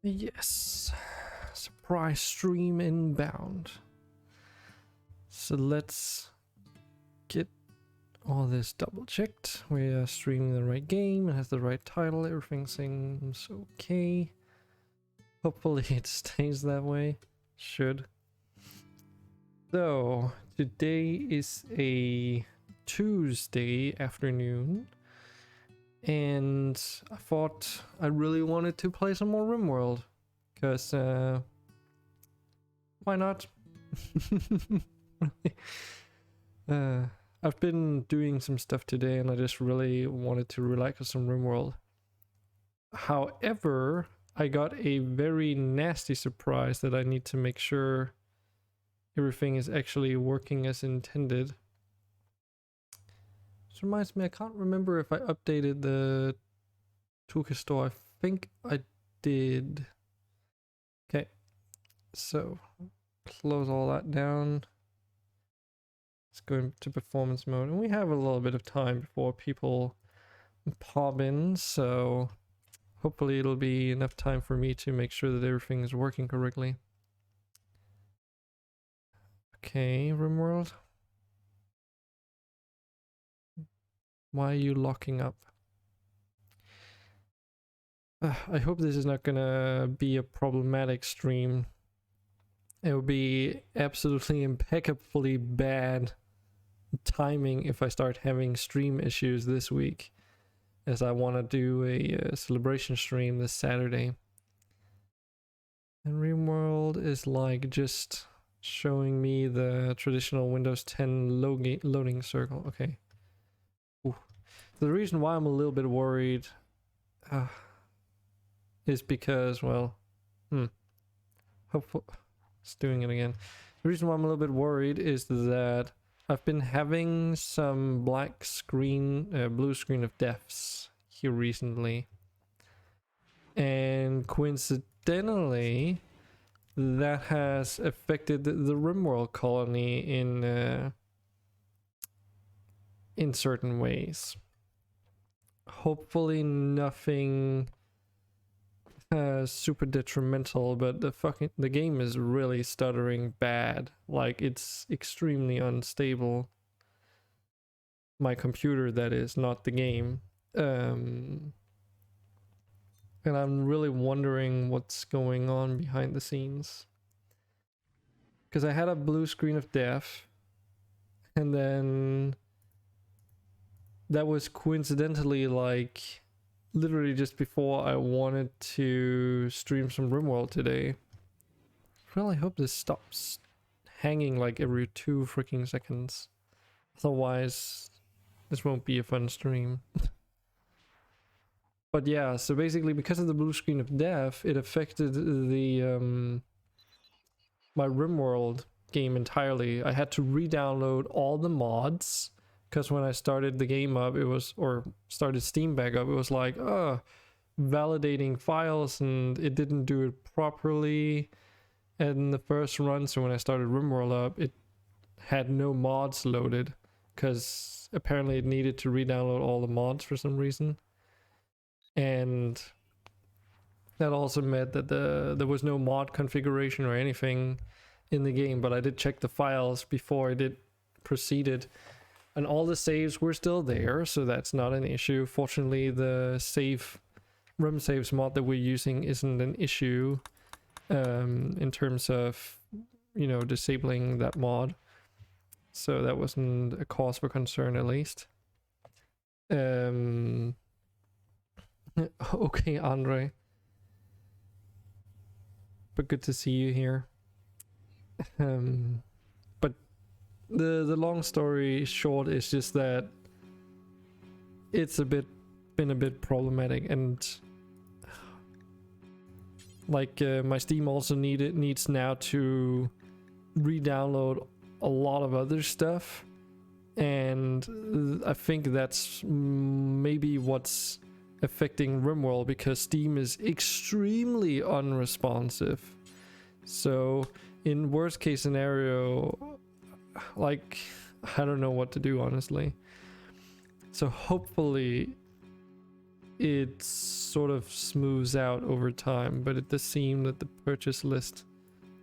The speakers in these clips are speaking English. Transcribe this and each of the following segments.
Yes, surprise stream inbound. So let's get all this double checked. We are streaming the right game, it has the right title, everything seems okay. Hopefully it stays that way. Should. So today is a Tuesday afternoon, and I thought I really wanted to play some more Rimworld, because why not? I've been doing some stuff today and I just really wanted to relax with some Rimworld. However, I got a very nasty surprise that I need to make sure everything is actually working as intended. This reminds me, I can't remember if I updated the Toolkit store. I think I did. Okay, so close all that down. Let's go into performance mode, and we have a little bit of time before people pop in, so hopefully it'll be enough time for me to make sure that everything is working correctly. Okay, Rimworld. Why are you locking up? I hope this is not gonna be a problematic stream. It would be absolutely impeccably bad timing if I start having stream issues this week, as I want to do a celebration stream this Saturday. And Rimworld is like just showing me the traditional Windows 10 loading circle. Okay. Ooh. The reason why I'm a little bit worried is because, well, hopefully it's doing it again. The reason why I'm a little bit worried is that I've been having some black screen, blue screen of deaths here recently, and coincidentally that has affected the Rimworld colony in certain ways. Hopefully nothing super detrimental, but the game is really stuttering bad. Like, it's extremely unstable. My computer, that is, not the game. And I'm really wondering what's going on behind the scenes, because I had a blue screen of death, and then that was coincidentally like literally just before I wanted to stream some Rimworld today. I really hope this stops hanging like every 2 freaking seconds. Otherwise, this won't be a fun stream. But yeah, so basically because of the blue screen of death, it affected the my Rimworld game entirely. I had to re-download all the mods, because when I started the game up, it was, or started Steam back up, it was like, validating files, and it didn't do it properly in the first run. So when I started Rimworld up, it had no mods loaded, because apparently it needed to re-download all the mods for some reason. And that also meant that there was no mod configuration or anything in the game, but I did check the files before I did proceeded, and all the saves were still there, so that's not an issue. Fortunately, the Rim Saves mod that we're using isn't an issue in terms of, you know, disabling that mod, so that wasn't a cause for concern, at least. Okay, Andre, but good to see you here. But the long story short is just that it's been a bit problematic, and like my Steam also needs now to re-download a lot of other stuff, and I think that's maybe what's affecting Rimworld, because Steam is extremely unresponsive. So in worst case scenario, like, I don't know what to do, honestly. So hopefully it's sort of smooths out over time, but it does seem that the purchase list,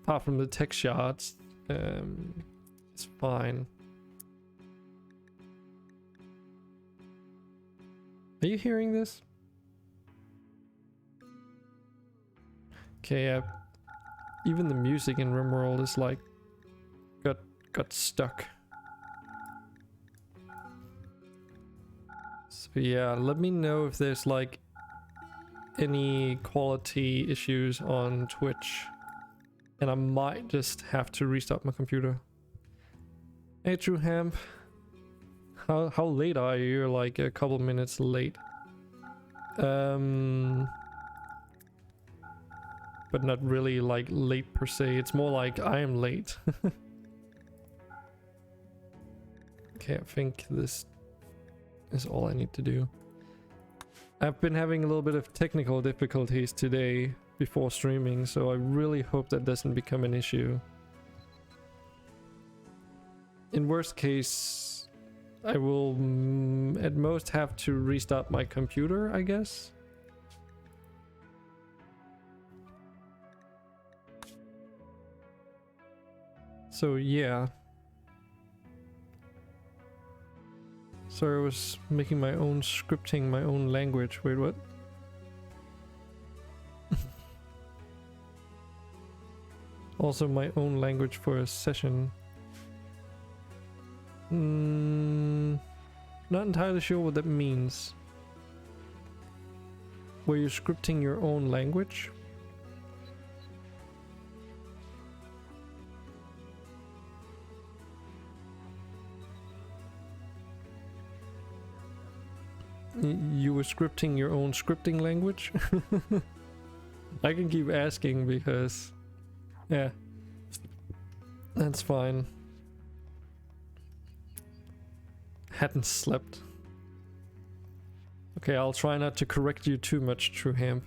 apart from the tech shots, is fine. Are you hearing this? Okay, even the music in Rimworld is like got stuck. So yeah, let me know if there's like any quality issues on Twitch, and I might just have to restart my computer. Hey True Hemp, how late are you? You're like a couple minutes late. But not really like late per se, it's more like I am late. Okay, I think this is all I need to do. I've been having a little bit of technical difficulties today before streaming, so I really hope that doesn't become an issue. In worst case, I will at most have to restart my computer, I guess. So yeah. Sorry, I was making my own scripting, my own language. Wait, what? Also my own language for a session. Not entirely sure what that means. Were you scripting your own language? You were scripting your own scripting language? I can keep asking because... yeah. That's fine. Hadn't slept. Okay, I'll try not to correct you too much, True Hemp.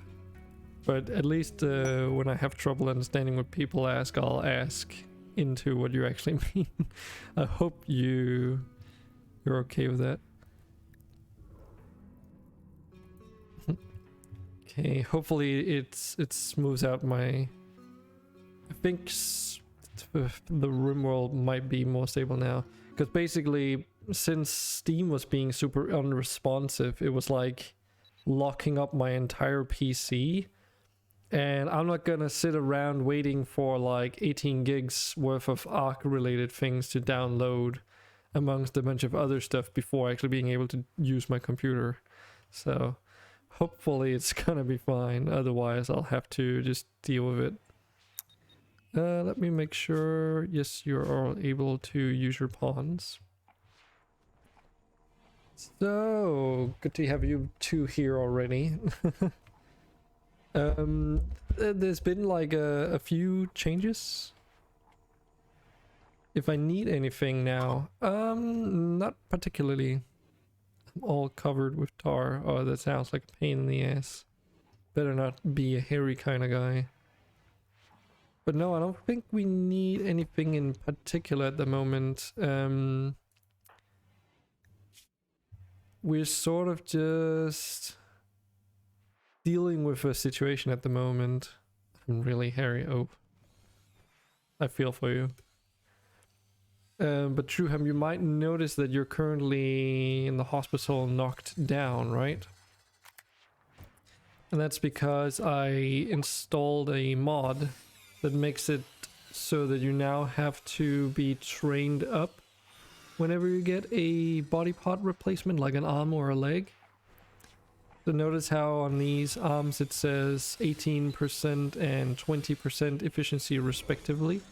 But at least when I have trouble understanding what people ask, I'll ask into what you actually mean. I hope you're okay with that. Okay, hopefully it smooths out my... I think the Rimworld might be more stable now. Because basically, since Steam was being super unresponsive, it was like locking up my entire PC. And I'm not gonna sit around waiting for like 18 gigs worth of Arc related things to download amongst a bunch of other stuff before actually being able to use my computer. So... hopefully it's gonna be fine, otherwise I'll have to just deal with it. Let me make sure, yes, you're all able to use your pawns. So, good to have you two here already. There's been like a few changes. If I need anything now, not particularly. I'm all covered with tar. Oh, that sounds like a pain in the ass. Better not be a hairy kind of guy. But no, I don't think we need anything in particular at the moment. We're sort of just dealing with a situation at the moment. I'm really hairy. Oh, I feel for you. But Trueham, you might notice that you're currently in the hospital knocked down, right? And that's because I installed a mod that makes it so that you now have to be trained up whenever you get a body part replacement, like an arm or a leg. So notice how on these arms it says 18% and 20% efficiency respectively.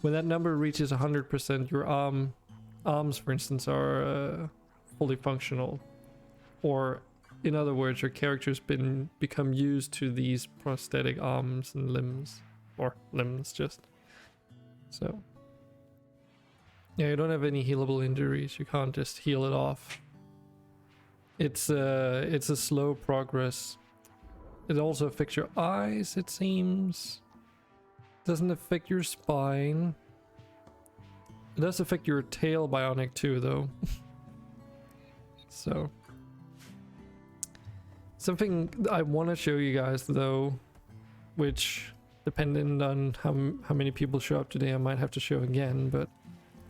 When that number reaches 100%, your arms, for instance, are fully functional. Or, in other words, your character's become used to these prosthetic arms and limbs. Or limbs, just. So. Yeah, you don't have any healable injuries. You can't just heal it off. It's a slow progress. It also affects your eyes, it seems. Doesn't affect your spine. It does affect your tail bionic too, though. So Something I want to show you guys though, which depending on how many people show up today, I might have to show again. But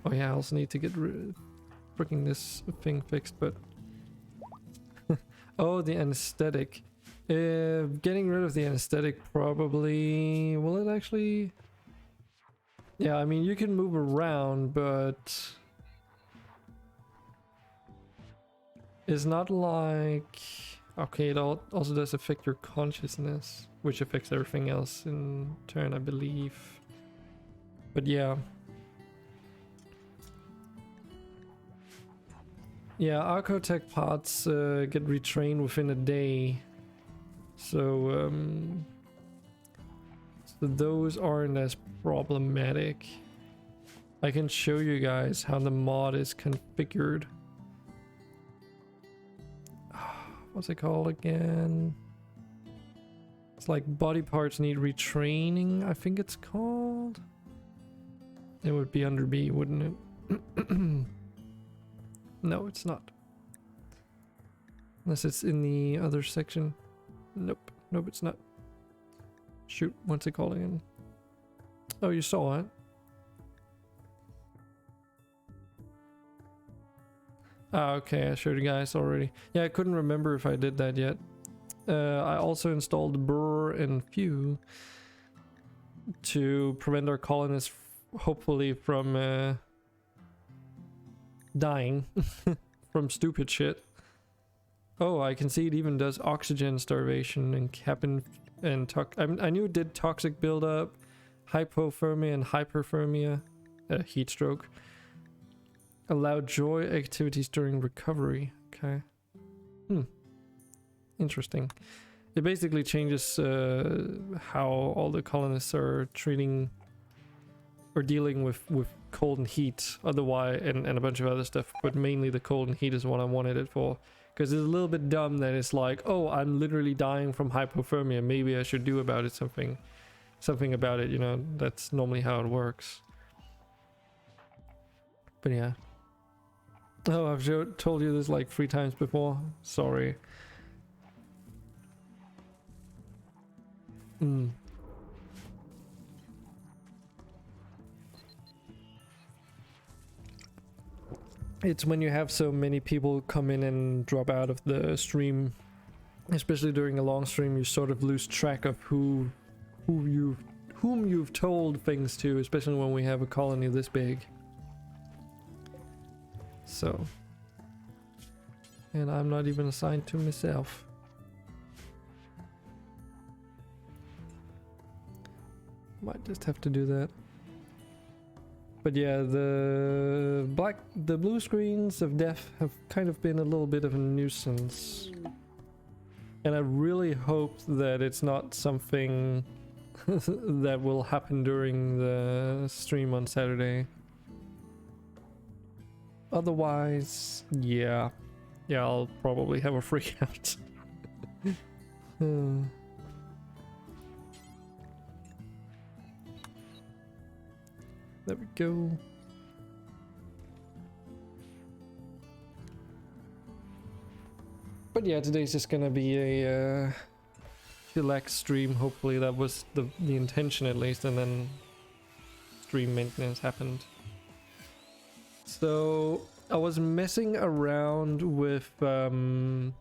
oh yeah, I also need to get freaking this thing fixed. But oh, the anesthetic. Getting rid of the anesthetic probably will it actually? Yeah, I mean you can move around, but it's not like. Okay, it also does affect your consciousness, which affects everything else in turn, I believe. But yeah. Yeah, Archotech pods get retrained within a day. So, so those aren't as problematic. I can show you guys how the mod is configured. What's it called again? It's like body parts need retraining, I think it's called. It would be under B, wouldn't it? No, it's not. Unless it's in the other section. Nope. Nope, it's not. Shoot, what's it called again? Oh, you saw it. Ah, okay, I showed you guys already. Yeah, I couldn't remember if I did that yet. I also installed Burr and Few to prevent our colonists, hopefully, from dying from stupid shit. Oh, I can see it even does oxygen starvation and cabin and I knew it did toxic buildup, hypothermia and hyperthermia, heat stroke. Allow joy activities during recovery. Okay. Interesting. It basically changes how all the colonists are treating or dealing with cold and heat. Otherwise, and a bunch of other stuff. But mainly the cold and heat is what I wanted it for. Because it's a little bit dumb that it's like, oh, I'm literally dying from hypothermia. Maybe I should do about it something about it. You know, that's normally how it works. But yeah. Oh, I've told you this like 3 times before. Sorry. It's when you have so many people come in and drop out of the stream, especially during a long stream, you sort of lose track of whom you've told things to, especially when we have a colony this big. So, and I'm not even assigned to myself. Might just have to do that. But yeah, the blue screens of death have kind of been a little bit of a nuisance. And I really hope that it's not something that will happen during the stream on Saturday. Otherwise, yeah, I'll probably have a freak out. There we go. But yeah, today's just gonna be a chillax stream. Hopefully that was the intention at least, and then stream maintenance happened. So I was messing around with an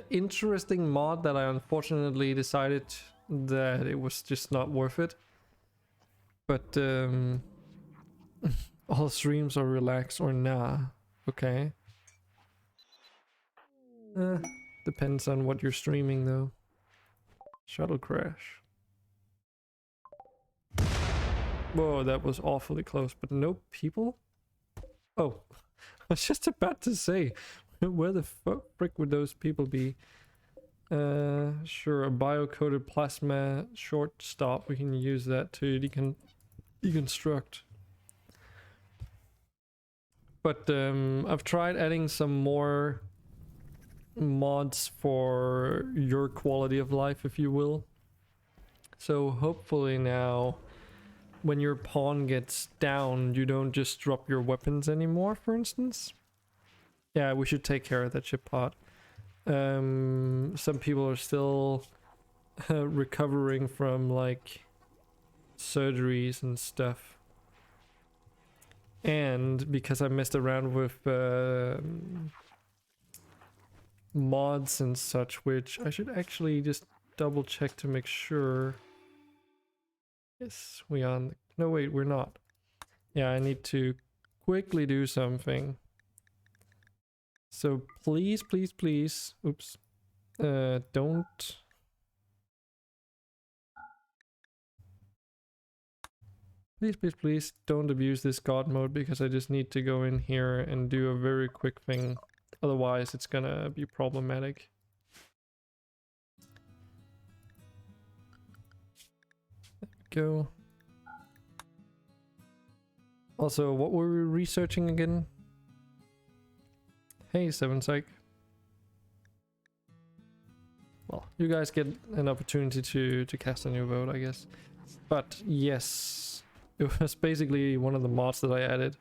interesting mod that I unfortunately decided that it was just not worth it. But all streams are relaxed or nah. Okay. Depends on what you're streaming though. Shuttle crash. Whoa, that was awfully close, but no people? Oh, I was just about to say, where the frick would those people be? Sure, a bio-coated plasma shortstop. We can use that to deconstruct. But I've tried adding some more mods for your quality of life, if you will. So hopefully now, when your pawn gets down, you don't just drop your weapons anymore, for instance. Yeah, we should take care of that ship pod. Some people are still recovering from like surgeries and stuff. And because I messed around with mods and such, which I should actually just double check to make sure. Yes, we on. No, wait, we're not. Yeah, I need to quickly do something. So please, please, please. Oops. Don't. Please, please, please don't abuse this god mode, because I just need to go in here and do a very quick thing. Otherwise, it's gonna be problematic. There we go. Also, what were we researching again? Hey, 7psych. Well, you guys get an opportunity to cast a new vote, I guess. But yes, it was basically one of the mods that I added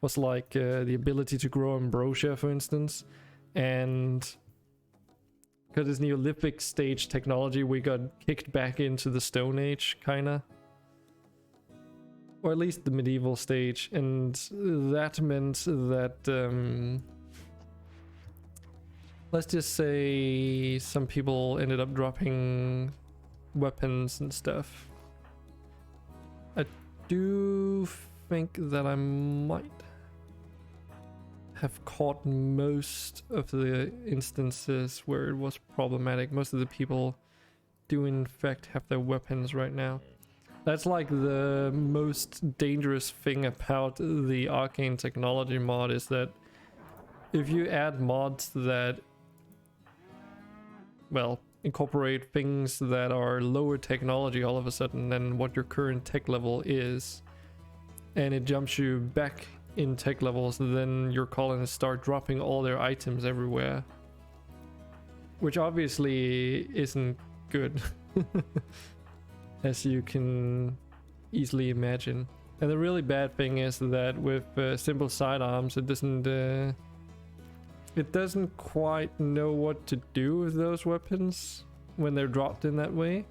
was like the ability to grow ambrosia, for instance. And because this Neolithic stage technology, we got kicked back into the Stone Age, kinda. Or at least the medieval stage. And that meant that, let's just say some people ended up dropping weapons and stuff. I do think that I might have caught most of the instances where it was problematic. Most of the people do in fact have their weapons right now. That's like the most dangerous thing about the arcane technology mod, is that if you add mods that, well, incorporate things that are lower technology all of a sudden than what your current tech level is, and it jumps you back in tech levels, then your colonists start dropping all their items everywhere, which obviously isn't good. As you can easily imagine. And the really bad thing is that with simple sidearms, it doesn't quite know what to do with those weapons when they're dropped in that way.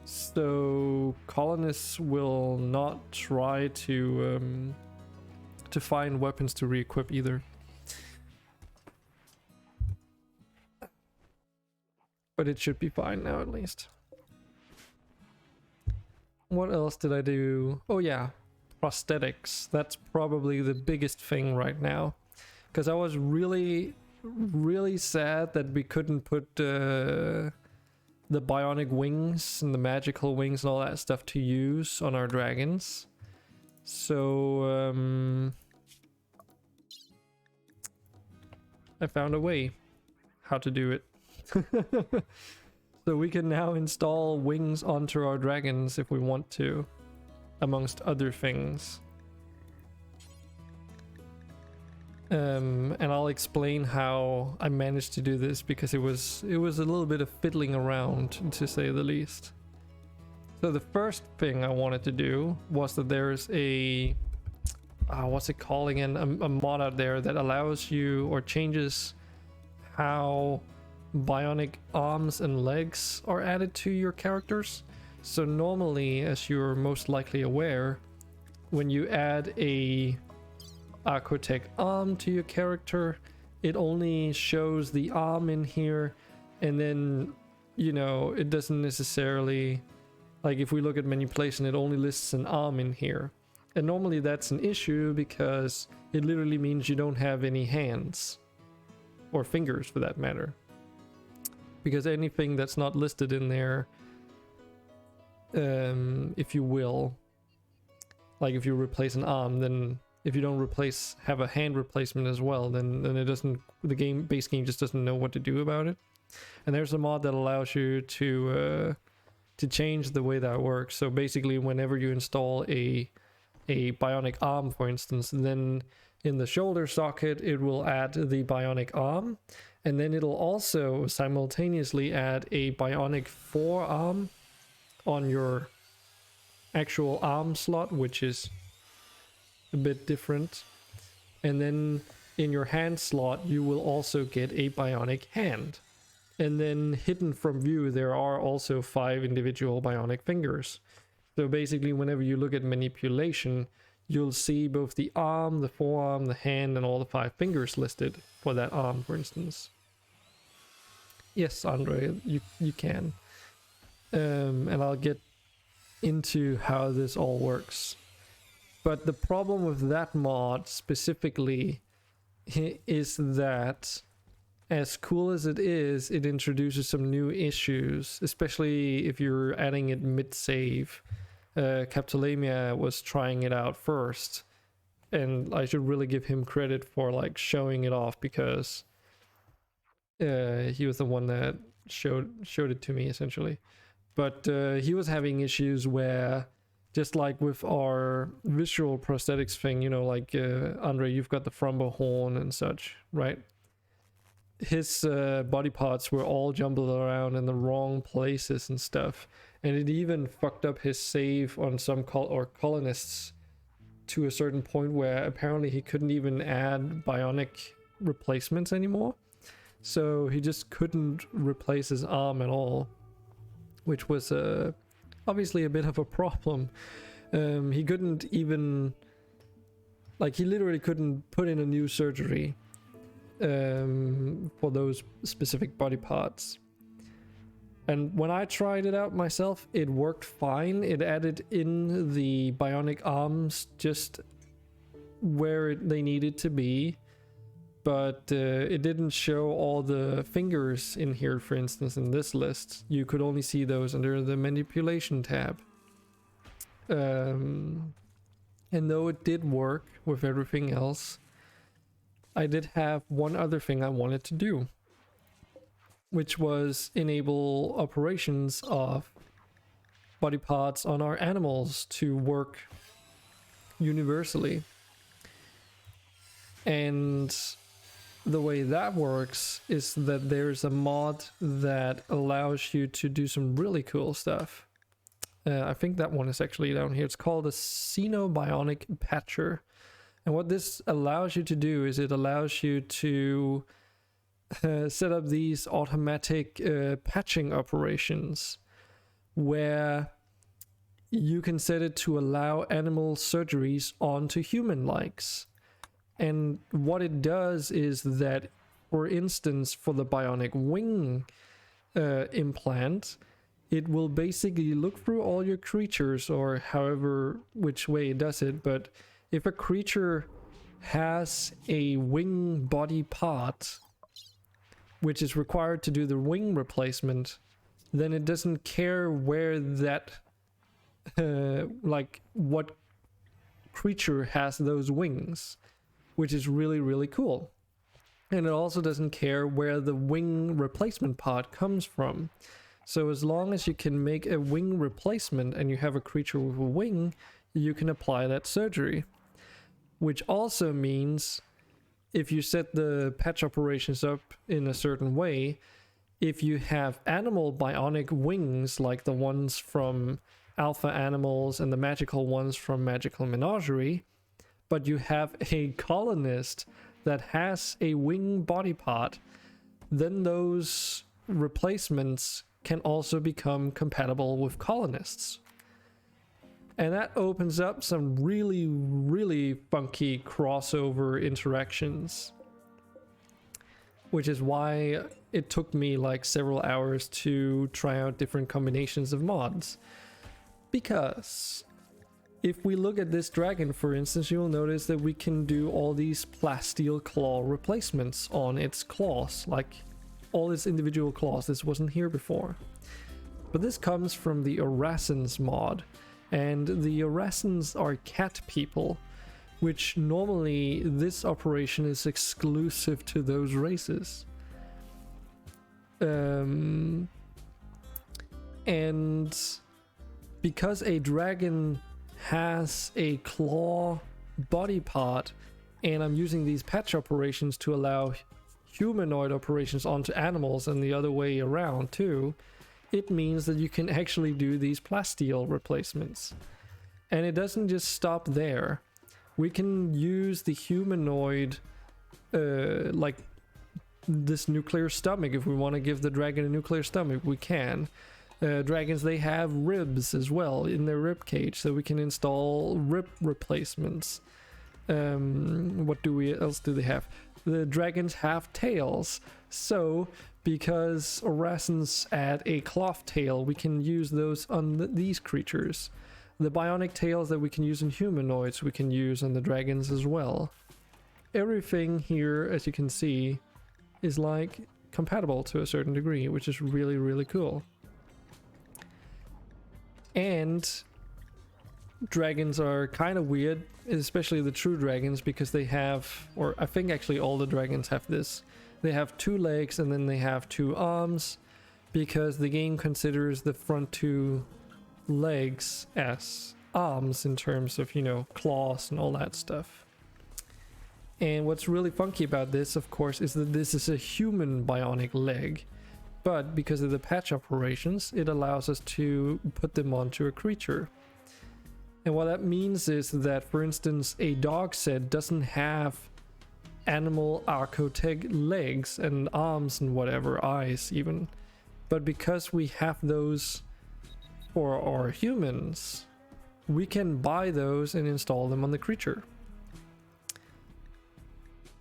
So colonists will not try to find weapons to re-equip either. But it should be fine now, at least. What else did I do? Oh yeah, prosthetics. That's probably the biggest thing right now. Because I was really sad that we couldn't put the bionic wings and the magical wings and all that stuff to use on our dragons. So I found a way how to do it. So we can now install wings onto our dragons if we want to, amongst other things. And I'll explain how I managed to do this, because it was a little bit of fiddling around, to say the least. So the first thing I wanted to do was that there's a what's it called again? A mod out there that allows you, or changes how bionic arms and legs are added to your characters. So normally, as you're most likely aware, when you add a Aquatech arm to your character, it only shows the arm in here, and then, you know, it doesn't necessarily, like if we look at manipulation, it only lists an arm in here. And normally that's an issue, because it literally means you don't have any hands, or fingers for that matter. Because anything that's not listed in there, if you will, like if you replace an arm, then if you don't have a hand replacement as well, then it doesn't, the base game just doesn't know what to do about it. And there's a mod that allows you to change the way that works. So basically, whenever you install a bionic arm, for instance, then in the shoulder socket it will add the bionic arm, and then it'll also simultaneously add a bionic forearm on your actual arm slot, which is a bit different. And then in your hand slot you will also get a bionic hand. And then hidden from view, there are also 5 individual bionic fingers. So basically, whenever you look at manipulation, you'll see both the arm, the forearm, the hand, and all the 5 fingers listed for that arm, for instance. Yes, Andre, you can. And I'll get into how this all works. But the problem with that mod specifically is that, as cool as it is, it introduces some new issues, especially if you're adding it mid-save. Captolamia was trying it out first, and I should really give him credit for like showing it off, because he was the one that showed it to me essentially. But he was having issues where, just like with our visual prosthetics thing, you know, like Andre, you've got the Frumbo horn and such, right? His body parts were all jumbled around in the wrong places and stuff, and it even fucked up his save on some colonists to a certain point where apparently he couldn't even add bionic replacements anymore. So he just couldn't replace his arm at all, which was obviously a bit of a problem. He couldn't even, like, he literally couldn't put in a new surgery for those specific body parts. And when I tried it out myself, it worked fine. It added in the bionic arms just where they needed to be, but it didn't show all the fingers in here. For instance, in this list, you could only see those under the manipulation tab. And though it did work with everything else, I did have one other thing I wanted to do, which was enable operations of body parts on our animals to work universally. And the way that works is that there's a mod that allows you to do some really cool stuff. I think that one is actually down here. It's called a Xenobionic Patcher. And what this allows you to do is it allows you to set up these automatic patching operations where you can set it to allow animal surgeries onto human likes. And what it does is that, for instance, for the bionic wing implant, it will basically look through all your creatures, or however which way it does it. But if a creature has a wing body part which is required to do the wing replacement, then it doesn't care where that like what creature has those wings, which is really, really cool. And it also doesn't care where the wing replacement part comes from. So as long as you can make a wing replacement and you have a creature with a wing, you can apply that surgery. Which also means, if you set the patch operations up in a certain way, if you have animal bionic wings like the ones from Alpha Animals and the magical ones from Magical Menagerie, but you have a colonist that has a wing body part, then those replacements can also become compatible with colonists. And that opens up some really, really funky crossover interactions, which is why it took me like several hours to try out different combinations of mods. Because if we look at this dragon, for instance, you'll notice that we can do all these plasteel claw replacements on its claws, like all its individual claws. This wasn't here before. But this comes from the Orasens mod, and the Orasens are cat people, which normally this operation is exclusive to those races. And because a dragon has a claw body part, and I'm using these patch operations to allow humanoid operations onto animals and the other way around too, it means that you can actually do these plasteel replacements. And it doesn't just stop there. We can use the humanoid like this nuclear stomach. If we want to give the dragon a nuclear stomach, we can. Dragons, they have ribs as well in their rib cage, so we can install rib replacements. What else do they have? The dragons have tails, so because Orasans add a cloth tail, we can use those on these creatures. The bionic tails that we can use in humanoids, we can use on the dragons as well. Everything here, as you can see, is like compatible to a certain degree, which is really, really cool. And dragons are kind of weird, especially the true dragons, because they have, or I think actually all the dragons have this. They have 2 legs and then they have 2 arms, because the game considers the front 2 legs as arms in terms of, you know, claws and all that stuff. And what's really funky about this, of course, is that this is a human bionic leg. But because of the patch operations, it allows us to put them onto a creature. And what that means is that, for instance, a dog set doesn't have animal archotech legs and arms and whatever, eyes even. But because we have those for our humans, we can buy those and install them on the creature.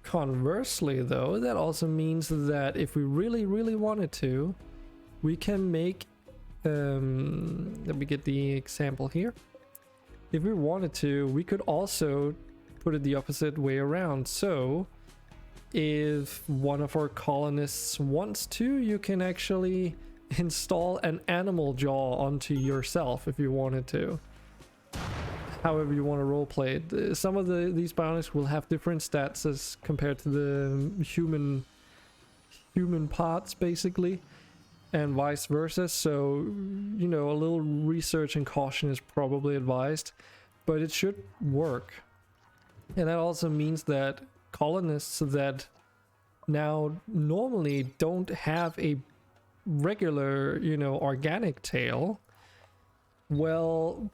Conversely though, that also means that if we really, really wanted to, we can make, let me get the example here. If we wanted to, we could also put it the opposite way around. So if one of our colonists wants to, you can actually install an animal jaw onto yourself if you wanted to. However you want to roleplay it. Some of these bionics will have different stats as compared to the human parts, basically, and vice versa. So, you know, a little research and caution is probably advised, but it should work. And that also means that colonists that now normally don't have a regular, you know, organic tail, well,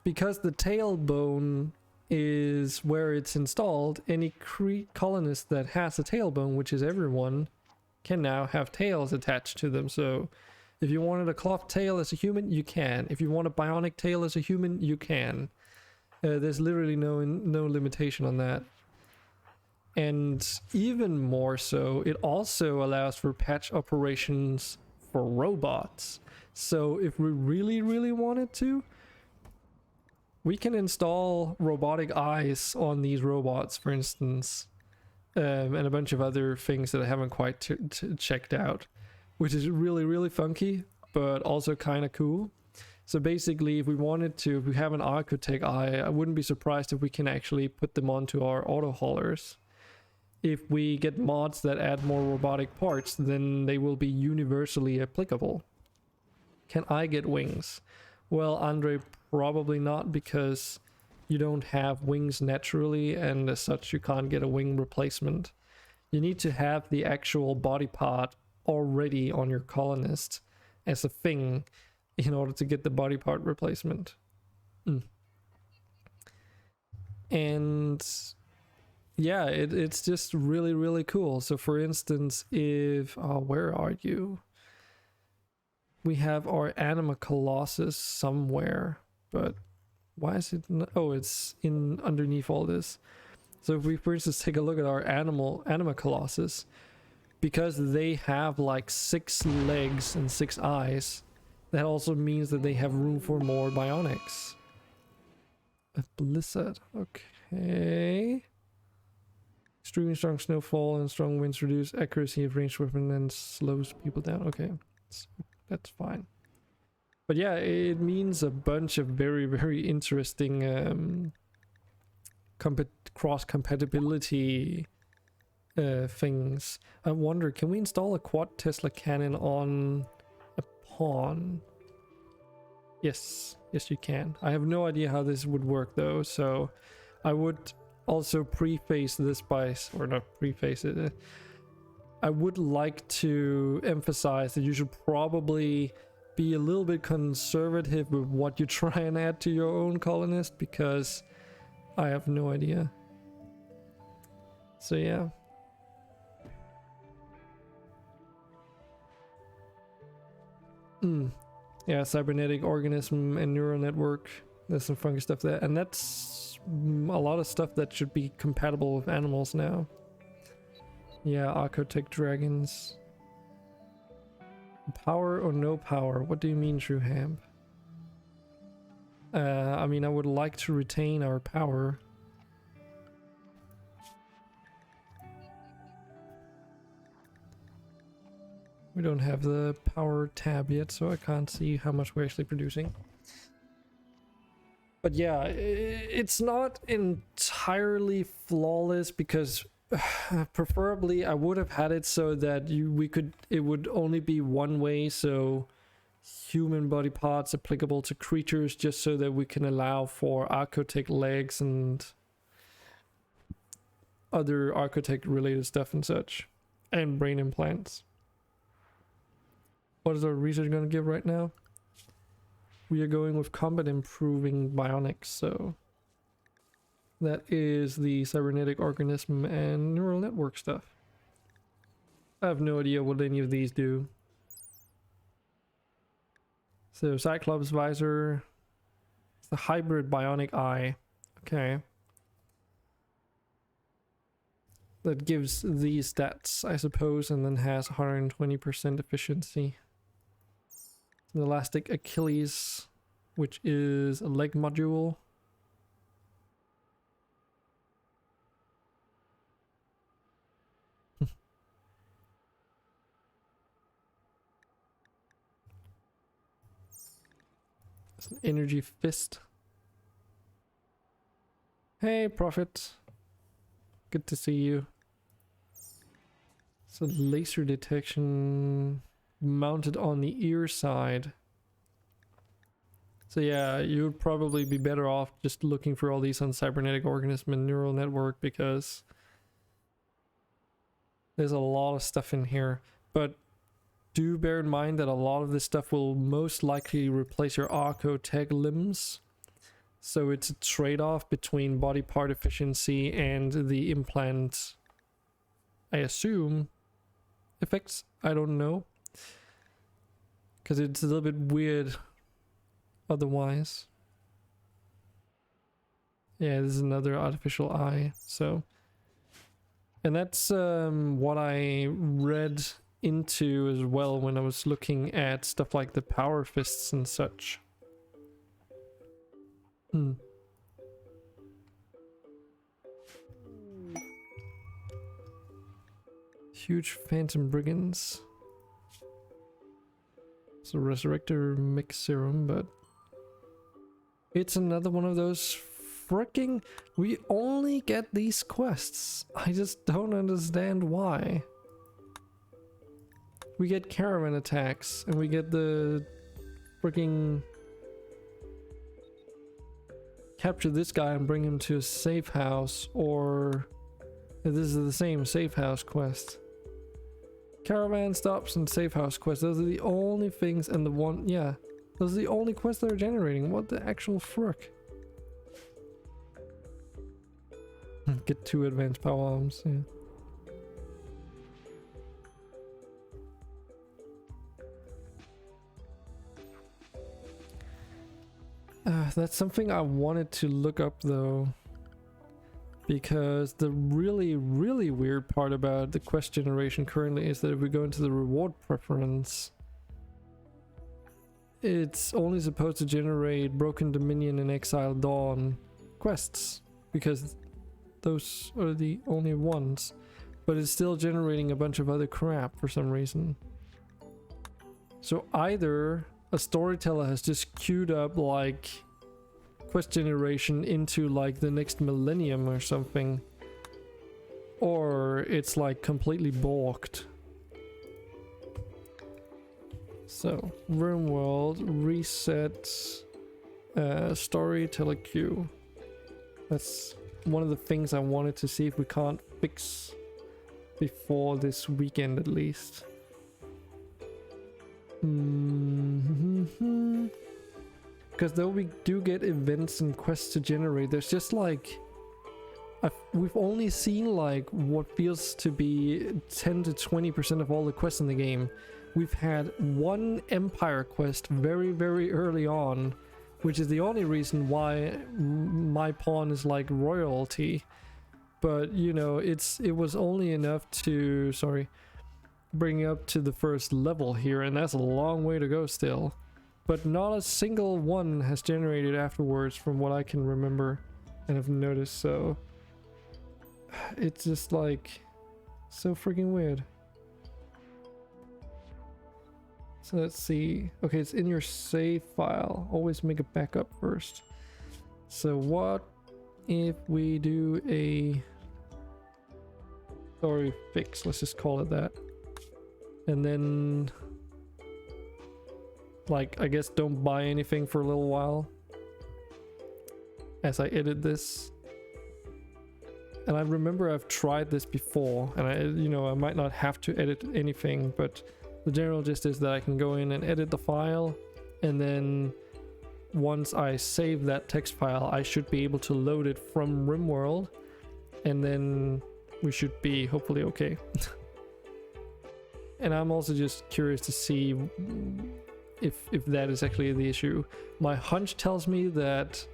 because the tailbone is where it's installed, any colonist that has a tailbone, which is everyone, can now have tails attached to them. So if you wanted a cloth tail as a human, you can. If you want a bionic tail as a human, you can. There's literally no limitation on that. And even more so, it also allows for patch operations for robots. So if we really, really wanted to, we can install robotic eyes on these robots, for instance, and a bunch of other things that I haven't quite checked out, which is really, really funky, but also kind of cool. So basically, if we wanted to, if we have an architect eye, I wouldn't be surprised if we can actually put them onto our auto haulers. If we get mods that add more robotic parts, then they will be universally applicable. Can I get wings? Well, Andre, probably not, because you don't have wings naturally, and as such you can't get a wing replacement. You need to have the actual body part already on your colonist as a thing in order to get the body part replacement. And yeah, it's just really, really cool. So for instance, if where are you? We have our Anima Colossus somewhere, but why is it oh, it's in underneath all this. So if we, for instance, take a look at our Anima Colossus, because they have like 6 legs and 6 eyes, that also means that they have room for more bionics. A blizzard, okay. Extremely strong snowfall and strong winds reduce accuracy of ranged weapon and slows people down. Okay, that's fine. But yeah, it means a bunch of very, very interesting cross-compatibility things. I wonder, can we install a quad Tesla cannon on a pawn? Yes, you can. I have no idea how this would work though, so I would also preface this by, or not preface it, I would like to emphasize that you should probably be a little bit conservative with what you try and add to your own colonist, because I have no idea. So yeah. Yeah, cybernetic organism and neural network. There's some funky stuff there, and that's a lot of stuff that should be compatible with animals now. Yeah, Archotech dragons. Power or no power? What do you mean, True Ham? I mean, I would like to retain our power. We don't have the power tab yet, so I can't see how much we're actually producing. But yeah, it's not entirely flawless because preferably I would have had it so that it would only be one way, so human body parts applicable to creatures, just so that we can allow for Archotech legs and other Archotech related stuff and such, and brain implants. What is our research going to give right now? We are going with combat improving bionics, so that is the cybernetic organism and neural network stuff. I have no idea what any of these do. So Cyclops visor, it's the hybrid bionic eye. Okay. That gives these stats, I suppose, and then has 120% efficiency. An elastic Achilles, which is a leg module. It's an energy fist. Hey, Prophet. Good to see you. So laser detection mounted on the ear side. So yeah, you would probably be better off just looking for all these on cybernetic organism and neural network, because there's a lot of stuff in here. But do bear in mind that a lot of this stuff will most likely replace your Archotech limbs. So it's a trade-off between body part efficiency and the implant, I assume, effects. I don't know, because it's a little bit weird otherwise. Yeah, this is another artificial eye. So, and that's what I read into as well when I was looking at stuff like the power fists and such. Huge phantom brigands. It's a resurrector mix serum, but it's another one of those freaking, we only get these quests. I just don't understand why. We get caravan attacks, and we get the freaking capture this guy and bring him to a safe house, or this is the same safe house quest. Caravan stops and safe house quest. Those are the only things, and the one, yeah, those are the only quests that are generating. What the actual frick? Get 2 advanced power arms, yeah. That's something I wanted to look up though, because the really weird part about the quest generation currently is that if we go into the reward preference, it's only supposed to generate Broken Dominion and Exile Dawn quests, because those are the only ones, but it's still generating a bunch of other crap for some reason. So either a storyteller has just queued up like quest generation into like the next millennium or something, or it's like completely balked. So Rimworld reset storyteller queue. That's one of the things I wanted to see if we can't fix before this weekend at least. Because though we do get events and quests to generate, there's just like we've only seen like what feels to be 10 to 20% of all the quests in the game, we've had one Empire quest very, very early on, which is the only reason why my pawn is like royalty. But, you know, it was only enough to, bring up to the first level here, and that's a long way to go still. But not a single one has generated afterwards from what I can remember and have noticed, so it's just like so freaking weird. So let's see. Okay, it's in your save file. Always make a backup first. So what if we do a story fix? Let's just call it that. And then, like, I guess don't buy anything for a little while as I edit this. And I remember I've tried this before, and I might not have to edit anything, but the general gist is that I can go in and edit the file, and then once I save that text file, I should be able to load it from Rimworld, and then we should be hopefully okay. And I'm also just curious to see if that is actually the issue. My hunch tells me that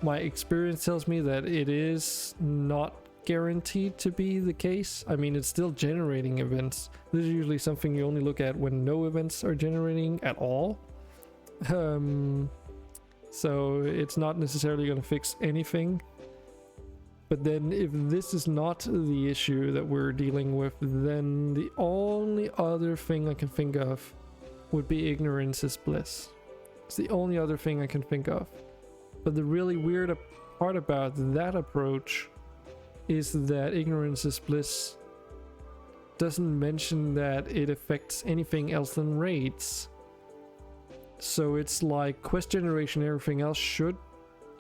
my experience tells me that it is not guaranteed to be the case. I mean, it's still generating events. This is usually something you only look at when no events are generating at all. So it's not necessarily going to fix anything. But then if this is not the issue that we're dealing with, then the only other thing I can think of would be ignorance is bliss. It's the only other thing I can think of. But the really weird part about that approach is that ignorance is bliss doesn't mention that it affects anything else than raids. So it's like quest generation, everything else should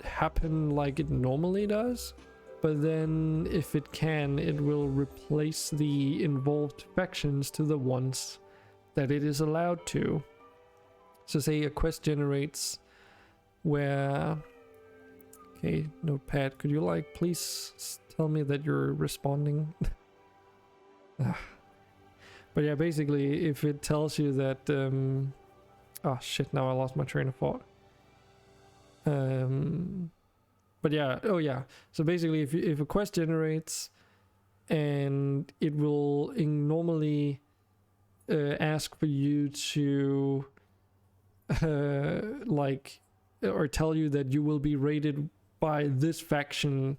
happen like it normally does. But then if it can, it will replace the involved factions to the ones that it is allowed to. So say a quest generates where... Okay, Notepad, could you like please tell me that you're responding? But yeah, basically if it tells you that... oh shit, now I lost my train of thought. But yeah, oh yeah. So basically, if a quest generates, and it will normally ask for you to like, or tell you that you will be rated by this faction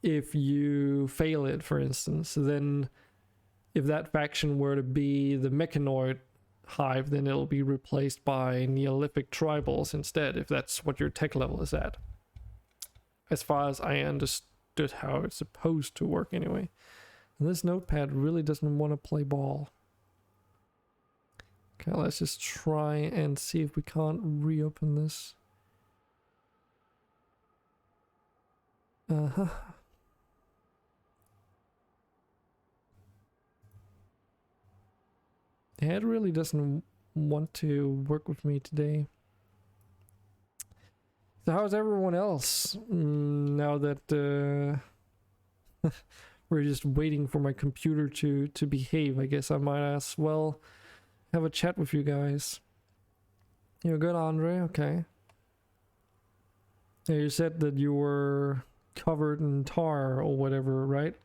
if you fail it, for instance. So then, if that faction were to be the Mechanoid hive, then it'll be replaced by Neolithic tribals instead, if that's what your tech level is at. As far as I understood how it's supposed to work anyway. And this Notepad really doesn't want to play ball. Okay, let's just try and see if we can't reopen this. It really doesn't want to work with me today. So how's everyone else now that we're just waiting for my computer to behave? I guess I might as well have a chat with you guys. You're good, Andre? Okay. Yeah, you said that you were covered in tar or whatever, right?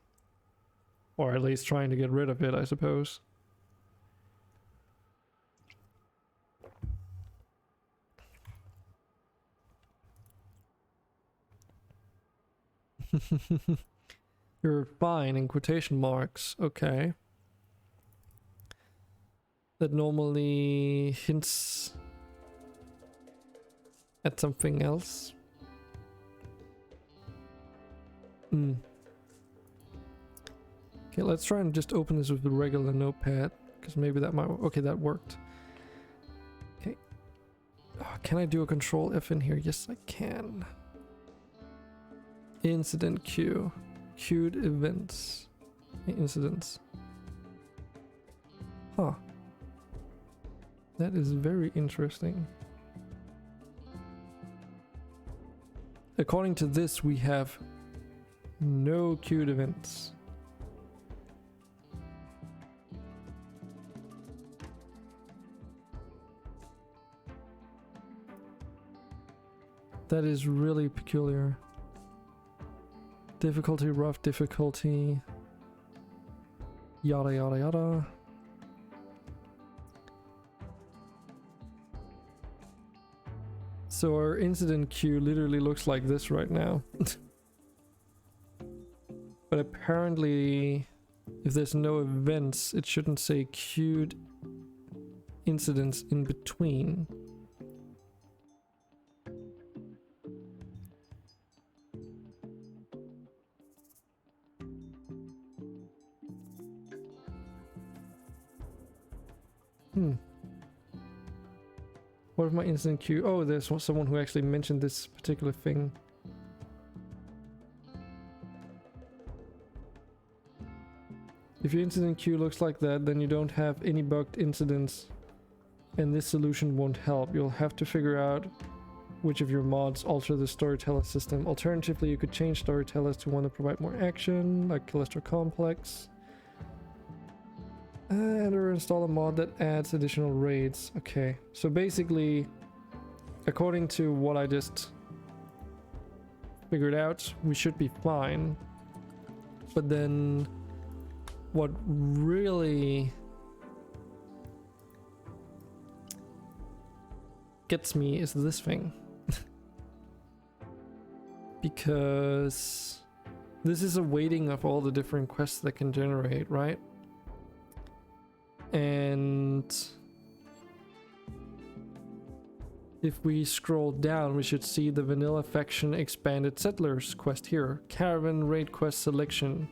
Or at least trying to get rid of it, I suppose. You're fine in quotation marks. Okay. That normally hints at something else. Okay, let's try and just open this with the regular notepad, because maybe that might... Okay, that worked. Okay. Oh, can I do a control F in here? Yes, I can. Incident queue. Queued events. Incidents. Huh. That is very interesting. According to this, we have no queued events. That is really peculiar. Difficulty, rough difficulty. Yada yada yada. So our incident queue literally looks like this right now. But apparently, if there's no events, it shouldn't say queued incidents in between. What if my incident queue? Oh, there's someone who actually mentioned this particular thing. If your incident queue looks like that, then you don't have any bugged incidents, and this solution won't help. You'll have to figure out which of your mods alter the storyteller system. Alternatively, you could change storytellers to one that provide more action, like Callisto Complex. And or install a mod that adds additional raids. Okay, so basically, according to what I just figured out, we should be fine. But then, what really gets me is this thing. Because this is a weighting of all the different quests that can generate, right? And if we scroll down, we should see the Vanilla Faction Expanded Settlers quest here. Caravan Raid Quest Selection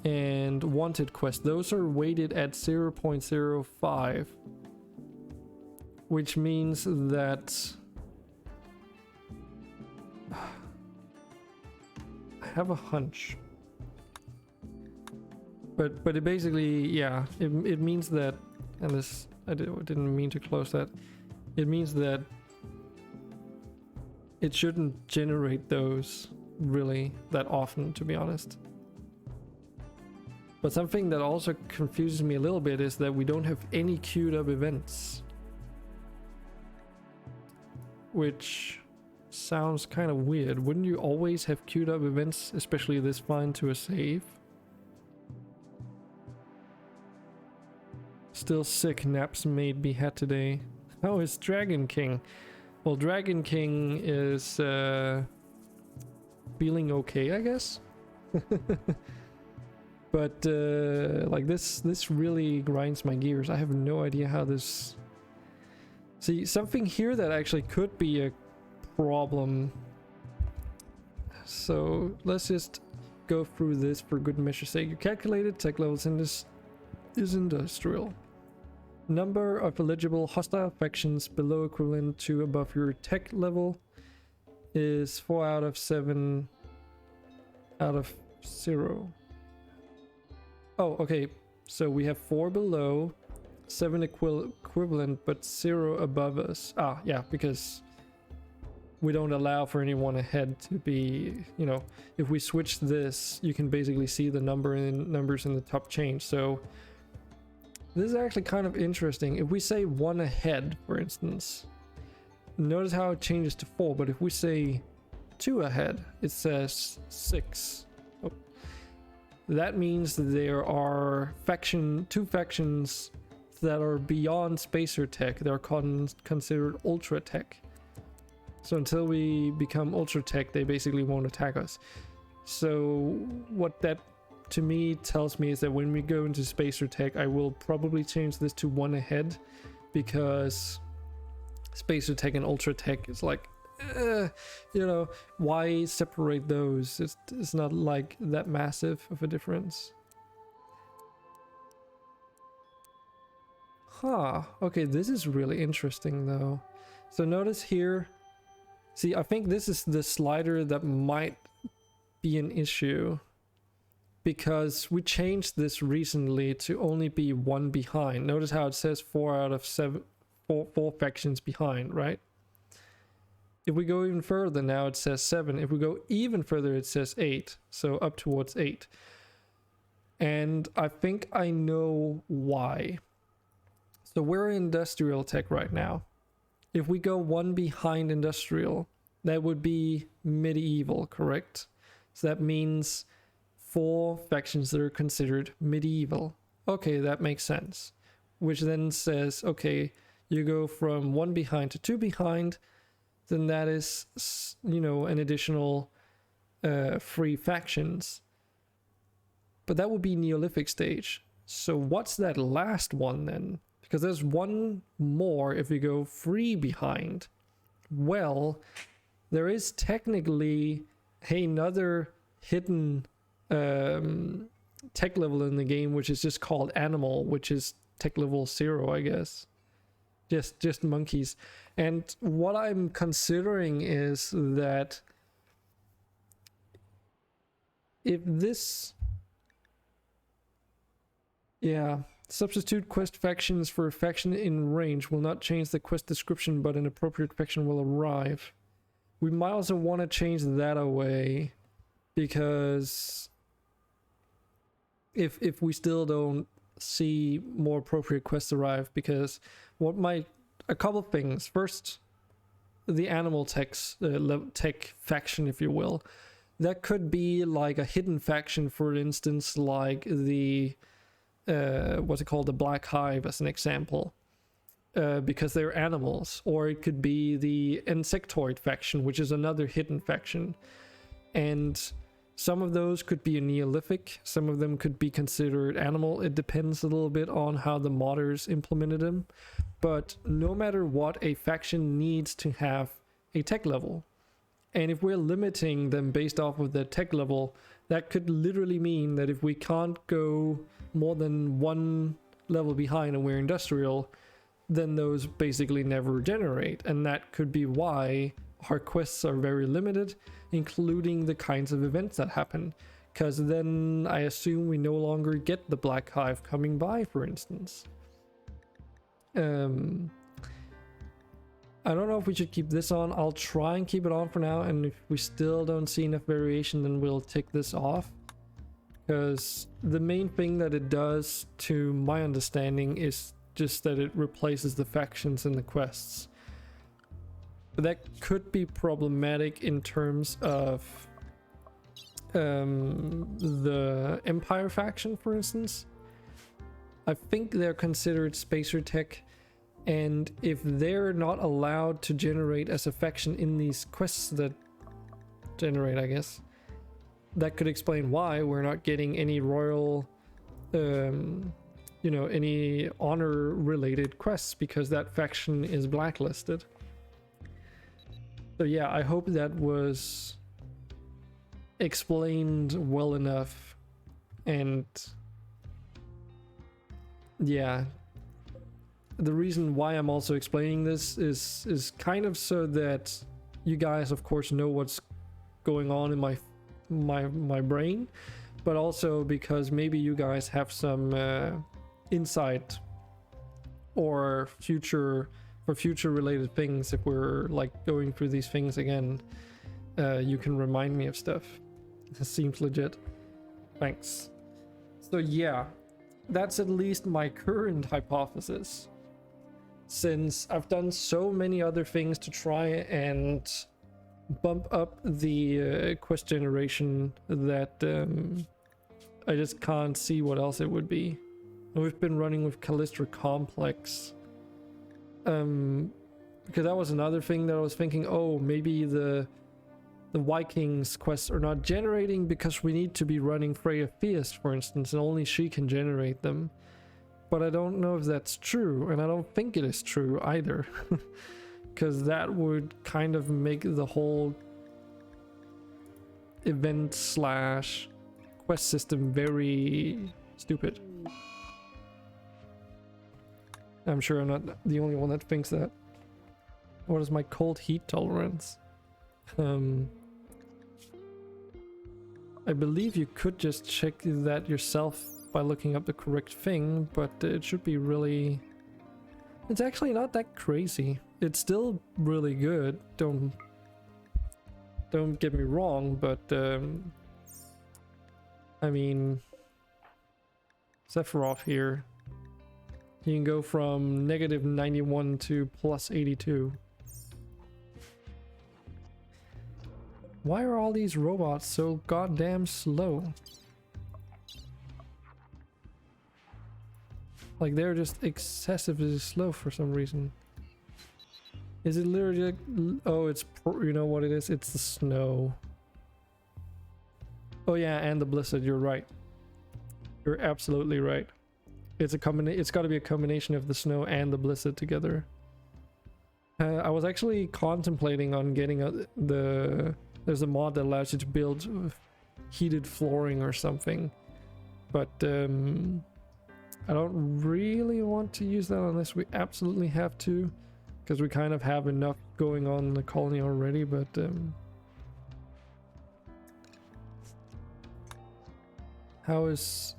and Wanted Quest. Those are weighted at 0.05. Which means that I have a hunch. But it basically, yeah, it means that, and this, I didn't mean to close that. It means that it shouldn't generate those really that often, to be honest. But something that also confuses me a little bit is that we don't have any queued up events. Which sounds kind of weird. Wouldn't you always have queued up events, especially this far into a save? Still sick, naps made me had today. How is Dragon King? Well, Dragon King is feeling okay, I guess. But like this really grinds my gears. I have no idea how this... See, something here that actually could be a problem. So let's just go through this for good measure's sake. Your calculated tech levels in this is industrial. Number of eligible hostile factions below equivalent to above your tech level is 4 out of 7 out of 0. Oh, okay. So we have 4 below, 7 equivalent, but 0 above us. Ah, yeah, because we don't allow for anyone ahead to be, you know, if we switch this, you can basically see the numbers in the top change. So this is actually kind of interesting. If we say 1 ahead, for instance, notice how it changes to 4, but if we say 2 ahead, it says 6. Oh. That means that there are two factions that are beyond spacer tech. They're considered ultra tech. So until we become ultra tech, they basically won't attack us. So what that to me tells me is that when we go into spacer tech, I will probably change this to 1 ahead, because spacer tech and ultra tech is like, you know, why separate those? It's not like that massive of a difference. Huh, okay, this is really interesting though. So notice here, see, I think this is the slider that might be an issue, because we changed this recently to only be 1 behind. Notice how it says 4 out of 7, four factions behind, right? If we go even further, now it says 7. If we go even further, it says 8. So up towards 8. And I think I know why. So we're in industrial tech right now. If we go 1 behind industrial, That would be medieval, correct? So that means 4 factions that are considered medieval. Okay, that makes sense. Which then says, okay, you go from 1 behind to 2 behind, then that is, you know, an additional 3 factions. But that would be Neolithic stage. So what's that last one then? Because there's one more if you go 3 behind. Well, there is technically another hidden tech level in the game, which is just called Animal, which is tech level 0, I guess. Just monkeys. And what I'm considering is that if this... Yeah, substitute quest factions for a faction in range will not change the quest description, but an appropriate faction will arrive. We might also want to change that away, because if we still don't see more appropriate quests arrive, because a couple things. First, the animal tech faction, if you will, that could be like a hidden faction, for instance, like the what's it called, the Black Hive as an example, because they're animals. Or it could be the insectoid faction, which is another hidden faction, and some of those could be a Neolithic, some of them could be considered animal. It depends a little bit on how the modders implemented them, but no matter what, a faction needs to have a tech level. And if we're limiting them based off of the tech level, that could literally mean that if we can't go more than 1 level behind and we're industrial, then those basically never generate. And that could be why our quests are very limited, including the kinds of events that happen. Because then I assume we no longer get the Black Hive coming by, for instance. I don't know if we should keep this on. I'll try and keep it on for now, and if we still don't see enough variation, then we'll take this off. Because the main thing that it does, to my understanding, is just that it replaces the factions and the quests. But that could be problematic in terms of the Empire faction, for instance. I think they're considered spacer tech, and if they're not allowed to generate as a faction in these quests that generate, I guess, that could explain why we're not getting any royal, you know, any honor related quests, because that faction is blacklisted. So yeah, I hope that was explained well enough. And yeah, the reason why I'm also explaining this is kind of so that you guys, of course, know what's going on in my brain, but also because maybe you guys have some insight or future related things. If we're like going through these things again, you can remind me of stuff. This seems legit. Thanks. So yeah, that's at least my current hypothesis, since I've done so many other things to try and bump up the quest generation that I just can't see what else it would be. We've been running with Callistra Complex, because that was another thing that I was thinking, oh, maybe the Vikings quests are not generating because we need to be running Freya Fierce, for instance, and only she can generate them. But I don't know if that's true, and I don't think it is true either. Because that would kind of make the whole event / quest system very stupid. I'm sure I'm not the only one that thinks that. What is my cold heat tolerance? I believe you could just check that yourself by looking up the correct thing, but it should be really... It's actually not that crazy. It's still really good, don't get me wrong, but I mean, Sephiroth here, you can go from -91 to +82. Why are all these robots so goddamn slow? Like, they're just excessively slow for some reason. Is it literally like, oh, it's, you know what it is? It's the snow. Oh yeah, and the blizzard, you're right. You're absolutely right. It's got to be a combination of the snow and the blizzard together. I was actually contemplating on getting there's a mod that allows you to build heated flooring or something. But I don't really want to use that unless we absolutely have to, because we kind of have enough going on in the colony already. But how is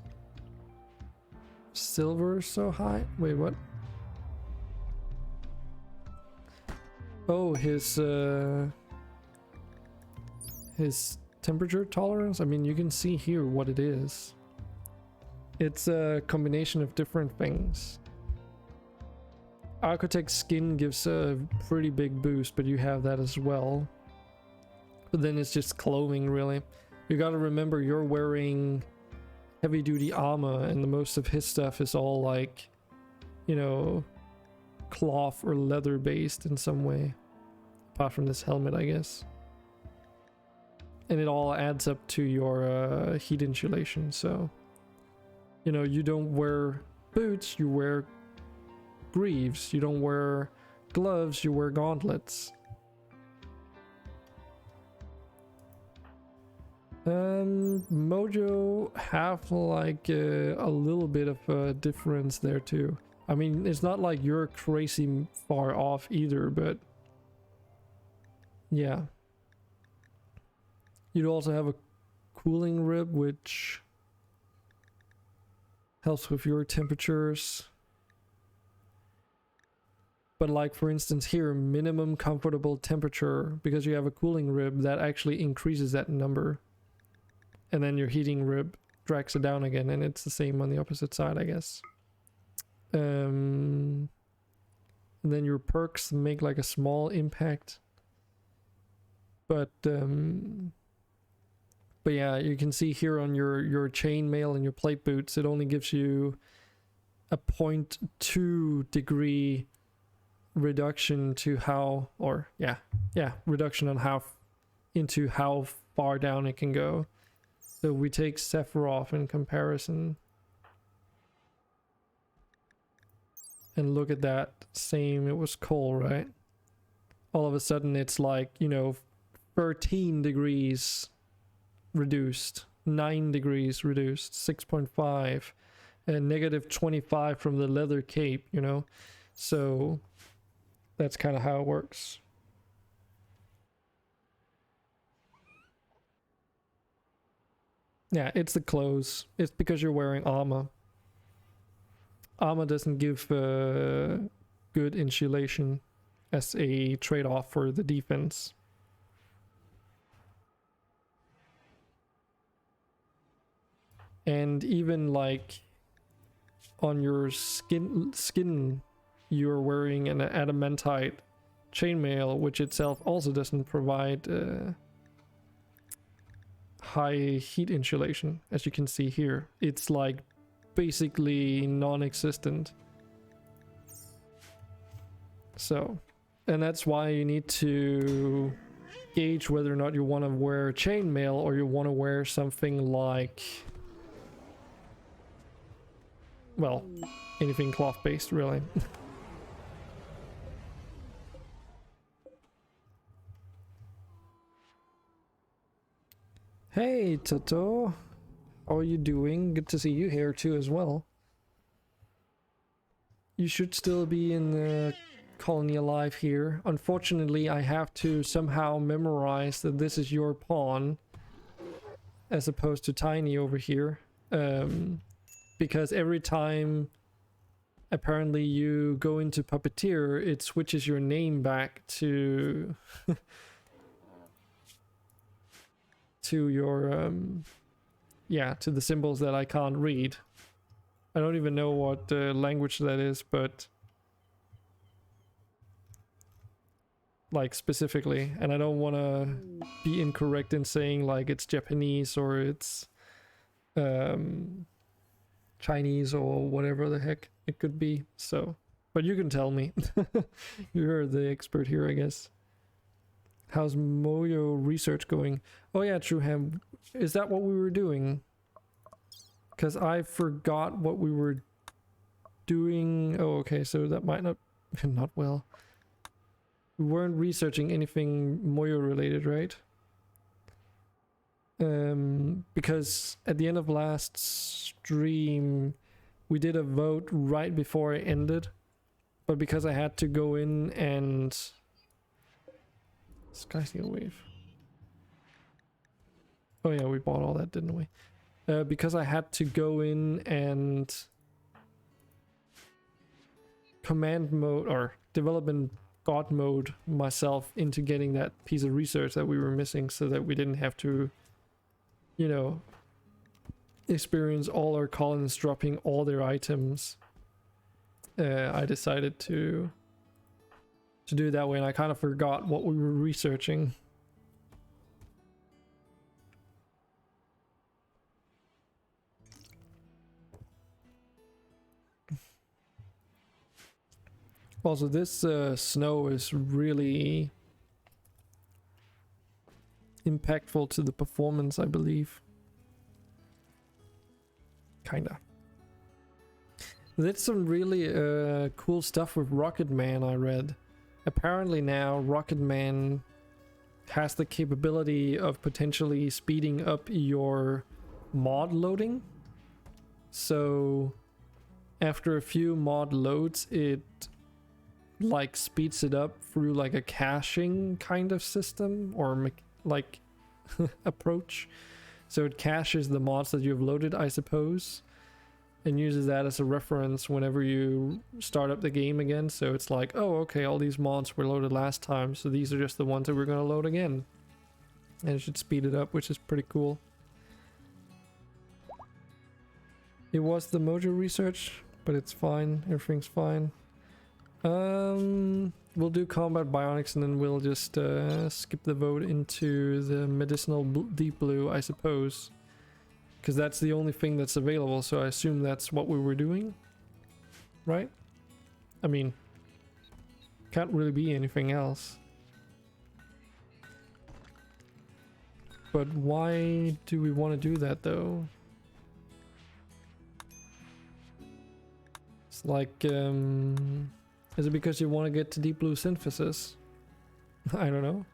silver so high? Wait, what? Oh, his temperature tolerance. I mean, you can see here what it is. It's a combination of different things. Architect skin gives a pretty big boost, but you have that as well. But then it's just clothing, really. You gotta remember you're wearing heavy duty armor, and the most of his stuff is all like, you know, cloth or leather based in some way. Apart from this helmet, I guess. And it all adds up to your heat insulation, so... You know, you don't wear boots, you wear greaves. You don't wear gloves, you wear gauntlets. Mojo have like a little bit of a difference there too. I mean, it's not like you're crazy far off either, but yeah. You'd also have a cooling rib, which helps with your temperatures. But like for instance here, minimum comfortable temperature, because you have a cooling rib, that actually increases that number. And then your heating rib drags it down again, and it's the same on the opposite side, I guess. And then your perks make like a small impact. But yeah, you can see here on your chainmail and your plate boots, it only gives you a 0.2 degree reduction to how, or yeah, reduction on how into how far down it can go. So we take Sephiroth in comparison. And look at that, same, it was coal, right? All of a sudden it's like, you know, 13 degrees reduced, 9 degrees reduced, 6.5, and negative 25 from the leather cape, you know? So that's kind of how it works. Yeah, it's the clothes. It's because you're wearing armor. Armor doesn't give good insulation as a trade-off for the defense. And even like on your skin you're wearing an adamantite chainmail, which itself also doesn't provide high heat insulation, as you can see here. It's like basically non-existent. So, and that's why you need to gauge whether or not you want to wear chainmail or you want to wear something like, well, anything cloth based really. Hey Toto, how are you doing? Good to see you here too as well. You should still be in the colony alive here. Unfortunately, I have to somehow memorize that this is your pawn as opposed to Tiny over here. Because every time apparently you go into Puppeteer, it switches your name back to to your yeah, to the symbols that I can't read. I don't even know what language that is, but like specifically, and I don't want to be incorrect in saying like it's Japanese or it's Chinese or whatever the heck it could be. So, but you can tell me. You're the expert here, I guess. How's Moyo research going? Oh yeah, Trueham. Is that what we were doing? Because I forgot what we were doing. Oh, okay, so that might not well. We weren't researching anything Moyo related, right? Because at the end of last stream, we did a vote right before it ended, but because I had to go in and Skysteel Wave. Oh yeah, we bought all that, didn't we? Because I had to go in and command mode or development god mode myself into getting that piece of research that we were missing, so that we didn't have to, you know, experience all our colonists dropping all their items. I decided to do it that way, and I kind of forgot what we were researching. Also, this snow is really impactful to the performance, I believe. Kinda. There's some really cool stuff with Rocket Man, I read. Apparently now Rocket Man has the capability of potentially speeding up your mod loading. So after a few mod loads, it like speeds it up through like a caching kind of system or like approach. So it caches the mods that you've loaded, I suppose, and uses that as a reference whenever you start up the game again. So it's like, oh, okay, all these mods were loaded last time, so these are just the ones that we're going to load again. And it should speed it up, which is pretty cool. It was the Mojo research, but it's fine. Everything's fine. We'll do combat bionics and then we'll just skip the vote into the medicinal deep blue, I suppose. Because that's the only thing that's available, so I assume that's what we were doing. Right? I mean, can't really be anything else. But why do we want to do that though? It's like, is it because you want to get to deep blue synthesis? I don't know.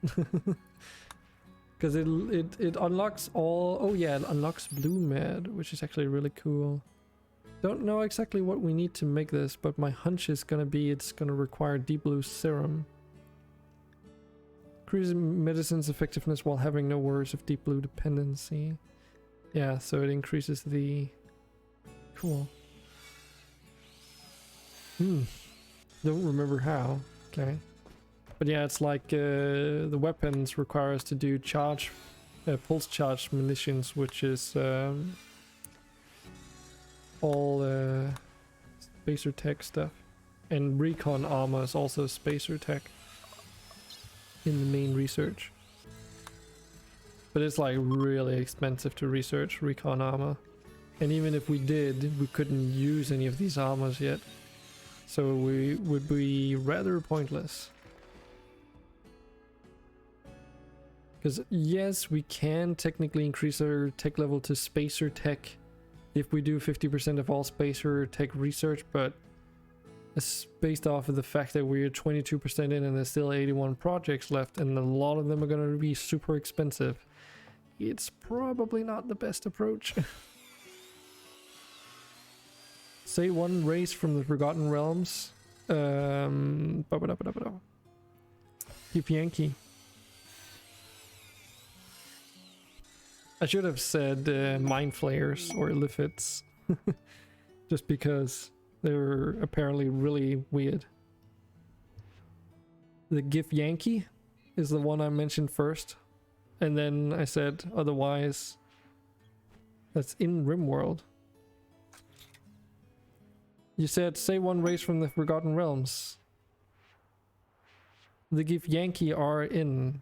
Because it unlocks all... Oh yeah, it unlocks blue med, which is actually really cool. Don't know exactly what we need to make this, but my hunch is gonna be it's gonna require deep blue serum. Increases medicine's effectiveness while having no worries of deep blue dependency. Yeah, so it increases the... Cool. Don't remember how. Okay. But yeah, it's like the weapons require us to do charge, pulse charge munitions, which is all spacer tech stuff. And recon armor is also spacer tech in the main research. But it's like really expensive to research recon armor. And even if we did, we couldn't use any of these armors yet. So we would be rather pointless. Because yes, we can technically increase our tech level to spacer tech if we do 50% of all spacer tech research, but it's based off of the fact that we're 22% in and there's still 81 projects left and a lot of them are going to be super expensive. It's probably not the best approach. Say one race from the Forgotten Realms. Yankee. I should have said Mind Flayers or Illithids. Just because they were apparently really weird. The Gif Yankee is the one I mentioned first. And then I said otherwise. That's in Rimworld. You said say one race from the Forgotten Realms. The Give Yankee are in.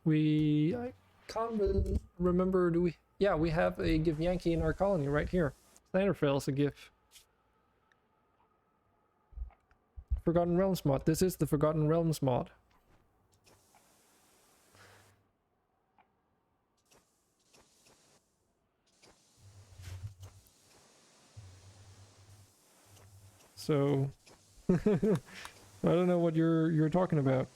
I can't remember, do we? Yeah, we have a Give Yankee in our colony right here. Slanderfell's a GIF. Forgotten Realms mod. This is the Forgotten Realms mod. So I don't know what you're talking about.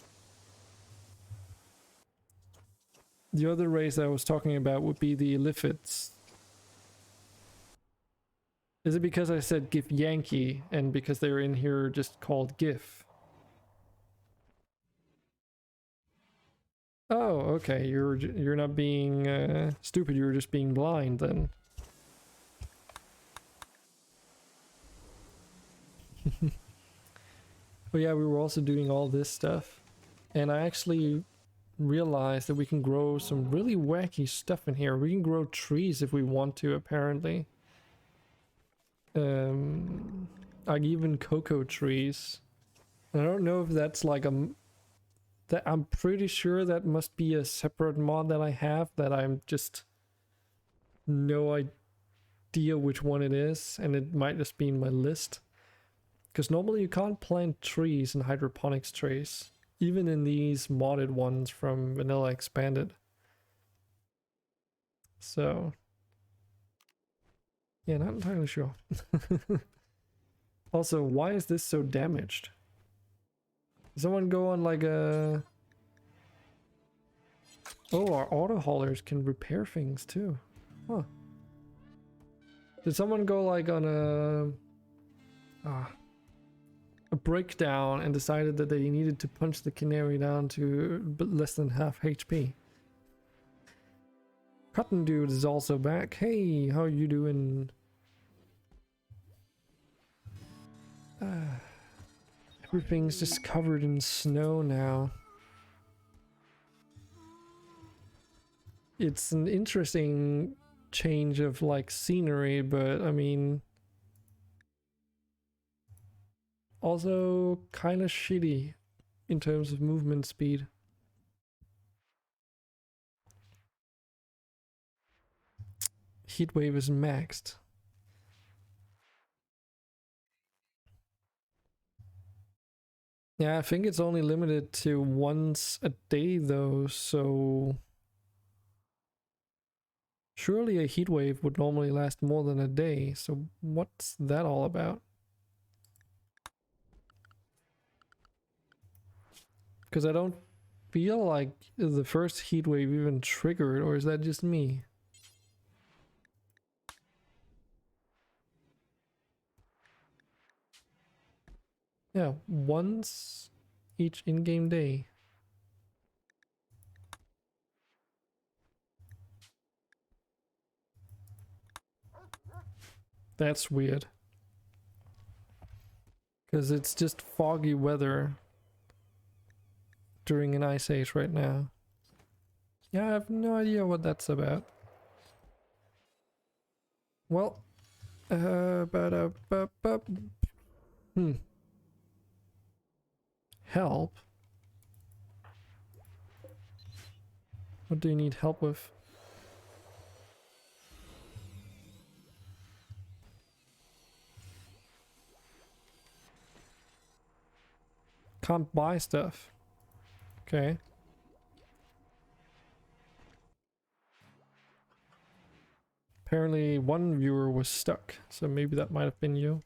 The other race I was talking about would be the Illithids. Is it because I said GIF Yankee and because they're in here just called GIF? Oh, okay. You're not being stupid. You're just being blind then. But yeah, we were also doing all this stuff, and I actually realized that we can grow some really wacky stuff in here. We can grow trees if we want to, apparently. Like even cocoa trees. I don't know if that's like that I'm pretty sure that must be a separate mod that I have that I'm just no idea which one it is, and it might just be in my list. Because normally you can't plant trees in hydroponics trays, even in these modded ones from Vanilla Expanded. So, yeah, not entirely sure. Also, why is this so damaged? Did someone go on like a... Oh, our auto haulers can repair things too. Huh. Did someone go like on a breakdown and decided that they needed to punch the canary down to less than half HP? Cotton Dude is also back. Hey, how you doing? Everything's just covered in snow now. It's an interesting change of like scenery, but I mean, also kind of shitty in terms of movement speed. Heatwave is maxed. Yeah, I think it's only limited to once a day though, so surely a heatwave would normally last more than a day, so what's that all about? Because I don't feel like the first heatwave even triggered, or is that just me? Yeah, once each in-game day. That's weird. Because it's just foggy weather during an ice age right now. Yeah, I have no idea what that's about. Well, help? What do you need help with? Can't buy stuff. Okay. Apparently one viewer was stuck, so maybe that might have been you.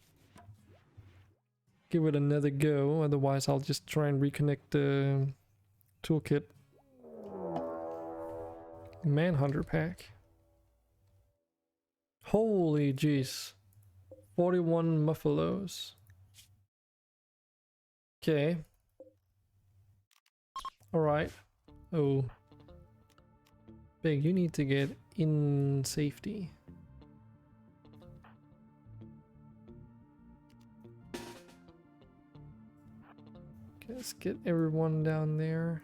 Give it another go, otherwise I'll just try and reconnect the toolkit. Manhunter pack. Holy jeez. 41 muffalos. Okay. Alright. Oh. Big, you need to get in safety. Okay, let's get everyone down there.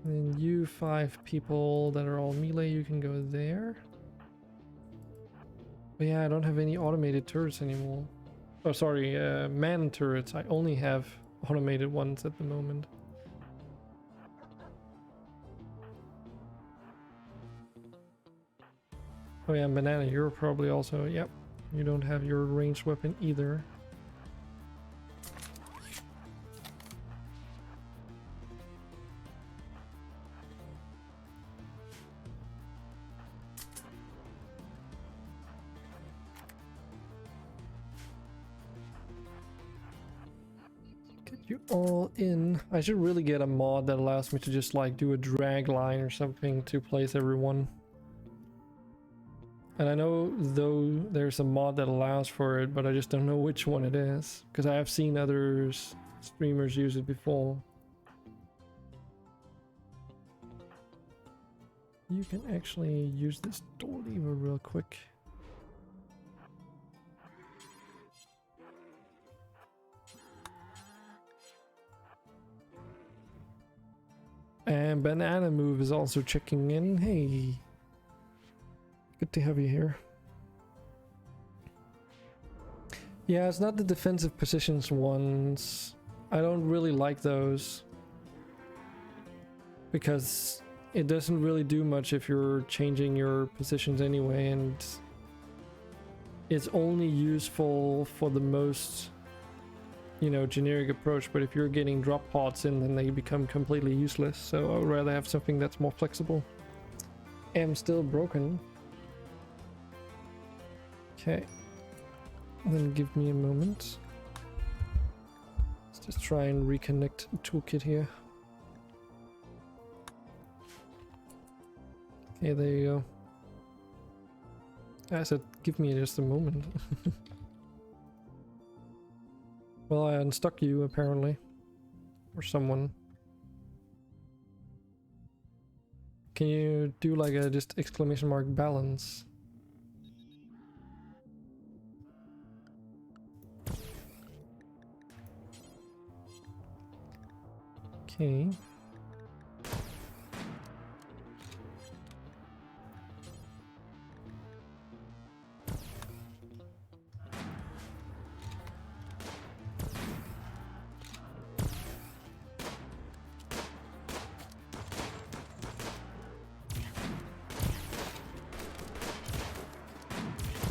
And then you 5 people that are all melee, you can go there. But yeah, I don't have any automated turrets anymore. Oh, sorry, man turrets. I only have automated ones at the moment. Oh yeah, Banana, you're probably also, yep. You don't have your ranged weapon either. Get you all in. I should really get a mod that allows me to just like do a drag line or something to place everyone. And I know though there's a mod that allows for it, but I just don't know which one it is. Because I have seen other streamers use it before. You can actually use this door lever real quick. And Banana Move is also checking in. Hey. Good to have you here. Yeah, it's not the defensive positions ones. I don't really like those. Because it doesn't really do much if you're changing your positions anyway, and it's only useful for the most, you know, generic approach. But if you're getting drop pods in, then they become completely useless. So I would rather have something that's more flexible. Am still broken. Okay, then give me a moment. Let's just try and reconnect Toolkit here. Okay, there you go. I said, give me just a moment. Well, I unstuck you apparently, or someone. Can you do like a just exclamation mark balance? Okay.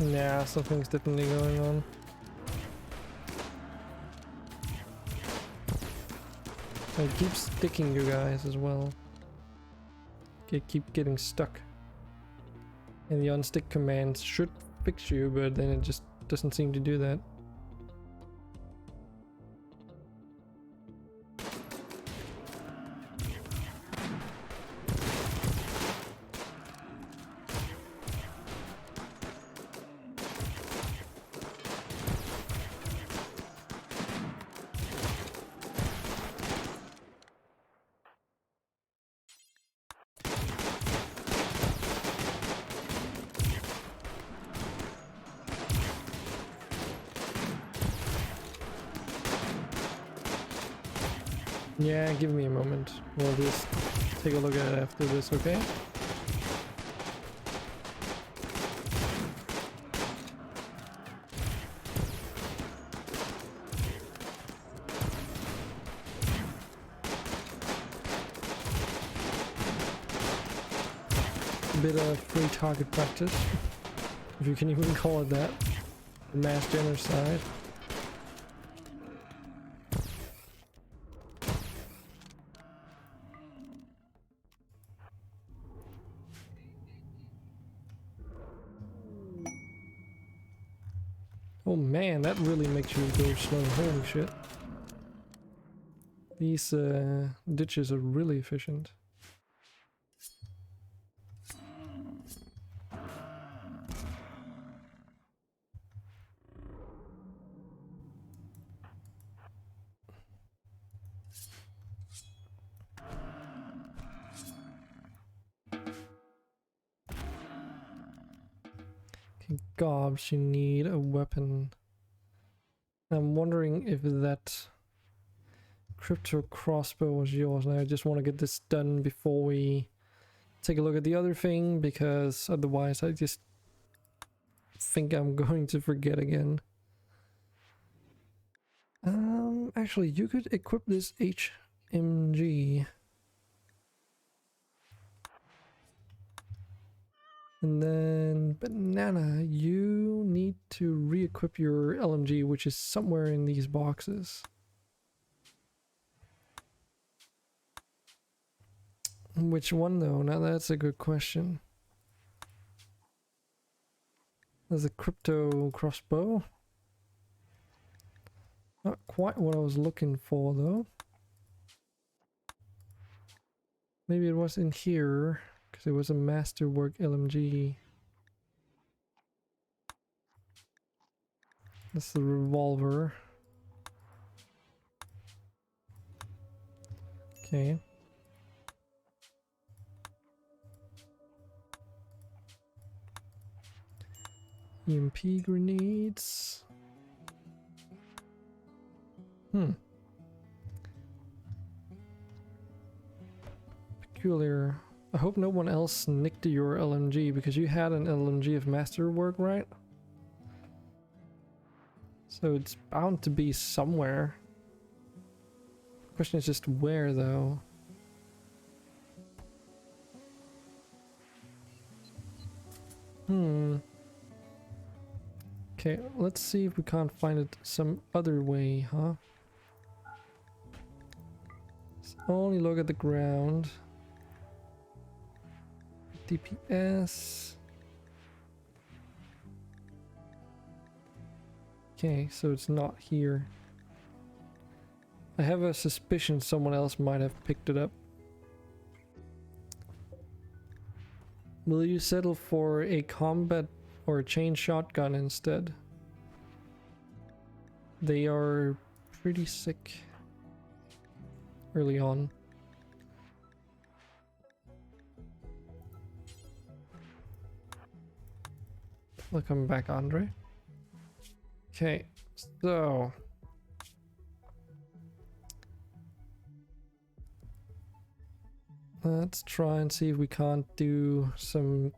Yeah, something's definitely going on. I keep sticking you guys as well. Okay, keep getting stuck. And the unstick command should fix you, but then it just doesn't seem to do that. Yeah, give me a moment. We'll just take a look at it after this, okay? A bit of free target practice, if you can even call it that. Mass genocide. Oh man, that really makes you go slow. Holy shit. These ditches are really efficient. Okay, gobs, you need a weapon. I'm wondering if that crypto crossbow was yours, and I just want to get this done before we take a look at the other thing, because otherwise I just think I'm going to forget again. Actually, you could equip this HMG. And then Banana, you need to re-equip your LMG, which is somewhere in these boxes. Which one though? Now that's a good question. There's a crypto crossbow. Not quite what I was looking for though. Maybe it was in here, because it was a masterwork LMG. That's the revolver. Okay. EMP grenades. Peculiar. I hope no one else nicked your LMG, because you had an LMG of masterwork, right? So it's bound to be somewhere. Question is just where though. Okay, let's see if we can't find it some other way, huh? Let's only look at the ground. DPS. Okay, so it's not here. I have a suspicion someone else might have picked it up. Will you settle for a combat or a chain shotgun instead? They are pretty sick early on. Welcome back, Andre. Okay, so let's try and see if we can't do some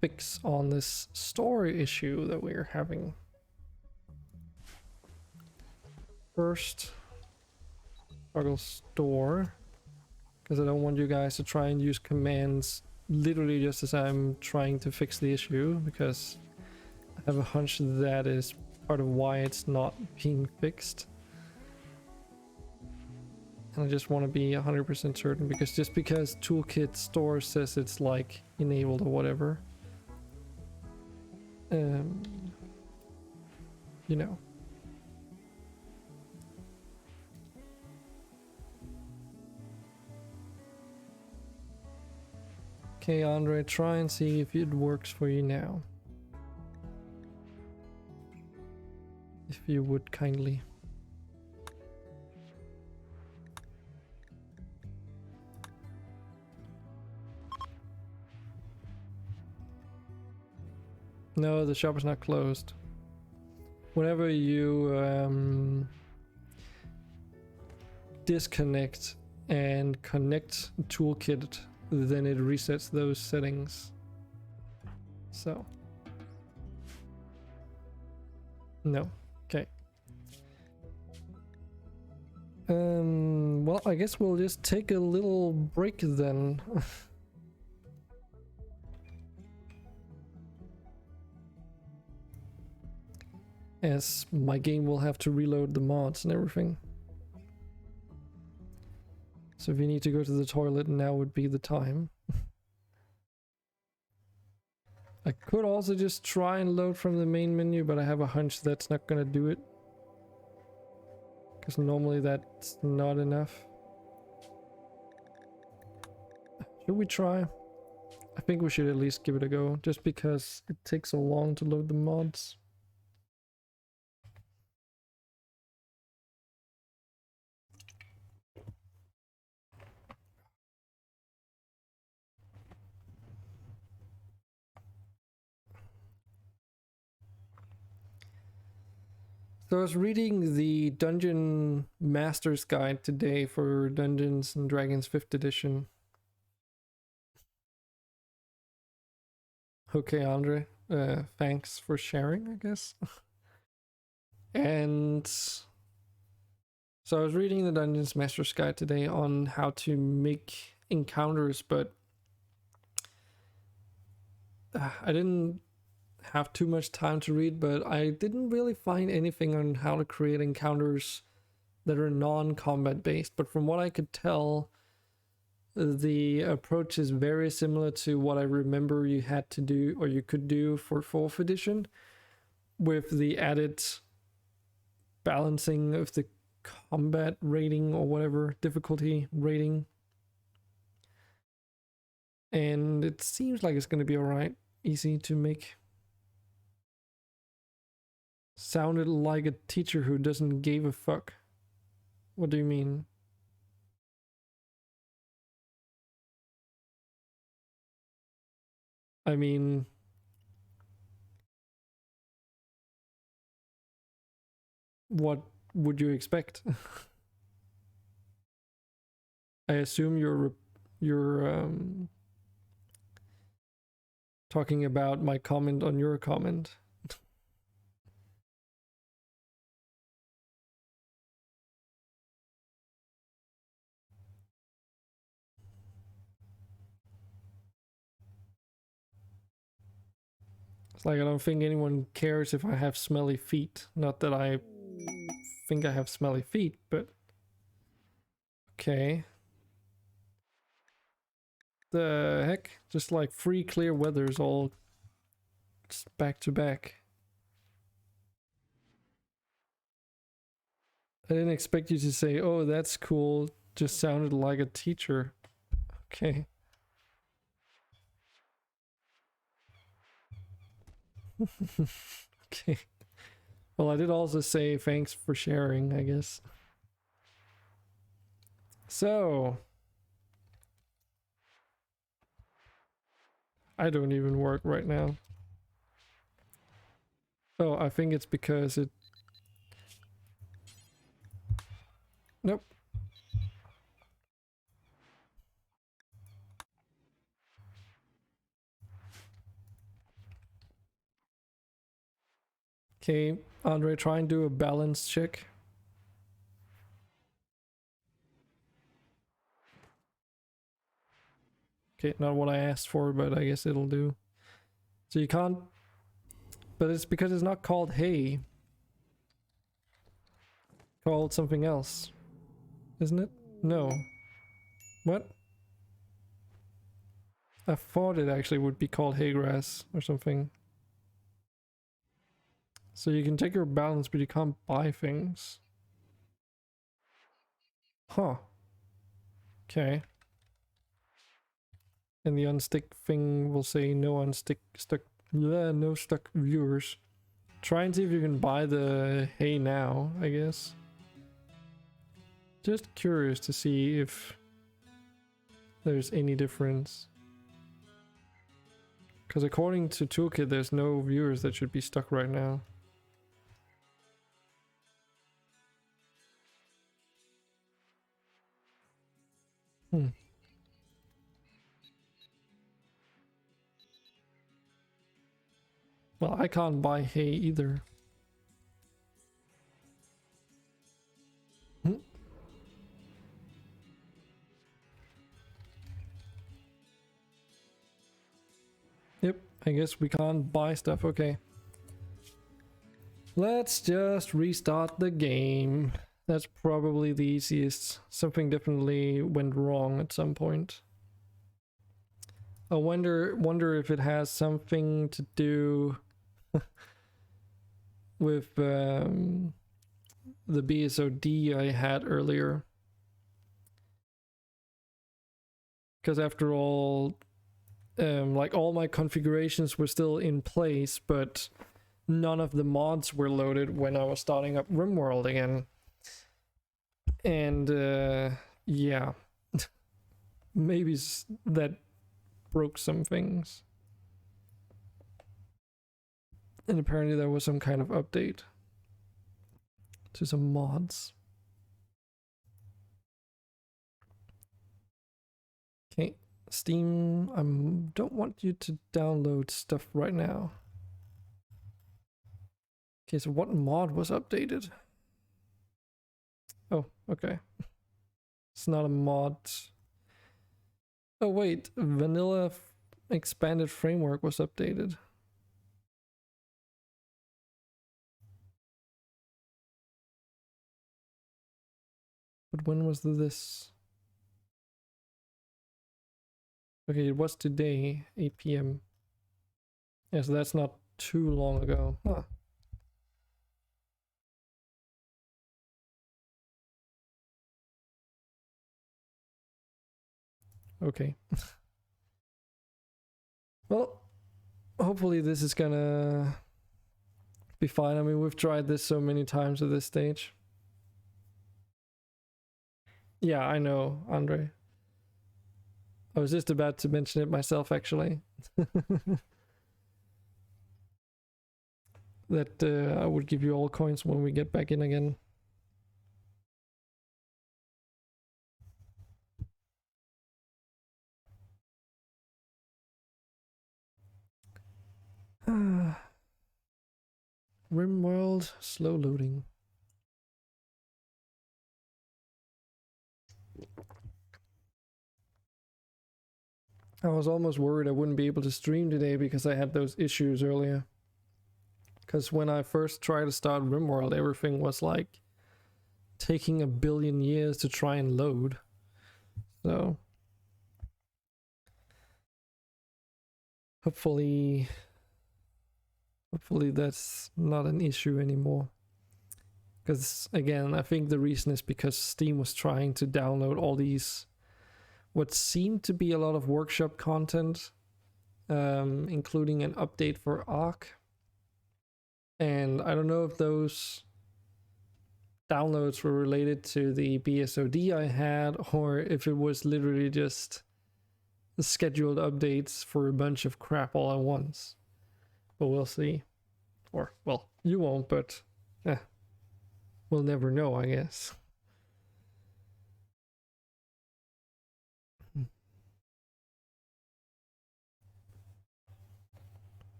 fix on this story issue that we're having. First, toggle store, because I don't want you guys to try and use commands literally just as I'm trying to fix the issue, because I have a hunch that is part of why it's not being fixed. And I just want to be 100% certain, because just because Toolkit store says it's like enabled or whatever, you know. Okay, Andre, try and see if it works for you now. If you would kindly. No, the shop is not closed. Whenever you disconnect and connect Toolkit, then it resets those settings. So no. Okay. Well, I guess we'll just take a little break then. As my game will have to reload the mods and everything. So if you need to go to the toilet, now would be the time. I could also just try and load from the main menu, but I have a hunch that's not gonna do it. Because normally that's not enough. Should we try? I think we should at least give it a go, just because it takes so long to load the mods. So I was reading the Dungeon Master's Guide today for Dungeons and Dragons 5th edition. Okay, Andre. thanks for sharing, I guess. And so I was reading the Dungeons Master's Guide today on how to make encounters, but I didn't have too much time to read, but I didn't really find anything on how to create encounters that are non-combat based. But from what I could tell, the approach is very similar to what I remember you had to do, or you could do for 4th edition, with the added balancing of the combat rating or whatever, difficulty rating. And it seems like it's going to be alright, easy to make. Sounded like a teacher who doesn't give a fuck. What do you mean? I mean, what would you expect? I assume you're talking about my comment on your comment. It's like I don't think anyone cares if I have smelly feet. Not that I think I have smelly feet, but okay. The heck? Just like free clear weathers all just back to back. I didn't expect you to say, oh, that's cool. Just sounded like a teacher. Okay. Okay. Well, I did also say thanks for sharing, I guess. So, I don't even work right now. Oh, I think it's because it... Nope. Okay, Andre, try and do a balance check. Okay, not what I asked for, but I guess it'll do. So you can't... But it's because it's not called hay. Called something else. Isn't it? No. What? I thought it actually would be called hay grass or something. So you can take your balance, but you can't buy things. Huh. Okay. And the unstick thing will say no unstick stuck, no stuck viewers. Try and see if you can buy the hay now, I guess. Just curious to see if there's any difference. Because according to Toolkit, there's no viewers that should be stuck right now. Hmm. Well, I can't buy hay either. Hmm. Yep, I guess we can't buy stuff. Okay. Let's just restart the game. That's probably the easiest. Something definitely went wrong at some point. I wonder if it has something to do with the BSOD I had earlier. Because after all, like all my configurations were still in place, but none of the mods were loaded when I was starting up Rimworld again. And yeah, maybe that broke some things. And apparently there was some kind of update to some mods. Okay, Steam, I don't want you to download stuff right now. Okay, so what mod was updated? Oh, okay. It's not a mod. Oh wait, vanilla expanded framework was updated. But when was this? Okay, it was today, 8 p.m. Yeah, so that's not too long ago. Huh. Okay. Well, hopefully this is gonna be fine. I mean, we've tried this so many times at this stage. Yeah, I know, Andre. I was just about to mention it myself, actually. That I would give you all coins when we get back in again. Rimworld, slow loading. I was almost worried I wouldn't be able to stream today because I had those issues earlier. Because when I first tried to start Rimworld, everything was like taking a billion years to try and load. So hopefully that's not an issue anymore. Because again, I think the reason is because Steam was trying to download all these what seemed to be a lot of workshop content, including an update for Arc. And I don't know if those downloads were related to the BSOD I had, or if it was literally just scheduled updates for a bunch of crap all at once. But we'll see. Or, well, you won't, but we'll never know, I guess.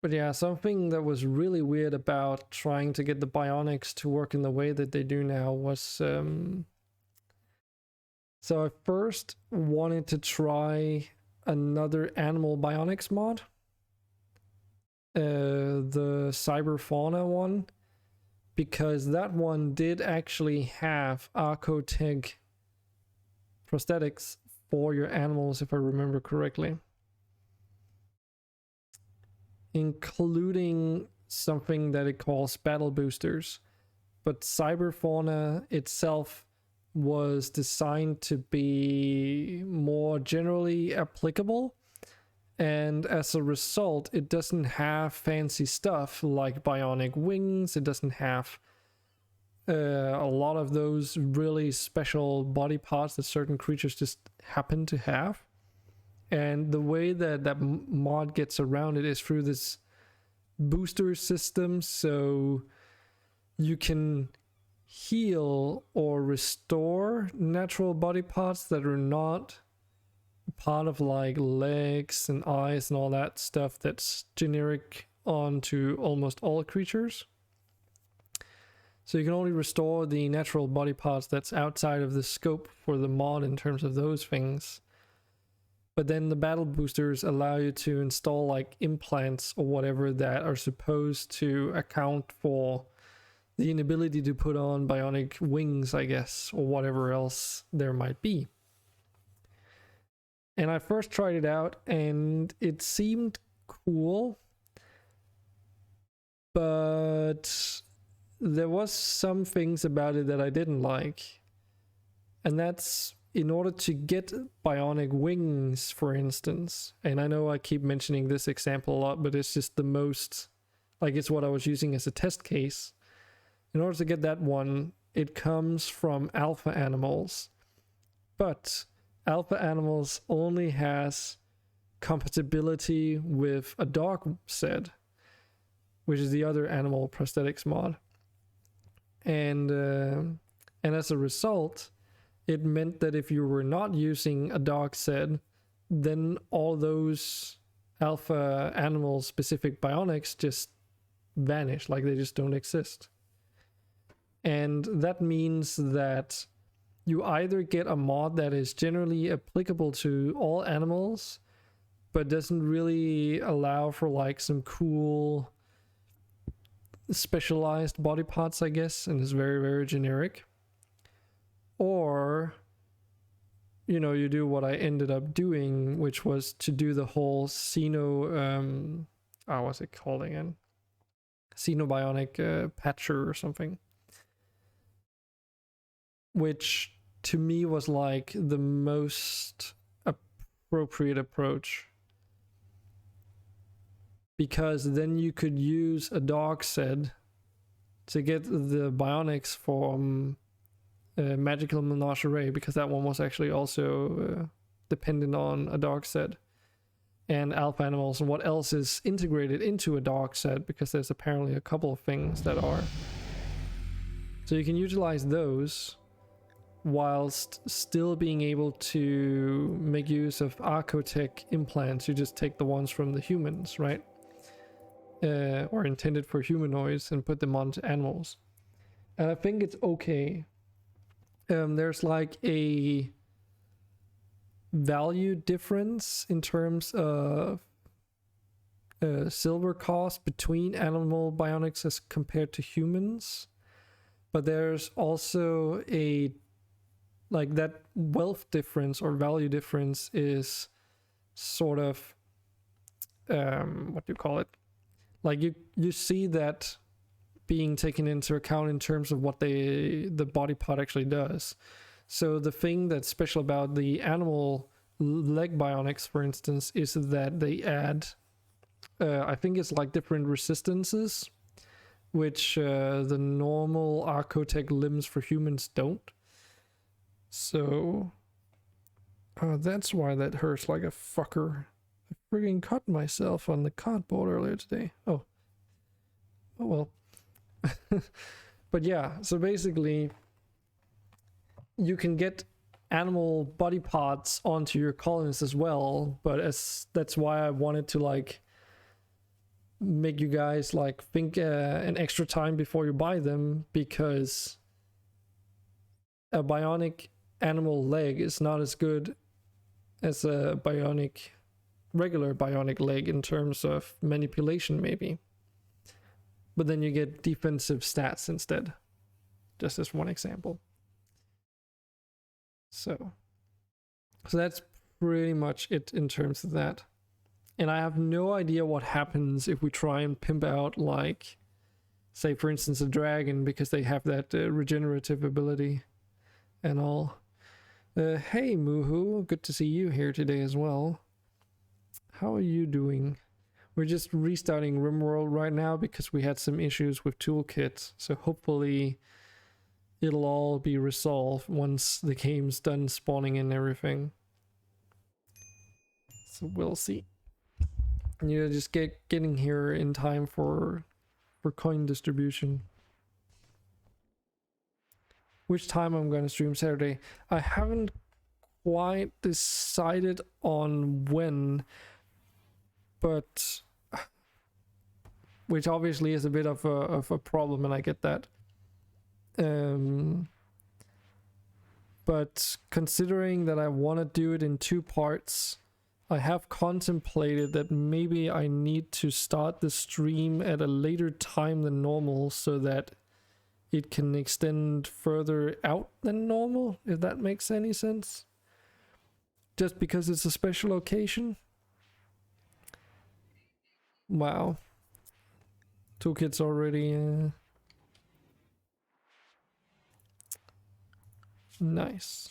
But yeah, something that was really weird about trying to get the bionics to work in the way that they do now was so I first wanted to try another animal bionics mod, the cyber fauna one, because that one did actually have Arcotech prosthetics for your animals, if I remember correctly, including something that it calls battle boosters. But cyber fauna itself was designed to be more generally applicable, and as a result it doesn't have fancy stuff like bionic wings. It doesn't have a lot of those really special body parts that certain creatures just happen to have. And the way that that mod gets around it is through this booster system, so you can heal or restore natural body parts that are not part of like legs and eyes and all that stuff that's generic onto almost all creatures. So you can only restore the natural body parts that's outside of the scope for the mod in terms of those things. But then the battle boosters allow you to install like implants or whatever that are supposed to account for the inability to put on bionic wings, I guess, or whatever else there might be. And I first tried it out and it seemed cool, but there was some things about it that I didn't like. And that's in order to get bionic wings, for instance. And I know I keep mentioning this example a lot, but it's just the most, like, it's what I was using as a test case. In order to get that one, it comes from alpha animals. But alpha animals only has compatibility with a dog set, which is the other animal prosthetics mod. And as a result, it meant that if you were not using a dog set, then all those alpha animal specific bionics just vanish, like they just don't exist. And that means that you either get a mod that is generally applicable to all animals, but doesn't really allow for like some cool specialized body parts, I guess, and is very, very generic. Or, you know, you do what I ended up doing, which was to do the whole what's it called again? Xenobionic patcher or something. Which to me was like the most appropriate approach. Because then you could use a dog set to get the bionics from Magical Menagerie, because that one was actually also dependent on a dog set, and alpha animals and what else is integrated into a dog set, because there's apparently a couple of things that are. So you can utilize those whilst still being able to make use of Archotech implants. You just take the ones from the humans, right? Or intended for humanoids, and put them onto animals. And I think it's okay. There's like a value difference in terms of silver cost between animal bionics as compared to humans, but there's also a like that wealth difference or value difference is sort of what do you call it? Like you see that being taken into account in terms of what the body part actually does. So the thing that's special about the animal leg bionics, for instance, is that they add, I think it's like different resistances, which the normal Archotech limbs for humans don't. So that's why that hurts like a fucker. I friggin' cut myself on the cardboard earlier today. Oh well. But yeah, so basically you can get animal body parts onto your colonists as well, but that's why I wanted to like make you guys like think an extra time before you buy them, because a bionic animal leg is not as good as a regular bionic leg in terms of manipulation maybe. But then you get defensive stats instead. Just as one example. So that's pretty much it in terms of that. And I have no idea what happens if we try and pimp out, like, say for instance a dragon, because they have that regenerative ability and all. Hey Moohoo, good to see you here today as well. How are you doing? We're just restarting Rimworld right now because we had some issues with Toolkit, so hopefully it'll all be resolved once the game's done spawning and everything. So we'll see. You know, just getting here in time for coin distribution. Which time I'm going to stream Saturday? I haven't quite decided on when, but which obviously is a bit of a problem, and I get that. But considering that I want to do it in 2 parts, I have contemplated that maybe I need to start the stream at a later time than normal so that it can extend further out than normal, if that makes any sense. Just because it's a special occasion. Wow. Toolkit's already nice.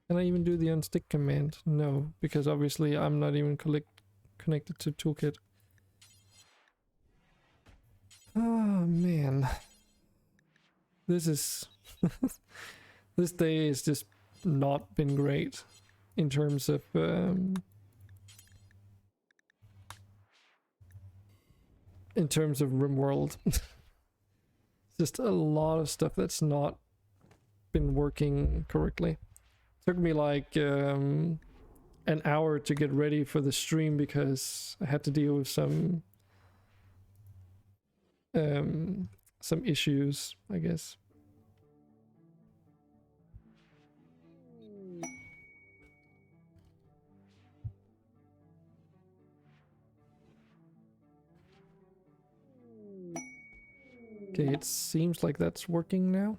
Can I even do the unstick command? No, because obviously I'm not even connected to Toolkit. Oh man. This is this day has just not been great in terms of Rimworld. Just a lot of stuff that's not been working correctly. Took me like an hour to get ready for the stream because I had to deal with some issues, I guess. Okay, it seems like that's working now.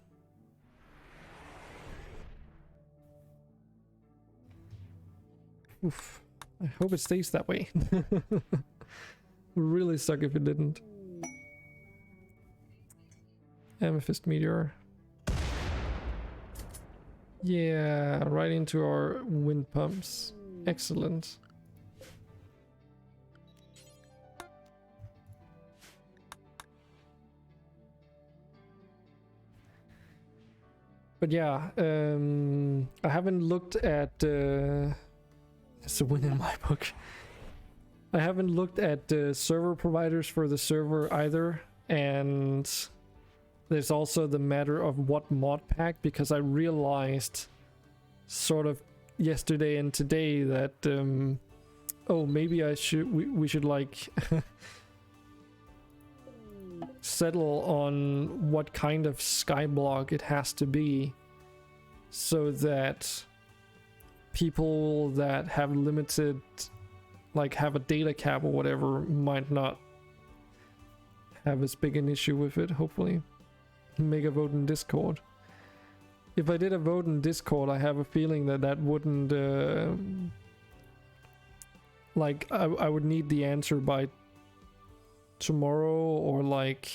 Oof. I hope it stays that way. Would really suck if it didn't. Amethyst meteor. Yeah, right into our wind pumps. Excellent. But yeah, I haven't looked at... it's a win in my book. I haven't looked at server providers for the server either, and there's also the matter of what mod pack, because I realized sort of yesterday and today that oh, maybe we should like settle on what kind of skyblock it has to be, so that people that have limited, like have a data cap or whatever, might not have as big an issue with it. Hopefully. Make a vote in Discord. If I did a vote in Discord, I have a feeling that that wouldn't like I would need the answer by tomorrow, or like,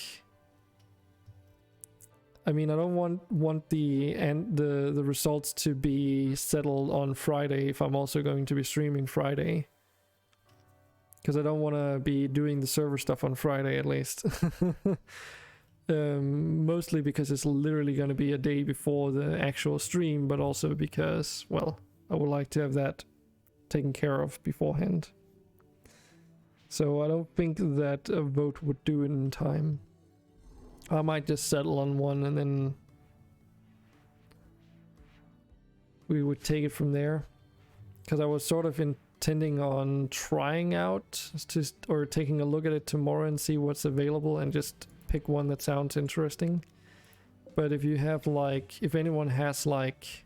I mean, I don't want the results to be settled on Friday if I'm also going to be streaming Friday, because I don't want to be doing the server stuff on Friday at least. Mostly because it's literally going to be a day before the actual stream, but also because, well, I would like to have that taken care of beforehand. So I don't think that a vote would do it in time. I might just settle on one and then we would take it from there. Because I was sort of intending on trying out, or taking a look at it tomorrow and see what's available and just pick one that sounds interesting. But if you have like, if anyone has like,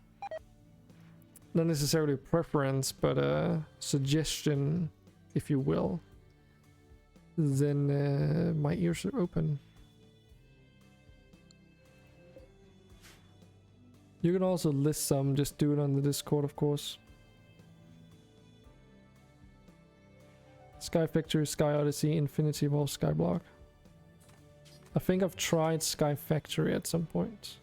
not necessarily a preference, but a suggestion, if you will, then my ears are open. You can also list some, just do it on the Discord, of course. Sky Factory, Sky Odyssey, Infinity Evolve, Skyblock. I think I've tried Sky Factory at some point.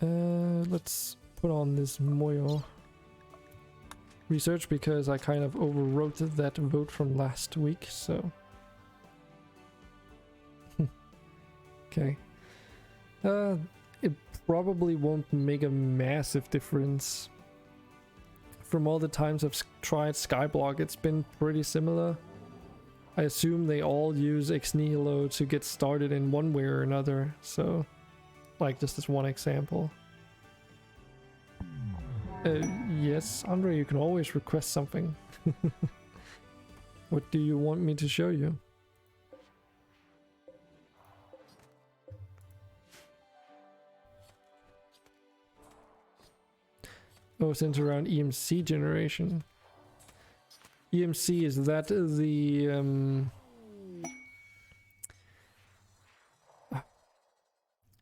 Let's put on this Moyo research because I kind of overwrote that vote from last week, so. Okay. It probably won't make a massive difference. From all the times I've tried Skyblock, it's been pretty similar. I assume they all use ex nihilo to get started in one way or another, so like just as one example. Yes, Andre, you can always request something. What do you want me to show you? Oh, since around EMC generation. EMC, is that the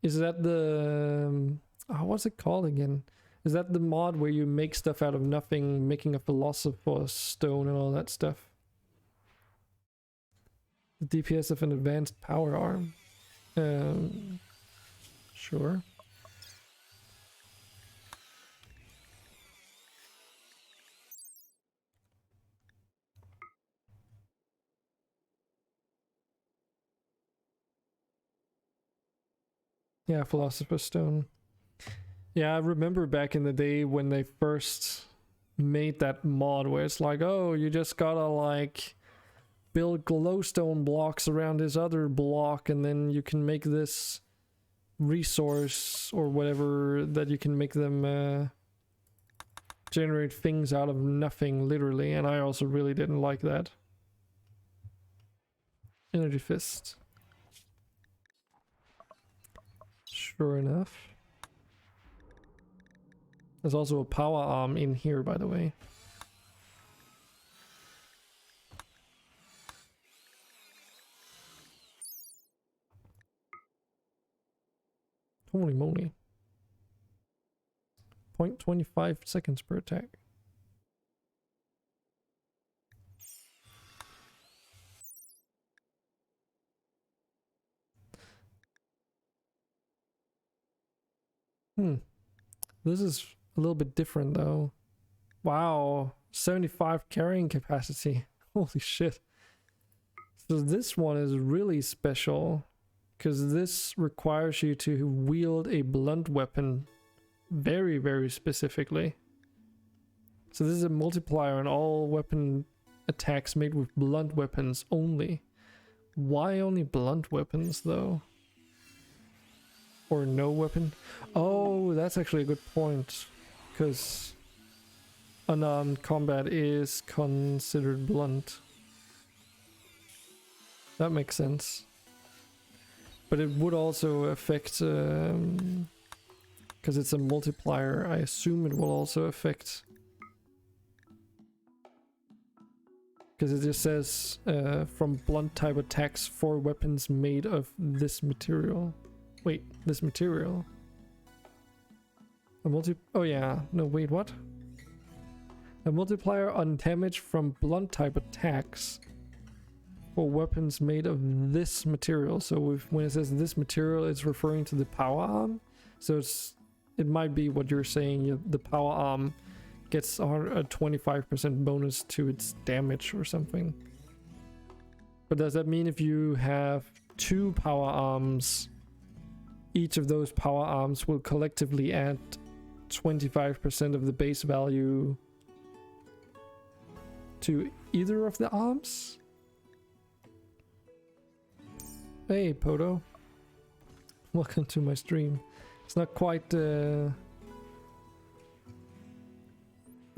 is that the what's it called again? Is that the mod where you make stuff out of nothing, making a philosopher's stone and all that stuff? The DPS of an advanced power arm. Sure. Yeah, Philosopher's Stone. Yeah, I remember back in the day when they first made that mod where it's like, oh, you just gotta like build glowstone blocks around this other block and then you can make this resource or whatever that you can make them generate things out of nothing, literally, and I also really didn't like that. Energy fist. Sure enough. There's also a power arm in here, by the way. Holy moly. 0.25 seconds per attack. This is a little bit different though. Wow, 75 carrying capacity. Holy shit. So this one is really special because this requires you to wield a blunt weapon very, very specifically. So this is a multiplier on all weapon attacks made with blunt weapons only. Why only blunt weapons though? Or no weapon? Oh, that's actually a good point. Because unarmed combat is considered blunt. That makes sense. But it would also affect... because it's a multiplier, I assume it will also affect... Because it just says from blunt type attacks for weapons made of this material. Wait, this material? Oh yeah, no wait, what? A multiplier on damage from blunt type attacks for weapons made of this material. So when it says this material, it's referring to the power arm. So it might be what you're saying, the power arm gets a 25% bonus to its damage or something. But does that mean if you have 2 power arms, each of those power arms will collectively add 25% of the base value to either of the arms? Hey Poto, welcome to my stream. It's not quite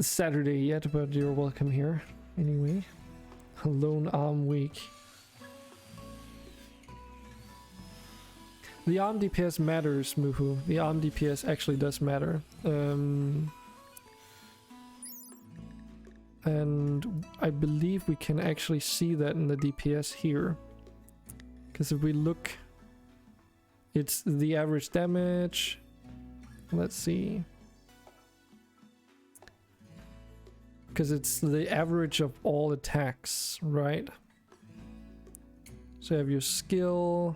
Saturday yet, but you're welcome here anyway. A lone arm week. The arm DPS matters, Muhu. The arm DPS actually does matter. And I believe we can actually see that in the DPS here. Because if we look, it's the average damage. Let's see. Because it's the average of all attacks, right? So you have your skill,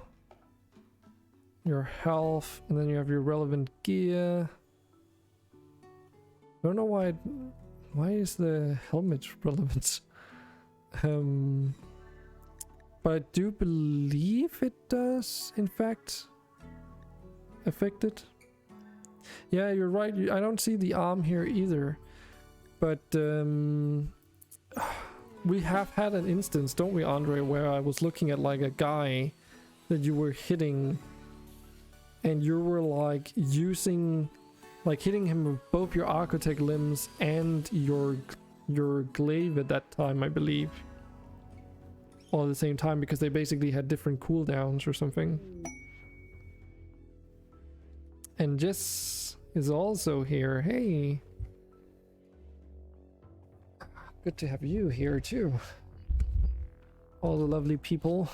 your health, and then you have your relevant gear. I don't know why is the helmet relevant? But I do believe it does, in fact, affect it. Yeah, you're right. I don't see the arm here either. But we have had an instance, don't we, Andre, where I was looking at like a guy that you were hitting, and you were like hitting him with both your architect limbs and your glaive at that time, I believe, all at the same time, because they basically had different cooldowns or something. And Jess is also here. Hey. Good to have you here too. All the lovely people.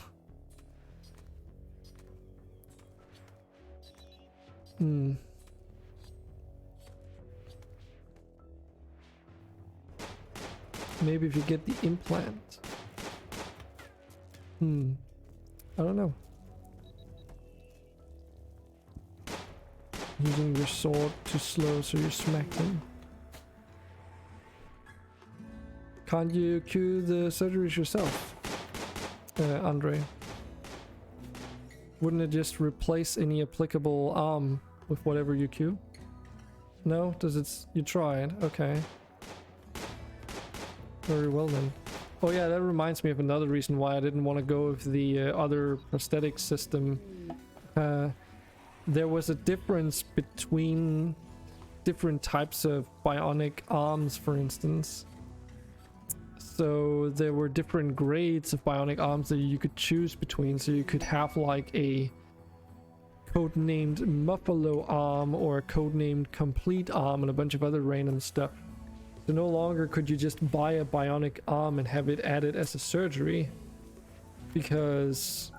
Maybe if you get the implant. I don't know. Using your sword too slow so you smack them. Can't you cue the surgeries yourself, Andre? Wouldn't it just replace any applicable arm with whatever you cue? No? Does it? You tried? Okay. Very well then. Oh yeah, that reminds me of another reason why I didn't want to go with the other prosthetic system. there was a difference between different types of bionic arms, for instance. So there were different grades of bionic arms that you could choose between. So you could have like a codenamed Muffalo arm or a codenamed Complete arm and a bunch of other random stuff. So no longer could you just buy a bionic arm and have it added as a surgery, because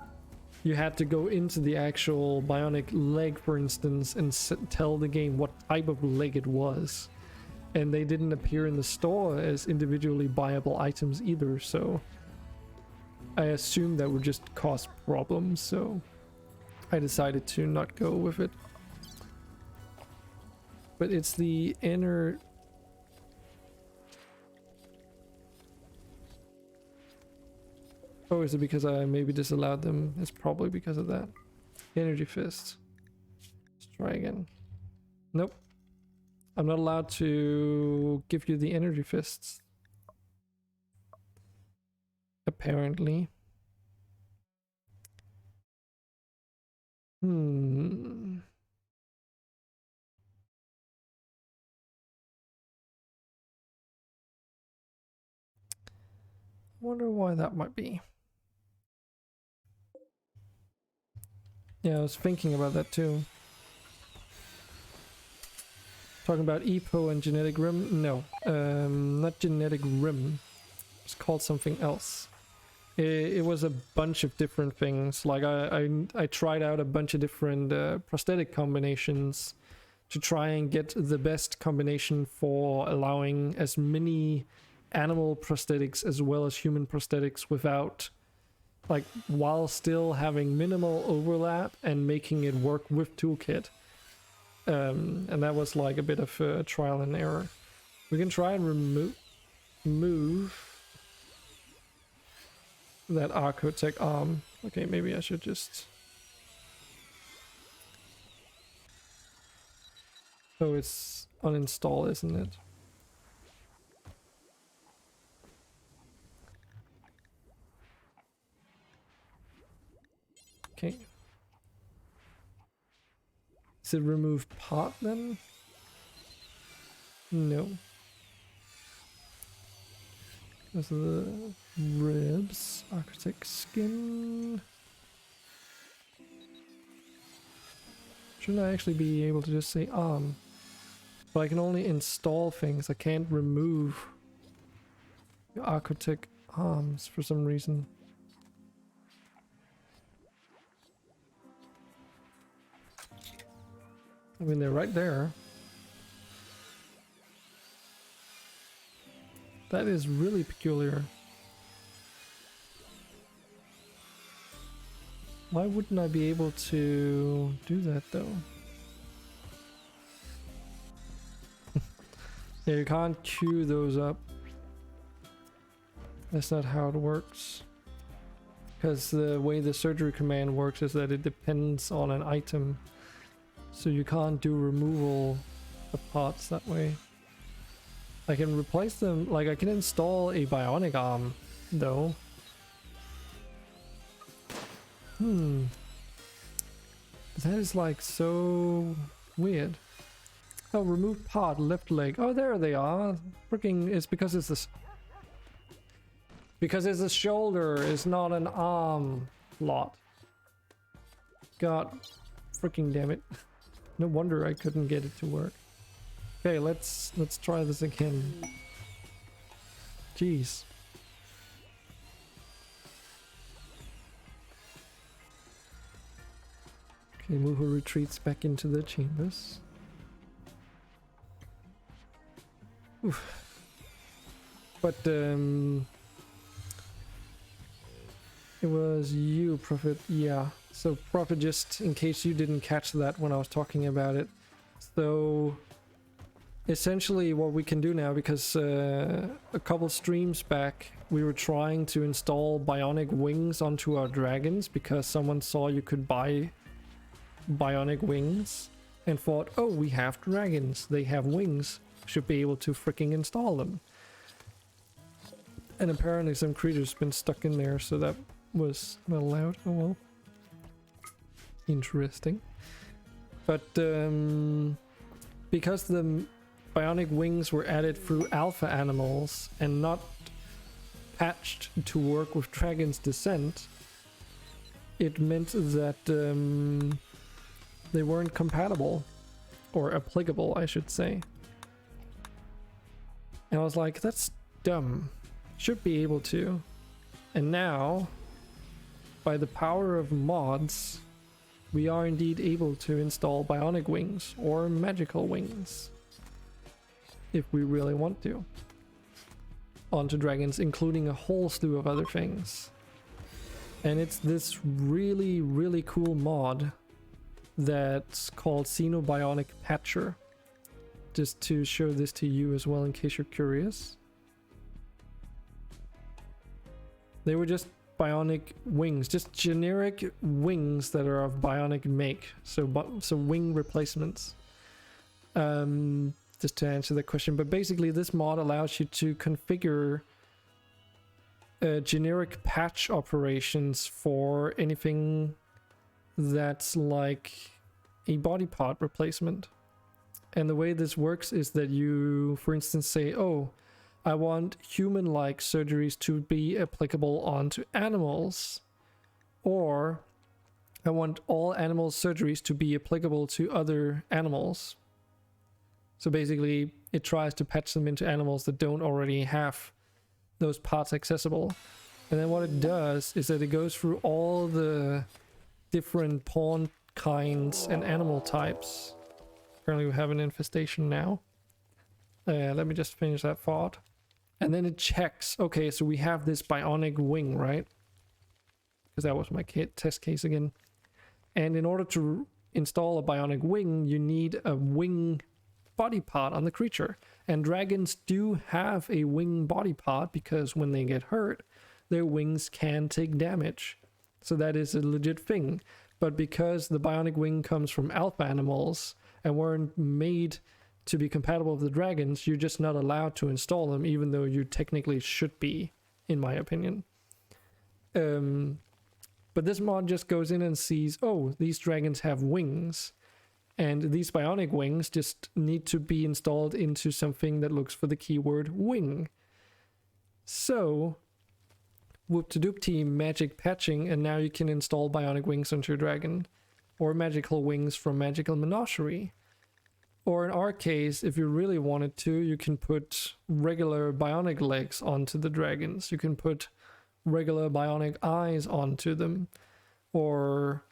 you had to go into the actual bionic leg, for instance, and tell the game what type of leg it was. And they didn't appear in the store as individually buyable items either, so I assumed that would just cause problems, so I decided to not go with it. But it's the inner... Oh, is it because I maybe disallowed them? It's probably because of that. Energy fist. Let's try again. Nope. I'm not allowed to give you the energy fists. Apparently. I wonder why that might be. Yeah, I was thinking about that too. Talking about EPO and genetic rim? No, not genetic rim. It's called something else. It was a bunch of different things. Like I tried out a bunch of different prosthetic combinations to try and get the best combination for allowing as many animal prosthetics as well as human prosthetics without, like, while still having minimal overlap and making it work with Toolkit. And that was like a bit of trial and error. We can try and move that Archotech arm. Okay, maybe I should just... Oh, it's uninstall, isn't it? Okay. Is it remove part then? No. Because of the ribs. Architect skin. Shouldn't I actually be able to just say arm? But I can only install things. I can't remove the architect arms for some reason. I mean, they're right there. That is really peculiar. Why wouldn't I be able to do that though? Yeah, you can't queue those up. That's not how it works. Because the way the surgery command works is that it depends on an item. So you can't do removal of parts that way. I can replace them, like I can install a bionic arm though. That is like so weird. Oh, remove part, left leg. Oh, there they are. Freaking, it's because it's this. Because it's a shoulder, it's not an arm lot. God freaking damn it. No wonder I couldn't get it to work. Okay, let's try this again. Jeez. Okay, Muhu retreats back into the chambers. Oof. But it was you, Prophet. Yeah. So Prophet, just in case you didn't catch that when I was talking about it. So essentially what we can do now, because a couple streams back we were trying to install bionic wings onto our dragons because someone saw you could buy bionic wings and thought, oh, we have dragons, they have wings, should be able to freaking install them. And apparently some creature's been stuck in there, so that was not allowed. Oh well. Interesting. But because the bionic wings were added through alpha animals and not patched to work with Dragon's Descent, it meant that they weren't compatible, or applicable, I should say. And I was like, that's dumb. Should be able to. And now, by the power of mods, we are indeed able to install bionic wings or magical wings, if we really want to, onto dragons, including a whole slew of other things. And it's this really, really cool mod that's called Xenobionic Patcher. Just to show this to you as well in case you're curious. They were just bionic wings, just generic wings that are of bionic make. So wing replacements. Just to answer that question. But basically this mod allows you to configure generic patch operations for anything that's like a body part replacement. And the way this works is that you, for instance, say, oh, I want human-like surgeries to be applicable onto animals, or I want all animal surgeries to be applicable to other animals. So basically, it tries to patch them into animals that don't already have those parts accessible. And then what it does is that it goes through all the different pawn kinds and animal types. Apparently we have an infestation now. Let me just finish that thought. And then it checks, okay, so we have this bionic wing, right? Because that was my test case again. And in order to install a bionic wing, you need a wing body part on the creature. And dragons do have a wing body part because when they get hurt, their wings can take damage. So that is a legit thing. But because the bionic wing comes from alpha animals and weren't made to be compatible with the dragons, you're just not allowed to install them, even though you technically should be, in my opinion. But this mod just goes in and sees, oh, these dragons have wings, and these bionic wings just need to be installed into something that looks for the keyword wing. So, whoop-de-doop-tee, magic patching, and now you can install bionic wings onto your dragon, or magical wings from Magical Menagerie. Or in our case, if you really wanted to, you can put regular bionic legs onto the dragons. You can put regular bionic eyes onto them. Or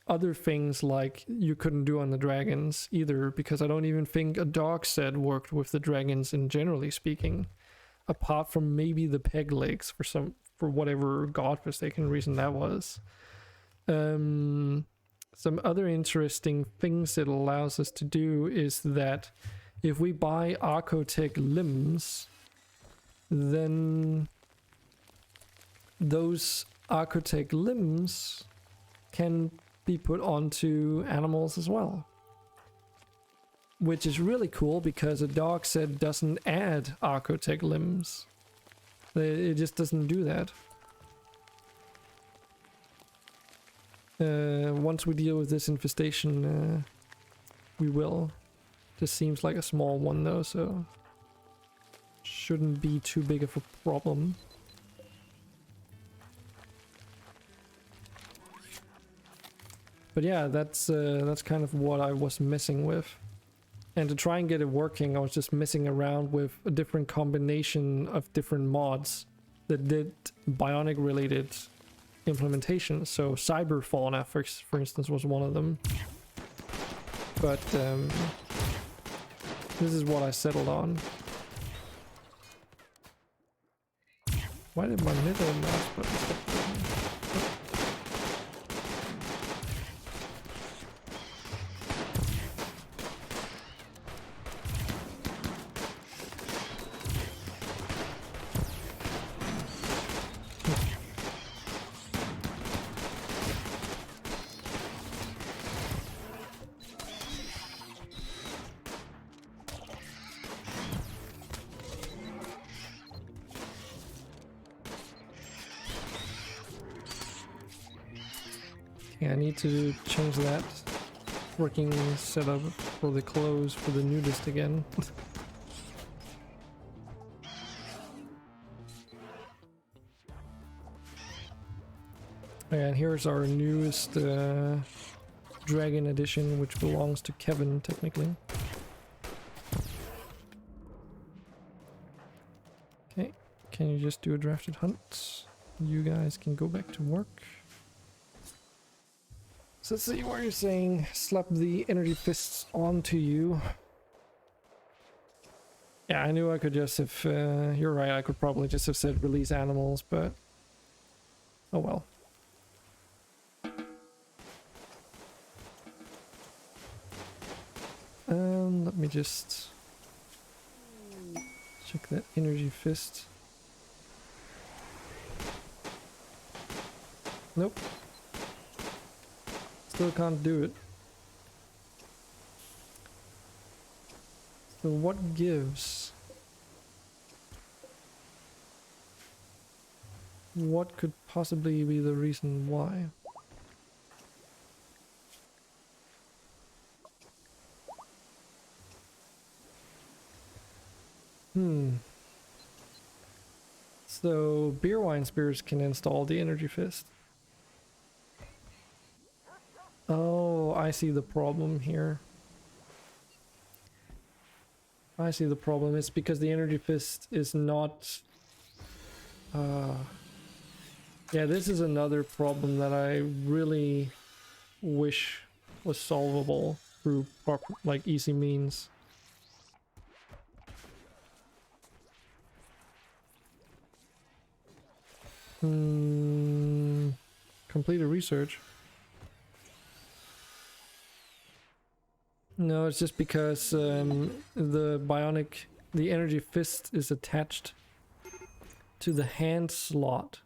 other things like you couldn't do on the dragons either, because I don't even think a dog set worked with the dragons in generally speaking. Apart from maybe the peg legs for whatever godforsaken reason that was. Some other interesting things it allows us to do is that if we buy Archotech limbs, then those Archotech limbs can be put onto animals as well. Which is really cool because a dog set doesn't add Archotech limbs. It just doesn't do that. Once we deal with this infestation, we will. Just seems like a small one though, so shouldn't be too big of a problem. But yeah, that's kind of what I was messing with. And to try and get it working, I was just messing around with a different combination of different mods that did bionic related implementations. So cyber fauna, for instance, was one of them. But this is what I settled on. Why did my middle mouse button stop working? Yeah, I need to change that working setup for the clothes for the nudist again. And here's our newest dragon edition, which belongs to Kevin technically. Okay, can you just do a drafted hunt? You guys can go back to work. So let's see what you're saying. Slap the energy fists onto you. Yeah, I knew I could just have... you're right, I could probably just have said release animals, but... oh well. Let me just... check that energy fist. Nope. Still can't do it. So what gives? What could possibly be the reason why? So beer wine spears can install the energy fist. Oh, I see the problem here. I see the problem. It's because the energy fist is not... yeah, this is another problem that I really wish was solvable through proper, like, easy means. Complete a research. No, it's just because the energy fist is attached to the hand slot,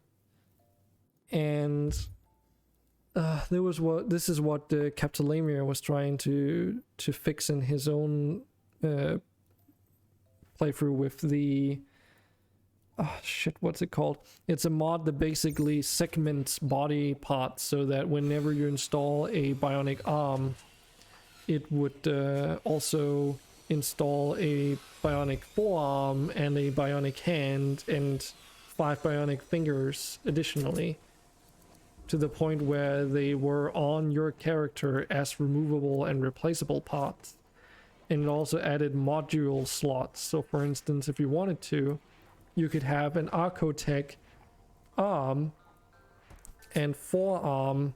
and this is what Captalamir was trying to fix in his own playthrough with the shit, what's it called? It's a mod that basically segments body parts so that whenever you install a bionic arm, it would also install a bionic forearm and a bionic hand and 5 bionic fingers additionally, to the point where they were on your character as removable and replaceable parts. And it also added module slots. So for instance, if you wanted to, you could have an Archotech arm and forearm,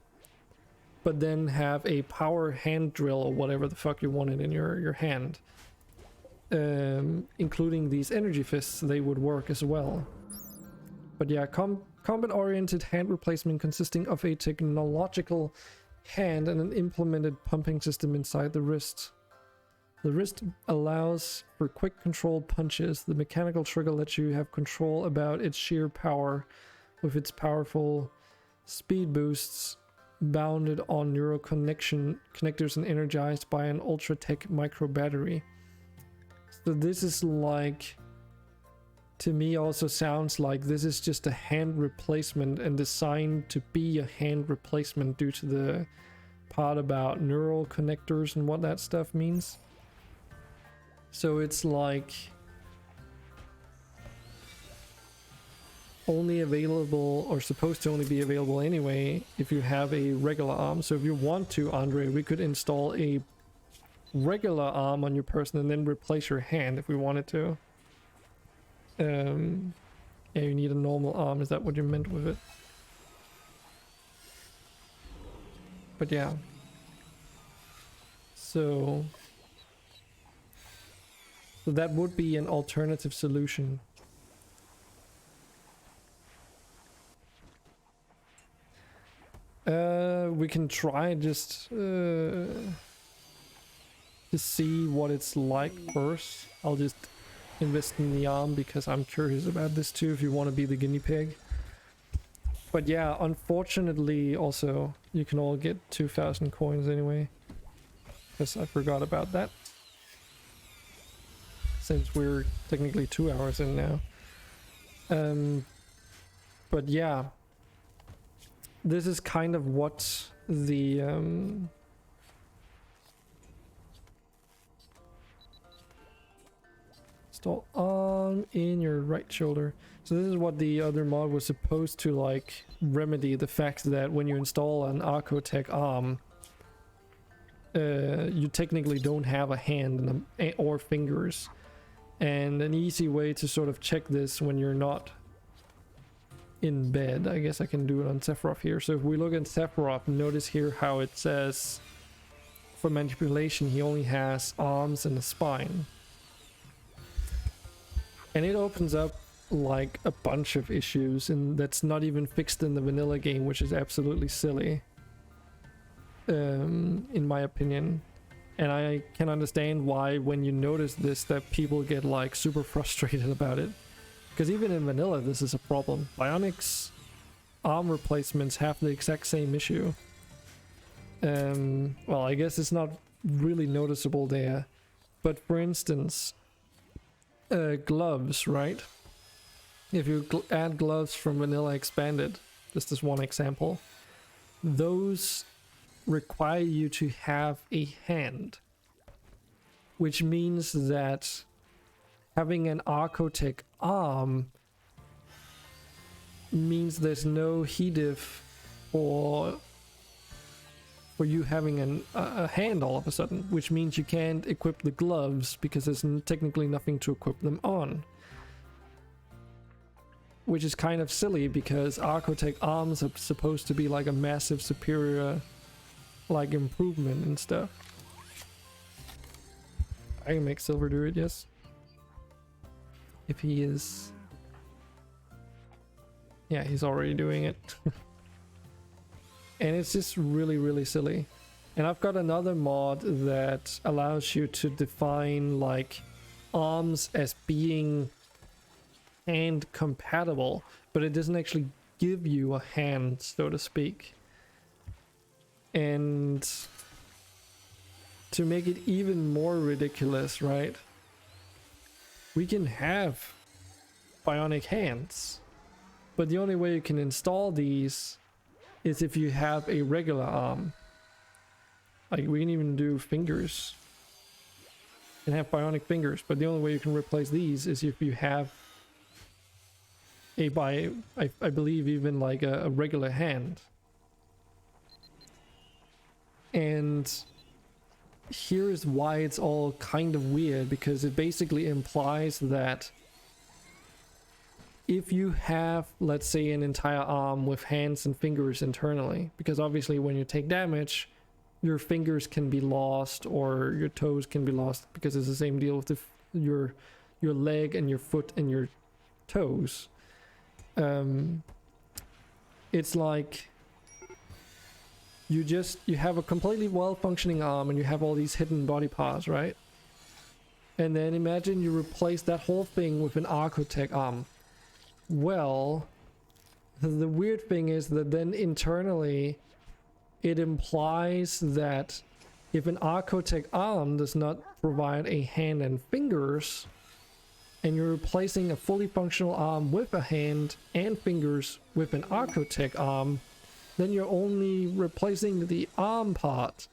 but then have a power hand drill or whatever the fuck you wanted in your hand. Including these energy fists, they would work as well. But yeah, combat-oriented hand replacement consisting of a technological hand and an implemented pumping system inside the wrist. The wrist allows for quick controlled punches. The mechanical trigger lets you have control about its sheer power with its powerful speed boosts bounded on neural connectors and energized by an ultra-tech micro battery. So this is like, to me also sounds like this is just a hand replacement and designed to be a hand replacement due to the part about neural connectors and what that stuff means. So it's like only available, or supposed to only be available anyway, if you have a regular arm. So if you want to, Andre, we could install a regular arm on your person and then replace your hand if we wanted to. Yeah, you need a normal arm. Is that what you meant with it? But yeah. So that would be an alternative solution. We can try just to see what it's like first. I'll just invest in the arm because I'm curious about this too, if you want to be the guinea pig. But yeah, unfortunately also you can all get 2,000 coins anyway, because I forgot about that, since we're technically 2 hours in now. But yeah, this is kind of what the Install arm in your right shoulder. So this is what the other mod was supposed to like remedy, the fact that when you install an Archotech arm, you technically don't have a hand or fingers. And an easy way to sort of check this when you're not in bed, I guess I can do it on Sephiroth here. So if we look at Sephiroth, notice here how it says for manipulation he only has arms and a spine. And it opens up like a bunch of issues, and that's not even fixed in the vanilla game, which is absolutely silly, in my opinion. And I can understand why when you notice this that people get like super frustrated about it, because even in vanilla this is a problem. Bionic's arm replacements have the exact same issue. Well, I guess it's not really noticeable there, but for instance, gloves, right? If you add gloves from vanilla expanded, just as one example, those require you to have a hand, which means that having an Archotech arm means there's no HEDIF for you having a hand all of a sudden, which means you can't equip the gloves because there's technically nothing to equip them on. Which is kind of silly because Archotech arms are supposed to be like a massive superior like improvement and stuff. I can make Silver do it, yes. If he is... Yeah, he's already doing it. And it's just really, really silly. And I've got another mod that allows you to define like arms as being hand compatible, but it doesn't actually give you a hand, so to speak. And to make it even more ridiculous, right? We can have bionic hands, but the only way you can install these is if you have a regular arm. Like we can even do fingers and have bionic fingers, but the only way you can replace these is if you have I believe even like a regular hand. And here's why it's all kind of weird, because it basically implies that if you have, let's say, an entire arm with hands and fingers internally, because obviously when you take damage, your fingers can be lost or your toes can be lost, because it's the same deal with your leg and your foot and your toes. It's like you have a completely well-functioning arm and you have all these hidden body parts, right? And then imagine you replace that whole thing with an Archotech arm. Well, the weird thing is that then internally it implies that if an Archotech arm does not provide a hand and fingers, and you're replacing a fully functional arm with a hand and fingers with an Archotech arm, then you're only replacing the arm part.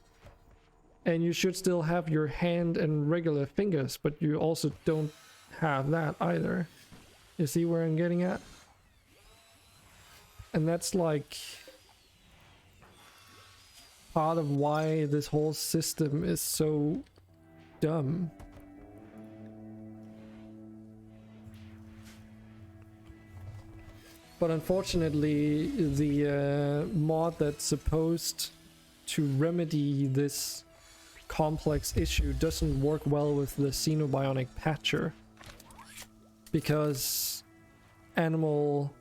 And you should still have your hand and regular fingers, but you also don't have that either. You see where I'm getting at? And that's like part of why this whole system is so dumb. But unfortunately, the mod that's supposed to remedy this complex issue doesn't work well with the Xenobionic Patcher, because animal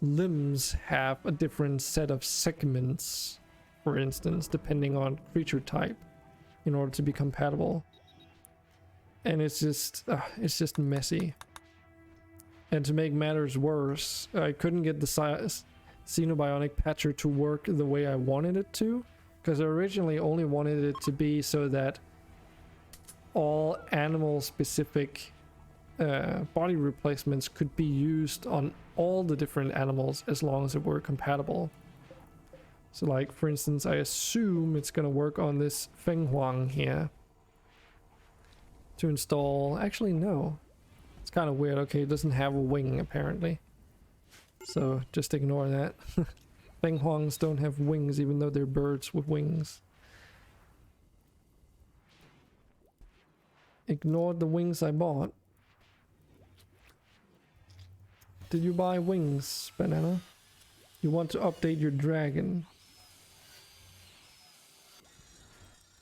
limbs have a different set of segments, for instance, depending on creature type, in order to be compatible. And it's just messy. And to make matters worse, I couldn't get the Xenobionic Patcher to work the way I wanted it to, because I originally only wanted it to be so that all animal-specific body replacements could be used on all the different animals as long as it were compatible. So like, for instance, I assume it's going to work on this Feng Huang here. to install. Actually, no. It's kind of weird. Okay, it doesn't have a wing apparently. So just ignore that. Feng Huangs don't have wings even though they're birds with wings. Ignored the wings I bought. Did you buy wings, Banana? You want to update your dragon?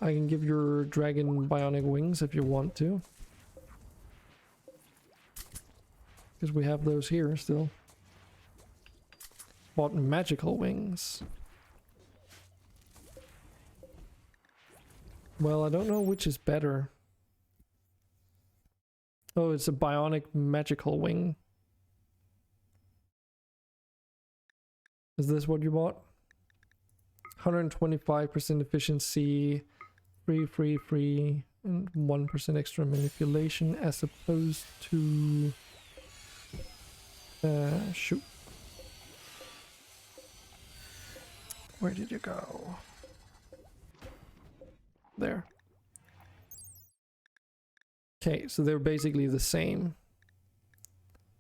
I can give your dragon bionic wings if you want to. Because we have those here still. Bought magical wings. Well, I don't know which is better. Oh, it's a bionic magical wing. Is this what you bought? 125% efficiency, free, and 1% extra manipulation as opposed to... shoot. Where did you go? There. Okay, so they're basically the same.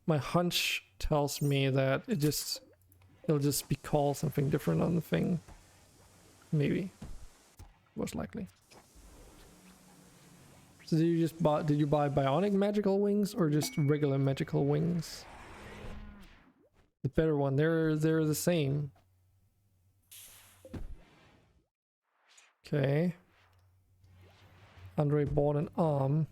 My hunch tells me that it'll just be called something different on the thing. Maybe. Most likely. So did you buy bionic magical wings or just regular magical wings? The better one. They're the same. Okay. Andre bought an arm.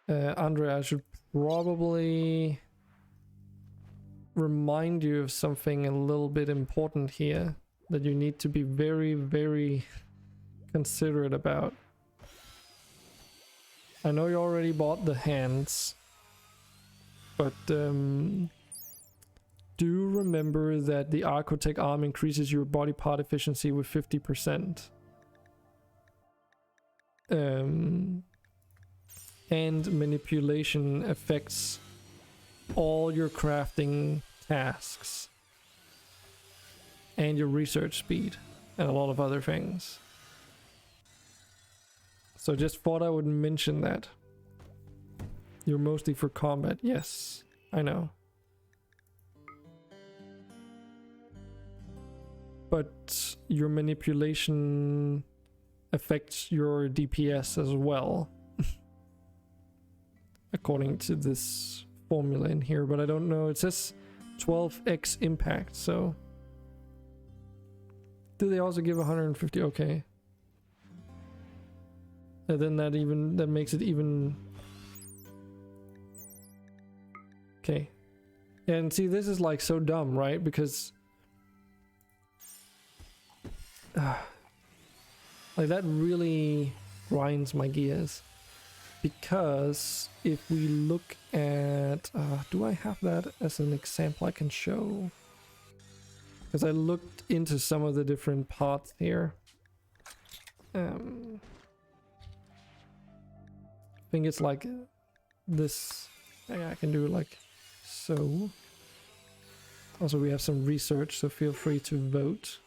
Andre, I should probably remind you of something a little bit important here that you need to be very, very considerate about. I know you already bought the hands, but do remember that the Archotech arm increases your body part efficiency with 50%. And manipulation affects all your crafting tasks and your research speed and a lot of other things. So just thought I would mention that. You're mostly for combat. Yes, I know. But your manipulation affects your DPS as well. According to this formula in here, but I don't know. It says 12x impact, so... Do they also give 150? Okay. And then that makes it even... Okay. And see, this is like so dumb, right? Because... like that really grinds my gears. Because if we look at... do I have that as an example I can show? Because I looked into some of the different parts here. I think it's like this. I can do it like so. Also, we have some research, so feel free to vote.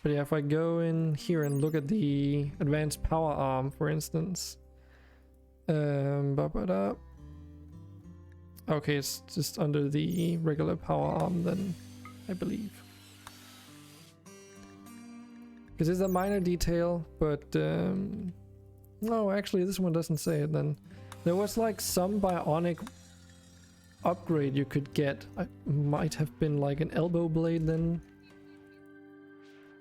But yeah, if I go in here and look at the advanced power arm, for instance. Okay, it's just under the regular power arm then, I believe. Because it's a minor detail, but no, actually this one doesn't say it then. There was like some bionic upgrade you could get. It might have been like an elbow blade then.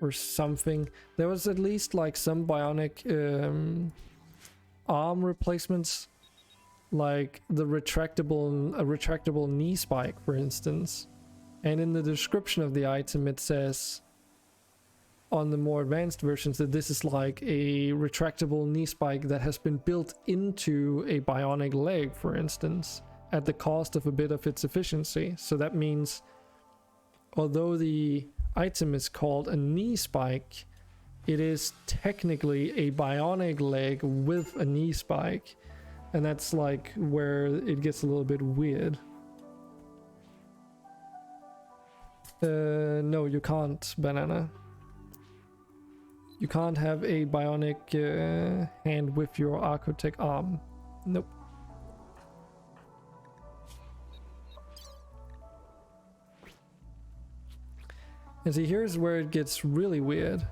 Or something. There was at least like some bionic arm replacements, like the retractable knee spike, for instance. And in the description of the item, it says on the more advanced versions that this is like a retractable knee spike that has been built into a bionic leg, for instance, at the cost of a bit of its efficiency. So that means, although the item is called a knee spike, it is technically a bionic leg with a knee spike, and that's like where it gets a little bit weird. No, you can't, Banana. You can't have a bionic hand with your Archotech arm. Nope. And see, here's where it gets really weird.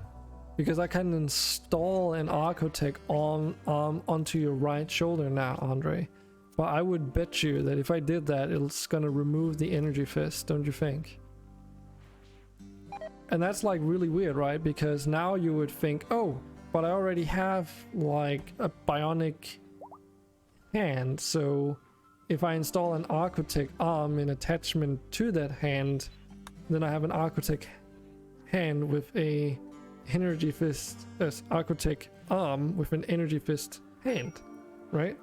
Because I can install an Archotech arm onto your right shoulder now, Andre. But I would bet you that if I did that, it's gonna remove the energy fist, don't you think? And that's like really weird, right? Because now you would think, oh, but I already have like a bionic hand, so if I install an Archotech arm in attachment to that hand, then I have an Archotech hand with a energy fist, Archotech arm with an energy fist hand, right?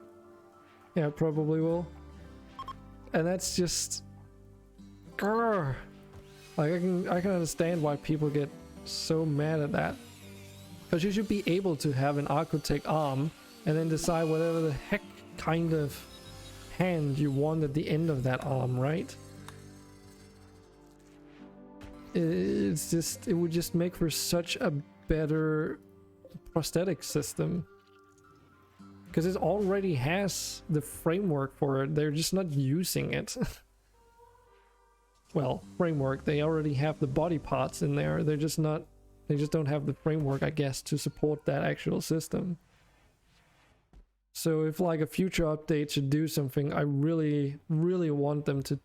Yeah, probably will. And that's just, grr. Like I can understand why people get so mad at that, because you should be able to have an Archotech arm and then decide whatever the heck kind of hand you want at the end of that arm, right? It's just, it would just make for such a better prosthetic system, because it already has the framework for it. They're just not using it. Well, framework, they already have the body parts in there. They're just not, they just don't have the framework, I guess, to support that actual system. So if like a future update should do something, I really want them to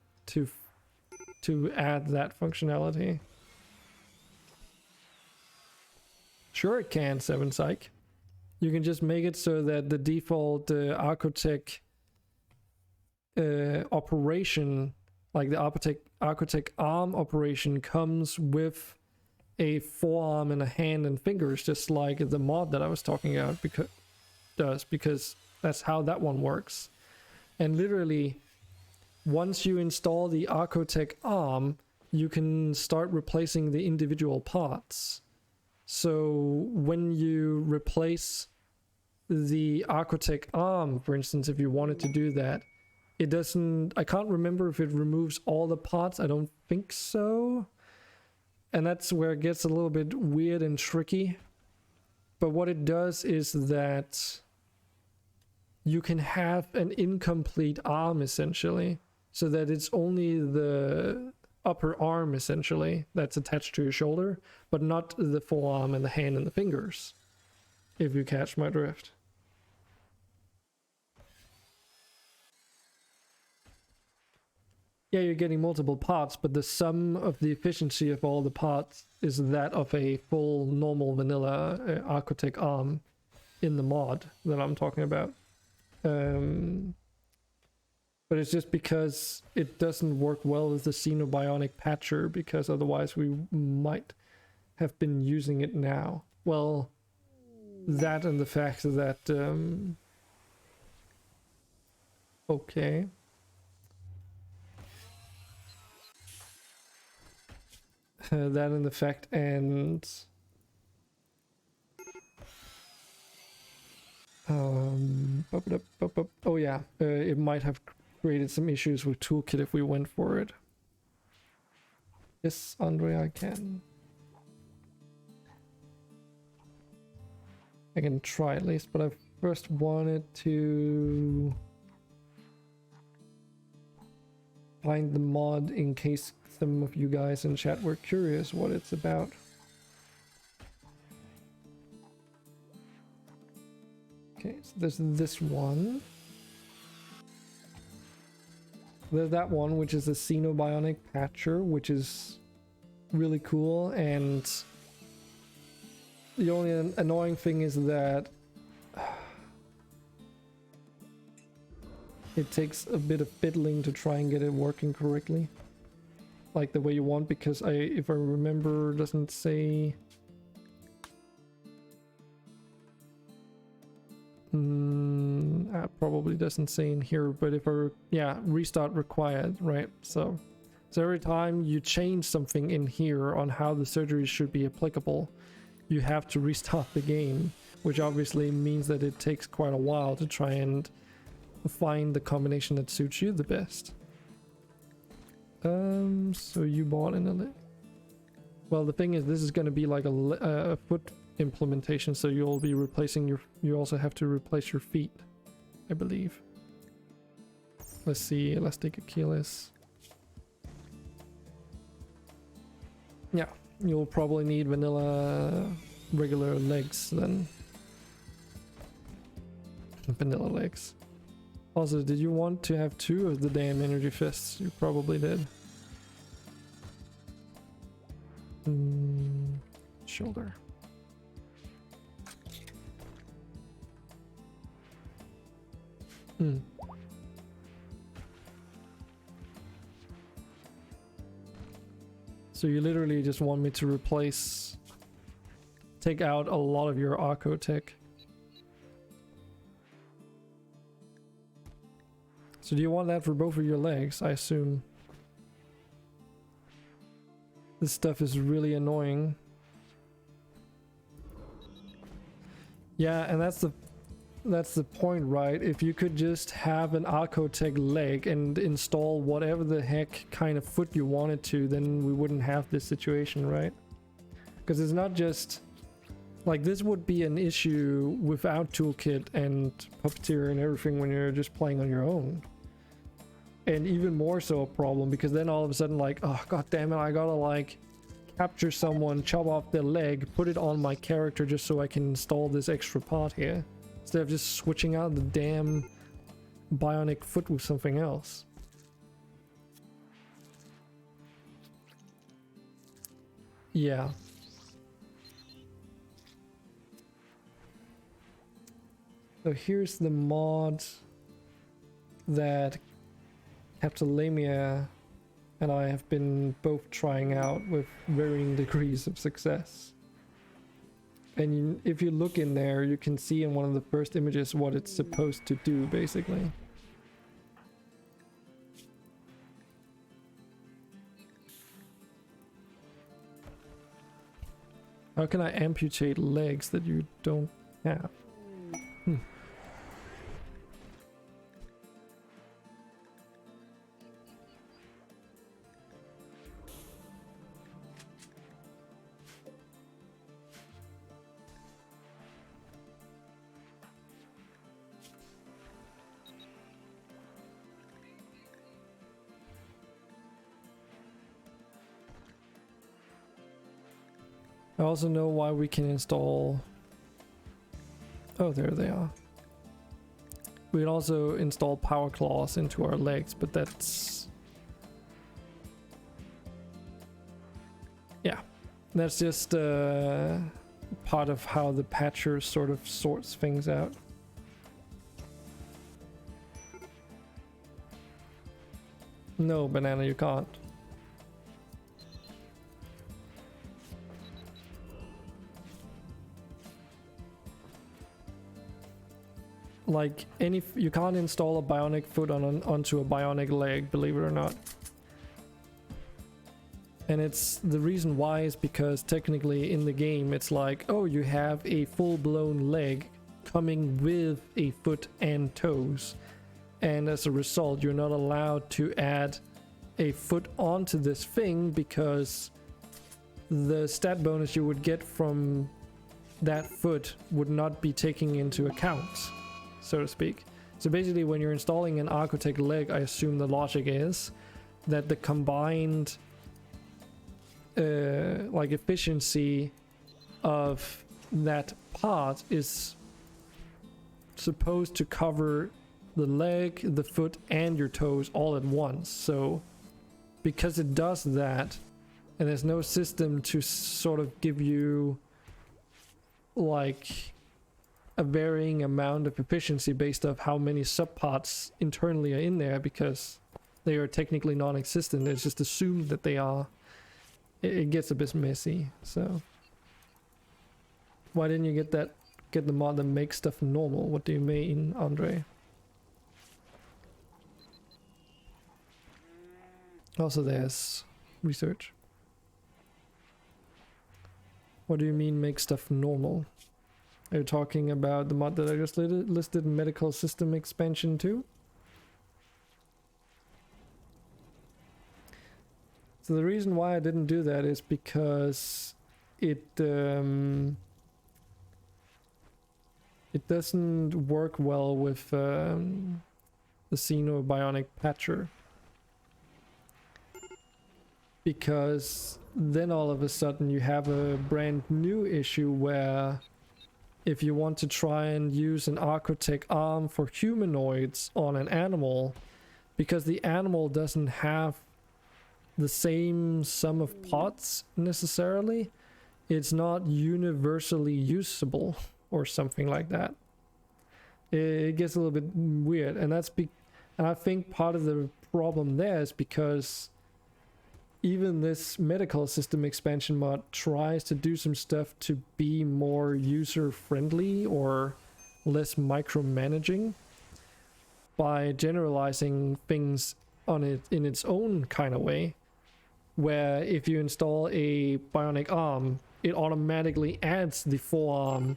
add that functionality. Sure it can, 7Psych. You can just make it so that the default Archotech operation, like the Archotech arm operation, comes with a forearm and a hand and fingers, just like the mod that I was talking about because that's how that one works. And literally, once you install the Archotech arm, you can start replacing the individual parts. So when you replace the Archotech arm, for instance, if you wanted to do that, it doesn't, I can't remember if it removes all the parts. I don't think so. And that's where it gets a little bit weird and tricky. But what it does is that you can have an incomplete arm essentially, so that it's only the upper arm essentially that's attached to your shoulder, but not the forearm and the hand and the fingers, if you catch my drift. Yeah, you're getting multiple parts, but the sum of the efficiency of all the parts is that of a full normal vanilla Archotech arm in the mod that I'm talking about. But it's just because it doesn't work well with the Xenobionic patcher, because otherwise we might have been using it now. Well, that and the fact that okay. That and the fact, and oh yeah, it might have created some issues with Toolkit if we went for it. Yes, Andre, I can try at least, but I first wanted to find the mod in case some of you guys in chat were curious what it's about. Okay, so there's this one. There's that one, which is a Xenobionic patcher, which is really cool, and the only annoying thing is that it takes a bit of fiddling to try and get it working correctly, like the way you want, because if I remember, doesn't say probably doesn't say in here, but if restart required, right? So every time you change something in here on how the surgery should be applicable, you have to restart the game, which obviously means that it takes quite a while to try and find the combination that suits you the best. So you bought well, the thing is, this is going to be like a foot implementation, so you'll be replacing you also have to replace your feet, I believe. Let's see, elastic Achilles. Yeah, you'll probably need vanilla regular legs then. Vanilla legs. Also, did you want to have 2 of the damn energy fists? You probably did. Shoulder. So you literally just want me to take out a lot of your Arco tech. So do you want that for both of your legs? I assume. This stuff is really annoying. Yeah, and that's the point, right? If you could just have an Arcotech leg and install whatever the heck kind of foot you wanted to, then we wouldn't have this situation, right? Because it's not just like this would be an issue without Toolkit and Puppeteer and everything when you're just playing on your own. And even more so a problem because then all of a sudden like, oh god damn it, I gotta like capture someone, chop off their leg, put it on my character just so I can install this extra part here. Instead of just switching out the damn bionic foot with something else. Yeah. So here's the mod that Captolamia and I have been both trying out with varying degrees of success. And if you look in there, you can see in one of the first images what it's supposed to do, basically. How can I amputate legs that you don't have? I also know why we can install... Oh, there they are. We can also install power claws into our legs, but that's... Yeah, that's just part of how the patcher sort of sorts things out. No, Banana, you can't. Like you can't install a bionic foot onto a bionic leg, believe it or not. And it's the reason why is because technically in the game it's like, oh, you have a full-blown leg coming with a foot and toes, and as a result you're not allowed to add a foot onto this thing because the stat bonus you would get from that foot would not be taken into account, so to speak. So basically when you're installing an Arcotech leg, I assume the logic is that the combined like efficiency of that part is supposed to cover the leg, the foot, and your toes all at once. So because it does that, and there's no system to sort of give you like a varying amount of efficiency based off how many subparts internally are in there, because they are technically non-existent, it's just assumed that they are. It gets a bit messy. So why didn't you get the mod that makes stuff normal? What do you mean, Andre? Also there's research. What do you mean make stuff normal? Are you talking about the mod that I just listed, medical system expansion 2? So the reason why I didn't do that is because it It doesn't work well with the Xenobionic Patcher, because then all of a sudden you have a brand new issue where if you want to try and use an Architect arm for humanoids on an animal, because the animal doesn't have the same sum of parts necessarily, it's not universally usable or something like that. It gets a little bit weird, and and I think part of the problem there is because even this medical system expansion mod tries to do some stuff to be more user friendly or less micromanaging by generalizing things on it in its own kind of way, where if you install a bionic arm, it automatically adds the forearm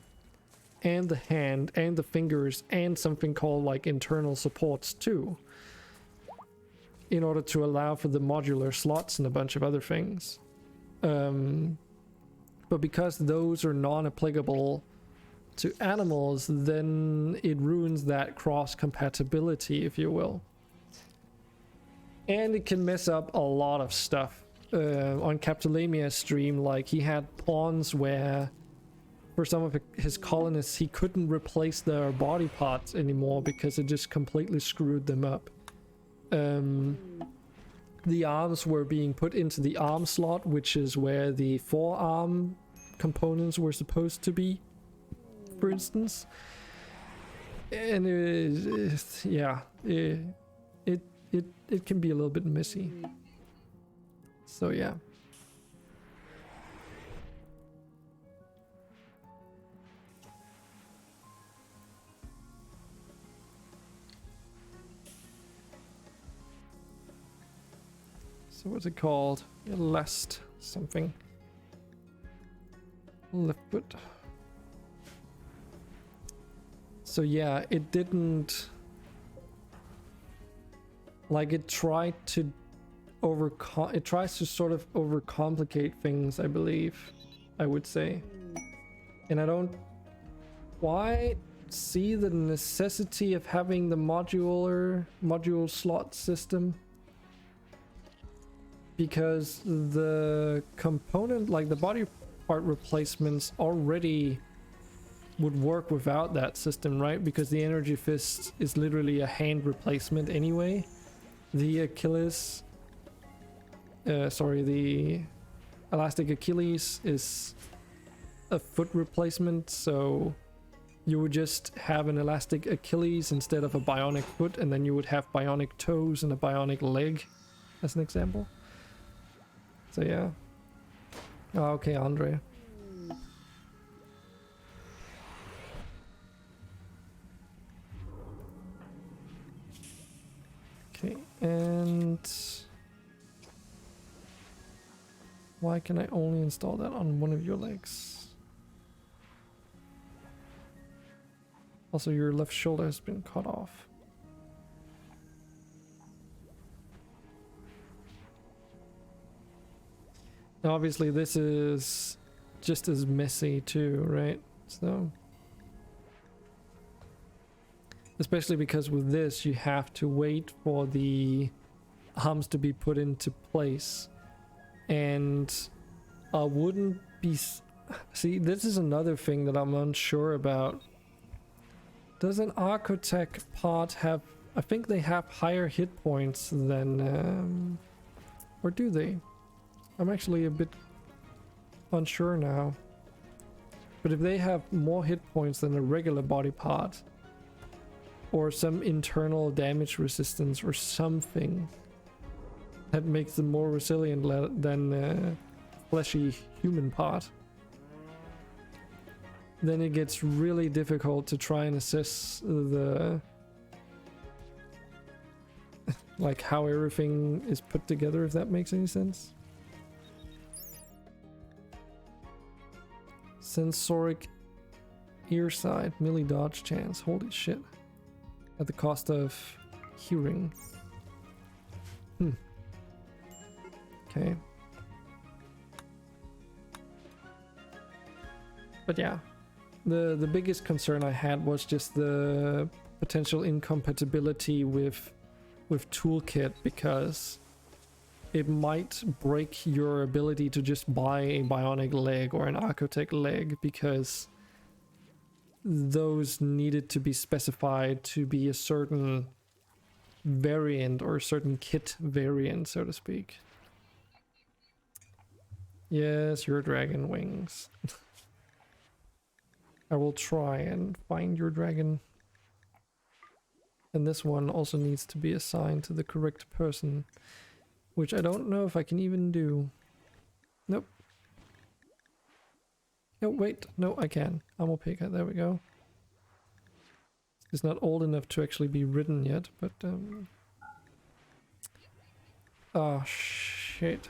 and the hand and the fingers and something called like internal supports too, in order to allow for the modular slots and a bunch of other things. But because those are non-applicable to animals, then it ruins that cross-compatibility, if you will. And it can mess up a lot of stuff. On Capitolamia's stream, like, he had pawns where for some of his colonists he couldn't replace their body parts anymore because it just completely screwed them up. The arms were being put into the arm slot, which is where the forearm components were supposed to be, for instance. And it can be a little bit messy. So yeah. So what's it called? Last something. Left foot. So yeah, it didn't, like, it tried to it tries to sort of overcomplicate things, I believe, I would say. And I don't quite see the necessity of having the module slot system, because the component, like the body part replacements, already would work without that system, right? Because the energy fist is literally a hand replacement anyway. The Achilles, the elastic Achilles is a foot replacement, so you would just have an elastic Achilles instead of a bionic foot, and then you would have bionic toes and a bionic leg, as an example. So yeah. Oh, okay, Andre. Okay, and why can I only install that on one of your legs? Also, your left shoulder has been cut off. Now, obviously, this is just as messy too, right? So, especially because with this, you have to wait for the arms to be put into place. And I wouldn't be... See, this is another thing that I'm unsure about. Does an Architect part have... I think they have higher hit points than... or do they? I'm actually a bit unsure now. But if they have more hit points than a regular body part, or some internal damage resistance or something that makes them more resilient than a fleshy human part, then it gets really difficult to try and assess the like how everything is put together, if that makes any sense. Sensoric ear side, melee dodge chance. Holy shit. At the cost of hearing. Okay. But yeah. The biggest concern I had was just the potential incompatibility with Toolkit, because it might break your ability to just buy a bionic leg or an Architect leg, because those needed to be specified to be a certain variant or a certain kit variant, so to speak. Yes, your dragon wings. I will try and find your dragon. And this one also needs to be assigned to the correct person, which I don't know if I can even do. Nope. No, wait. No, I can. I'm opaque. There we go. It's not old enough to actually be ridden yet, but oh shit.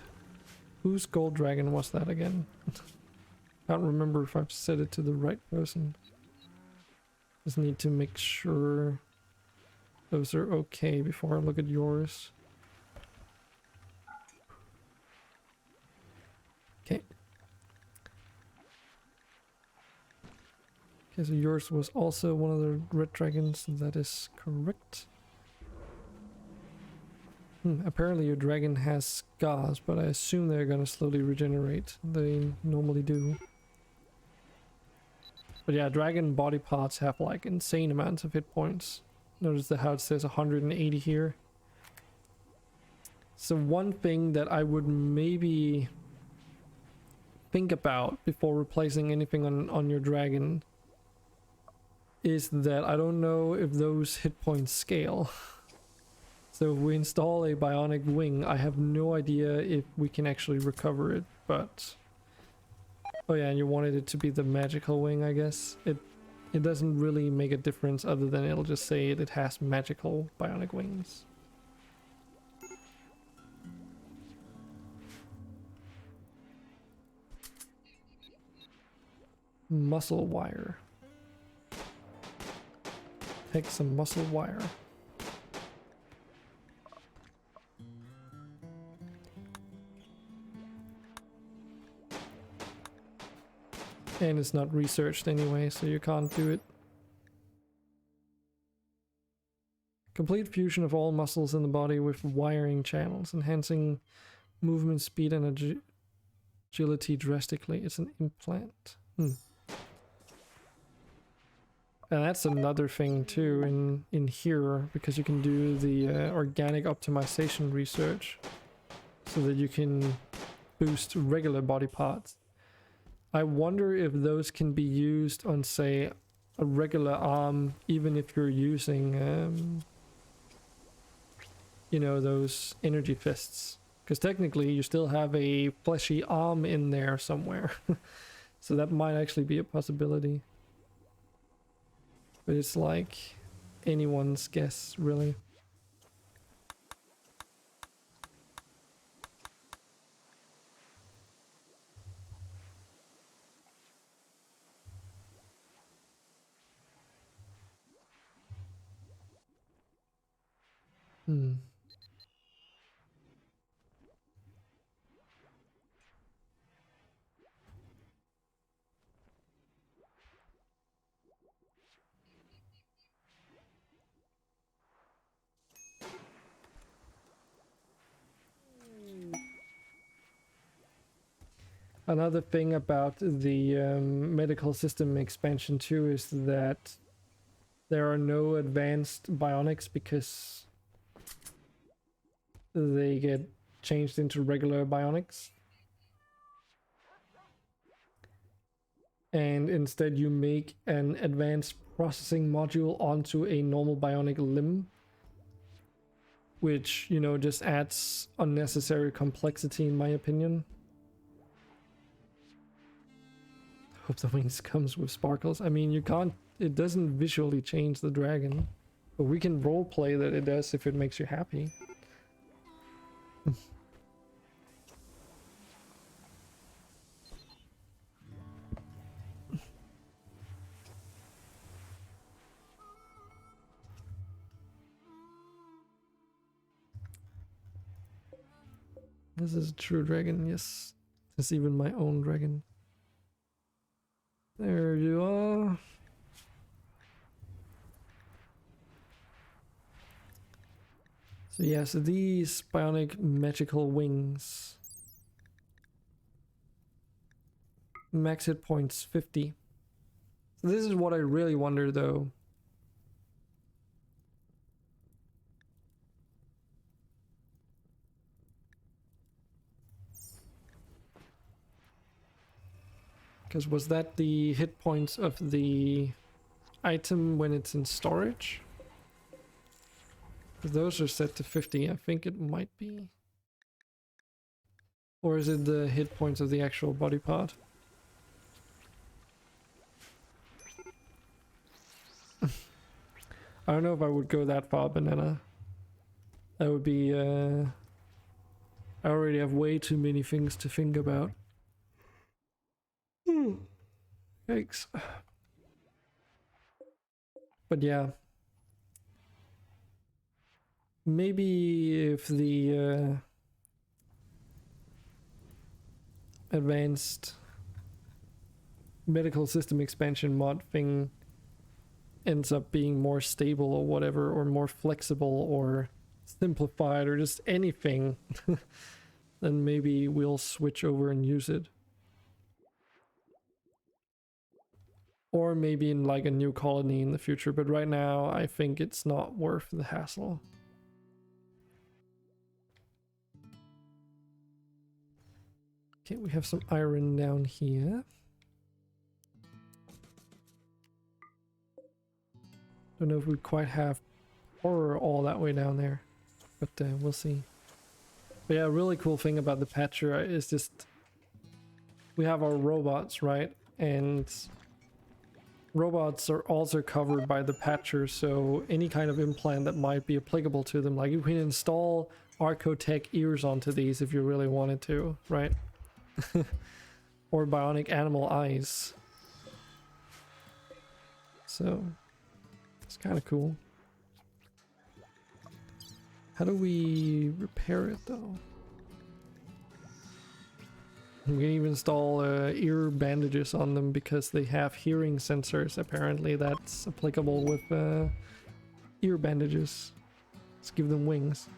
Whose gold dragon was that again? Can't remember if I've set it to the right person. Just need to make sure those are okay before I look at yours. Okay. Okay, so yours was also one of the red dragons. That is correct. Apparently your dragon has scars, but I assume they're gonna slowly regenerate. They normally do. But yeah, dragon body parts have like insane amounts of hit points. Notice how it says 180 here. So one thing that I would maybe think about before replacing anything on your dragon is that I don't know if those hit points scale. So if we install a bionic wing, I have no idea if we can actually recover it, but... Oh yeah, and you wanted it to be the magical wing, I guess. It doesn't really make a difference other than it'll just say it has magical bionic wings. Muscle wire. Take some muscle wire. And it's not researched anyway, so you can't do it. Complete fusion of all muscles in the body with wiring channels, enhancing movement speed and agility drastically. It's an implant. And that's another thing too in here, because you can do the organic optimization research so that you can boost regular body parts. I wonder if those can be used on, say, a regular arm, even if you're using, you know, those energy fists. Because technically you still have a fleshy arm in there somewhere. So that might actually be a possibility. But it's like anyone's guess, really. Another thing about the medical system expansion too is that there are no advanced bionics because they get changed into regular bionics. And instead you make an advanced processing module onto a normal bionic limb, which, you know, just adds unnecessary complexity in my opinion. Hope the wings comes with sparkles. I mean, you can't, it doesn't visually change the dragon, but we can roleplay that it does if it makes you happy. This is a true dragon, yes. It's even my own dragon. There you are. So yes, these bionic magical wings. Max hit points 50. So this is what I really wonder though. Because was that the hit points of the item when it's in storage? Because those are set to 50, I think it might be. Or is it the hit points of the actual body part? I don't know if I would go that far, Banana. That would be, I already have way too many things to think about. Yikes. But yeah. Maybe if the advanced medical system expansion mod thing ends up being more stable or whatever, or more flexible or simplified or just anything, then maybe we'll switch over and use it. Or maybe in like a new colony in the future, but right now I think it's not worth the hassle. Okay, we have some iron down here. Don't know if we quite have horror all that way down there, but we'll see. But yeah, a really cool thing about the patcher is just we have our robots, right? And robots are also covered by the patcher, so any kind of implant that might be applicable to them, like you can install Archotech ears onto these if you really wanted to, right? Or bionic animal eyes. So it's kind of cool. How do we repair it though? We can even install ear bandages on them because they have hearing sensors. Apparently that's applicable with ear bandages. Let's give them wings.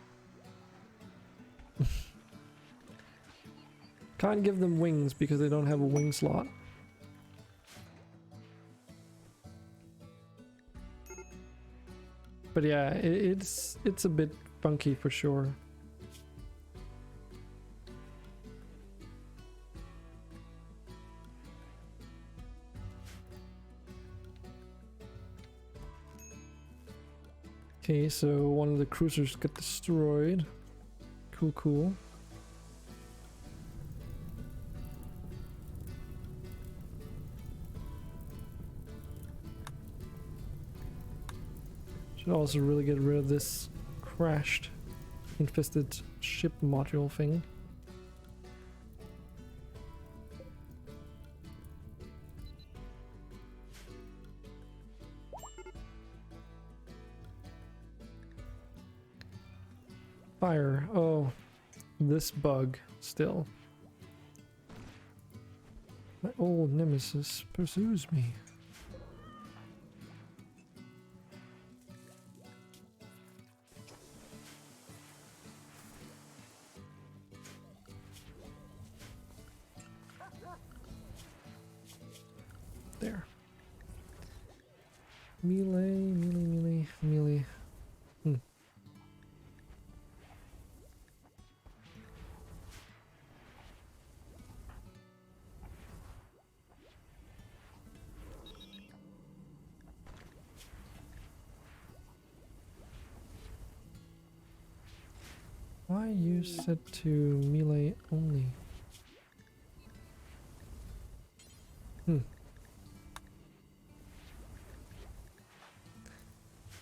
Can't give them wings because they don't have a wing slot. But yeah, it's a bit funky for sure. Okay, so one of the cruisers got destroyed. Cool, cool. Should also really get rid of this crashed, infested ship module thing. Fire. Oh, this bug still. My old nemesis pursues me. There. Melee. Why you set to melee only?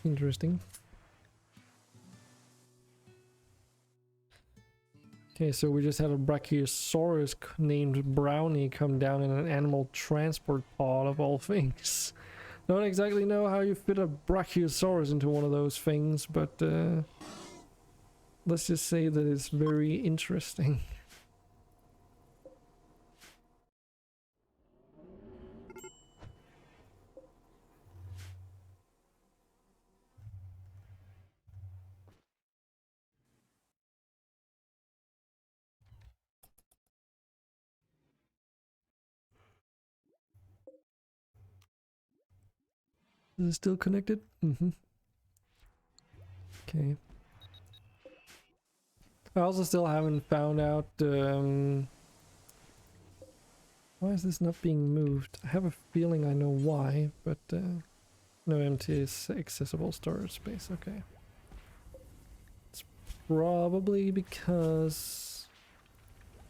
Interesting. Okay, so we just had a Brachiosaurus named Brownie come down in an animal transport pod of all things. Don't exactly know how you fit a Brachiosaurus into one of those things, but let's just say that it's very interesting. Is it still connected? Mm-hmm. Okay. I also still haven't found out why is this not being moved? I have a feeling I know why, but no empty is accessible storage space. Okay. It's probably because...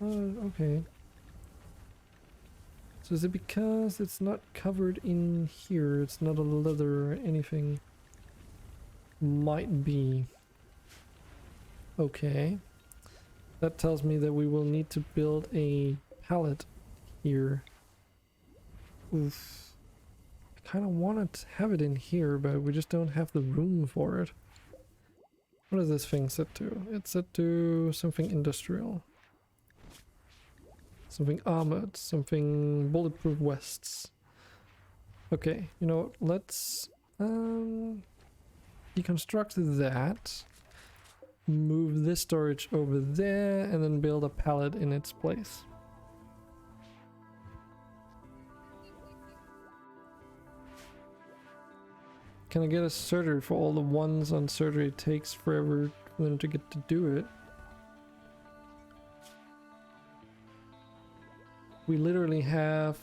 okay. So is it because it's not covered in here? It's not a leather or anything? Might be. Okay. That tells me that we will need to build a pallet here. Oof. I kind of want to have it in here, but we just don't have the room for it. What is this thing set to? It's set to something industrial. Something armored, something bulletproof vests. Okay, you know, let's deconstruct that. Move this storage over there and then build a pallet in its place. Can I get a surgery for all the ones on surgery? It takes forever for them to get to do it. We literally have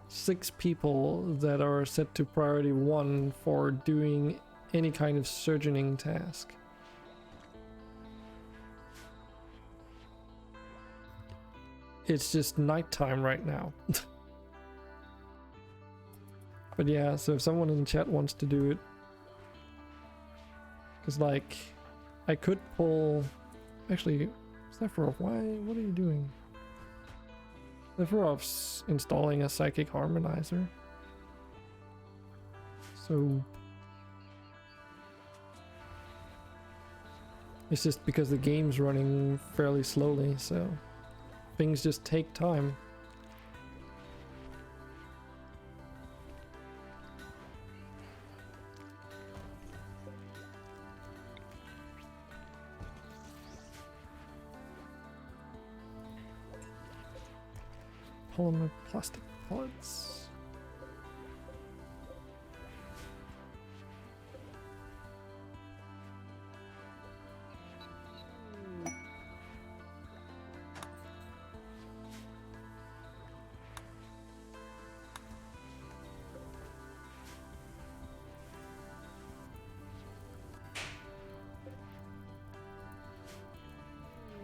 6 people that are set to priority 1 for doing any kind of surgeoning task. It's just nighttime right now. But yeah, so if someone in the chat wants to do it, because like I could pull, actually, Sephiroth, what are you doing? Sephiroth's installing a psychic harmonizer. So it's just because the game's running fairly slowly, so things just take time. Polymer plastic pods.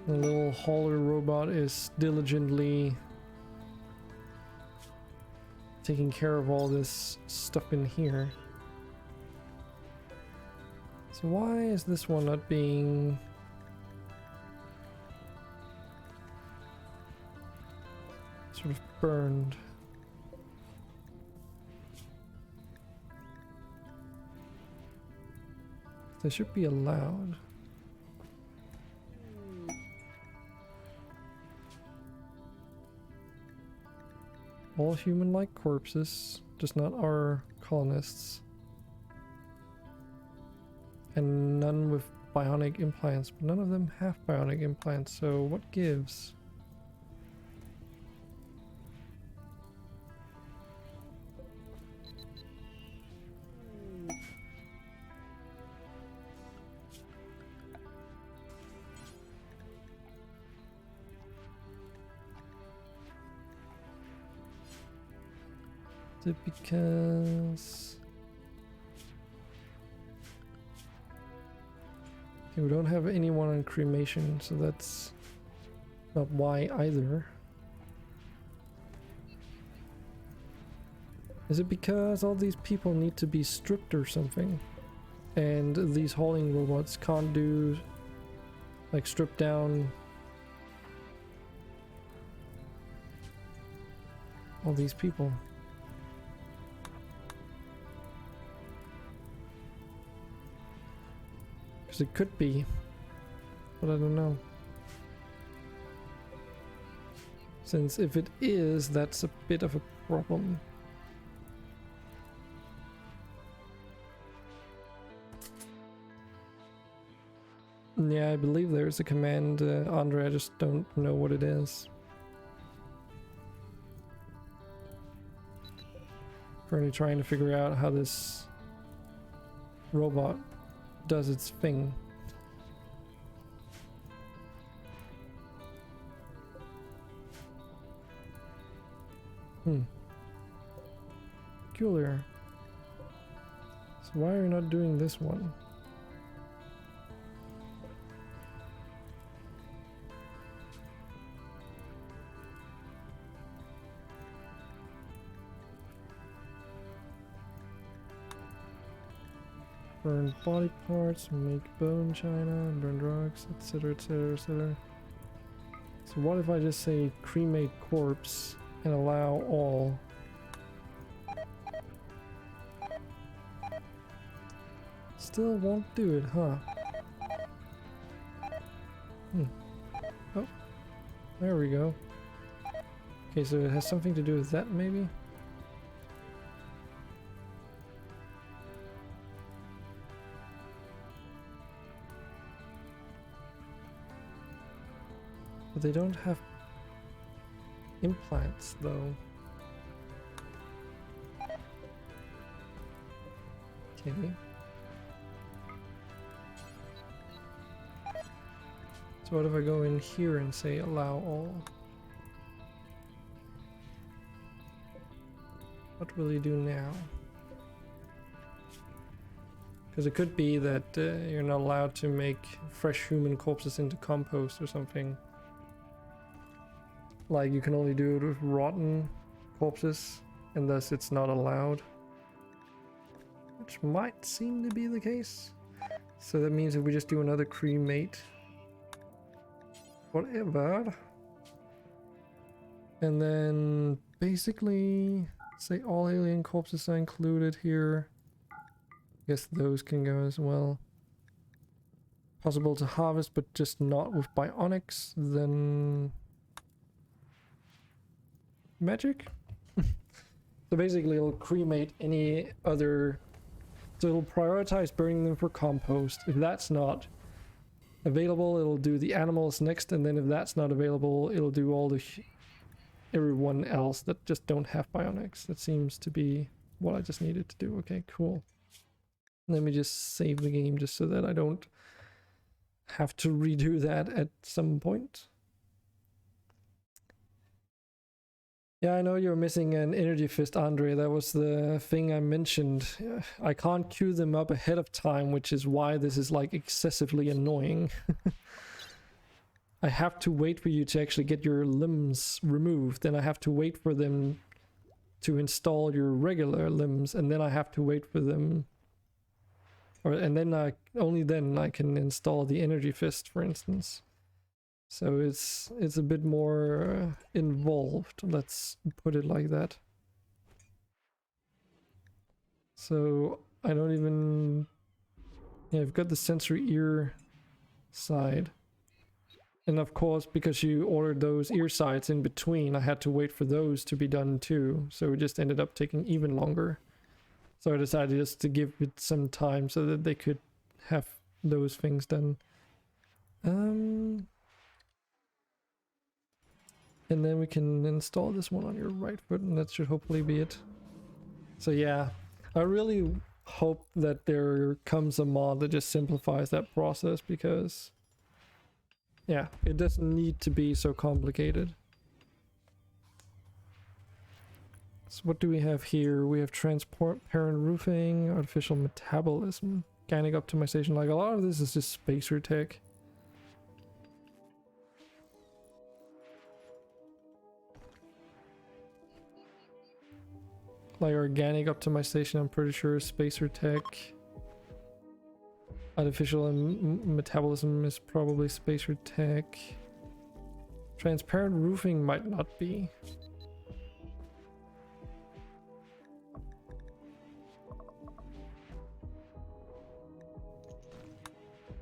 The little hauler robot is diligently taking care of all this stuff in here. So why is this one not being sort of burned? They should be allowed. All human-like corpses, just not our colonists. And none with bionic implants, but none of them have bionic implants, so what gives? Is it because... Okay, we don't have anyone on cremation, so that's not why either. Is it because all these people need to be stripped or something? And these hauling robots can't do, like, strip down all these people? Because it could be, but I don't know. Since if it is, that's a bit of a problem. Yeah, I believe there's a command, Andre, I just don't know what it is. Currently trying to figure out how this robot does its thing. Peculiar. So why are you not doing this one? Burn body parts, make bone china, burn drugs, etc, etc, etc. So what if I just say cremate corpse and allow all? Still won't do it, huh? Oh, there we go. Okay, so it has something to do with that, maybe? But they don't have implants, though. Okay. So what if I go in here and say allow all? What will you do now? Because it could be that you're not allowed to make fresh human corpses into compost or something. Like you can only do it with rotten corpses, and thus it's not allowed. Which might seem to be the case. So that means if we just do another cremate, whatever, and then basically say all alien corpses are included here. I guess those can go as well. Possible to harvest, but just not with bionics, then magic. So basically it'll cremate any other, so it'll prioritize burning them for compost. If that's not available, it'll do the animals next, and then if that's not available, it'll do all the everyone else that just don't have bionics. That seems to be what I just needed to do. Okay, cool. Let me just save the game just so that I don't have to redo that at some point. Yeah, I know you're missing an energy fist, Andre. That was the thing I mentioned. I can't queue them up ahead of time, which is why this is like excessively annoying. I have to wait for you to actually get your limbs removed, then I have to wait for them to install your regular limbs, and then I have to wait for them, and then only then I can install the energy fist, for instance. So it's a bit more involved, let's put it like that. So I don't even, yeah, I've got the sensory ear side. And of course, because you ordered those ear sides in between, I had to wait for those to be done too. So it just ended up taking even longer. So I decided just to give it some time so that they could have those things done. And then we can install this one on your right foot, and that should hopefully be it. So yeah, I really hope that there comes a mod that just simplifies that process, because yeah, it doesn't need to be so complicated. So what do we have here? We have transparent roofing, artificial metabolism, organic optimization. Like a lot of this is just spacer tech. Like organic optimization, I'm pretty sure is spacer tech. Artificial metabolism is probably spacer tech. Transparent roofing might not be.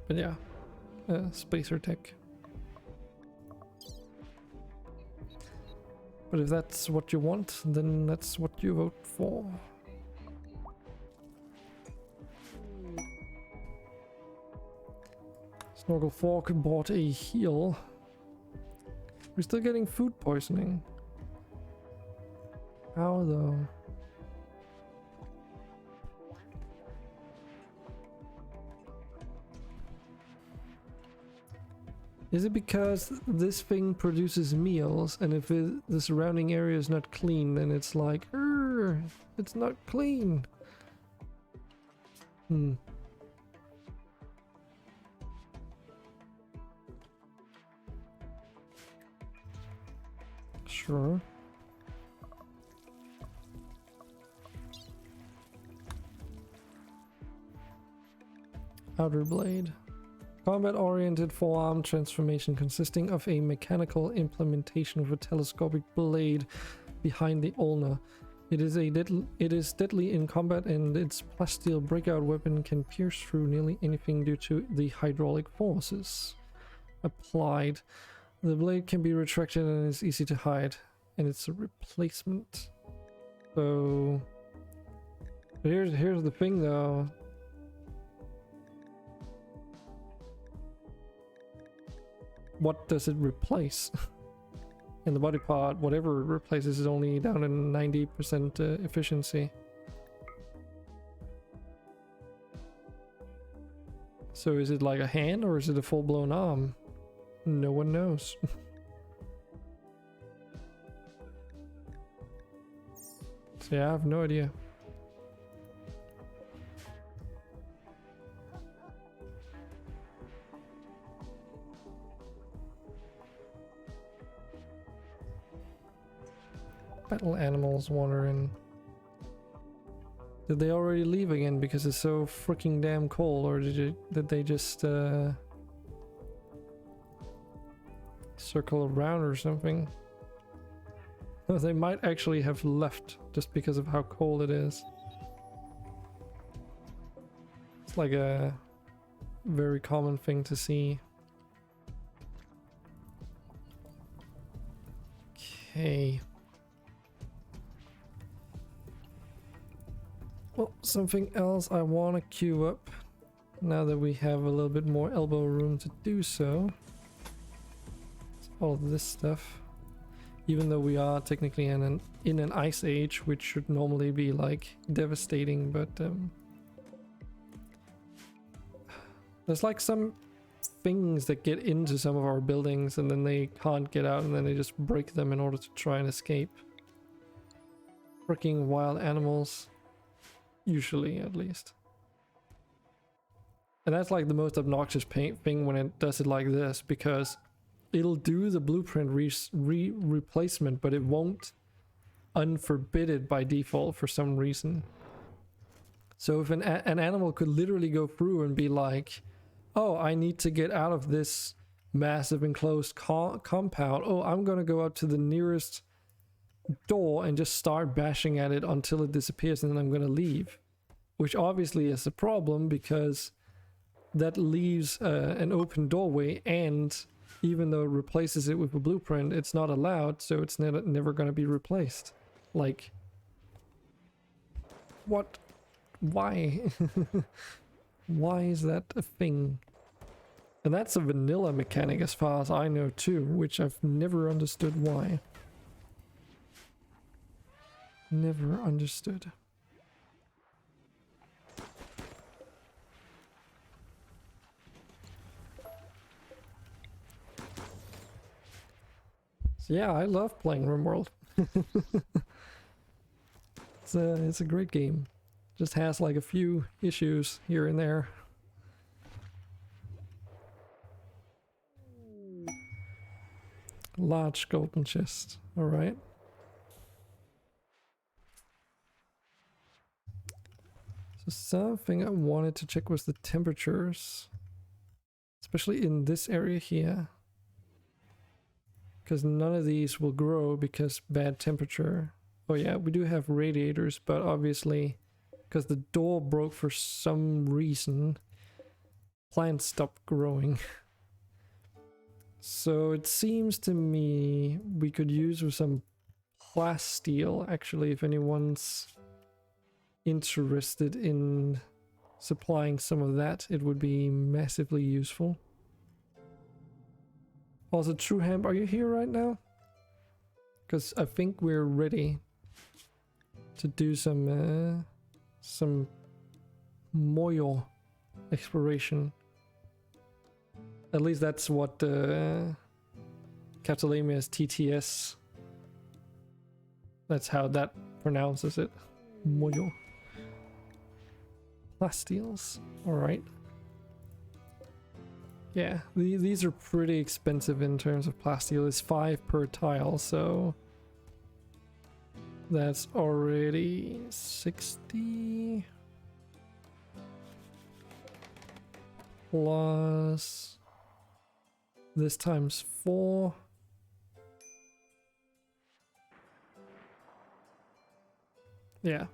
But yeah, spacer tech. But if that's what you want, then that's what you vote for. Snorkel Fork bought a heal. We're still getting food poisoning. How though? Is it because this thing produces meals, and if the surrounding area is not clean, then it's like, it's not clean. Sure. Outer blade. Combat-oriented forearm transformation consisting of a mechanical implementation of a telescopic blade behind the ulna. It is deadly in combat, and its plasteel breakout weapon can pierce through nearly anything due to the hydraulic forces applied. The blade can be retracted and is easy to hide, and it's a replacement. So here's the thing though. What does it replace? And the body part, whatever it replaces, is only down to 90% efficiency. So is it like a hand or is it a full-blown arm? No one knows. So yeah, I have no idea. Battle animals wandering. Did they already leave again because it's so freaking damn cold, or did they just circle around or something? No, they might actually have left just because of how cold it is. It's like a very common thing to see. Okay. Well, something else I want to queue up now that we have a little bit more elbow room to do so. It's all of this stuff. Even though we are technically in an ice age, which should normally be like devastating, but there's like some things that get into some of our buildings and then they can't get out, and then they just break them in order to try and escape. Freaking wild animals. Usually, at least. And that's like the most obnoxious thing when it does it like this, because it'll do the blueprint replacement, but it won't unforbid it by default for some reason. So if an animal could literally go through and be like, oh, I need to get out of this massive enclosed compound. Oh, I'm gonna go up to the nearest door and just start bashing at it until it disappears, and then I'm gonna leave, which obviously is a problem because that leaves an open doorway, and even though it replaces it with a blueprint, it's not allowed, so it's never gonna be replaced. Like, what? Why? Why is that a thing? And that's a vanilla mechanic as far as I know too, which I've never understood why. Never understood. So yeah, I love playing Rimworld. It's a great game. Just has like a few issues here and there. Large golden chest. All right. So something I wanted to check was the temperatures, especially in this area here, because none of these will grow because bad temperature. Oh yeah, we do have radiators, but obviously because the door broke for some reason, plants stopped growing. So it seems to me we could use with some plasteel, actually, if anyone's interested in supplying some of that, it would be massively useful. Also, True Hemp, are you here right now? Because I think we're ready to do some Moyo exploration. At least that's what Catalamia's TTS. That's how that pronounces it. Moyo. Plastiles. Alright. Yeah, these are pretty expensive in terms of plasteel. It's 5 per tile, so that's already 60 plus this times 4. Yeah.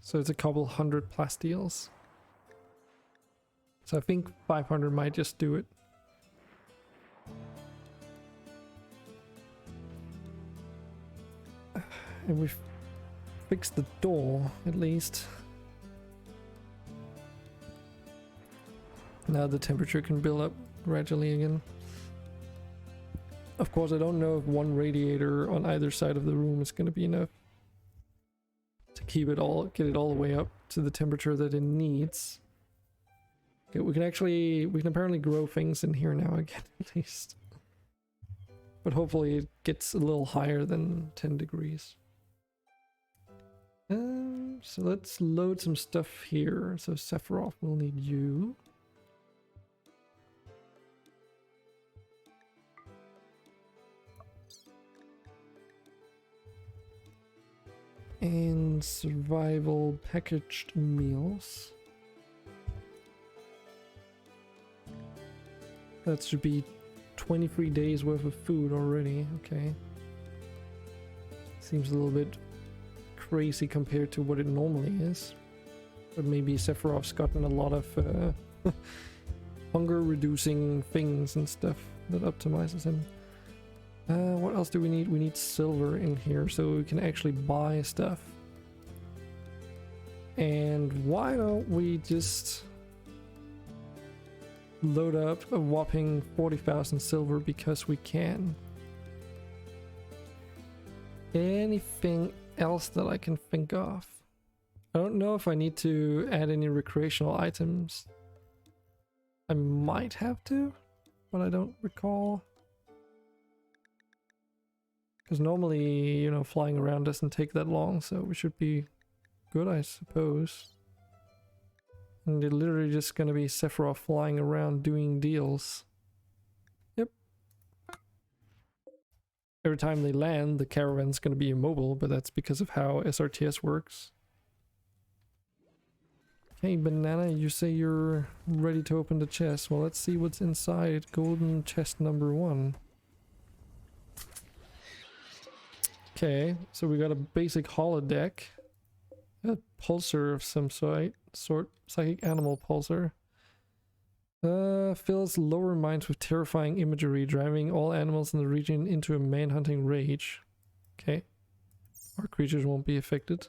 So it's a couple hundred plastiles. So I think 500 might just do it. And we've fixed the door, at least. Now the temperature can build up gradually again. Of course, I don't know if one radiator on either side of the room is going to be enough to keep it all, get it all the way up to the temperature that it needs. Okay, we can apparently grow things in here now again, at least. But hopefully it gets a little higher than 10 degrees. So let's load some stuff here. So Sephiroth will need you. And survival packaged meals. That should be 23 days worth of food already. Okay. Seems a little bit crazy compared to what it normally is. But maybe Sephiroth's gotten a lot of hunger reducing things and stuff that optimizes him. What else do we need? We need silver in here so we can actually buy stuff. And why don't we just load up a whopping 40,000 silver because we can. Anything else that I can think of? I don't know if I need to add any recreational items. I might have to, but I don't recall. Because normally, you know, flying around doesn't take that long, so we should be good, I suppose. And they're literally just gonna be Sephiroth flying around doing deals. Yep. Every time they land, the caravan's gonna be immobile, but that's because of how SRTS works. Okay, Banana, you say you're ready to open the chest. Well, let's see what's inside golden chest number 1. Okay, so we got a basic holodeck, a pulsar of some sort, psychic animal pulsar. Fills lower minds with terrifying imagery, driving all animals in the region into a manhunting rage. Okay, our creatures won't be affected.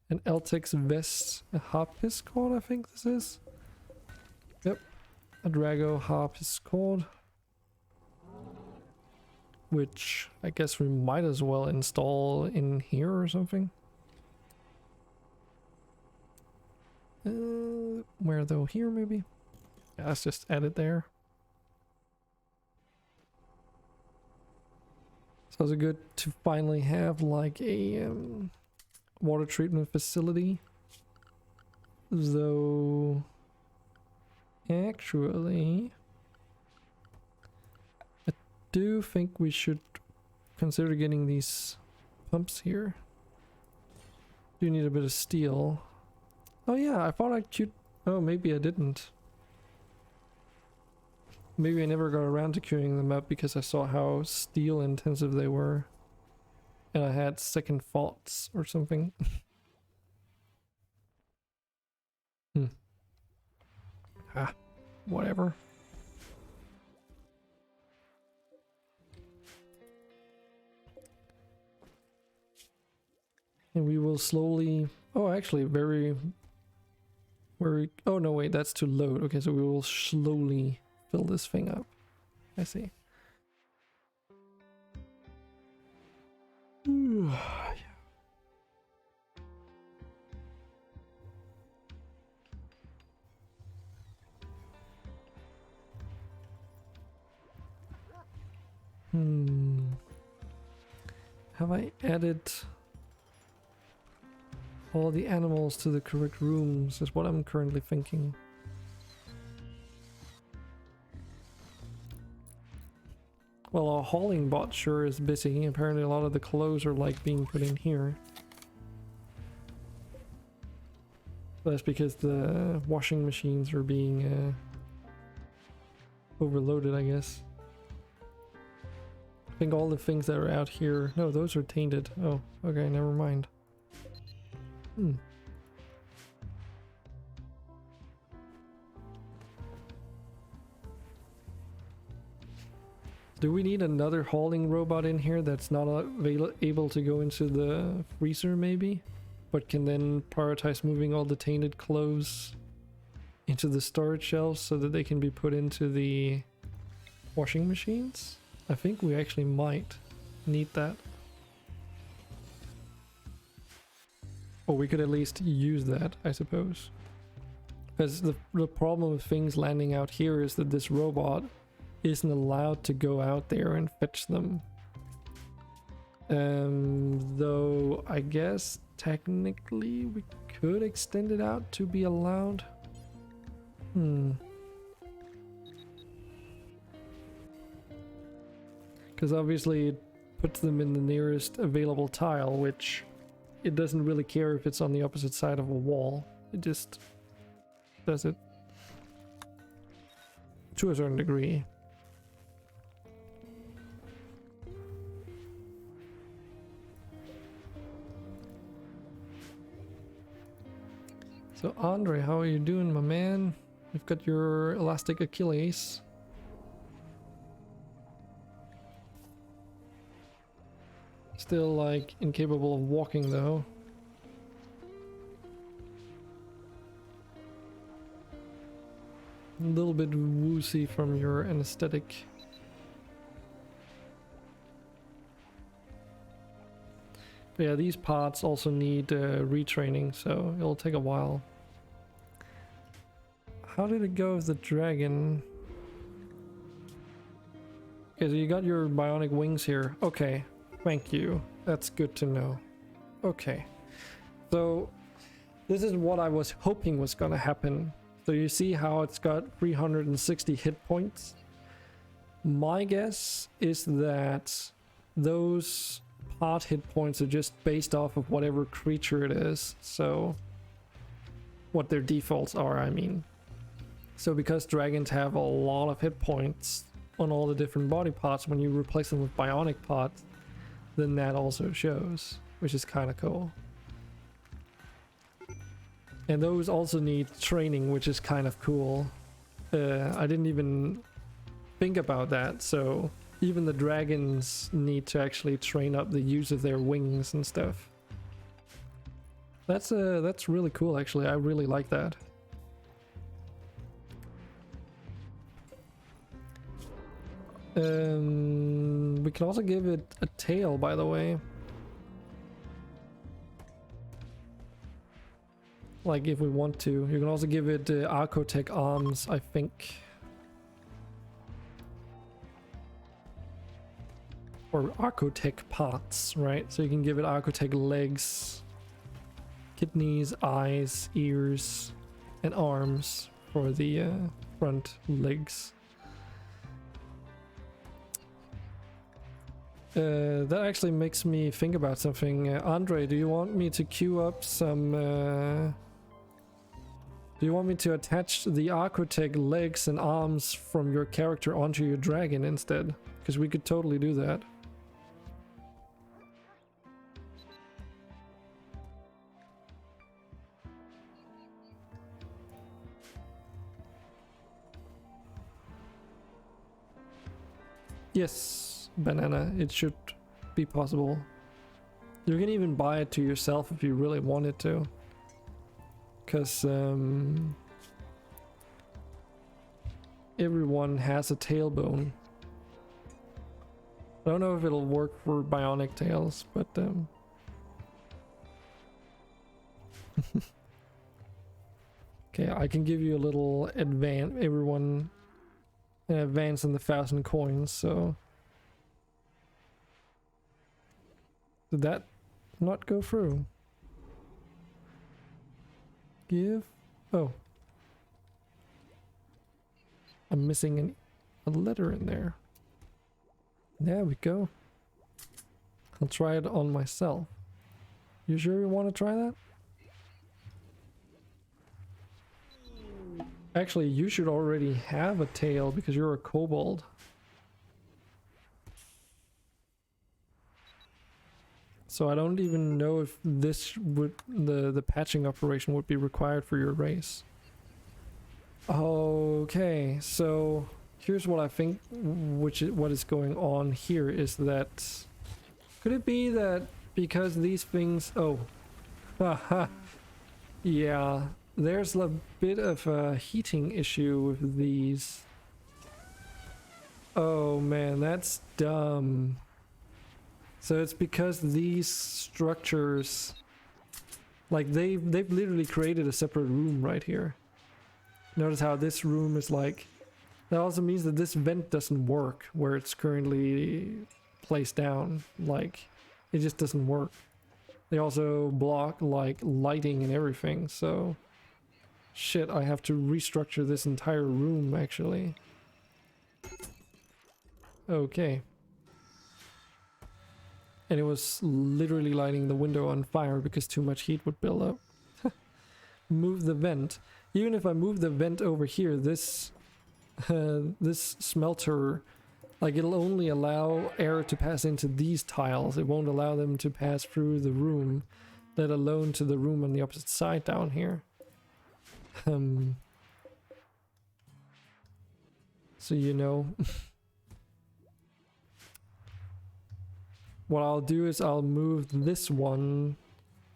An Eltex vest, a Harpist cord, I think this is. Yep, a Drago Harpist cord. Which I guess we might as well install in here or something. Where though? Here maybe? Yeah, let's just add it there. So is it good to finally have like a water treatment facility? Though actually do think we should consider getting these pumps here. Do need a bit of steel. Oh yeah, I thought oh, maybe I didn't. Maybe I never got around to queuing them up because I saw how steel intensive they were. And I had second thoughts or something. Whatever. And we will slowly... Oh, actually, oh, no, wait, that's to load. Okay, so we will slowly fill this thing up. I see. have I added all the animals to the correct rooms is what I'm currently thinking. Well, our hauling bot sure is busy. Apparently a lot of the clothes are like being put in here. That's because the washing machines are being overloaded, I guess. I think all the things that are out here... No, those are tainted. Oh, okay, never mind. Do we need another hauling robot in here that's not able to go into the freezer maybe? But can then prioritize moving all the tainted clothes into the storage shelves so that they can be put into the washing machines? I think we actually might need that. Or we could at least use that, I suppose. Because the problem with things landing out here is that this robot isn't allowed to go out there and fetch them. Though I guess technically we could extend it out to be allowed. Because obviously it puts them in the nearest available tile, which it doesn't really care if it's on the opposite side of a wall. It just does it to a certain degree. So Andre, how are you doing, my man? You've got your elastic Achilles. Still like incapable of walking though. A little bit woozy from your anesthetic. But yeah, these pods also need retraining, so it'll take a while. How did it go with the dragon? Okay, so you got your bionic wings here. Okay, thank you. That's good to know. Okay, so this is what I was hoping was gonna happen. So you see how it's got 360 hit points? My guess is that those pod hit points are just based off of whatever creature it is. So what their defaults are, I mean. So because dragons have a lot of hit points on all the different body parts, when you replace them with bionic parts, then that also shows, which is kind of cool. And those also need training, which is kind of cool. I didn't even think about that, so even the dragons need to actually train up the use of their wings and stuff. That's really cool, actually. I really like that. We can also give it a tail, by the way. Like if we want to. You can also give it Archotech arms, I think. Or Archotech parts, right? So you can give it Archotech legs, kidneys, eyes, ears, and arms for the front legs. That actually makes me think about something. Andre, do you want me to queue up some... do you want me to attach the Archotech legs and arms from your character onto your dragon instead? Because we could totally do that. Yes, Banana, it should be possible. You can even buy it to yourself if you really wanted to. Because everyone has a tailbone. I don't know if it'll work for bionic tails, but okay, I can give you a little advance. Everyone advance in the 1,000 coins, so Did that not go through? Give... Oh. I'm missing a letter in there. There we go. I'll try it on myself. You sure you want to try that? Actually, you should already have a tail because you're a kobold. So I don't even know if this would the patching operation would be required for your race. Okay, so here's what I think what is going on here is that could it be that because these things haha, yeah, there's a bit of a heating issue with these. Oh man, that's dumb. So it's because these structures, like they've literally created a separate room right here. Notice how this room is like, that also means that this vent doesn't work where it's currently placed down. Like, it just doesn't work. They also block like lighting and everything, so shit, I have to restructure this entire room actually. Okay. And it was literally lighting the window on fire because too much heat would build up. Move the vent. Even if I move the vent over here, this this smelter, like it'll only allow air to pass into these tiles. It won't allow them to pass through the room, let alone to the room on the opposite side down here. So you know. What I'll do is I'll move this one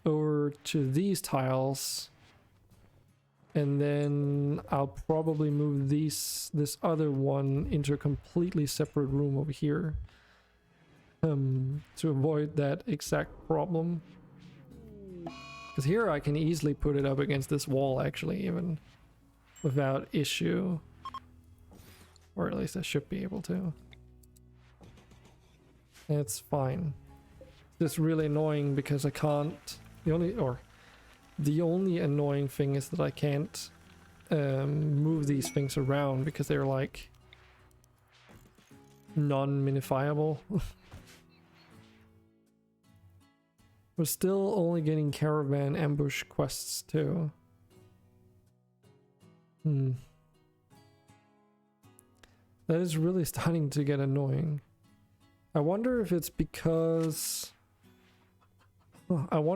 over to these tiles, and then I'll probably move this other one into a completely separate room over here, to avoid that exact problem. Because here I can easily put it up against this wall actually, even without issue, or at least I should be able to. It's fine. It's really annoying because I can't. The only annoying thing is that I can't move these things around because they're like non-minifiable. We're still only getting caravan ambush quests too. That is really starting to get annoying. I wonder if it's because the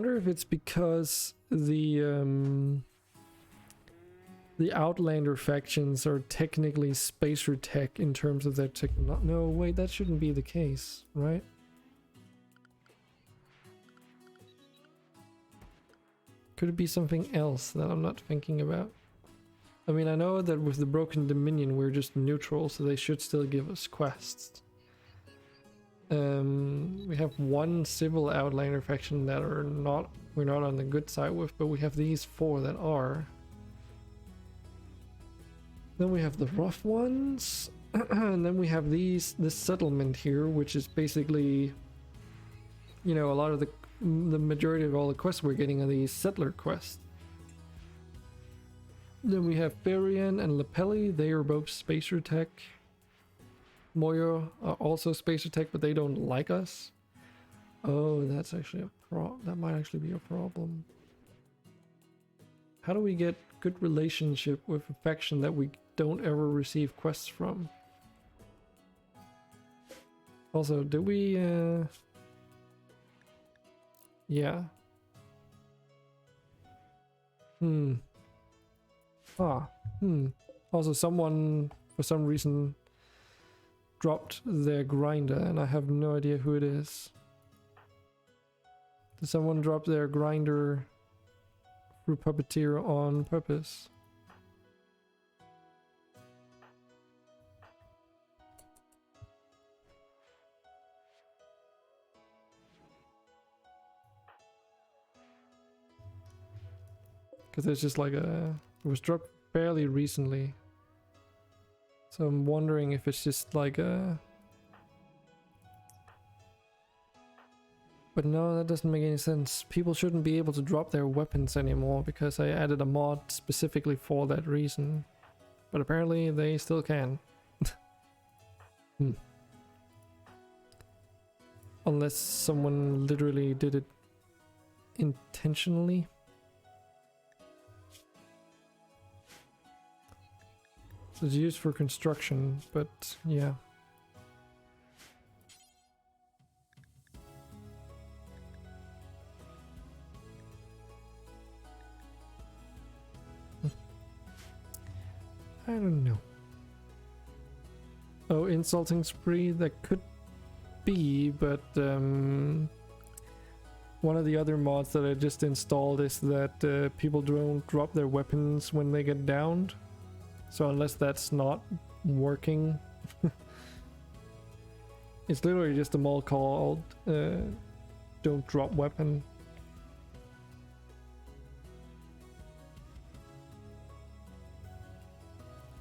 Outlander factions are technically spacer tech in terms of their technology. No, wait, that shouldn't be the case, right? Could it be something else that I'm not thinking about? I mean, I know that with the Broken Dominion we're just neutral, so they should still give us quests. We have one civil Outlander faction that we're not on the good side with, but we have these 4 that are. Then we have the rough ones, and then we have this settlement here, which is basically, you know, a lot of the majority of all the quests we're getting are these settler quests. Then we have Farian and Lepelli, they are both spacer tech. Moyo are also spacer tech, but they don't like us. Oh, that's actually that might actually be a problem. How do we get good relationship with a faction that we don't ever receive quests from? Also, do we yeah. Also, someone for some reason dropped their grinder, and I have no idea who it is. Did someone drop their grinder through Puppeteer on purpose? Because it's just like it was dropped fairly recently. So I'm wondering if it's just like a But no, that doesn't make any sense. People shouldn't be able to drop their weapons anymore because I added a mod specifically for that reason. But apparently they still can. Unless someone literally did it intentionally. It's used for construction, but yeah. I don't know. Oh, insulting spree, that could be, but one of the other mods that I just installed is that people don't drop their weapons when they get downed. So unless that's not working, it's literally just a mod called don't drop weapon.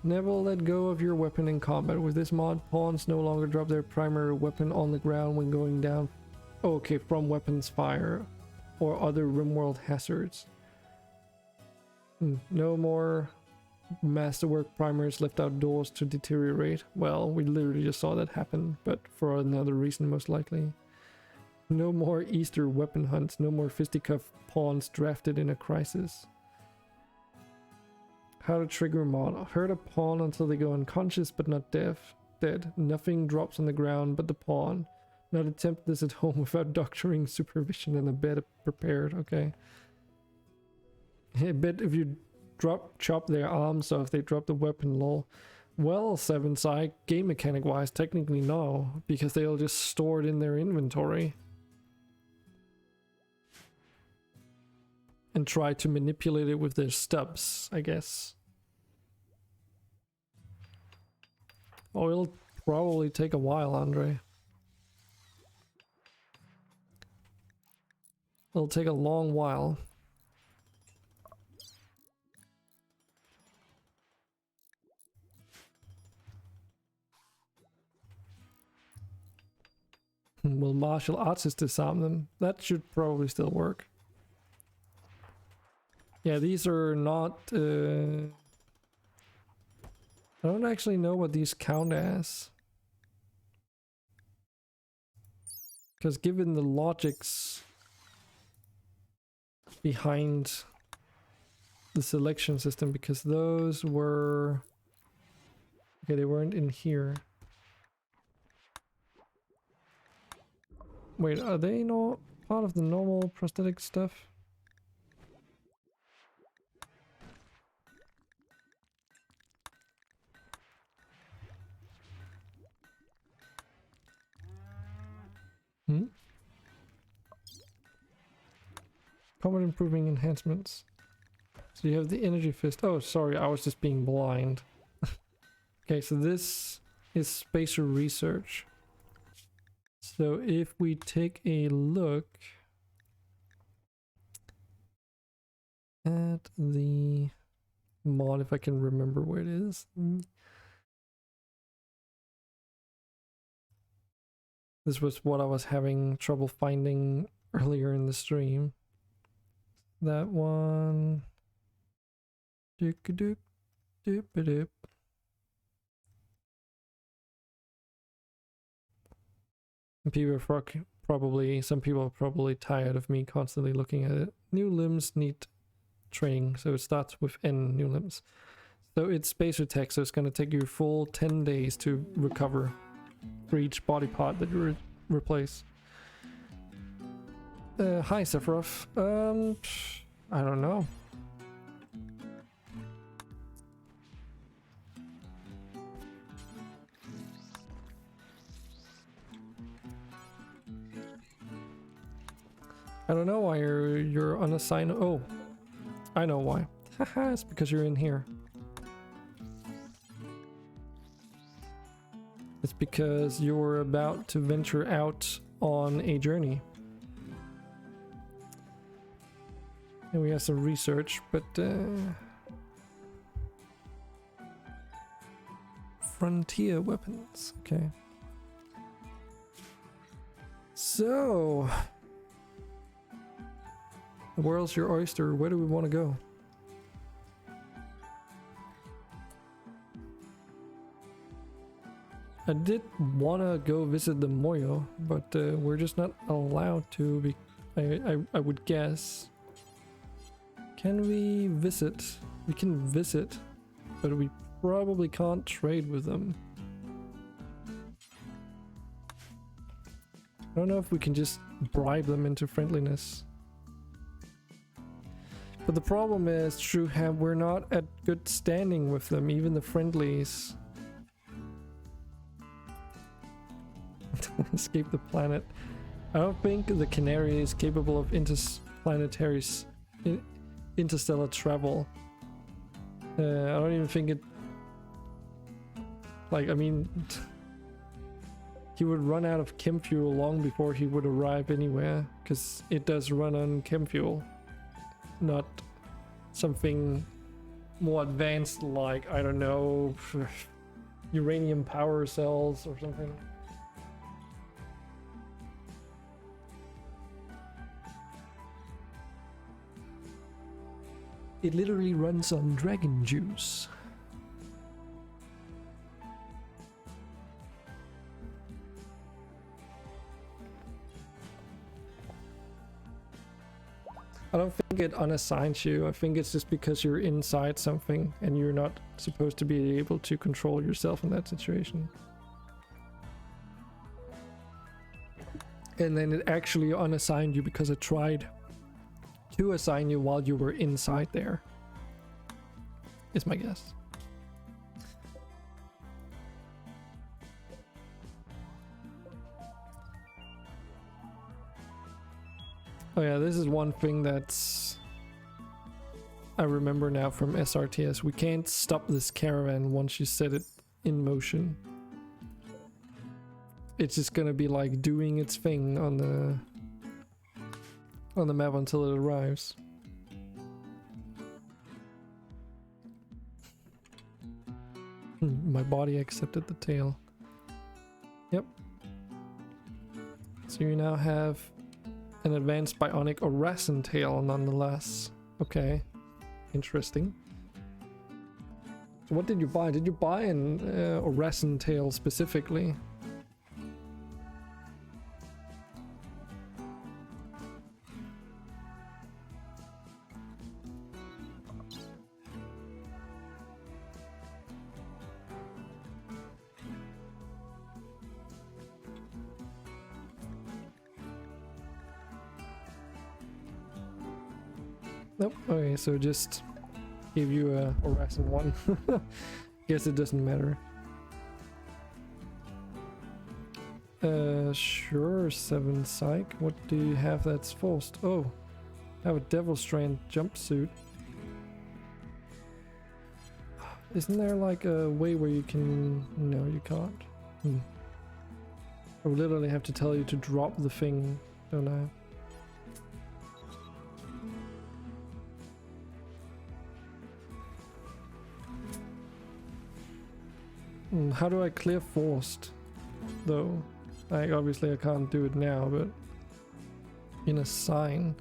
Never let go of your weapon in combat. With this mod, pawns no longer drop their primary weapon on the ground when going down. Okay, from weapons fire or other Rimworld hazards. No more masterwork primers left outdoors to deteriorate. Well, we literally just saw that happen, but for another reason most likely. No more Easter weapon hunts. No more fisticuff pawns drafted in a crisis. How to trigger mod. Hurt a pawn until they go unconscious but not dead. Nothing drops on the ground but the pawn. Not attempt this at home without doctoring, supervision, and a bed prepared. Okay. I bet if you chop their arms off, they drop the weapon, lol. Well, Seven Side, game mechanic wise, technically no, because they'll just store it in their inventory. And try to manipulate it with their stubs, I guess. Oh, it'll probably take a while, Andre. It'll take a long while. Will martial artists disarm them? That should probably still work. Yeah, these are not... I don't actually know what these count as. Because given the logics behind the selection system, because those were... Okay, they weren't in here. Wait, are they not part of the normal prosthetic stuff? Combat improving enhancements. So you have the energy fist. Oh, sorry, I was just being blind. Okay, so this is spacer research. So if we take a look at the mod, if I can remember where it is. This was what I was having trouble finding earlier in the stream. That one. Doop-a-doop, doop-a-doop. Some people are probably tired of me constantly looking at it. New limbs need training, so it starts with N, new limbs. So it's spacer tech, so it's going to take you a full 10 days to recover for each body part that you replace. Hi Sephiroth. I don't know. I don't know why you're unassigned. Oh, I know why. Haha, it's because you're in here. It's because you're about to venture out on a journey. And we have some research, but frontier weapons, okay. So The world's your oyster. Where do we want to go? I did want to go visit the Moyo, but we're just not allowed to. I would guess. Can we visit? We can visit, but we probably can't trade with them. I don't know if we can just bribe them into friendliness. But the problem is, Trueham, we're not at good standing with them, even the friendlies. Escape the planet. I don't think the Canary is capable of interstellar travel. I don't even think it... Like, I mean... He would run out of chem fuel long before he would arrive anywhere, because it does run on chem fuel. Not something more advanced like, I don't know, uranium power cells or something. It literally runs on dragon juice. I don't think it unassigns you. I think it's just because you're inside something and you're not supposed to be able to control yourself in that situation. And then it actually unassigned you because it tried to assign you while you were inside there, is my guess. Oh yeah, this is one thing that's... I remember now from SRTS. We can't stop this caravan once you set it in motion. It's just gonna be like doing its thing on the map until it arrives. My body accepted the tail. Yep. So you now have an advanced bionic Orasan tail nonetheless. Okay. Interesting. So what did you buy? Did you buy an Orasan tail specifically? Nope. Okay, so just give you a Orasan one. Guess it doesn't matter. Sure, 7 psych. What do you have that's forced? Oh, I have a Devil Strand jumpsuit. Isn't there like a way where you can... No, you can't. I would literally have to tell you to drop the thing, don't I? How do I clear forced, though? Like, obviously I can't do it now, but in a sign.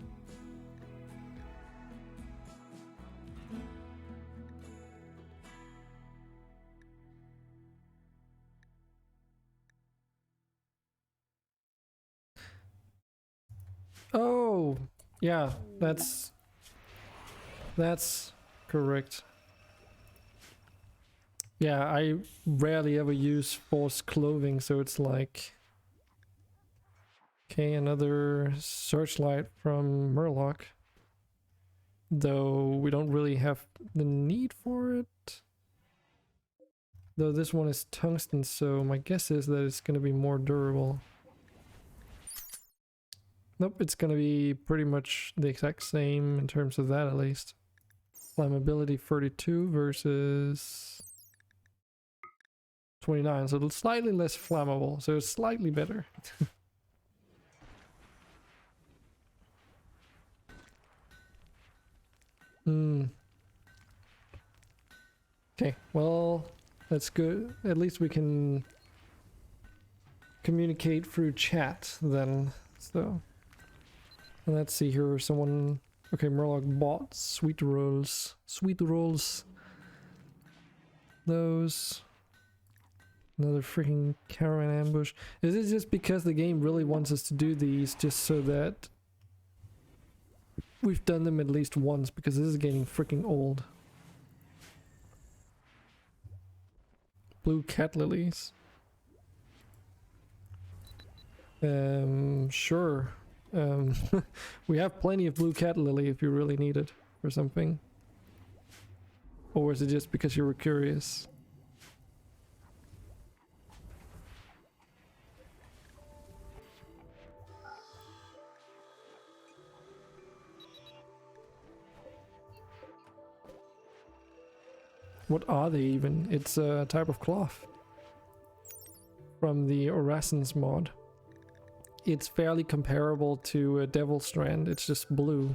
Oh, yeah, that's correct. Yeah, I rarely ever use forced clothing, so it's like... Okay, another searchlight from Murloc. Though we don't really have the need for it. Though this one is tungsten, so my guess is that it's going to be more durable. Nope, it's going to be pretty much the exact same in terms of that at least. Flammability 32 versus 29, so it's slightly less flammable, so it's slightly better. Okay, well, that's good. At least we can communicate through chat then. So, let's see here. Someone Okay, Murloc bought sweet rolls. Sweet rolls. Those. Another freaking caravan ambush. Is it just because the game really wants us to do these just so that we've done them at least once, because this is getting freaking old. Blue cat lilies. Sure. We have plenty of blue cat lily if you really need it for something. Or is it just because you were curious? What are they even? It's a type of cloth from the Orasens mod. It's fairly comparable to a Devil Strand, it's just blue.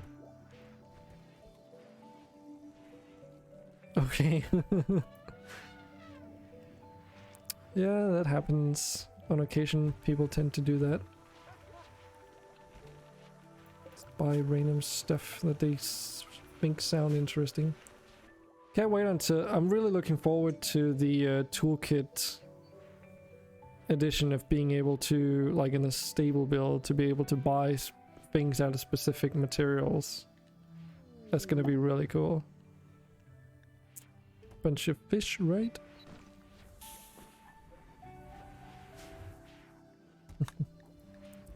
Okay. Yeah, that happens on occasion. People tend to do that. Buy random stuff that they think sound interesting. Can't wait until... I'm really looking forward to the Toolkit edition of being able to, like in a stable build, to be able to buy things out of specific materials. That's gonna be really cool. Bunch of fish, right?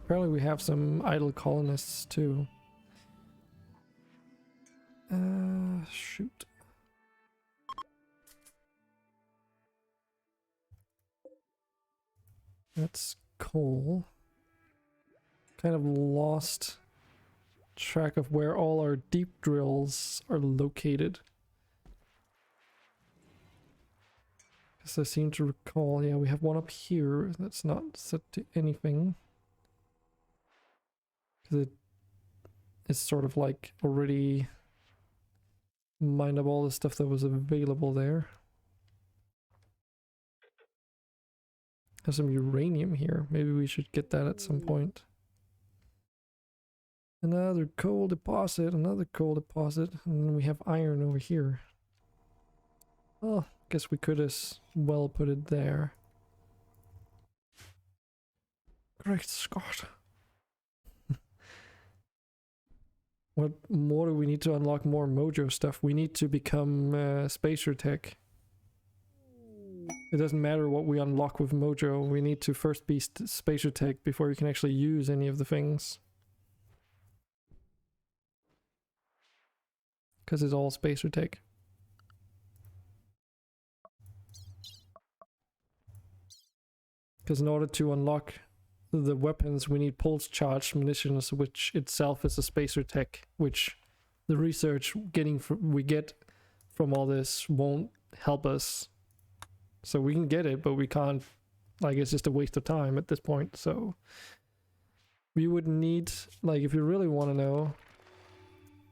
Apparently we have some idle colonists too. Shoot. That's coal. Kind of lost track of where all our deep drills are located. Because I seem to recall, yeah, we have one up here that's not set to anything. Because it is sort of like already mined up all the stuff that was available there. There's some uranium here. Maybe we should get that at some point. Another coal deposit, another coal deposit, and then we have iron over here. Oh, guess we could as well put it there. Great Scott. What more do we need to unlock? More mojo stuff. We need to become spacer tech. It doesn't matter what we unlock with mojo. We need to first be spacer tech before you can actually use any of the things. Because it's all spacer tech. Because in order to unlock the weapons, we need pulse charged munitions, which itself is a spacer tech, which the research we get from all this won't help us. So we can get it, but we can't, like, it's just a waste of time at this point. So we would need, like, if you really want to know,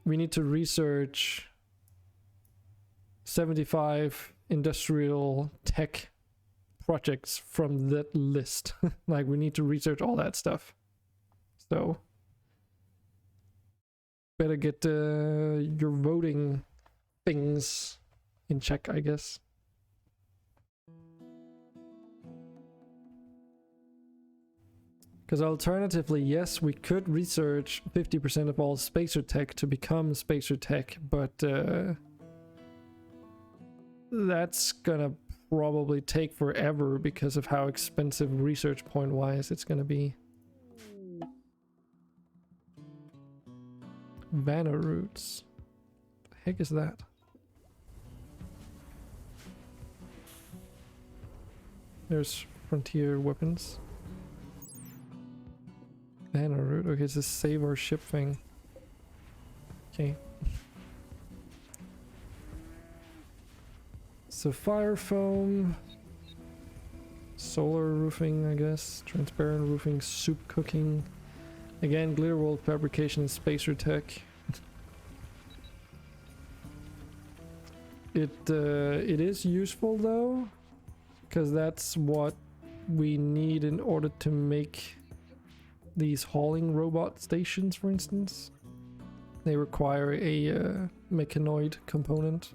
we need to research 75 industrial tech projects from that list. Like, we need to research all that stuff. So better get your voting things in check, I guess. Because alternatively, yes, we could research 50% of all spacer tech to become spacer tech, but that's gonna probably take forever because of how expensive research point wise it's gonna be. Vanna roots. The heck is that? There's frontier weapons. Vanna root. Okay, it's a save our ship thing. Okay. So fire foam, solar roofing, I guess, transparent roofing, soup cooking. Again, glitter wool fabrication and spacer tech. It is useful though, because that's what we need in order to make these hauling robot stations, for instance. They require a mechanoid component.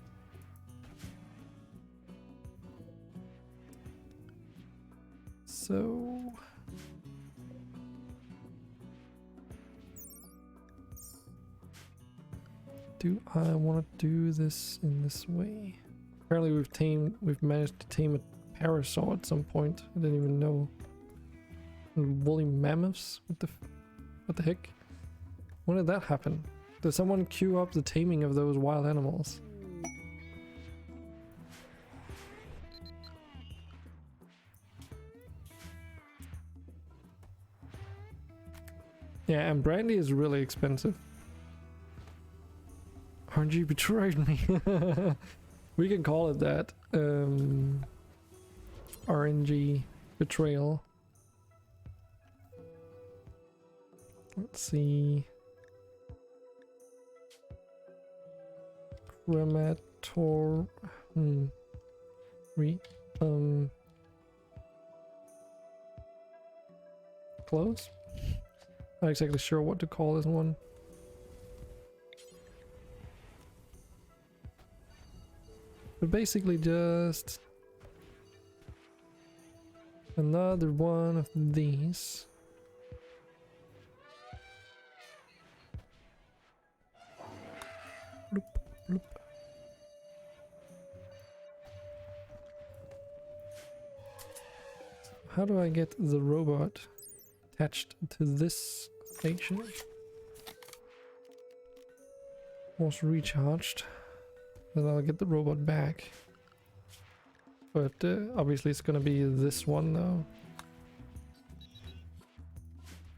So do I want to do this in this way? Apparently we've managed to tame a parasaur at some point. I didn't even know. And woolly mammoths? What the heck? When did that happen? Did someone queue up the taming of those wild animals? Yeah, and brandy is really expensive. RNG betrayed me. We can call it that. RNG betrayal. Let's see. Cremator. Close? Not exactly sure what to call this one. But basically just another one of these. Bloop, bloop. How do I get the robot attached to this station? Was recharged. Then I'll get the robot back. But obviously it's gonna be this one now.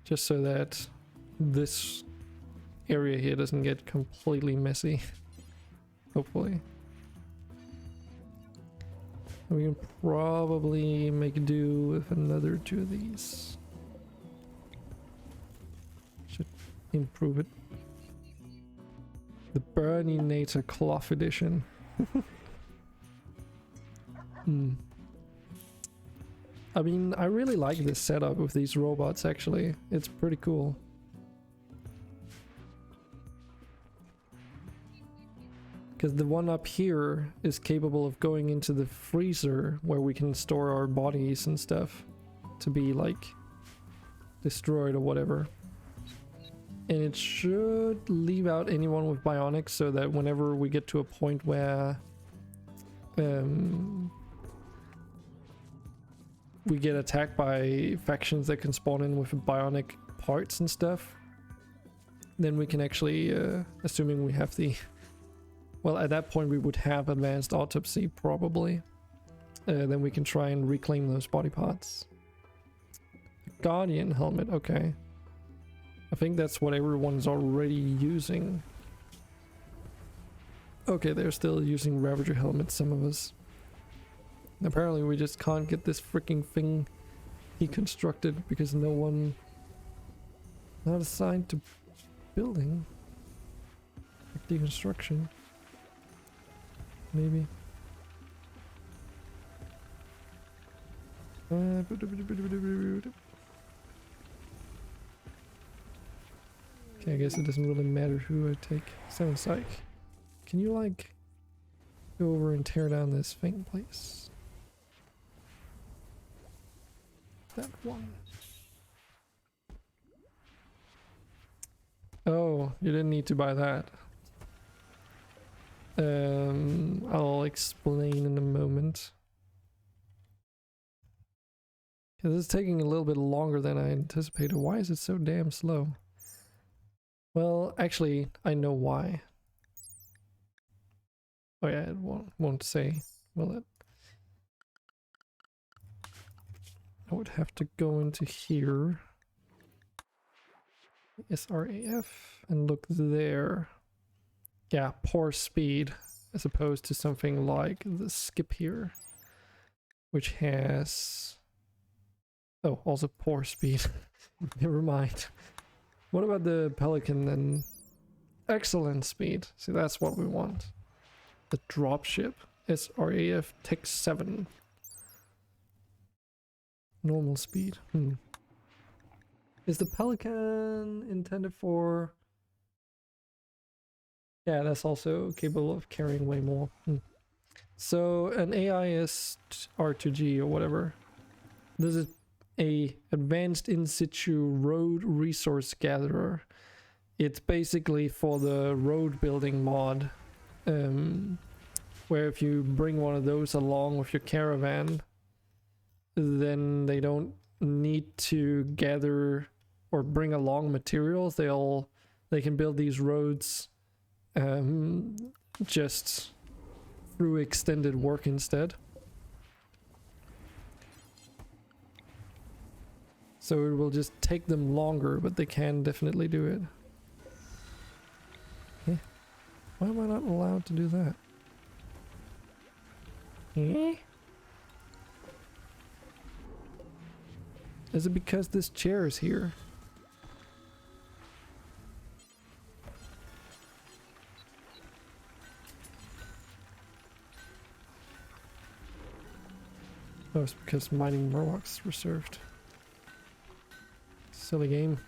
Just so that this area here doesn't get completely messy. Hopefully. We can probably make do with another 2 of these. Should improve it. The Burninator Cloth Edition. I mean, I really like this setup with these robots actually. It's pretty cool. Because the one up here is capable of going into the freezer where we can store our bodies and stuff to be like destroyed or whatever. And it should leave out anyone with bionics so that whenever we get to a point where we get attacked by factions that can spawn in with bionic parts and stuff, then we can actually, assuming we have the... Well, at that point we would have advanced autopsy, probably. Then we can try and reclaim those body parts. Guardian helmet, okay. I think that's what everyone's already using. Okay, they're still using Ravager helmets, some of us. Apparently we just can't get this freaking thing deconstructed because no one... Not assigned to building. Like deconstruction. Maybe. Okay, I guess it doesn't really matter who I take. 7 Psych. Can you like go over and tear down this thing, please? That one. Oh, you didn't need to buy that. I'll explain in a moment. This is taking a little bit longer than I anticipated. Why is it so damn slow? Well, actually, I know why. Oh yeah, it won't say, will it? I would have to go into here. SRAF and look there. Yeah, poor speed as opposed to something like the skip here, which has... Oh, also poor speed. Never mind. What about the Pelican then? Excellent speed. See, that's what we want. The dropship. SRAF Tech 7. Normal speed. Is the Pelican intended for Yeah, that's also capable of carrying way more. So an AIS R2G or whatever. This is a advanced in situ road resource gatherer. It's basically for the road building mod, where if you bring one of those along with your caravan, then they don't need to gather or bring along materials. They can build these roads just through extended work instead. So it will just take them longer, but they can definitely do it. Eh? Why am I not allowed to do that? Eh? Is it because this chair is here? Oh, it's because mining Murlocs is reserved. Silly game.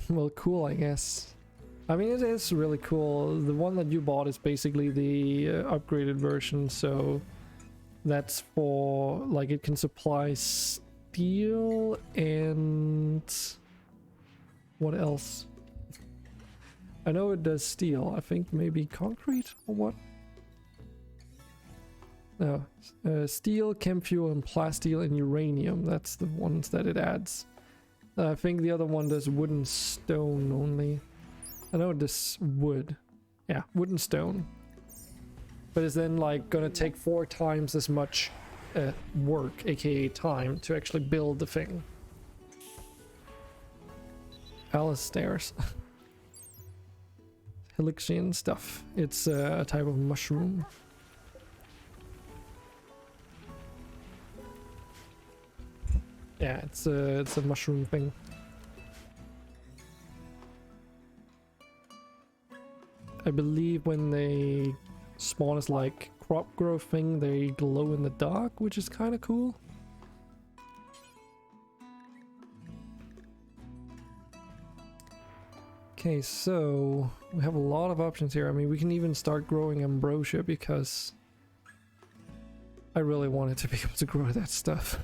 Well, cool, I guess. I mean, it is really cool. The one that you bought is basically the upgraded version, so that's for, like, it can supply steel and... what else? I know it does steel. I think maybe concrete or what? No, steel, chem fuel, and plasteel and uranium. That's the ones that it adds. I think the other one does wood and stone only. I know it does wood. Yeah, wood and stone. But it's then like gonna take 4 times as much work, aka time, to actually build the thing. Alistairs. Helixian stuff. It's a type of mushroom. Yeah, it's a mushroom thing. I believe when they spawn as like crop growth thing, they glow in the dark, which is kind of cool. Okay, so we have a lot of options here. I mean, we can even start growing ambrosia because I really wanted to be able to grow that stuff.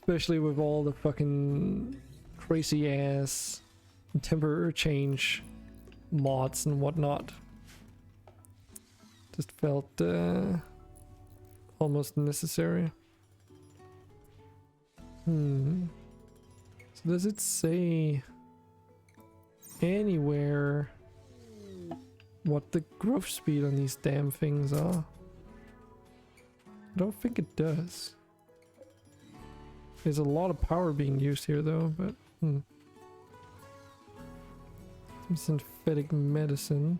Especially with all the fucking crazy ass temperature change mods and whatnot. Just felt almost necessary. So does it say anywhere what the growth speed on these damn things are? I don't think it does. There's a lot of power being used here though, but some synthetic medicine.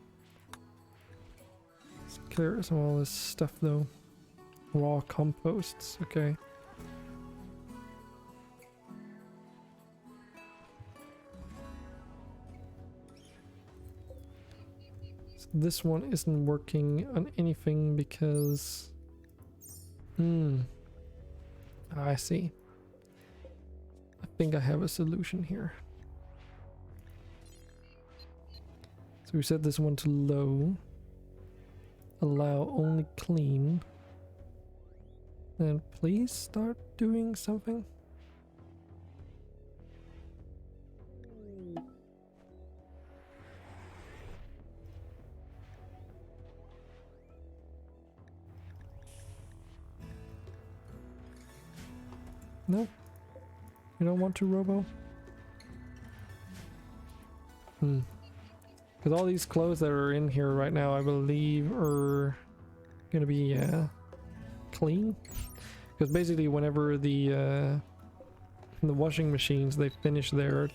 Let's clear some of all this stuff though. Raw composts, okay. So this one isn't working on anything because I see. I think I have a solution here. So we set this one to low. Allow only clean. And please start doing something. Nope. You don't want to, Robo? Because all these clothes that are in here right now, I believe, are gonna be clean. Because basically, whenever the washing machines they finish their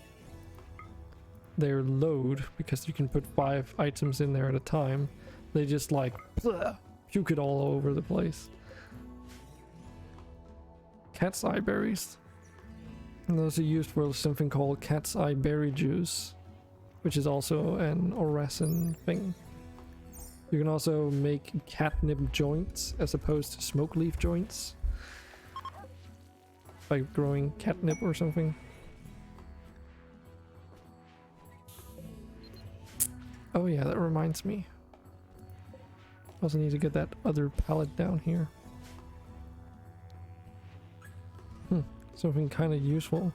load, because you can put 5 items in there at a time, they just like puke it all over the place. Cat's eye berries. And those are used for something called cat's eye berry juice, which is also an Orasan thing. You can also make catnip joints as opposed to smoke leaf joints by growing catnip or something. Oh yeah, that reminds me. Also need to get that other pallet down here. Something kind of useful.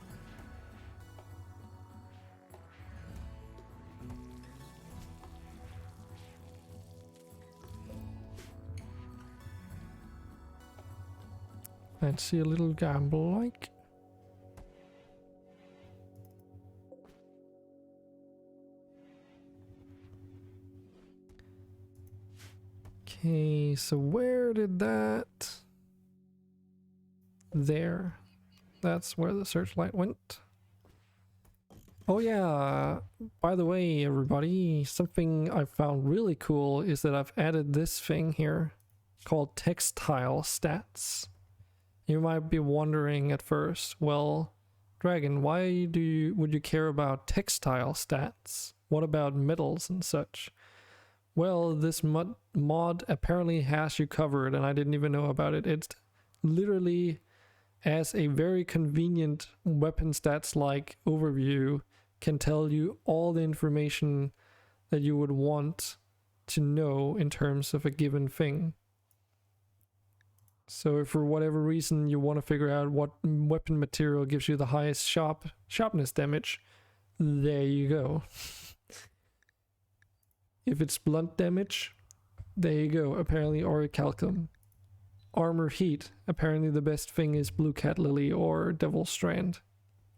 Fancy a little gamble like. Okay, so where did that... There. That's where the searchlight went. Oh yeah, by the way everybody, something I found really cool is that I've added this thing here called textile stats. You might be wondering at first, well, Dragon, why would you care about textile stats? What about metals and such? Well, this mod apparently has you covered, and I didn't even know about it. It's literally as a very convenient weapon stats like overview can tell you all the information that you would want to know in terms of a given thing. So if for whatever reason you want to figure out what weapon material gives you the highest sharpness damage, there you go. If it's blunt damage, there you go, apparently orichalcum. Armor heat, apparently the best thing is blue cat lily or devil strand.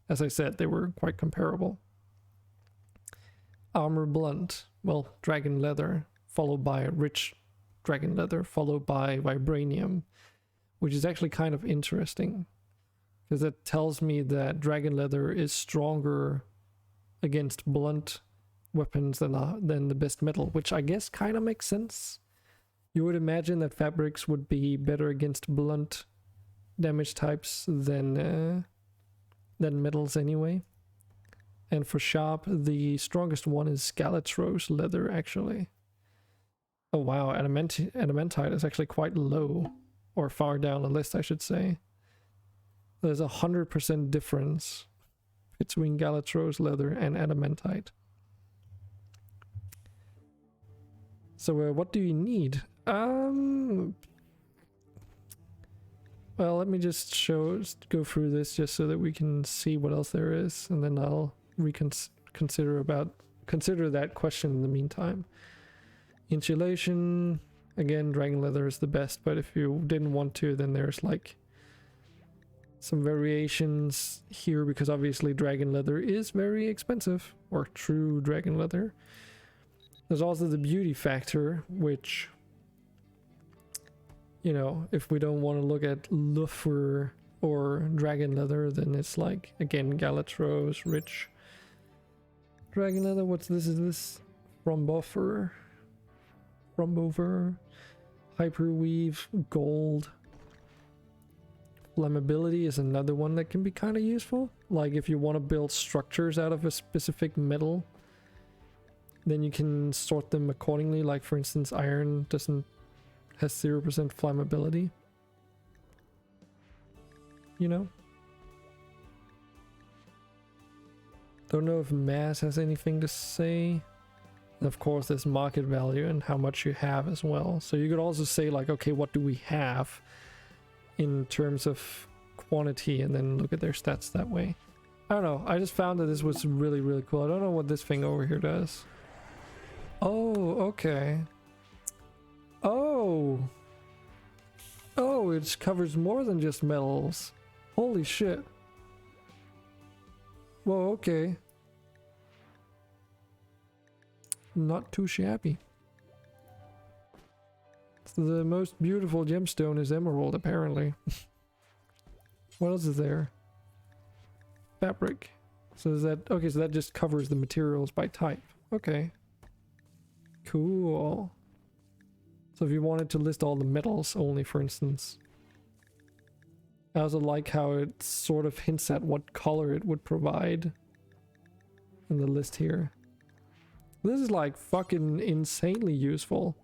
As I said, they were quite comparable. Armor blunt, well, dragon leather, followed by rich dragon leather, followed by vibranium, which is actually kind of interesting because it tells me that dragon leather is stronger against blunt weapons than the best metal, which I guess kind of makes sense. You would imagine that fabrics would be better against blunt damage types than metals anyway. And for sharp, the strongest one is Galatros leather, actually. Oh wow, adamantite is actually quite low, or far down the list, I should say. There's 100% difference between Galatros leather and adamantite. So what do you need? Well, let me just go through this just so that we can see what else there is, and then I'll consider that question in the meantime. Insulation, again, dragon leather is the best, but if you didn't want to, then there's like some variations here, because obviously dragon leather is very expensive, or true dragon leather. There's also the beauty factor, which, you know, if we don't want to look at Luffer or dragon leather, then it's like, again, Galatros, rich dragon leather. What's this? Is this Rumbover, hyperweave, gold. Flammability is another one that can be kind of useful. Like if you want to build structures out of a specific metal, then you can sort them accordingly. Like for instance, iron has 0% flammability. You know? Don't know if mass has anything to say. And of course there's market value and how much you have as well. So you could also say like, okay, what do we have in terms of quantity, and then look at their stats that way. I don't know, I just found that this was really, really cool. I don't know what this thing over here does. Oh, okay. Oh, it covers more than just metals. Holy shit. Whoa, okay. Not too shabby. The most beautiful gemstone is emerald, apparently. What else is there? Fabric. So is that... okay, so that just covers the materials by type. Okay. Cool. So if you wanted to list all the metals only, for instance. I also like how it sort of hints at what color it would provide in the list here. This is like fucking insanely useful.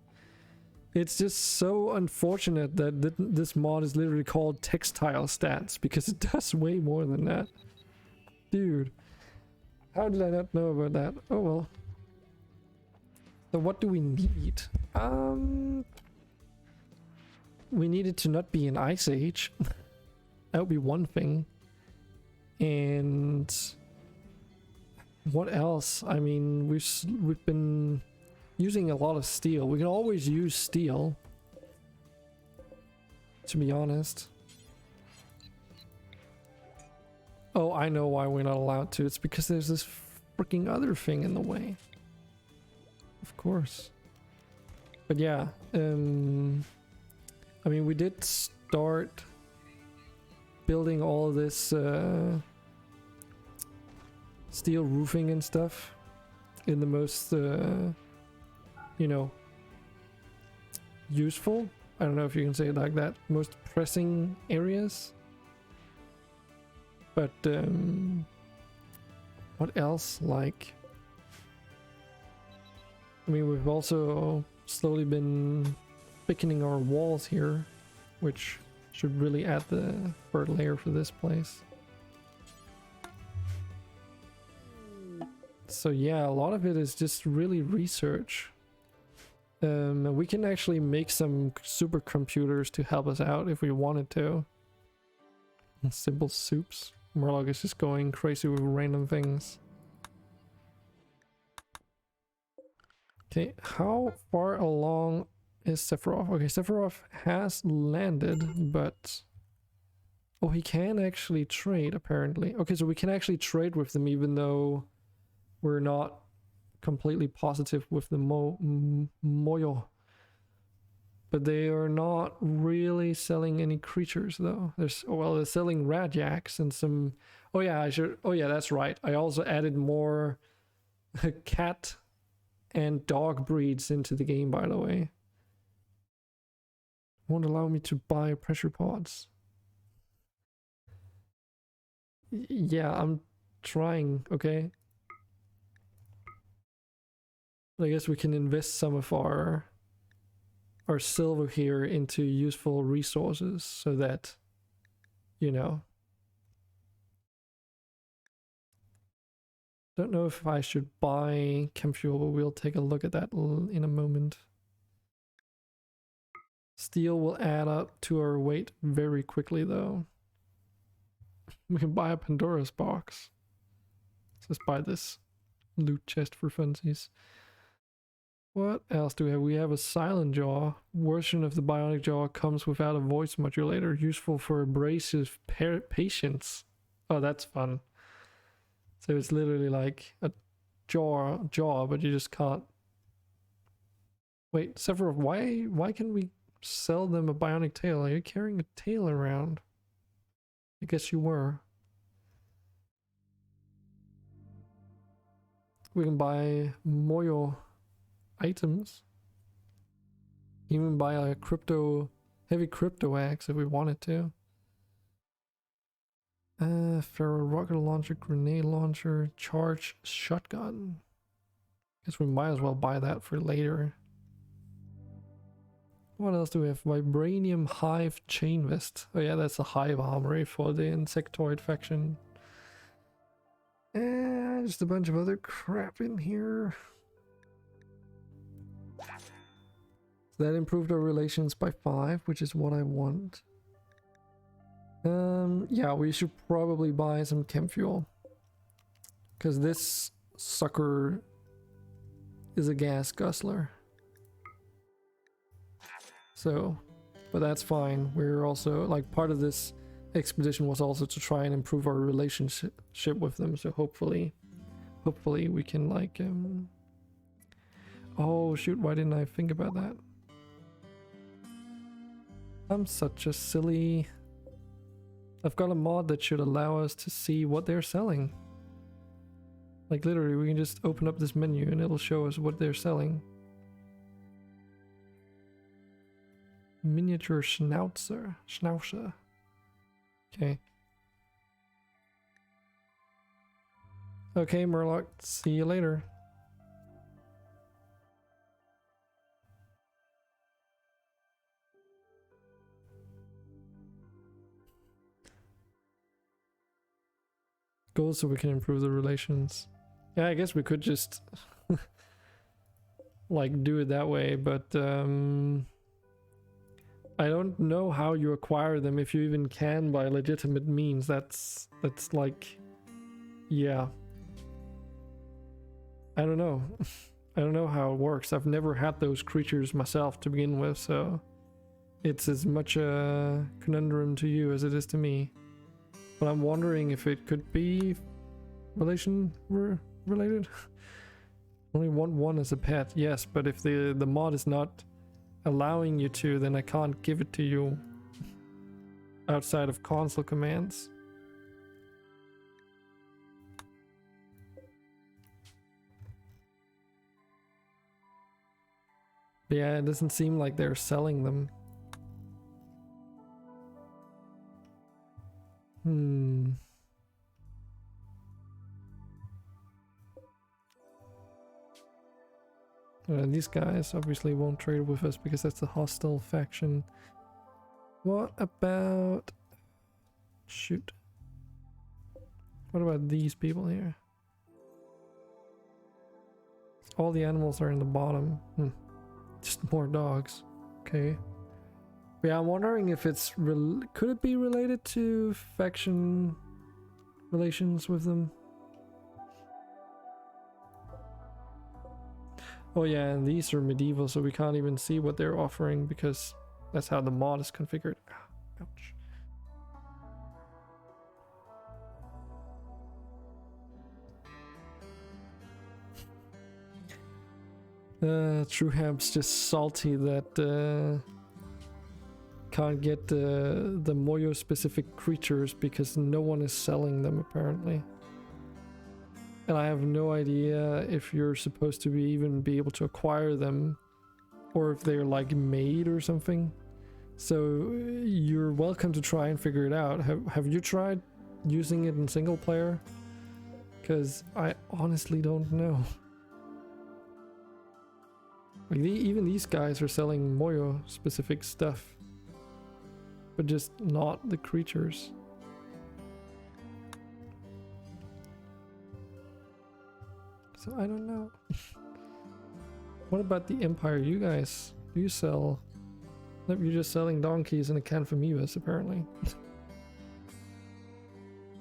It's just so unfortunate that this mod is literally called textile stats, because it does way more than that. Dude, how did I not know about that? Oh well. So what do we need? We need it to not be an ice age. That would be one thing. And what else? I mean, we've been using a lot of steel. We can always use steel, to be honest. Oh, I know why we're not allowed to. It's because there's this freaking other thing in the way. Of course. But yeah, I mean, we did start building all of this steel roofing and stuff in the most, you know, useful. I don't know if you can say it like that. Most pressing areas. But what else? Like, I mean, we've also slowly been thickening our walls here, which should really add the third layer for this place. So yeah, a lot of it is just really research. We can actually make some supercomputers to help us out if we wanted to. Simple soups. Murloc is just going crazy with random things. Okay, how far along is Sephiroth? Okay, Sephiroth has landed, but... Oh, he can actually trade, apparently. Okay, so we can actually trade with them, even though we're not completely positive with the Moyo. But they are not really selling any creatures, though. Well, they're selling Radjaks and some... Oh yeah, oh yeah, that's right. I also added more cat and dog breeds into the game, by the way. Won't allow me to buy pressure pods. Yeah, I'm trying, okay? I guess we can invest some of our silver here into useful resources so that, you know. Don't know if I should buy chem fuel, but we'll take a look at that in a moment. Steel will add up to our weight very quickly, though. We can buy a Pandora's box. Let's just buy this loot chest for funsies. What else do we have? We have a silent jaw. Version of the bionic jaw comes without a voice modulator, useful for abrasive patients. Oh, that's fun. So it's literally like a jaw, but you just can't. Wait, Sephiroth, why can we sell them a bionic tail? Are you carrying a tail around? I guess you were. We can buy Moyo items. Even buy a heavy crypto axe if we wanted to. Ferro rocket launcher, grenade launcher, charge shotgun. Guess we might as well buy that for later. What else do we have? Vibranium hive chain vest. Oh yeah, that's a hive armory for the insectoid faction. And just a bunch of other crap in here. So that improved our relations by 5, which is what I want. Yeah, we should probably buy some chem fuel. Because this sucker is a gas guzzler. So, but that's fine. We're also, like, part of this expedition was also to try and improve our relationship with them. So hopefully we can, like, oh shoot, why didn't I think about that? I'm such a silly... I've got a mod that should allow us to see what they're selling. Like literally, we can just open up this menu and it'll show us what they're selling. Miniature Schnauzer. Okay. Okay, Murloc, see you later. Goals so we can improve the relations. Yeah, I guess we could just like do it that way, but I don't know how you acquire them, if you even can by legitimate means. That's like, yeah. I don't know. I don't know how it works. I've never had those creatures myself to begin with, so it's as much a conundrum to you as it is to me. But I'm wondering if it could be related. Only want one as a pet, yes, but if the mod is not allowing you to, then I can't give it to you outside of console commands. But yeah, it doesn't seem like they're selling them. These guys obviously won't trade with us because that's a hostile faction. What about... Shoot. What about these people here? All the animals are in the bottom. Just more dogs. Okay. But yeah, I'm wondering if it's... Could it be related to faction relations with them? Oh yeah, and these are medieval, so we can't even see what they're offering because that's how the mod is configured. Ouch. Truehab's just salty that can't get the Moyo specific creatures because no one is selling them apparently. And I have no idea if you're supposed to even be able to acquire them or if they're like made or something. So you're welcome to try and figure it out. Have you tried using it in single player? Because I honestly don't know. Like even these guys are selling Moyo specific stuff, but just not the creatures. So I don't know. What about the Empire? You guys, do you sell? Nope, you're just selling donkeys and a can of amoebas apparently.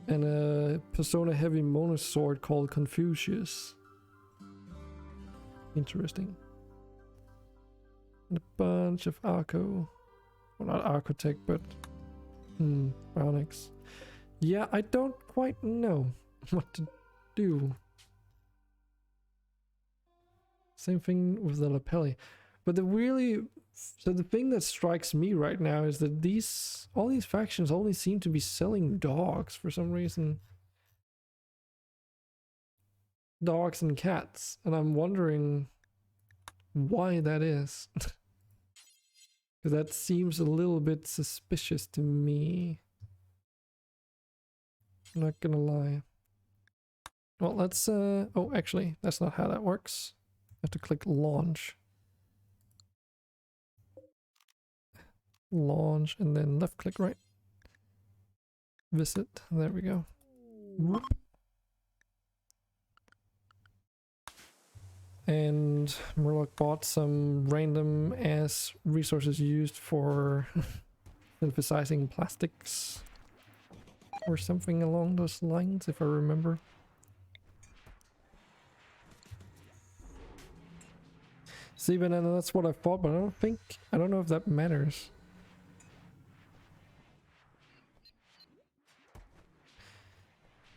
And a Persona heavy mono sword called Confucius. Interesting. And a bunch of Arco. Well, not Architect, but Brownix. Yeah, I don't quite know what to do. Same thing with the lapelli. But the thing that strikes me right now is that all these factions only seem to be selling dogs for some reason. Dogs and cats. And I'm wondering why that is. Because that seems a little bit suspicious to me. I'm not gonna lie. Well, let's oh, actually, that's not how that works. I have to click launch. Launch and then left click right. Visit. There we go. Whoop. And Murloc bought some random ass resources used for synthesizing plastics or something along those lines, if I remember. See, Banana, that's what I thought, but I don't know if that matters.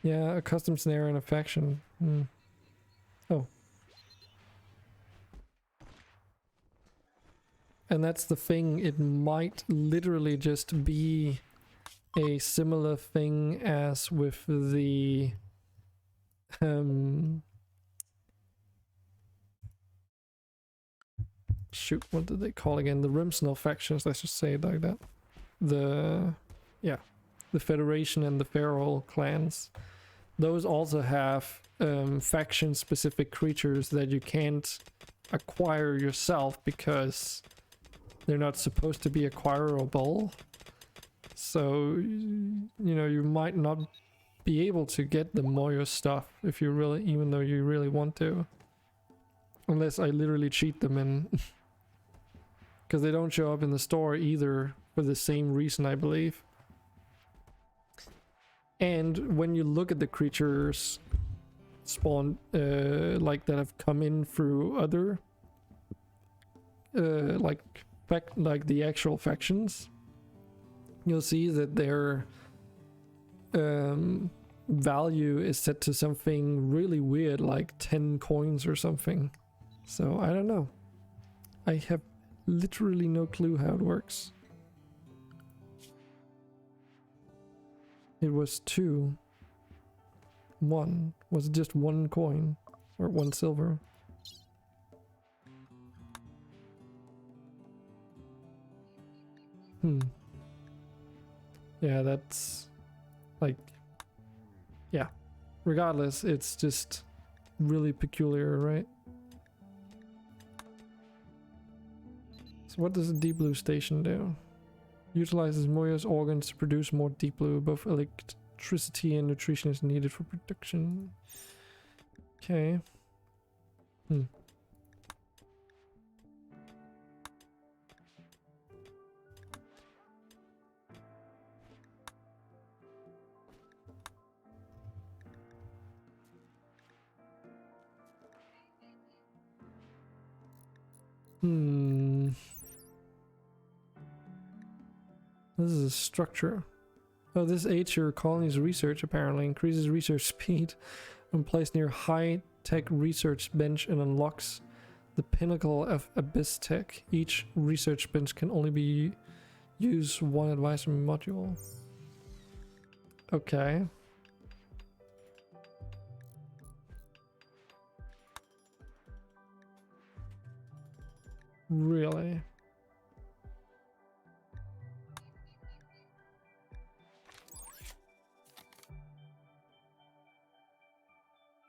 Yeah, a custom snare and a faction. Oh. And that's the thing, it might literally just be a similar thing as with the shoot, what did they call again? The Rimsnell factions, let's just say it like that. The Federation and the Feral clans. Those also have faction specific creatures that you can't acquire yourself because they're not supposed to be acquirable. So, you know, you might not be able to get the Moyo stuff if you really, even though you really want to. Unless I literally cheat them in. Because they don't show up in the store either for the same reason, I believe. And when you look at the creatures spawn, like that have come in through other, like the actual factions, you'll see that their value is set to something really weird, like 10 coins or something. So I don't know. I have literally no clue how it works. It was 2. 1. Was it just 1 coin? Or 1 silver? Yeah, that's... like... yeah. Regardless, it's just really peculiar, right? So what does a deep blue station do? Utilizes Moya's organs to produce more deep blue. Both electricity and nutrition is needed for production. Okay. This is a structure. Oh, this aids your colony's research, apparently. Increases research speed when placed near high-tech research bench and unlocks the pinnacle of abyss tech. Each research bench can only be used one advisory module. Okay. Really?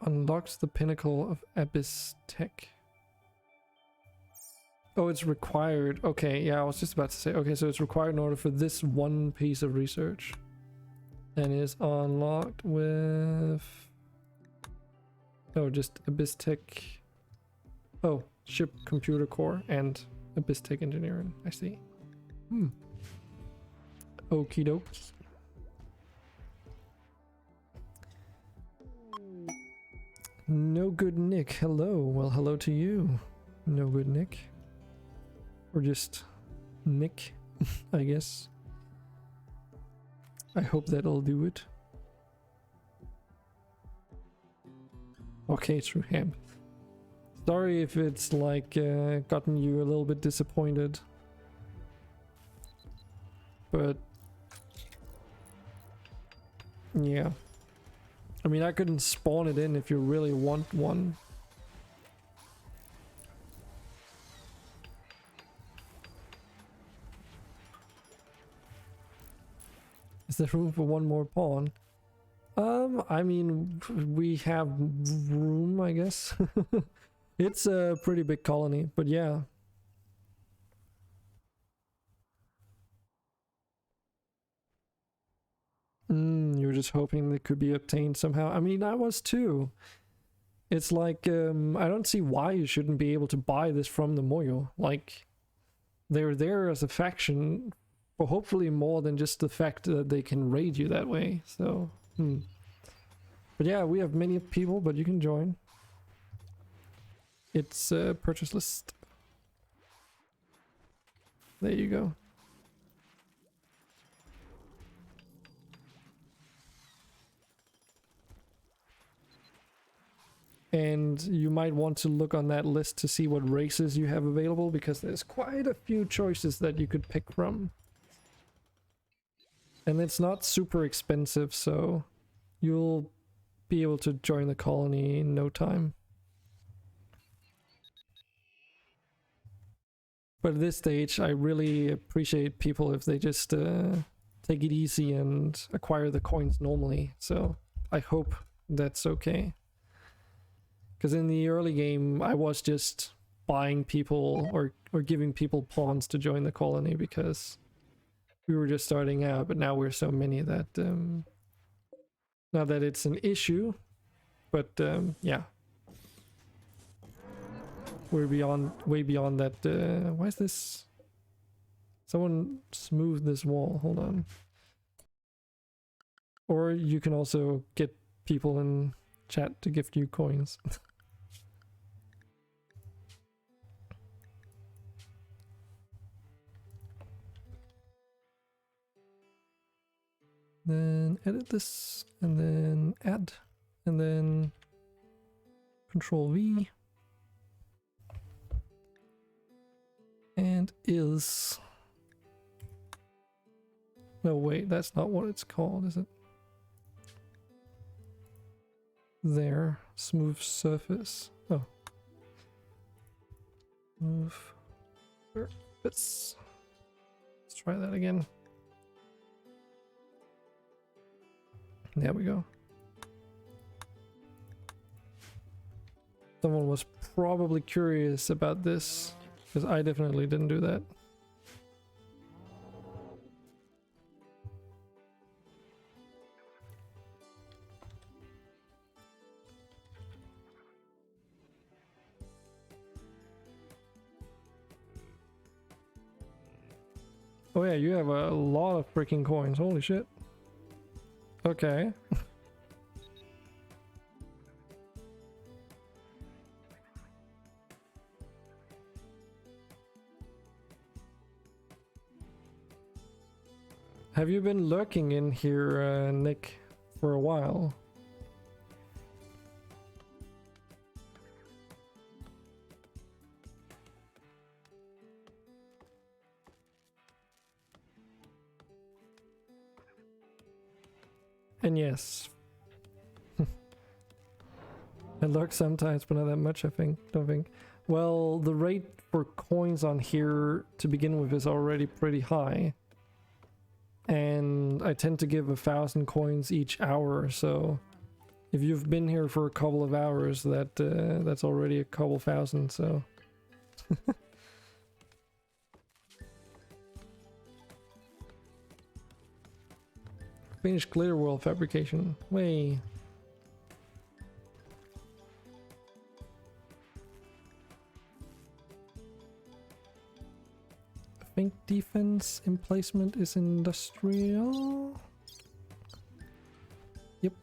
Unlocks the pinnacle of abyss tech. Oh, it's required. Okay, yeah, I was just about to say. Okay, so it's required in order for this one piece of research. And is unlocked with... oh, just abyss tech. Oh, ship computer core and abyss tech engineering. I see. Okie dokes. No good Nick. Hello. Well, hello to you. No good Nick. Or just Nick, I guess. I hope that'll do it. Okay, true ham. Sorry if it's like gotten you a little bit disappointed. But yeah. I mean, I couldn't spawn it in if you really want one. Is there room for one more pawn? I mean, we have room, I guess. It's a pretty big colony, but yeah. You were just hoping they could be obtained somehow. I mean, I was too. It's like, I don't see why you shouldn't be able to buy this from the Moyo. Like, they're there as a faction for hopefully more than just the fact that they can raid you that way. So, But yeah, we have many people, but you can join. It's a purchase list. There you go. And you might want to look on that list to see what races you have available, because there's quite a few choices that you could pick from. And it's not super expensive, so you'll be able to join the colony in no time. But at this stage, I really appreciate people if they just take it easy and acquire the coins normally. So I hope that's okay. Because in the early game, I was just buying people or giving people pawns to join the colony because we were just starting out. But now we're so many that not that it's an issue, but yeah. way beyond that. Why is this? Someone smooth this wall. Hold on. Or you can also get people in chat to gift you coins. Then edit this, and then add, and then Control V, and is. No, wait, that's not what it's called, is it? There, smooth surface. Oh, smooth surface. Let's try that again. There we go. Someone was probably curious about this, because I definitely didn't do that. Oh yeah, you have a lot of freaking coins, holy shit. Okay. Have you been lurking in here, Nick, for a while? And yes. I lurk sometimes, but not that much, I think. Don't think. Well, the rate for coins on here to begin with is already pretty high. And I tend to give 1,000 coins each hour, so if you've been here for a couple of hours, that's already a couple thousand, so... Finished glitter world fabrication. Way. I think defense emplacement is industrial. Yep.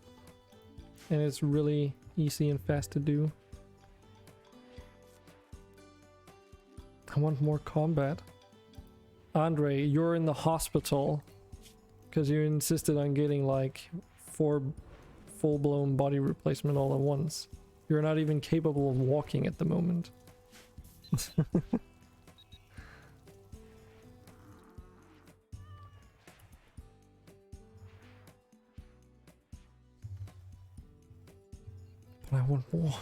And it's really easy and fast to do. I want more combat. Andre, you're in the hospital. Because you insisted on getting like 4 full-blown body replacement all at once. You're not even capable of walking at the moment. But I want more.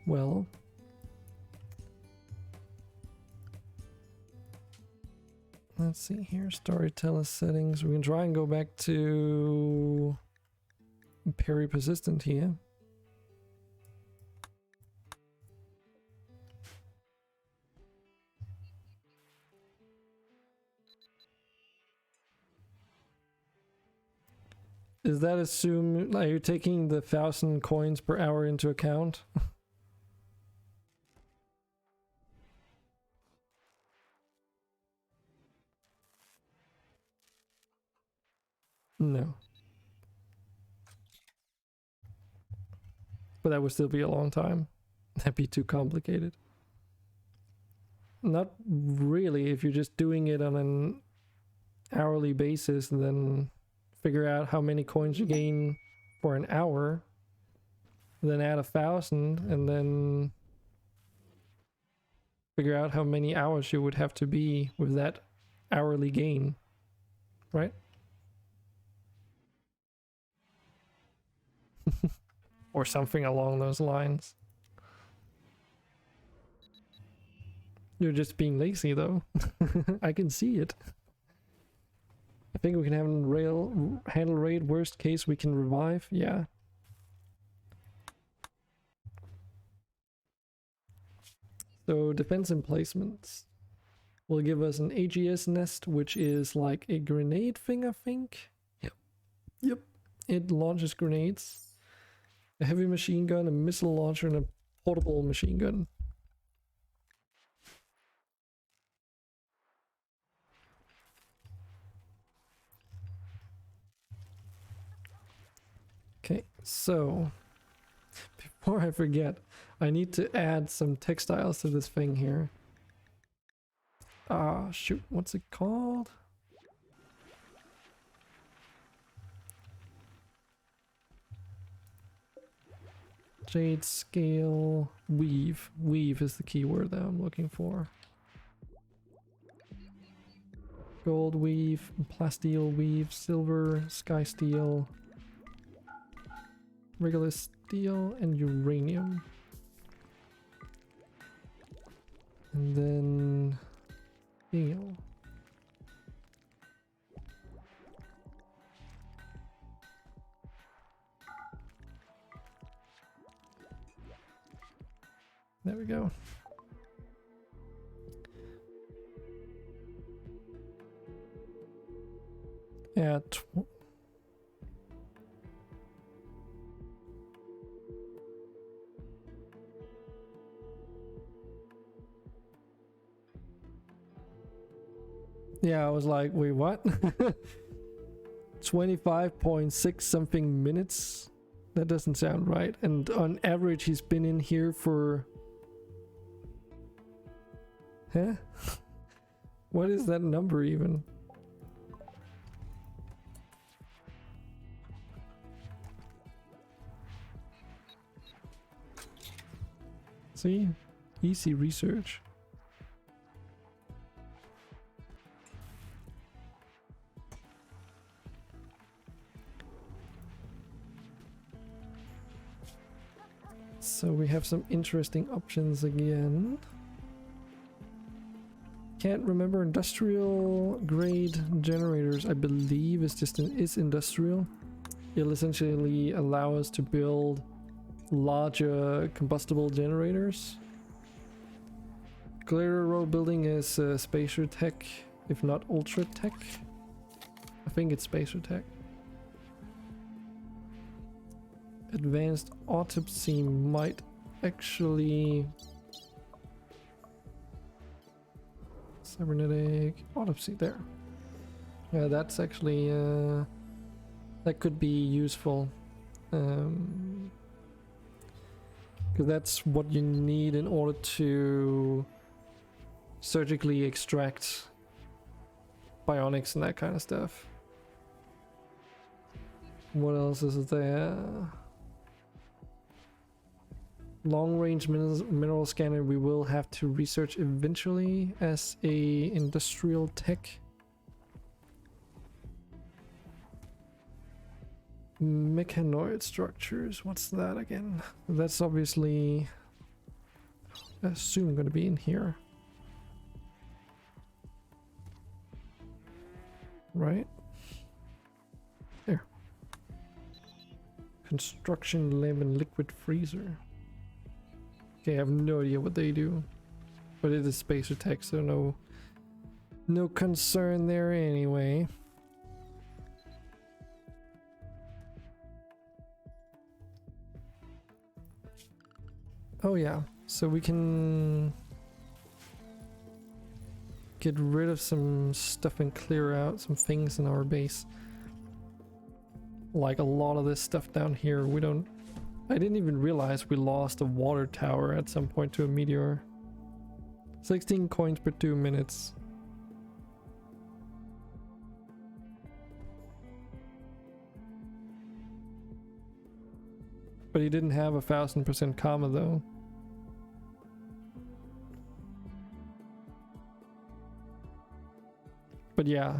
Well... let's see here, storyteller settings. We can try and go back to parry persistent here. Is that assume, are you taking the 1,000 coins per hour into account? No. But that would still be a long time. That'd be too complicated. Not really, if you're just doing it on an hourly basis and then figure out how many coins you gain for an hour, then add 1,000 and then figure out how many hours you would have to be with that hourly gain, right? Or something along those lines. You're just being lazy though. I can see it. I think we can handle raid. Worst case we can revive. Yeah. So defense emplacements will give us an AGS nest, which is like a grenade thing, I think. Yep. Yep. It launches grenades. A heavy machine gun, a missile launcher, and a portable machine gun. Okay, so before I forget, I need to add some textiles to this thing here. Ah, shoot, what's it called? Jade scale weave. Weave is the keyword that I'm looking for. Gold weave, plasteel weave, silver, sky steel, regular steel, and uranium. And then steel. There we go. Yeah, yeah, I was like, wait, what? 25.6 something minutes? That doesn't sound right. And on average, he's been in here for... Huh? What is that number even? See? Easy research. So we have some interesting options again. Can't remember. Industrial grade generators, I believe, is industrial. It'll essentially allow us to build larger combustible generators. Glitter row building is spacer tech, if not ultra tech. I think it's spacer tech. Advanced autopsy might actually... Cybernetic autopsy, there. Yeah, that's actually... that could be useful. Because that's what you need in order to surgically extract bionics and that kind of stuff. What else is there? Long-range mineral scanner we will have to research eventually as a industrial tech. Mechanoid structures, what's that again? That's obviously, I assume, going to be in here. Right? There. Construction lab and liquid freezer. Okay, I have no idea what they do. But it is spacer tech, so no concern there anyway. Oh yeah, so we can get rid of some stuff and clear out some things in our base. Like a lot of this stuff down here, I didn't even realize we lost a water tower at some point to a meteor. 16 coins per 2 minutes. But he didn't have 1000% comma though. But yeah,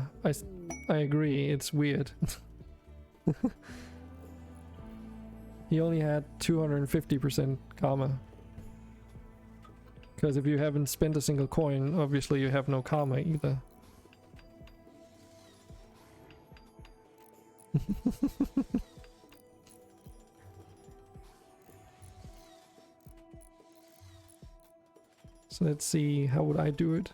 I agree, it's weird. He only had 250% comma. Because if you haven't spent a single coin, obviously you have no comma either. So let's see, how would I do it?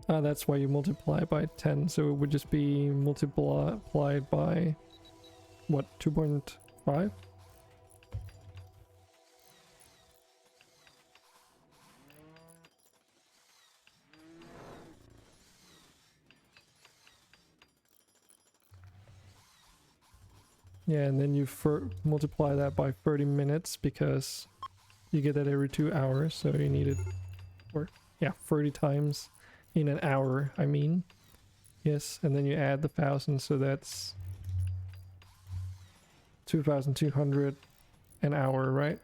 That's why you multiply by 10, so it would just be multiplied by, what, 2.5? Yeah, and then you multiply that by 30 minutes because you get that every 2 hours, so you need it, or yeah, 30 times in an hour, I mean. Yes, and then you add the 1,000, so that's 2,200 an hour, right?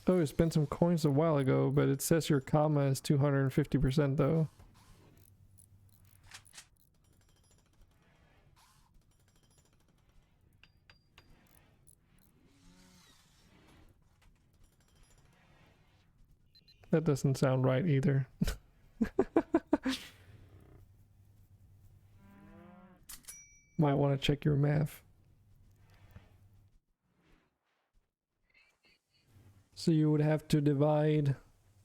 Oh, you spent some coins a while ago, but it says your comma is 250% though. That doesn't sound right either. Might want to check your math. So you would have to divide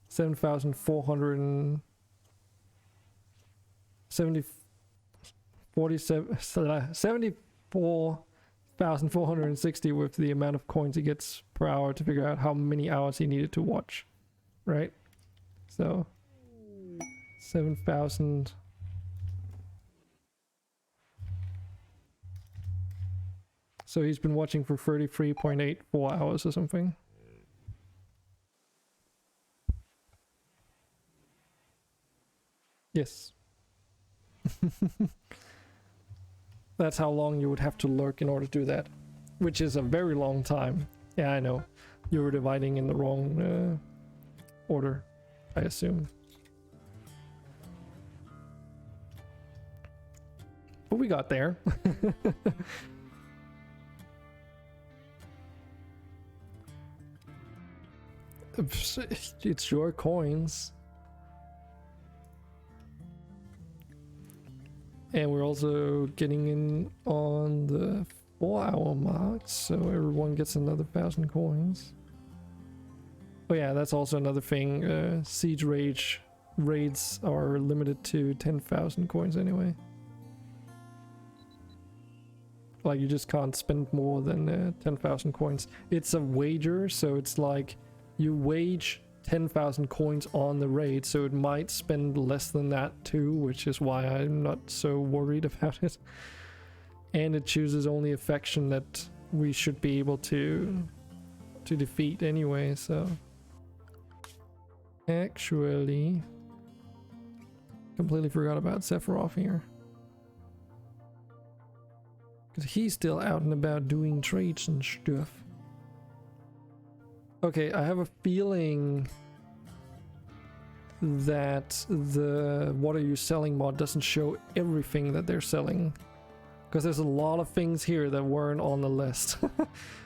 74,460 with the amount of coins he gets per hour to figure out how many hours he needed to watch, right? So 7,000. So he's been watching for 33.84 hours or something. Yes. That's how long you would have to lurk in order to do that, which is a very long time. Yeah, I know. You were dividing in the wrong order, I assume. But we got there. It's your coins. And we're also getting in on the 4-hour mark, so everyone gets another 1,000 coins. Oh yeah, that's also another thing. Siege raids are limited to 10,000 coins anyway. Like, you just can't spend more than 10,000 coins. It's a wager, so it's like you wage 10,000 coins on the raid, so it might spend less than that too, which is why I'm not so worried about it. And it chooses only a faction that we should be able to defeat anyway, so... Actually... completely forgot about Sephiroth here. Because he's still out and about doing trades and stuff. Okay, I have a feeling that the What Are You Selling mod doesn't show everything that they're selling. Because there's a lot of things here that weren't on the list.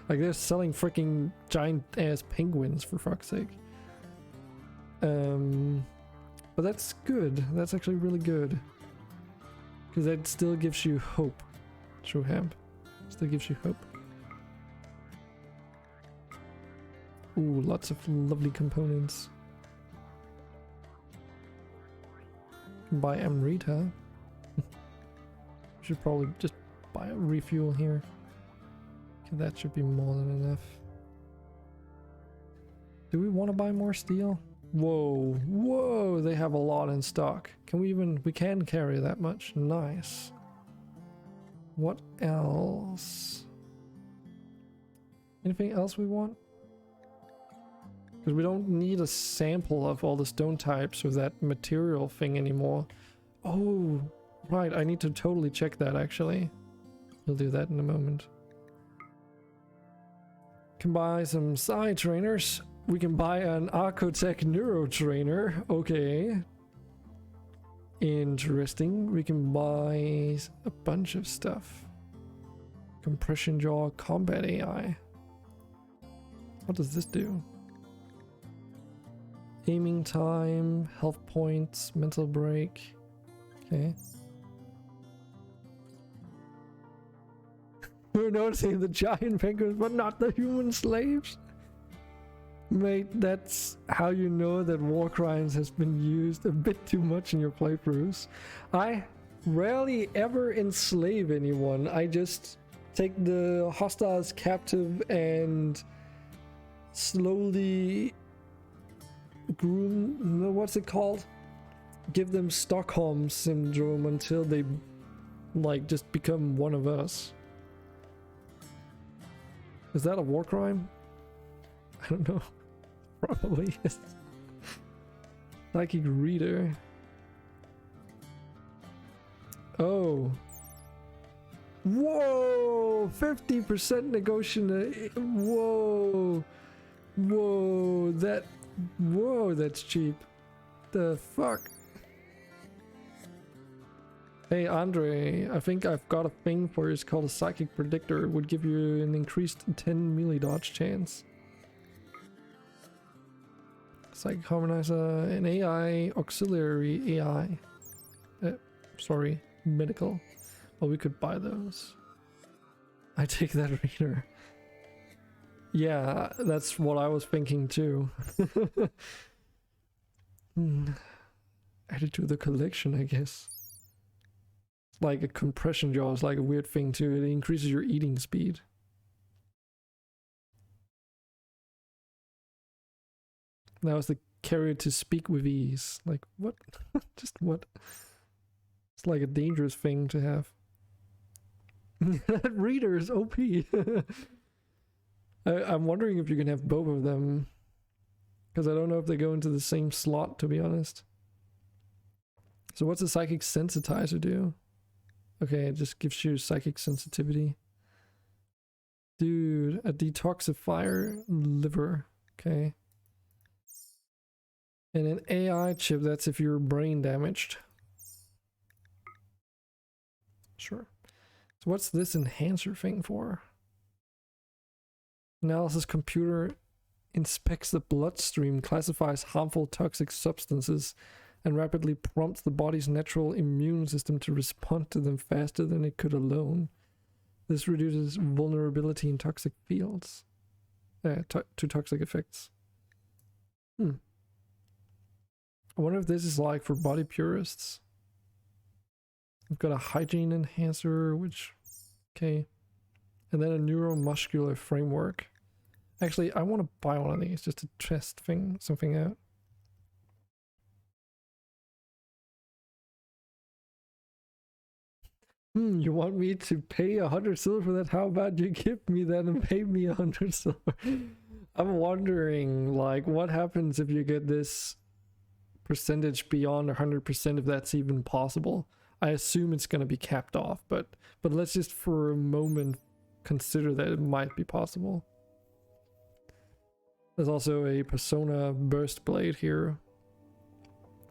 Like, they're selling freaking giant ass penguins, for fuck's sake. But that's good. That's actually really good. Because that still gives you hope. True hemp. Still gives you hope. Ooh, lots of lovely components. Buy Amrita. Should probably just buy a refuel here. Okay, that should be more than enough. Do we want to buy more steel? Whoa, whoa, they have a lot in stock. Can we can carry that much. Nice. What else? Anything else we want? Because we don't need a sample of all the stone types or that material thing anymore. Oh, right, I need to totally check that actually. We'll do that in a moment. Can buy some Psi trainers. We can buy an Archotech Neuro Trainer. Okay. Interesting. We can buy a bunch of stuff. Compression Jaw Combat AI. What does this do? Aiming time, health points, mental break. Okay. We're noticing the giant penguins, but not the human slaves. Mate, that's how you know that war crimes has been used a bit too much in your playthroughs. I rarely ever enslave anyone. I just take the hostiles captive and slowly groom, no, what's it called? Give them Stockholm syndrome until they like just become one of us. Is that a war crime? I don't know. Probably is. Psychic reader. Oh. Whoa! 50% negotiation. Whoa. Whoa. Whoa, that's cheap. The fuck? Hey Andre, I think I've got a thing for you. It's called a psychic predictor. It would give you an increased 10 melee dodge chance. Psychic harmonizer, an AI, auxiliary AI. Sorry, medical. Well, we could buy those. I take that reader. Yeah, that's what I was thinking too. Added to the collection, I guess. Like a compression jaw is like a weird thing too. It increases your eating speed. That was the carrier to speak with ease. Like what? Just what? It's like a dangerous thing to have. That reader is OP. I'm wondering if you can have both of them. Because I don't know if they go into the same slot, to be honest. So what's a psychic sensitizer do? Okay, it just gives you psychic sensitivity. Dude, a detoxifier liver. Okay. And an AI chip, that's if you're brain damaged. Sure. So what's this enhancer thing for? Analysis computer inspects the bloodstream, classifies harmful toxic substances, and rapidly prompts the body's natural immune system to respond to them faster than it could alone. This reduces vulnerability in toxic fields. To toxic effects. I wonder if this is like for body purists. We've got a hygiene enhancer, which... Okay. And then a neuromuscular framework. Actually, I want to buy one of these just to test something out. You want me to pay 100 silver for that? How about you give me that and pay me 100 silver? I'm wondering, like, what happens if you get this percentage beyond 100%, if that's even possible. I assume it's going to be capped off, but let's just for a moment consider that it might be possible. There's also a Persona burst blade here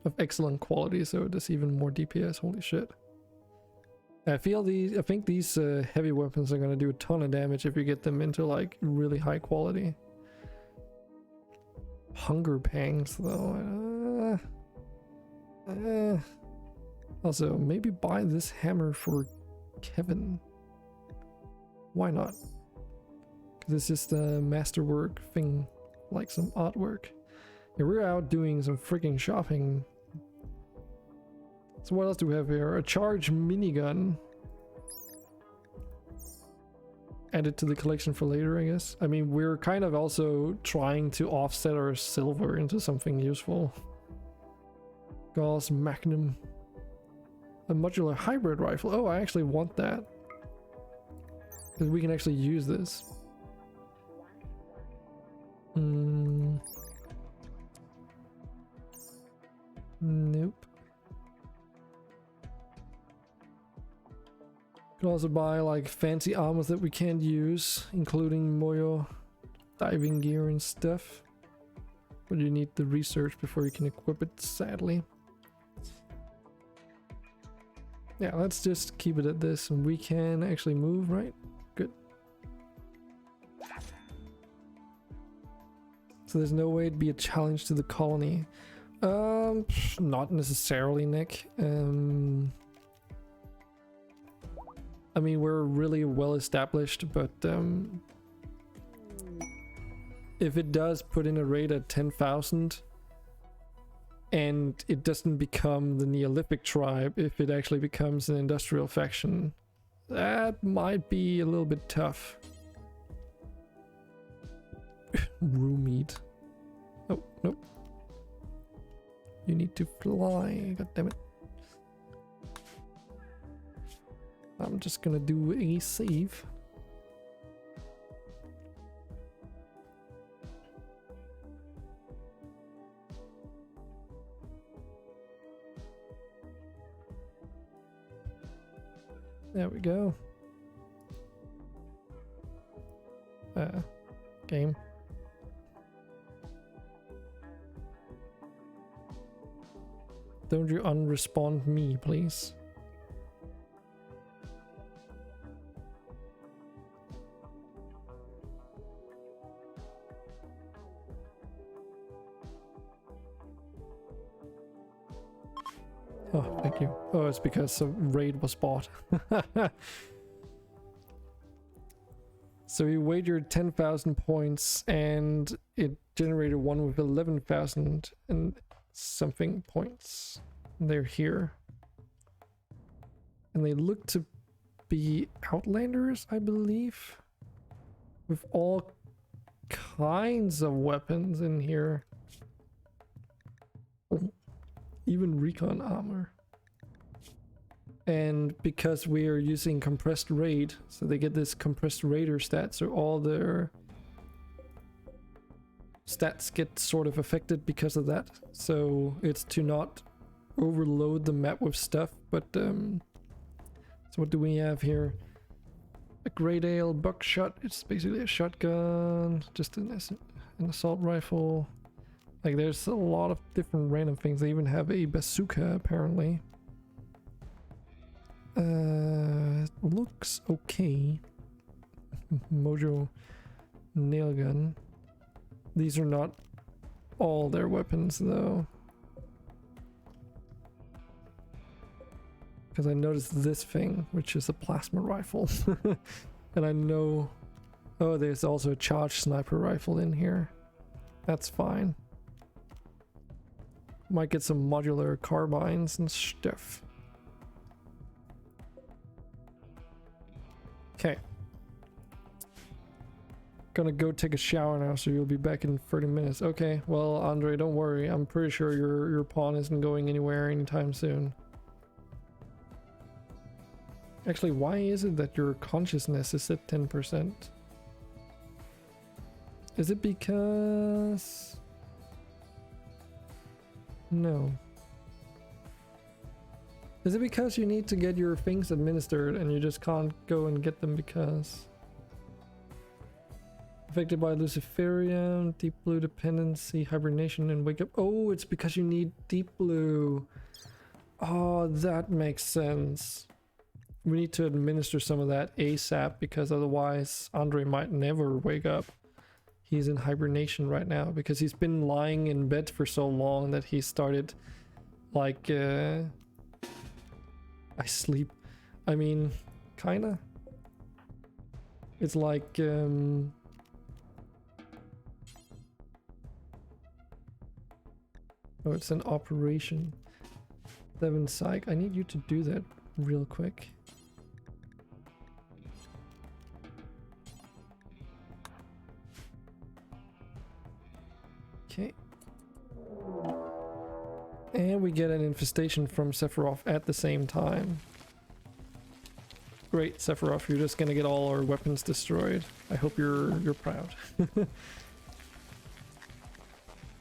of excellent quality, so it does even more DPS. Holy shit. I think these heavy weapons are going to do a ton of damage if you get them into like really high quality. Hunger pangs though. Also, maybe buy this hammer for Kevin. Why not? Because it's just a masterwork thing, like some artwork. Yeah, we're out doing some freaking shopping. So what else do we have here? A charge minigun. Added to the collection for later, I guess. I mean, we're kind of also trying to offset our silver into something useful. Gauss Magnum. A modular hybrid rifle. Oh, I actually want that. Because we can actually use this. Nope. Could also buy like fancy armors that we can't use, including Moyo diving gear and stuff. But you need the research before you can equip it, sadly. Yeah, let's just keep it at this, and we can actually move, right? Good. So there's no way it'd be a challenge to the colony. Not necessarily, Nick. I mean, we're really well established, but if it does put in a raid at 10,000 and it doesn't become the Neolithic tribe, if it actually becomes an industrial faction, that might be a little bit tough. Roommeat. Oh, nope. You need to fly, god damn it. I'm just gonna do a save. There we go. Game. Don't you unrespawn me, please? Oh, thank you. Oh, it's because the raid was bought. So you wagered 10,000 points and it generated one with 11,000 and something points. They're here. And they look to be Outlanders, I believe. With all kinds of weapons in here. Even recon armor. And because we are using compressed raid, so they get this compressed raider stat, so all their stats get sort of affected because of that. So it's to not overload the map with stuff, but so what do we have here? A Great Ale buckshot. It's basically a shotgun, just an assault rifle. Like there's a lot of different random things. They even have a bazooka apparently. Looks okay. Mojo nail gun. These are not all their weapons though. Because I noticed this thing, which is a plasma rifle. And I know... Oh, there's also a charged sniper rifle in here. That's fine. Might get some modular carbines and stuff. Okay. Gonna go take a shower now, so you'll be back in 30 minutes. Okay, well, Andre, don't worry. I'm pretty sure your pawn isn't going anywhere anytime soon. Actually, why is it that your consciousness is at 10%? Is it because... No. Is it because you need to get your things administered and you just can't go and get them because... Affected by Luciferium, Deep Blue dependency, hibernation, and wake up. Oh, it's because you need Deep Blue. Oh, that makes sense. We need to administer some of that ASAP because otherwise Andre might never wake up. He's in hibernation right now because he's been lying in bed for so long that he started like I sleep. I mean, kinda. It's like oh, it's an operation. 7 psych. I need you to do that real quick. Okay. And we get an infestation from Sephiroth at the same time. Great, Sephiroth, you're just gonna get all our weapons destroyed. I hope you're proud.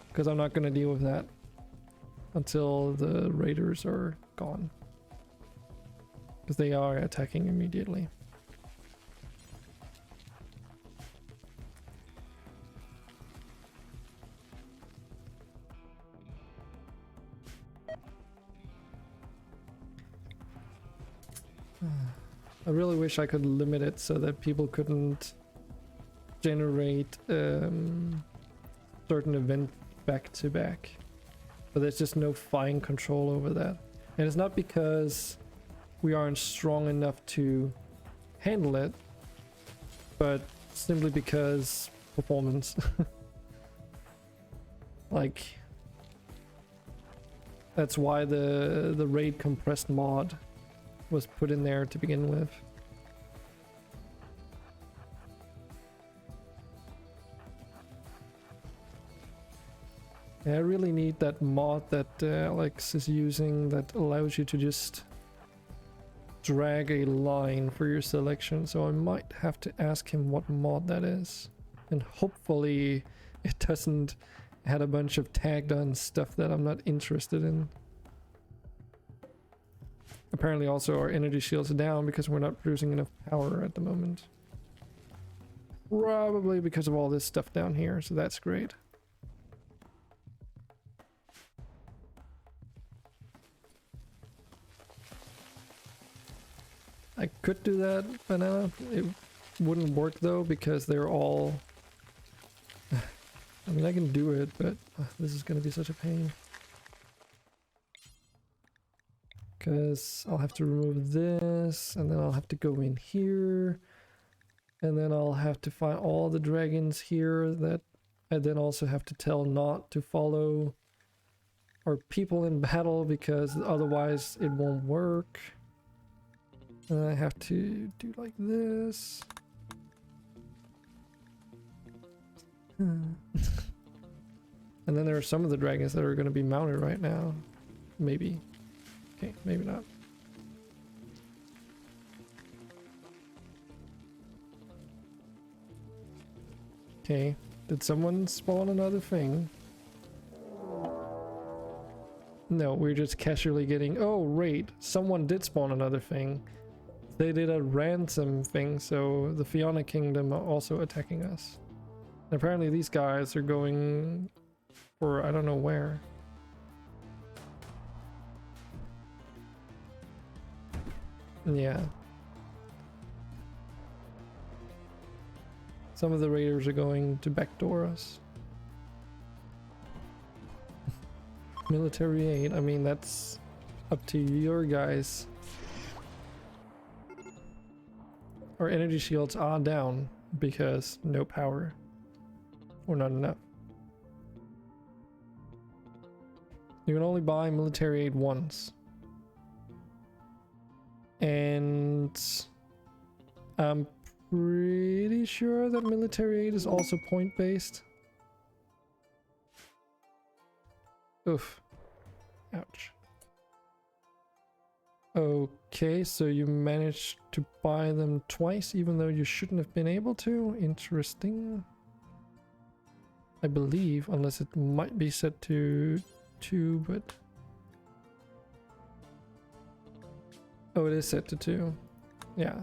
Because I'm not gonna deal with that until the raiders are gone. Because they are attacking immediately. I really wish I could limit it so that people couldn't generate certain event back to back. But there's just no fine control over that. And it's not because we aren't strong enough to handle it, but simply because performance. Like, that's why the raid compressed mod was put in there to begin with. I really need that mod that Alex is using that allows you to just drag a line for your selection, so I might have to ask him what mod that is. And hopefully it doesn't add a bunch of tagged on stuff that I'm not interested in. Apparently also our energy shields are down because we're not producing enough power at the moment. Probably because of all this stuff down here, so that's great. I could do that, but it wouldn't work though because they're all... I mean, I can do it, but this is gonna be such a pain. Because I'll have to remove this, and then I'll have to go in here, and then I'll have to find all the dragons here that I then also have to tell not to follow our people in battle because otherwise it won't work. And I have to do like this. And then there are some of the dragons that are going to be mounted right now. Maybe. Okay, maybe not. Okay, did someone spawn another thing? No, we're just casually getting... Oh, raid. Someone did spawn another thing. They did a ransom thing, so the Fiona Kingdom are also attacking us. And apparently these guys are going for I don't know where. Yeah. Some of the raiders are going to backdoor us. Military aid, I mean that's up to your guys. Our energy shields are down because no power. Or not enough. You can only buy military aid once. And I'm pretty sure that military aid is also point based. Oof. Ouch. Okay, so you managed to buy them twice even though you shouldn't have been able to? Interesting. I believe, unless it might be set to 2, but... Oh, it is set to 2. Yeah.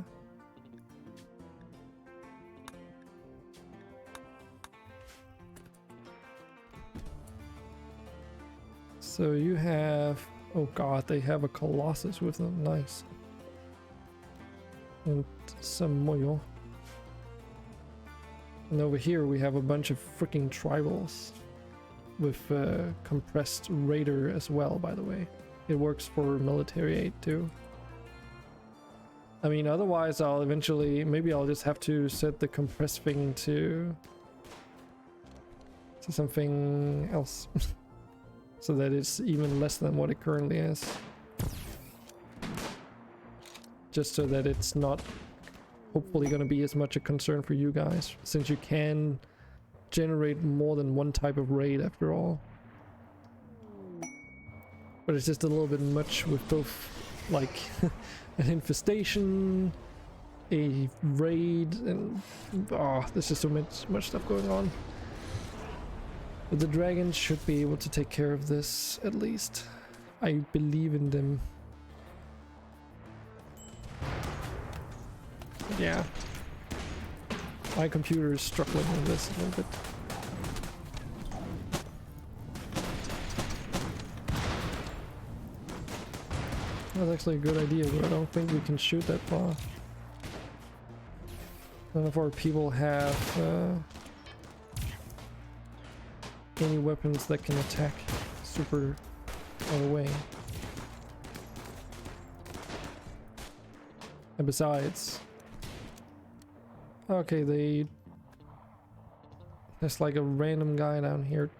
So you have... Oh god, they have a Colossus with them. Nice. And some Moyo. And over here we have a bunch of freaking tribals. With compressed raider as well, by the way. It works for military aid too. I mean, otherwise I'll eventually... Maybe I'll just have to set the compressed thing to something else. So that it's even less than what it currently is. Just so that it's not hopefully going to be as much a concern for you guys, since you can generate more than one type of raid after all. But it's just a little bit much with both, like, an infestation, a raid, and oh, there's just so much stuff going on. But the dragons should be able to take care of this, at least. I believe in them. Yeah. My computer is struggling with this a little bit. That's actually a good idea, but I don't think we can shoot that far. None of our people have any weapons that can attack super far away. And besides... Okay, there's like a random guy down here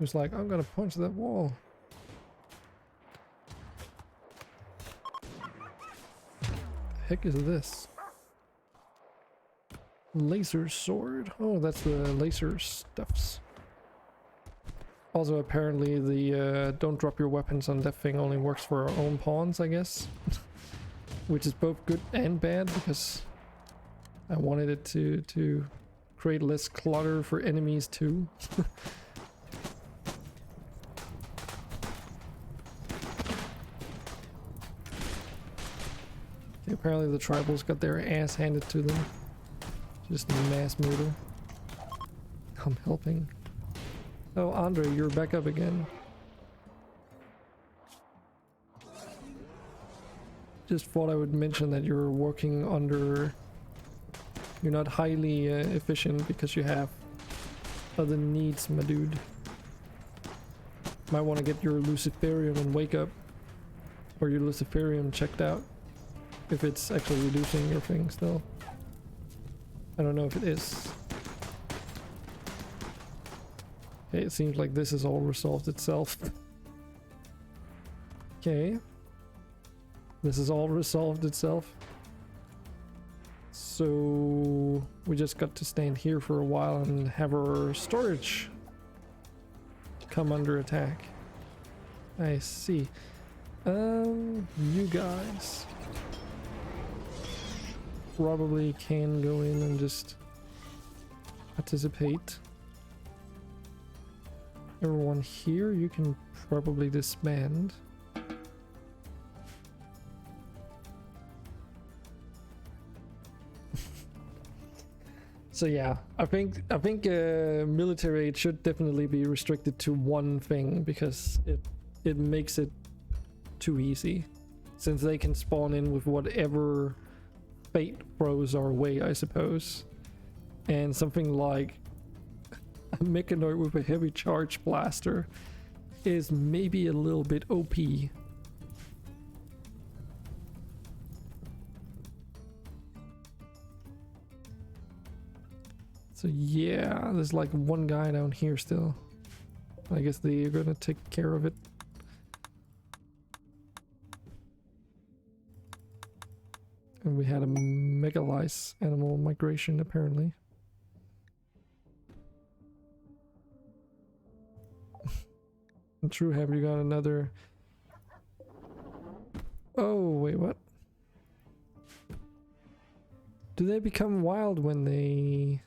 Who's like, I'm gonna punch that wall. Heck is this? Laser sword. Oh, that's the laser stuffs. Also, apparently the don't drop your weapons on that thing only works for our own pawns, I guess. Which is both good and bad, because I wanted it to create less clutter for enemies too. Okay, apparently the tribals got their ass handed to them. Just mass murder. I'm helping. Oh, Andre, you're back up again. Just thought I would mention that you're working under... You're not highly efficient because you have other needs, my dude. Might want to get your Luciferium and wake up. Or your Luciferium checked out. If it's actually reducing your thing still. I don't know if it is. Okay, it seems like this has all resolved itself. Okay. This has all resolved itself. So we just got to stand here for a while and have our storage come under attack. I see. You guys probably can go in and just participate. Everyone here, you can probably disband. So yeah, I think military aid should definitely be restricted to one thing, because it makes it too easy, since they can spawn in with whatever fate throws our way, I suppose. And something like a mechanoid with a heavy charge blaster is maybe a little bit OP. So yeah, there's like one guy down here still. I guess they're gonna take care of it. And we had a megalice animal migration apparently. True, have you got another? Oh, wait, what? Do they become wild when they...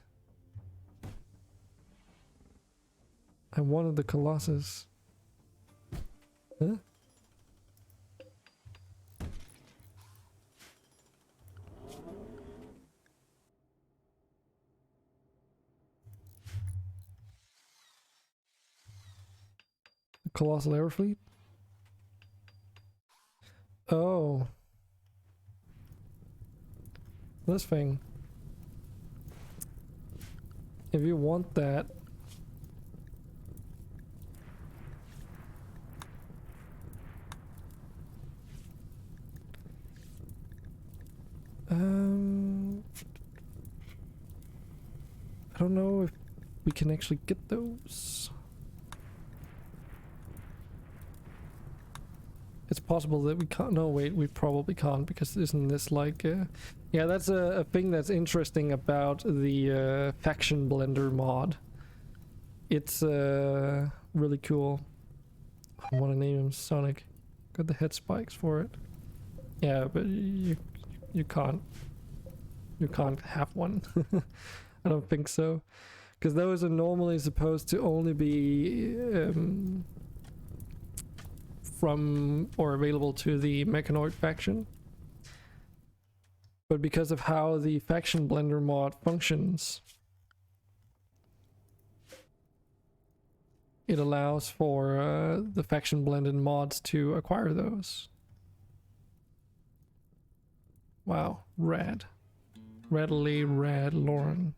I wanted the Colossus. Huh? The Colossal Air Fleet? Oh. This thing. If you want that... I don't know if we can actually get those. It's possible that we can't. No, wait, we probably can't, because isn't this like... yeah, that's a thing that's interesting about the Faction Blender mod. It's really cool. I want to name him Sonic. Got the head spikes for it. Yeah, but you can't. You can't have one. I don't think so. Because those are normally supposed to only be from or available to the Mechanoid faction. But because of how the Faction Blender mod functions, it allows for the Faction Blended mods to acquire those. Wow, rad. Readily rad Lauren.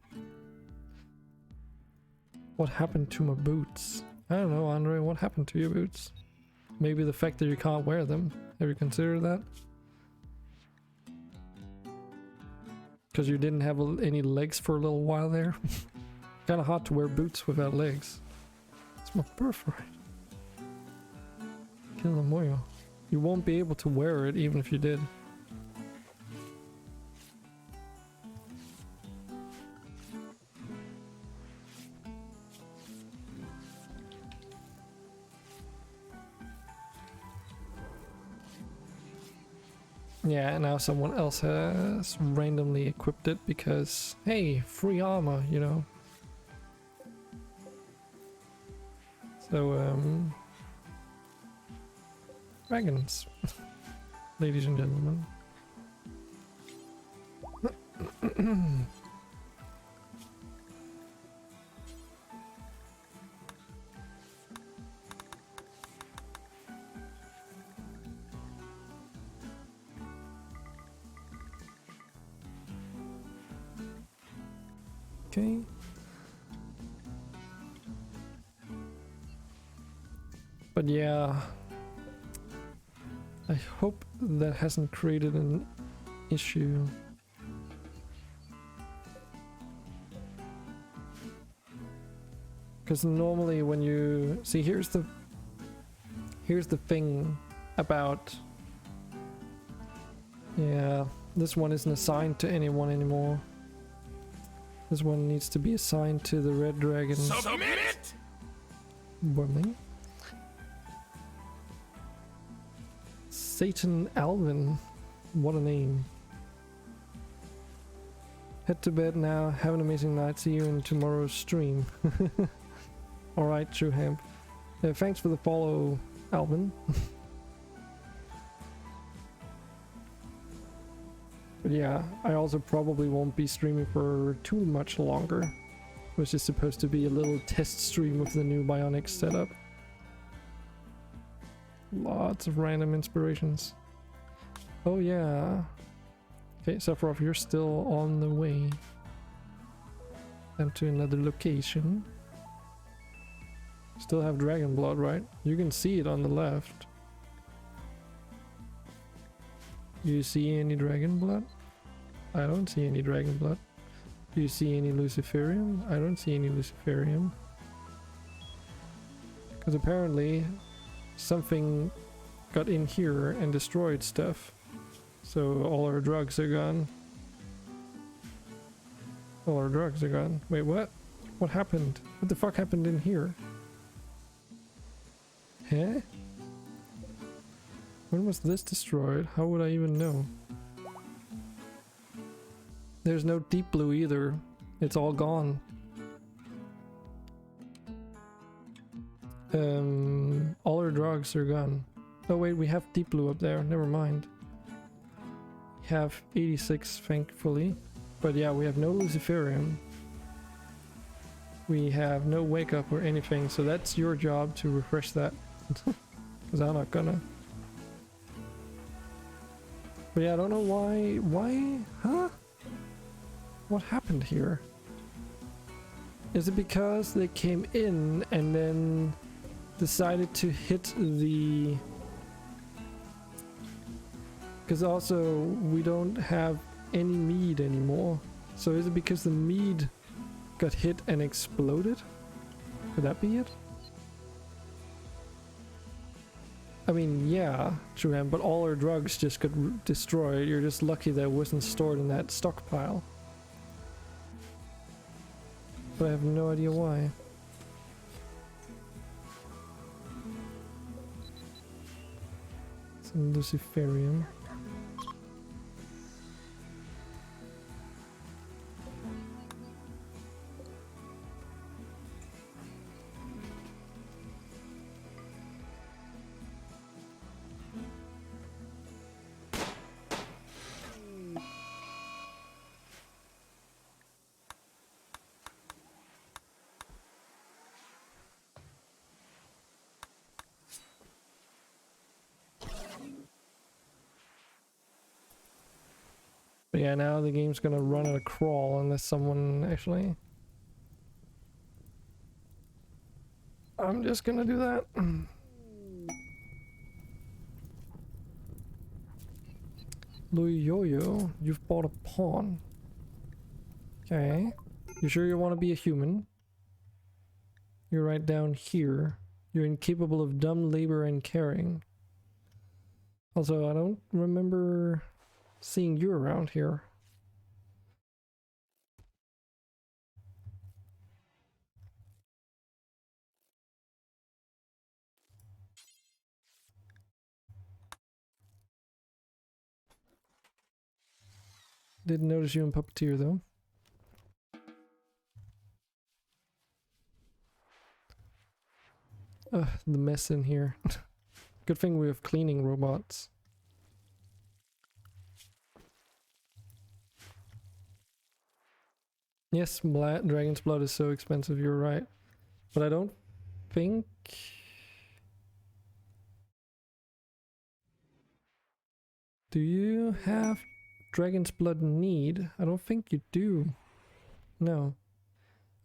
What happened to my boots? I don't know, Andre, what happened to your boots? Maybe the fact that you can't wear them. Have you considered that? Because you didn't have any legs for a little while there? Kind of hard to wear boots without legs. My birthright. Kill the Moyo. You won't be able to wear it even if you did. Yeah, now someone else has randomly equipped it because, hey, free armor, you know. So, dragons, ladies and gentlemen. Okay. But yeah, I hope that hasn't created an issue. Because normally when you see, here's the thing about, yeah, this one isn't assigned to anyone anymore. This one needs to be assigned to the red dragon. Submit it! Wormling. Satan Alvin. What a name. Head to bed now. Have an amazing night. See you in tomorrow's stream. Alright, True Hemp. Thanks for the follow, Alvin. But yeah, I also probably won't be streaming for too much longer. Which is supposed to be a little test stream of the new Bionic setup. Lots of random inspirations. Oh yeah. Okay, Sephiroth, you're still on the way. And to another location. Still have dragon blood, right? You can see it on the left. You see any dragon blood? I don't see any dragon blood. Do you see any Luciferium? I don't see any Luciferium. Because apparently something got in here and destroyed stuff. So all our drugs are gone. All our drugs are gone. Wait, what? What happened? What the fuck happened in here? Huh? When was this destroyed? How would I even know? There's no deep blue either. It's all gone. All our drugs are gone. Oh wait, we have deep blue up there. Never mind. We have 86, thankfully. But yeah, we have no Luciferium. We have no wake up or anything, so that's your job to refresh that. Because I'm not gonna. But yeah, I don't know why, huh? What happened here? Is it because they came in and then decided to hit the... Because also we don't have any mead anymore. So is it because the mead got hit and exploded? Could that be it? I mean, yeah, true, but all our drugs just got destroyed. You're just lucky that it wasn't stored in that stockpile. But I have no idea why. Some Luciferium. But yeah, now the game's gonna run at a crawl unless someone actually... I'm just gonna do that. Louis Yo-Yo, you've bought a pawn. Okay. You sure you want to be a human? You're right down here. You're incapable of dumb labor and caring. Also, I don't remember seeing you around here. Didn't notice you in Puppeteer though. The mess in here. Good thing we have cleaning robots. Yes, dragon's blood is so expensive, you're right. But I don't think... Do you have dragon's blood need? I don't think you do. No.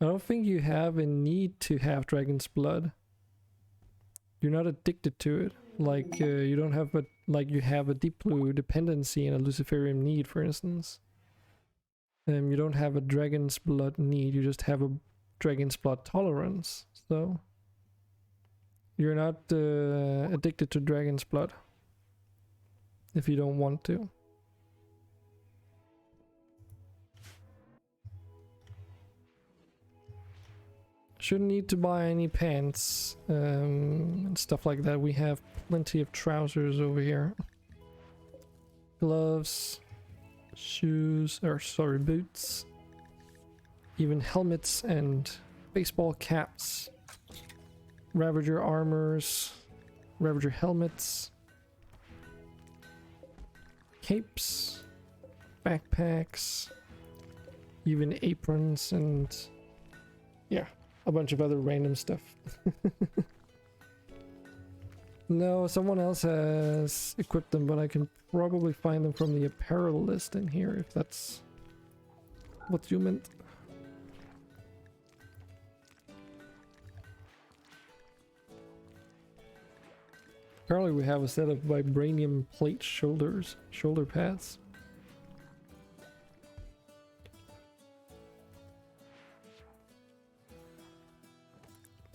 I don't think you have a need to have dragon's blood. You're not addicted to it. Like, you don't have a... Like, you have a deep blue dependency and a luciferium need, for instance. You don't have a dragon's blood need, you just have a dragon's blood tolerance. So... You're not addicted to dragon's blood. If you don't want to. Shouldn't need to buy any pants and stuff like that. We have plenty of trousers over here. Gloves, shoes, or sorry, boots. Even helmets and baseball caps. Ravager armors, Ravager helmets. Capes, backpacks, even aprons, and yeah, a bunch of other random stuff. No, someone else has equipped them, but I can probably find them from the apparel list in here if that's what you meant. Apparently we have a set of vibranium plate shoulder pads.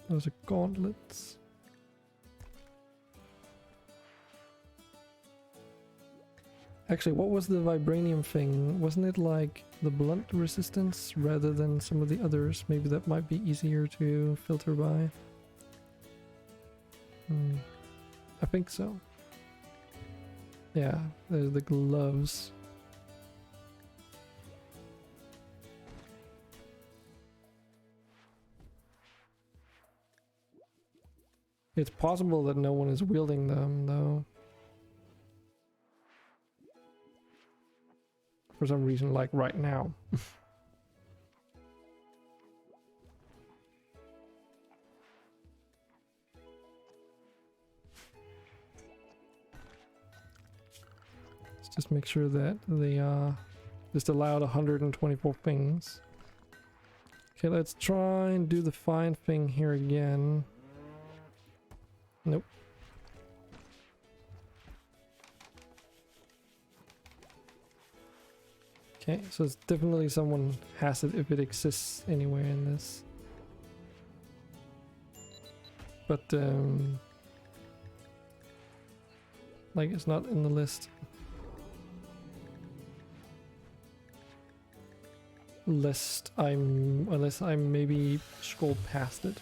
Those are gauntlets. Actually, what was the vibranium thing? Wasn't it like the blunt resistance rather than some of the others? Maybe that might be easier to filter by. I think so. Yeah, there's the gloves. It's possible that no one is wielding them, though. For some reason, like right now. Let's just make sure that they just allowed 124 things. Okay, let's try and do the fine thing here again. Nope. Okay, so it's definitely someone has it if it exists anywhere in this. But like it's not in the list. Unless I maybe scrolled past it.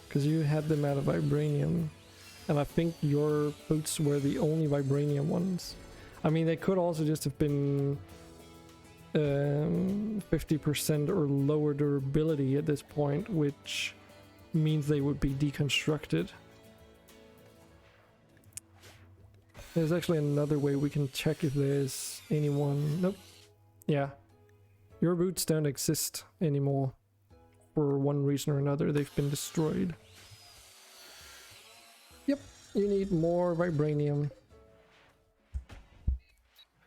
Because you had them out of vibranium. And I think your boots were the only vibranium ones. I mean, they could also just have been 50% or lower durability at this point, which means they would be deconstructed. There's actually another way we can check if there's anyone... Nope. Yeah. Your boots don't exist anymore. For one reason or another, they've been destroyed. Yep, you need more vibranium.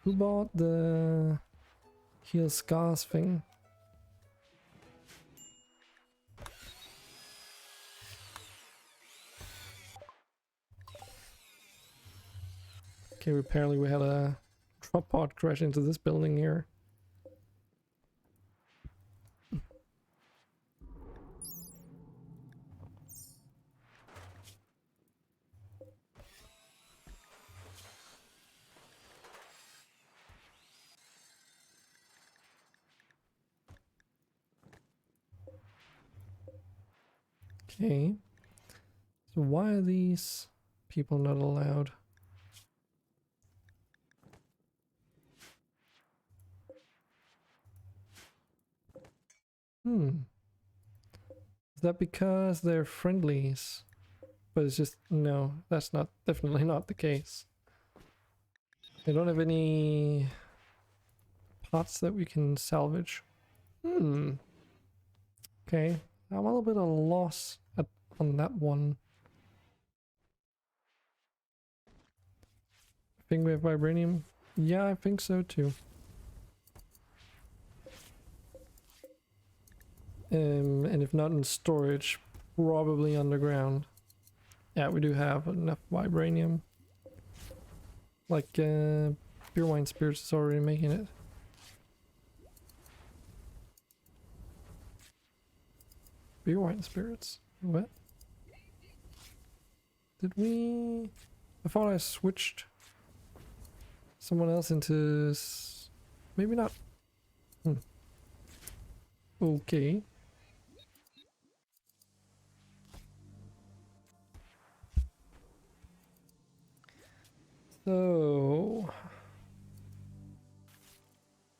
Who bought the heal scars thing? Okay, apparently we had a drop pod crash into this building here. Okay. So why are these people not allowed? Is that because they're friendlies? But it's just, no, that's not, definitely not the case. They don't have any pots that we can salvage. Okay, I'm a little bit at a loss on that one. I think we have vibranium. Yeah, I think so too. And if not in storage, probably underground. Yeah, we do have enough vibranium. Like, Beer Wine Spirits is already making it. Beer Wine Spirits? What? Did we... I thought I switched someone else into... Maybe not. Okay. So...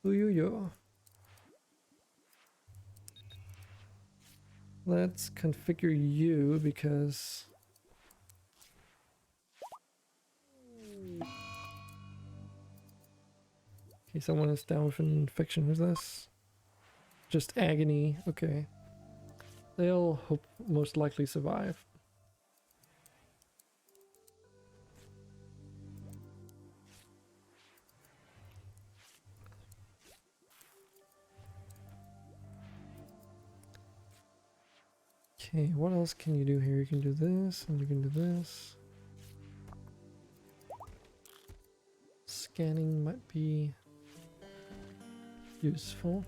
Yo. Let's configure you because... Okay, someone is down with an infection. Who's this? Just agony. Okay. They'll most likely survive. Okay, what else can you do here? You can do this, and you can do this. Scanning might be useful.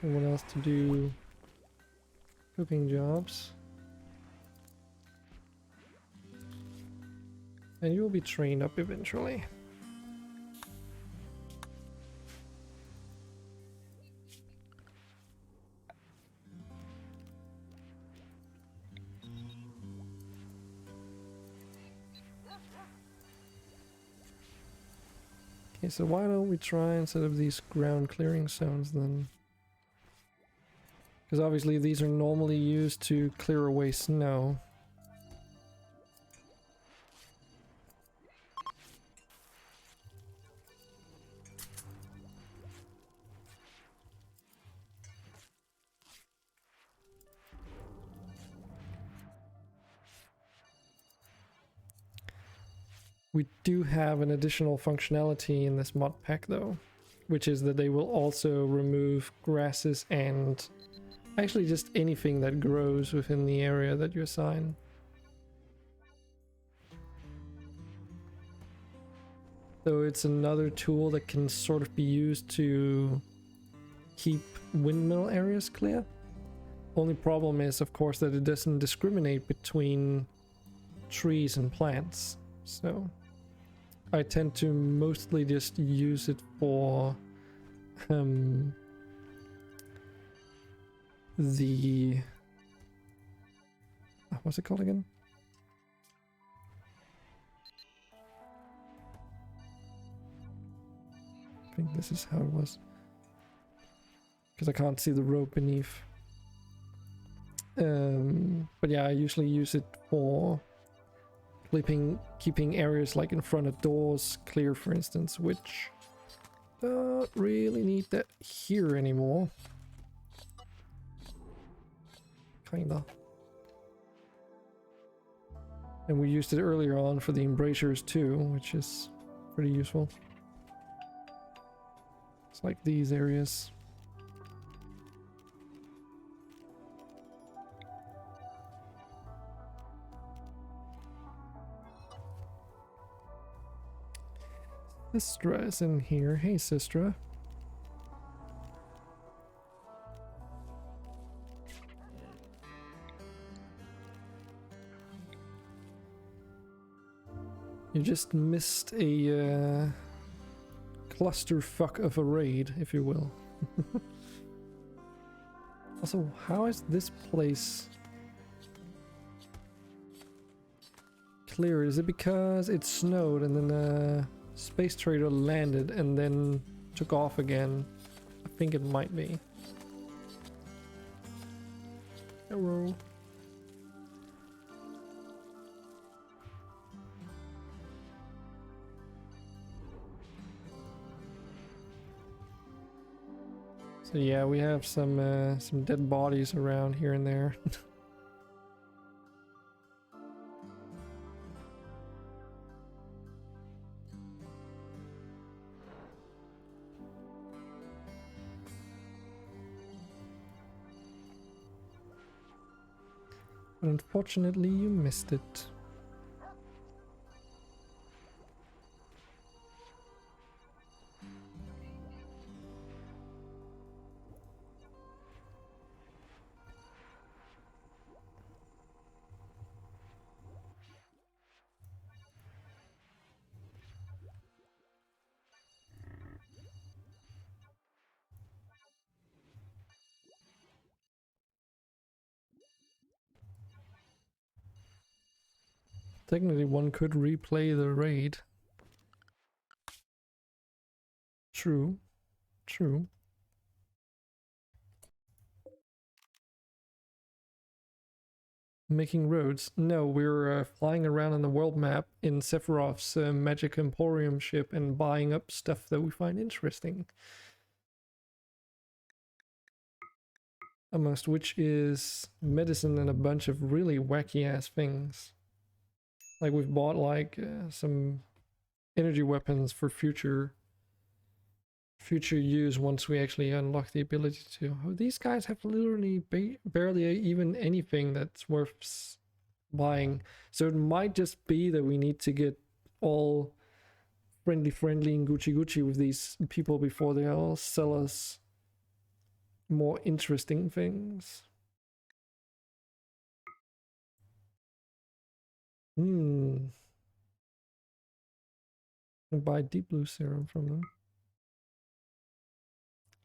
Someone else to do cooking jobs. And you will be trained up eventually. Okay, so why don't we try and set up these ground clearing zones then? Because obviously these are normally used to clear away snow. We do have an additional functionality in this mod pack though, which is that they will also remove grasses and actually just anything that grows within the area that you assign. So it's another tool that can sort of be used to keep windmill areas clear. Only problem is, of course, that it doesn't discriminate between trees and plants. So I tend to mostly just use it for the what's it called again? I think this is how it was, because I can't see the rope beneath. But yeah, I usually use it for keeping areas like in front of doors clear, for instance, which don't really need that here anymore. Kinda. And we used it earlier on for the embrasures too, which is pretty useful. It's like these areas. Sistra is in here. Hey, Sistra. You just missed a clusterfuck of a raid, if you will. Also, how is this place clear? Is it because it snowed and then a space trader landed and then took off again? I think it might be. Hello. So yeah, we have some dead bodies around here and there. But unfortunately, you missed it. Technically, one could replay the raid. True. True. Making roads? No, we're flying around on the world map in Sephiroth's Magic Emporium ship and buying up stuff that we find interesting. Amongst which is medicine and a bunch of really wacky ass things. Like we've bought like some energy weapons for future use once we actually unlock the ability to. Oh, these guys have literally barely even anything that's worth buying. So it might just be that we need to get all friendly and Gucci with these people before they all sell us more interesting things. Buy deep blue serum from them.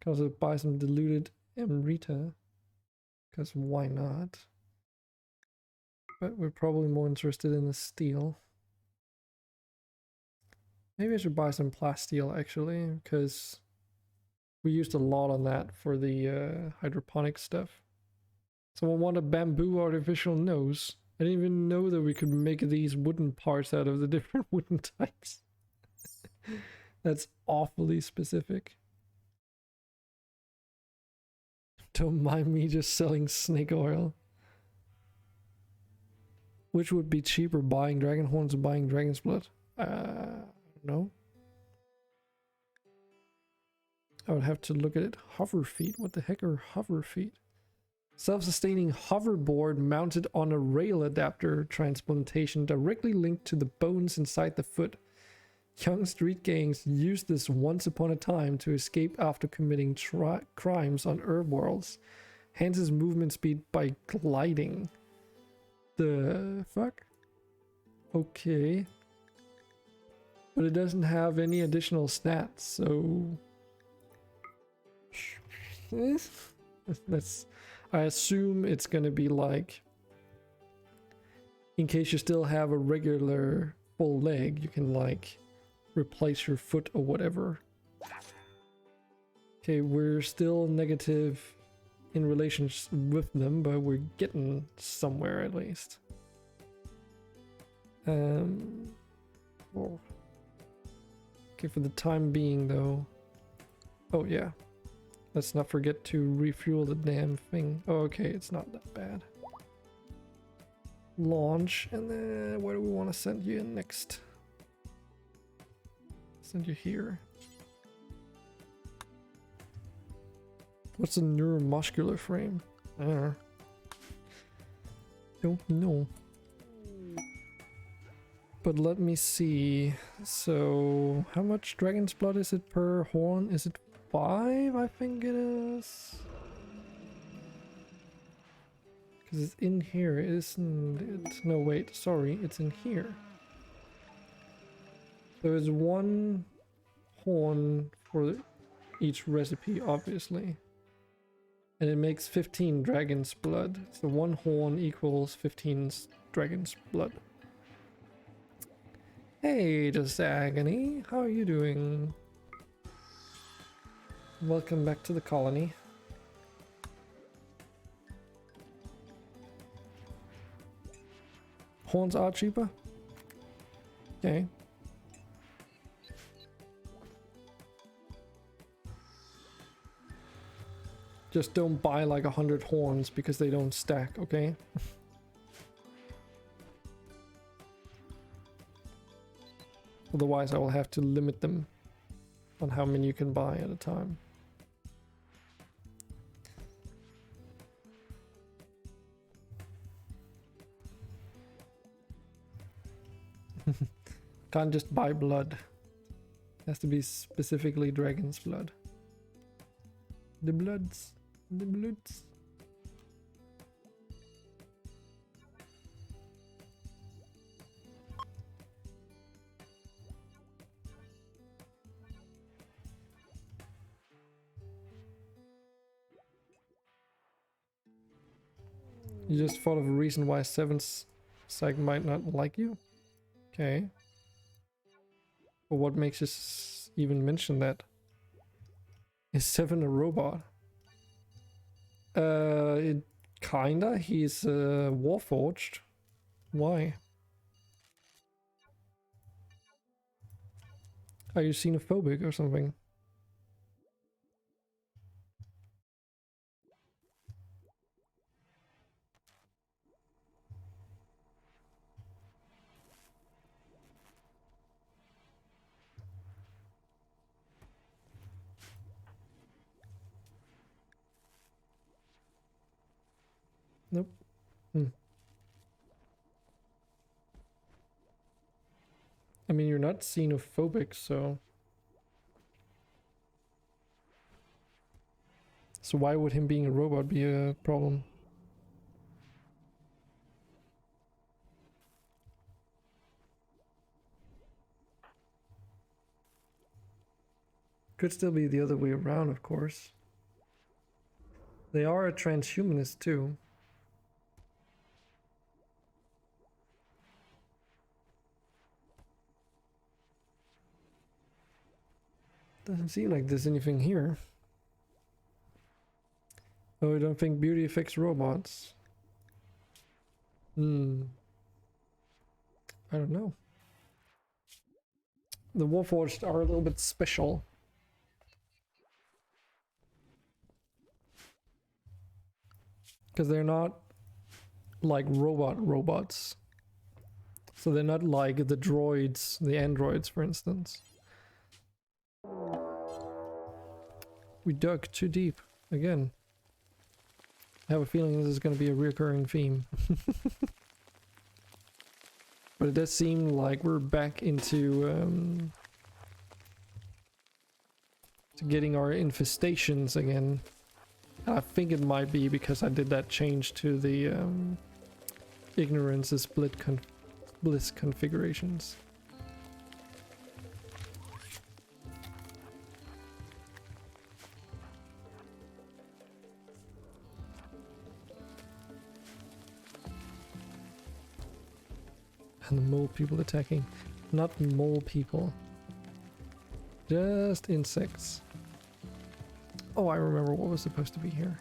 Can also buy some diluted Amrita, because why not? But we're probably more interested in the steel. Maybe I should buy some plasteel actually, because we used a lot on that for the hydroponic stuff. Someone want a bamboo artificial nose? I didn't even know that we could make these wooden parts out of the different wooden types. That's awfully specific. Don't mind me just selling snake oil. Which would be cheaper, buying dragon horns or buying dragon's blood? No. I would have to look at it. Hover feet? What the heck are hover feet? Self-sustaining hoverboard mounted on a rail adapter transplantation directly linked to the bones inside the foot. Young street gangs used this once upon a time to escape after committing crimes on Rimworld. Enhances movement speed by gliding. The fuck? Okay. But it doesn't have any additional stats, so... That's... I assume it's gonna be like... In case you still have a regular full leg, you can like... replace your foot or whatever. Okay, we're still negative in relations with them, but we're getting somewhere at least. Well, okay, for the time being though. Oh yeah, let's not forget to refuel the damn thing. Oh, okay, it's not that bad. Launch, and then where do we want to send you in next? Send you here. What's a neuromuscular frame? Don't know. But let me see. So, how much dragon's blood is it per horn? Is it 5? I think it is. Because it's in here, isn't it? No, wait, sorry, it's in here. There's 1 horn for each recipe, obviously. And it makes 15 dragon's blood. So 1 horn equals 15 dragon's blood. Hey, just Agony. How are you doing? Welcome back to the colony. Horns are cheaper? Okay. Just don't buy like 100 horns because they don't stack, okay? Otherwise I will have to limit them on how many you can buy at a time. Can't just buy blood. Has to be specifically dragon's blood. The bloods. The bloods. You just thought of a reason why 7th Psych might not like you? Okay. But what makes us even mention that? Is 7 a robot? It kinda. He's warforged. Why? Are you xenophobic or something? Nope. I mean, you're not xenophobic, so... So why would him being a robot be a problem? Could still be the other way around, of course. They are a transhumanist too. Doesn't seem like there's anything here. Oh, I don't think beauty affects robots. I don't know. The Warforged are a little bit special. Because they're not like robots. So they're not like the droids, the androids, for instance. We dug too deep again. I have a feeling this is going to be a recurring theme. But it does seem like we're back into to getting our infestations again. And I think it might be because I did that change to the ignorance is bliss configurations. And the mole people attacking. Not mole people. Just insects. Oh, I remember what was supposed to be here.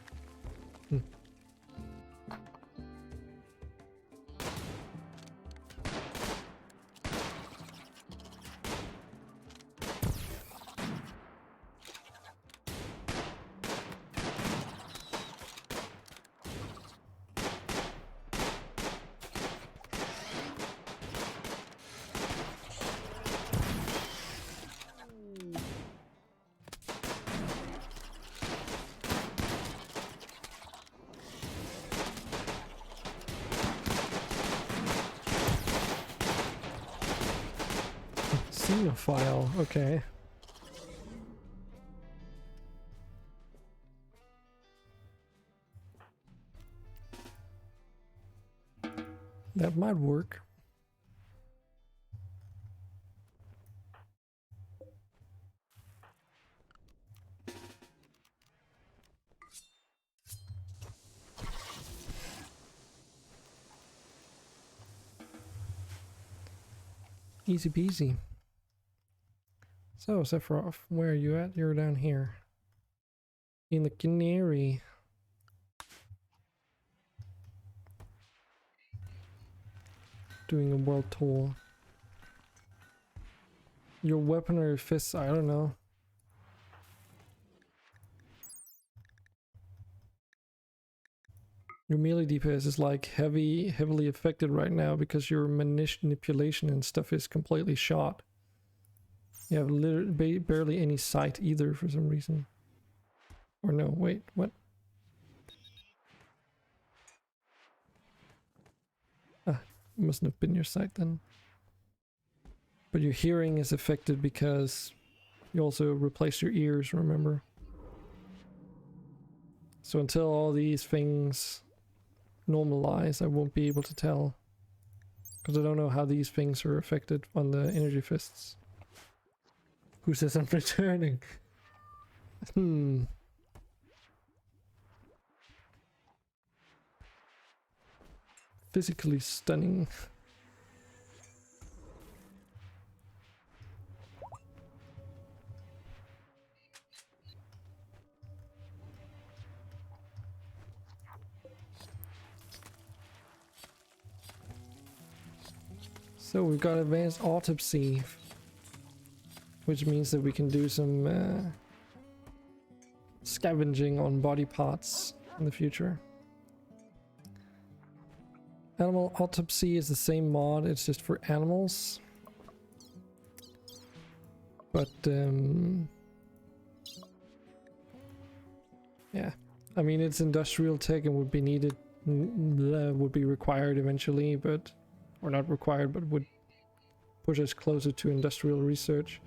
File, okay. That might work. Easy peasy. So, Sephiroth, where are you at? You're down here. In the Canary. Doing a world tour. Your weapon or your fists, I don't know. Your melee DPS is like heavily affected right now because your manipulation and stuff is completely shot. You have literally barely any sight either for some reason. Or no, wait, what? Ah, it mustn't have been your sight then. But your hearing is affected because you also replaced your ears, remember? So until all these things normalize, I won't be able to tell. Because I don't know how these things are affected on the energy fists. Who says I'm returning? Physically stunning. So we've got advanced autopsy, which means that we can do some scavenging on body parts in the future. Animal autopsy is the same mod, it's just for animals. But yeah, I mean it's industrial tech and would be needed, would be required eventually, but or not required, but would push us closer to industrial research.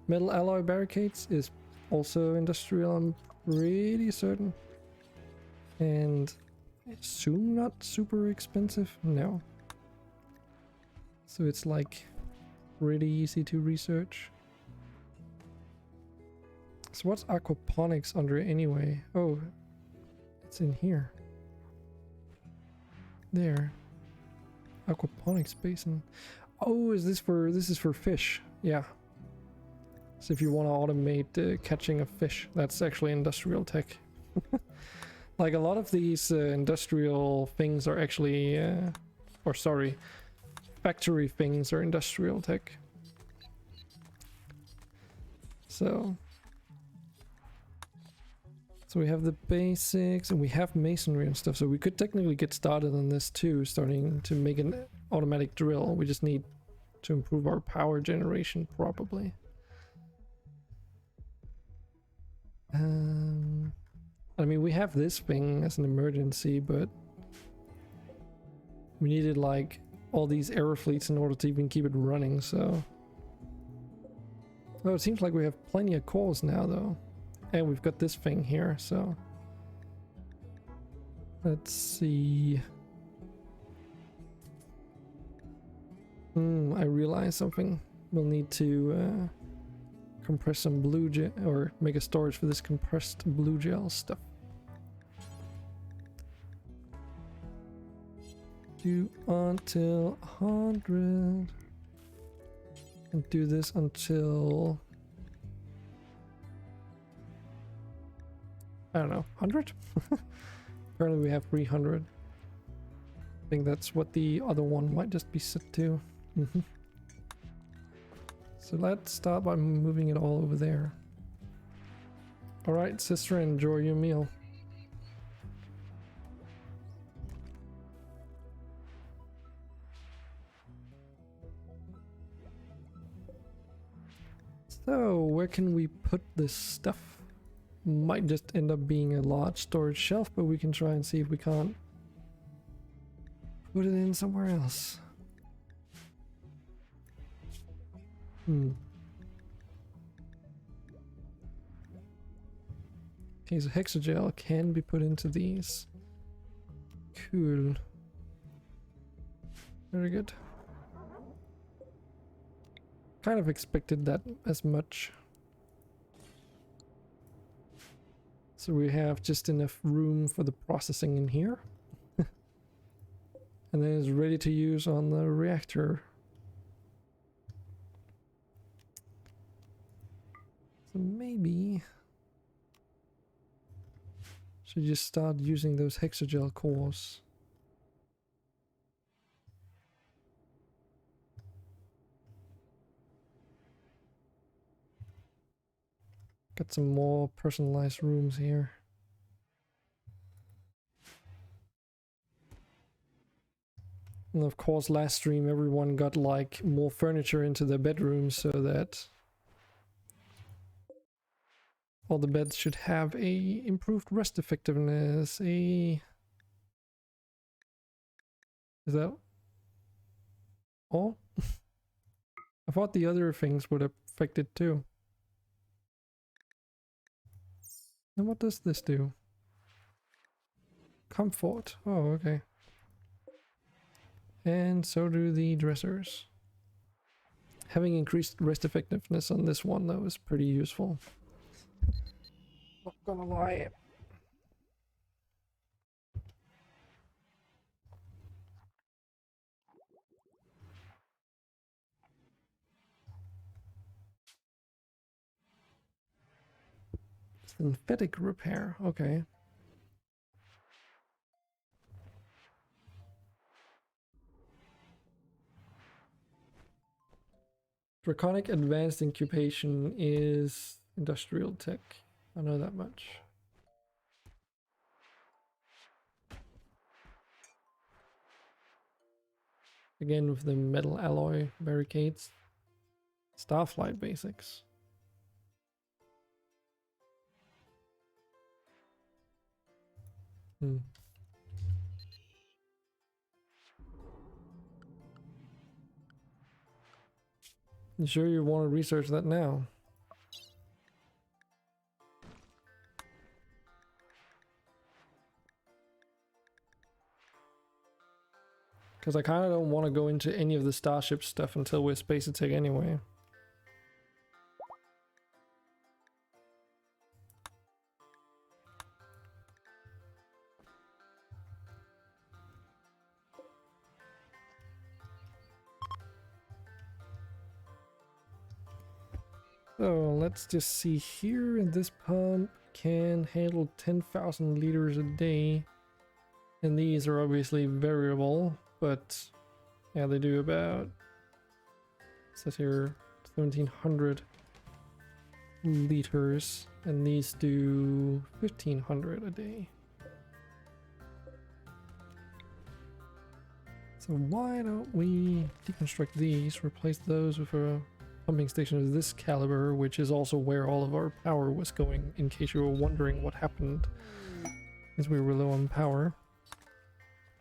Metal alloy barricades is also industrial, I'm pretty certain. And I assume not super expensive? No. So it's like really easy to research. So what's aquaponics under anyway? Oh, it's in here. There. Aquaponics basin. Oh, this is for fish? Yeah. So if you want to automate catching of fish, that's actually industrial tech. Like a lot of these industrial things are actually, or sorry, factory things are industrial tech. So we have the basics and we have masonry and stuff, so we could technically get started on this too, starting to make an automatic drill. We just need to improve our power generation probably. I mean, we have this thing as an emergency, but we needed like all these air fleets in order to even keep it running, so. Oh, it seems like we have plenty of cores now though. And we've got this thing here, so. Let's see. I realized something. We'll need to compress some blue gel, or make a storage for this compressed blue gel stuff. Do until 100. And do this until, I don't know, 100? Apparently we have 300. I think that's what the other one might just be set to. So let's start by moving it all over there. Alright, sister, enjoy your meal. So, where can we put this stuff? Might just end up being a large storage shelf, but we can try and see if we can't put it in somewhere else. Okay, so hexagel can be put into these. Cool. Very good. Kind of expected that as much. So we have just enough room for the processing in here. And then it's ready to use on the reactor. maybe should just start using those hexagel cores. Got some more personalized rooms here. And of course, last stream everyone got like more furniture into their bedrooms so that all the beds should have a improved rest effectiveness. Is that all? I thought the other things would affect it too. And what does this do? Comfort. Oh, okay. And so do the dressers. Having increased rest effectiveness on this one though is pretty useful. Not gonna lie. Synthetic repair, okay. Draconic advanced incubation is industrial tech. I know that much. Again with the metal alloy barricades. Starflight basics. Hmm. You sure you want to research that now? Because I kind of don't want to go into any of the Starship stuff until we're Space Attack anyway. So let's just see here. This pump can handle 10,000 liters a day. And these are obviously variable, but yeah, they do about, it says here, 1,700 liters. And these do 1,500 a day. So why don't we deconstruct these, replace those with a pumping station of this caliber, which is also where all of our power was going, in case you were wondering what happened, as we were low on power.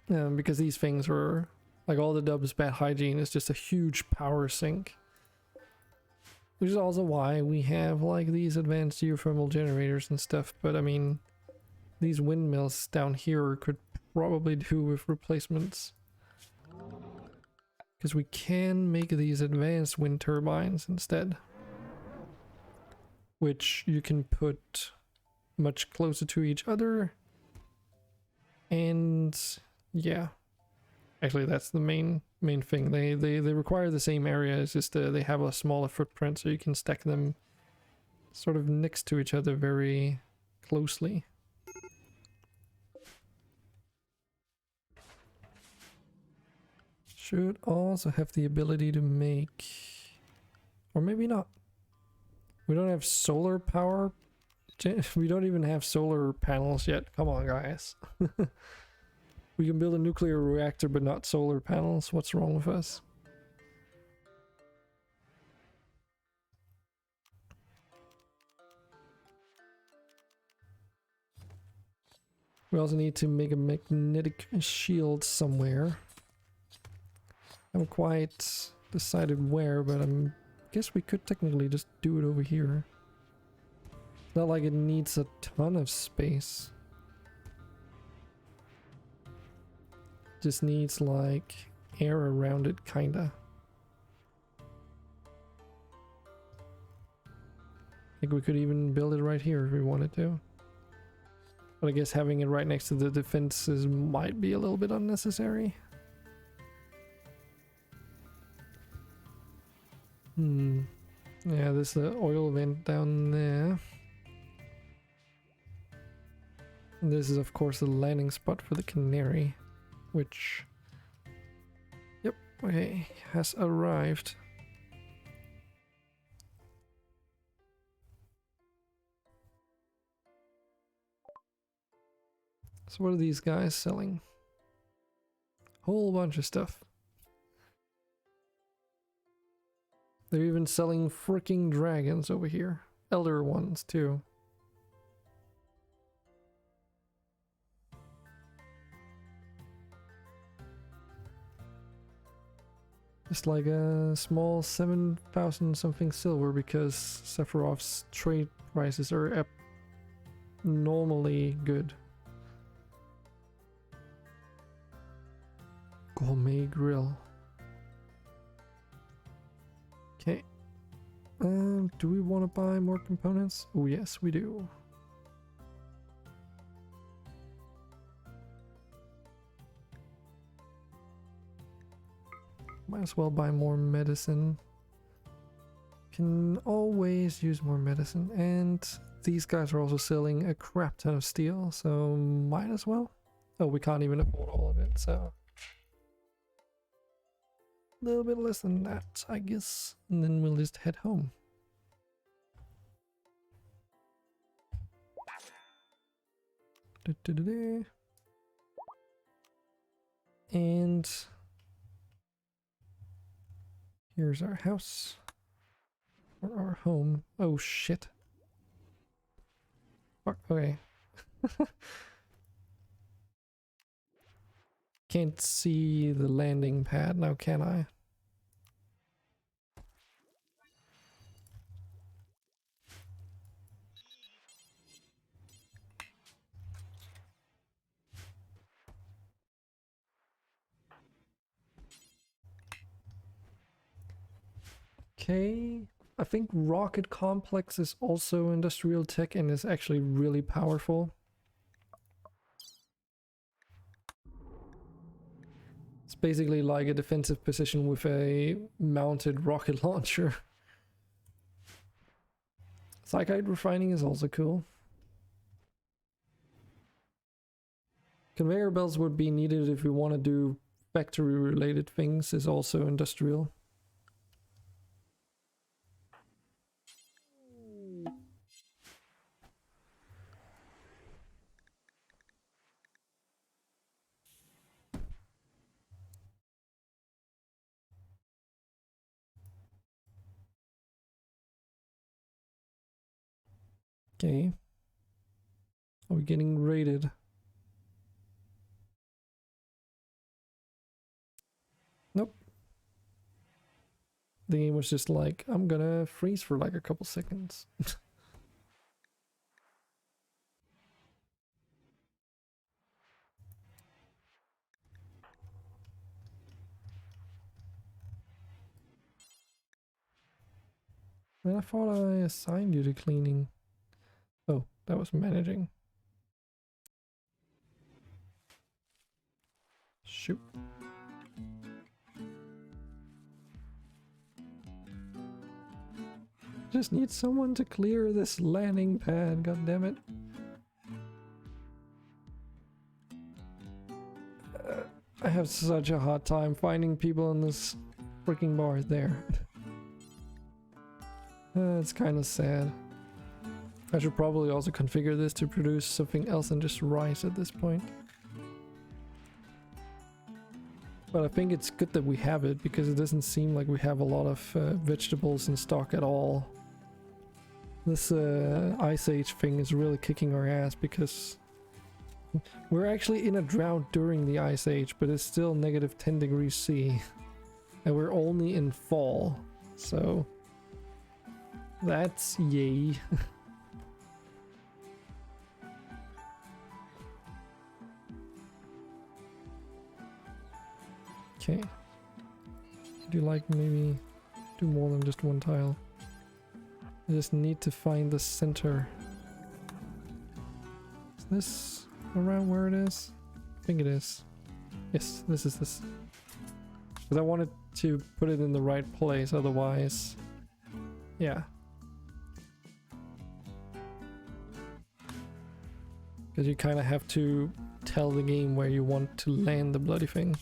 Because these things were, like all the dubs, bad hygiene is just a huge power sink. Which is also why we have like these advanced geothermal generators and stuff, but I mean, these windmills down here could probably do with replacements. Because we can make these advanced wind turbines instead. Which you can put much closer to each other. And yeah. Actually that's the main thing. They require the same area, it's just they have a smaller footprint so you can stack them sort of next to each other very closely. Should also have the ability to make, or maybe not. We don't have solar power. We don't even have solar panels yet. Come on, guys. We can build a nuclear reactor, but not solar panels. What's wrong with us? We also need to make a magnetic shield somewhere. I haven't quite decided where, but I guess we could technically just do it over here. It's not like it needs a ton of space. Just needs like air around it, kinda. I think we could even build it right here if we wanted to. But I guess having it right next to the defenses might be a little bit unnecessary. Yeah, there's the oil vent down there. And this is of course the landing spot for the canary, which, yep, okay, has arrived. So what are these guys selling? Whole bunch of stuff. They're even selling freaking dragons over here. Elder ones too. Just like a small 7,000 something silver because Sephiroth's trade prices are abnormally good. Gourmet grill. Okay. Do we want to buy more components? Oh yes, we do. Might as well buy more medicine. Can always use more medicine. And these guys are also selling a crap ton of steel, so might as well. Oh, we can't even afford all of it, so a little bit less than that, I guess. And then we'll just head home. And here's our house. Or our home. Oh shit. Fuck, okay. Can't see the landing pad now, can I? Okay. I think Rocket Complex is also industrial tech and is actually really powerful. It's basically like a defensive position with a mounted rocket launcher. Psychite refining is also cool. Conveyor belts would be needed if we want to do factory related things, is also industrial. Okay. Are we getting raided? Nope. The game was just like, I'm gonna freeze for like a couple seconds. Man, I thought I assigned you to cleaning. Oh, that was managing. Shoot. Just need someone to clear this landing pad, god damn it. I have such a hard time finding people in this freaking bar there. It's kind of sad. I should probably also configure this to produce something else than just rice at this point. But I think it's good that we have it, because it doesn't seem like we have a lot of vegetables in stock at all. This Ice Age thing is really kicking our ass, because we're actually in a drought during the Ice Age, but it's still negative 10 degrees C. And we're only in fall, so that's yay. Okay. Would you like maybe do more than just one tile? I just need to find the center. Is this around where it is? I think it is. Yes, this is this. Because I wanted to put it in the right place, otherwise Yeah. Because you kind of have to tell the game where you want to land the bloody thing.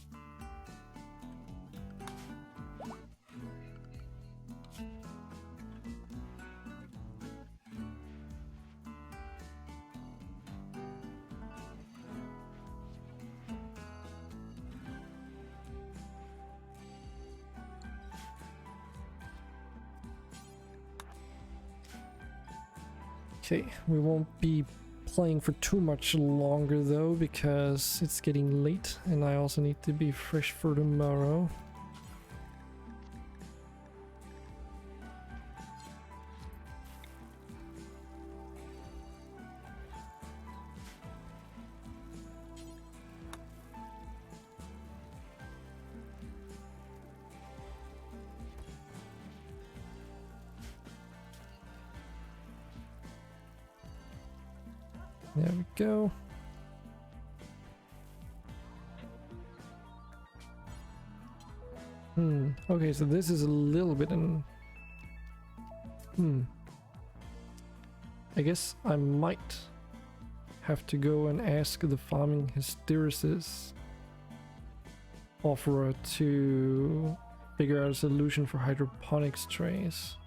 Okay, we won't be playing for too much longer though, because it's getting late and I also need to be fresh for tomorrow. There we go. Okay, so this is a little bit in... I guess I might have to go and ask the farming hysteresis offerer to figure out a solution for hydroponics trays.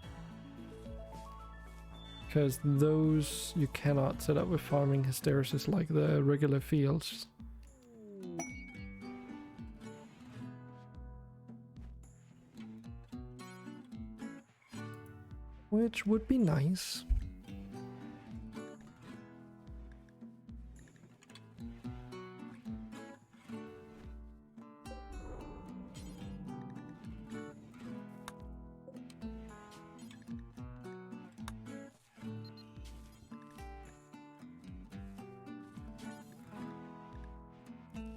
Because those you cannot set up with farming hysteresis like the regular fields. Which would be nice.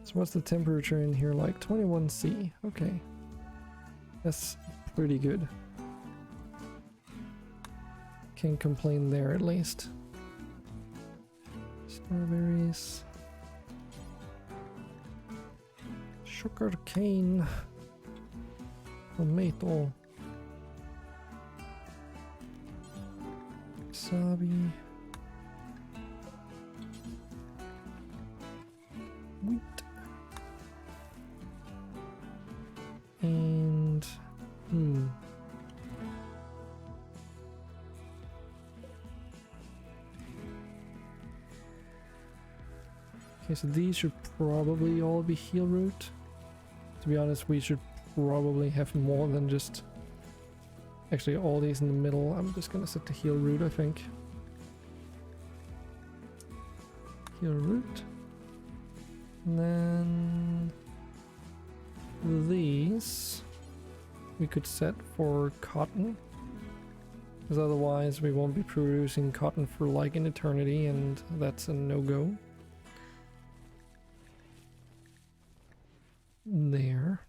So what's the temperature in here like? 21°C. Okay. That's pretty good. Can't complain there at least. Strawberries. Sugar cane. Tomato. Wasabi. Wheat. And okay, so these should probably all be heal root. To be honest, we should probably have more than just actually all these in the middle. I'm just gonna set the heal root, I think. Heal root. And then these we could set for cotton, because otherwise we won't be producing cotton for like an eternity, and that's a no-go. There.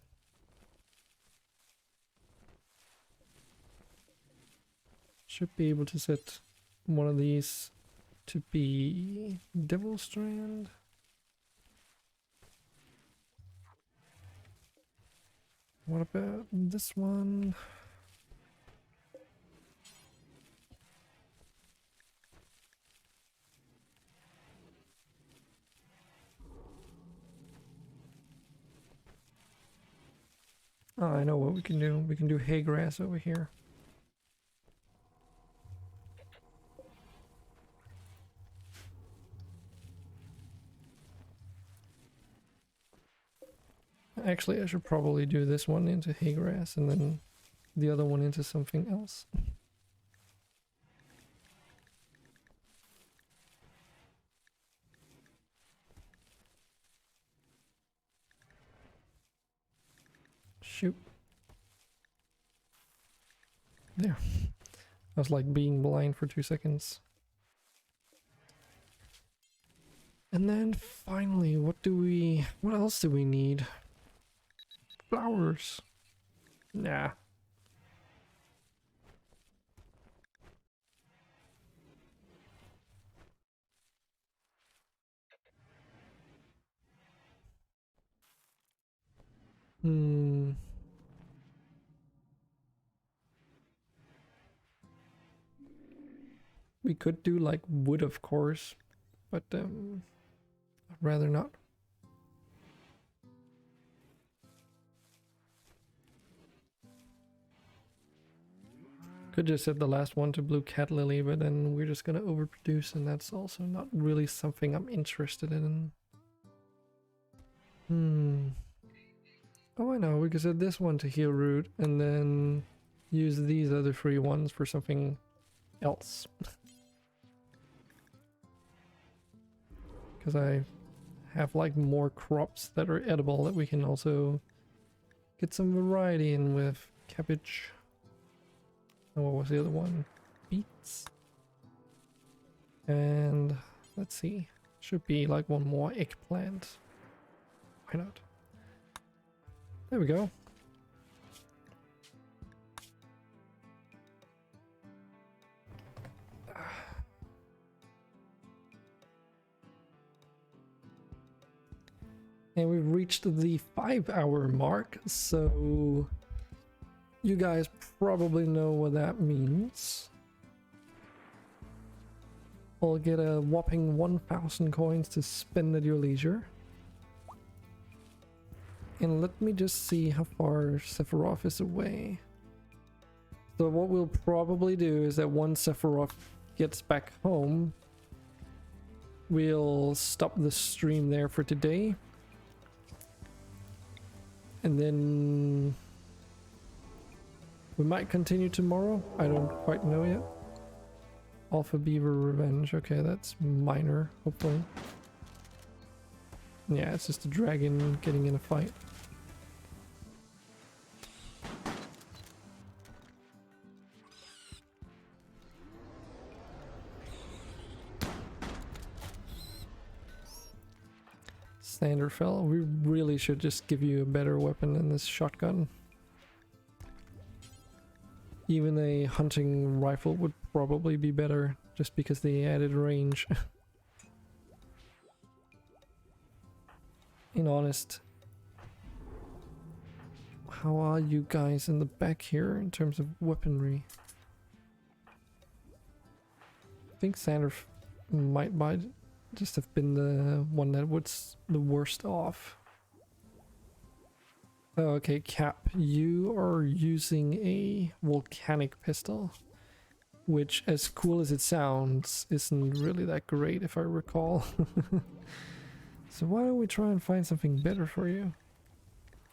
Should be able to set one of these to be Devil Strand. What about this one? Oh, I know what we can do. We can do hay grass over here. Actually, I should probably do this one into hay grass and then the other one into something else. Shoot. There. I was like being blind for 2 seconds. And then finally, what else do we need? Flowers. Nah. We could do like wood, of course, but I'd rather not. Could just set the last one to blue cat lily, but then we're just gonna overproduce, and that's also not really something I'm interested in. Oh, I know, we could set this one to heal root and then use these other 3 ones for something else. Because I have like more crops that are edible that we can also get some variety in with. Cabbage. And what was the other one? Beets. And let's see. Should be like one more eggplant. Why not? There we go. And we've reached the 5-hour mark, so you guys probably know what that means. I'll get a whopping 1,000 coins to spend at your leisure. And let me just see how far Sephiroth is away. So what we'll probably do is that once Sephiroth gets back home, we'll stop the stream there for today. And then we might continue tomorrow. I don't quite know yet. Alpha Beaver Revenge. Okay, that's minor, hopefully. Yeah, it's just a dragon getting in a fight. Sanderfell, we really should just give you a better weapon than this shotgun. Even a hunting rifle would probably be better, just because they added range. In honest, how are you guys in the back here in terms of weaponry? I think Sander might just have been the one that was the worst off. Oh, okay, Cap, you are using a volcanic pistol, which, as cool as it sounds, isn't really that great if I recall. So why don't we try and find something better for you?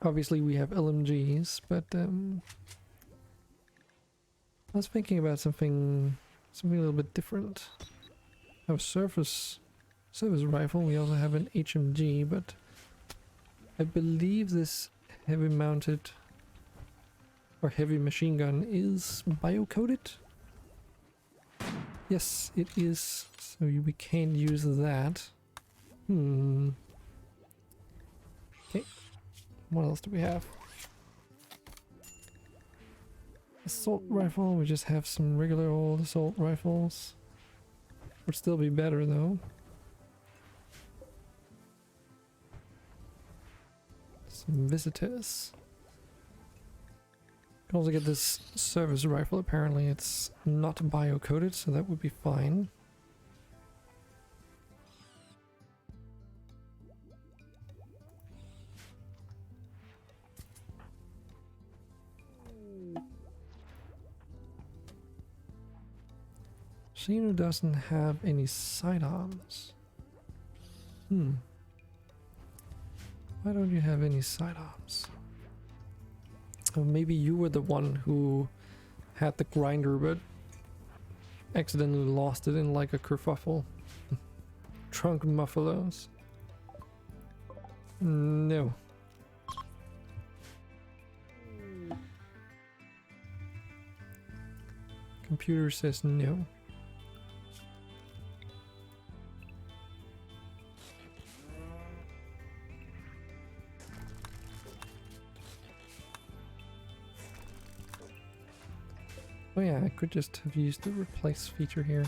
Obviously we have LMGs, but I was thinking about something a little bit different. I have a service rifle. We also have an HMG, but I believe this heavy mounted or heavy machine gun is bio-coated. Yes, it is. So we can't use that. Okay. What else do we have? Assault rifle. We just have some regular old assault rifles. Would still be better though. Some visitors. Can also get this service rifle. Apparently it's not bio-coated, so that would be fine. Shino doesn't have any sidearms. Why don't you have any sidearms? Oh, maybe you were the one who had the grinder but accidentally lost it in like a kerfuffle. Trunk muffalos. No. Computer says no. Oh yeah, I could just have used the replace feature here.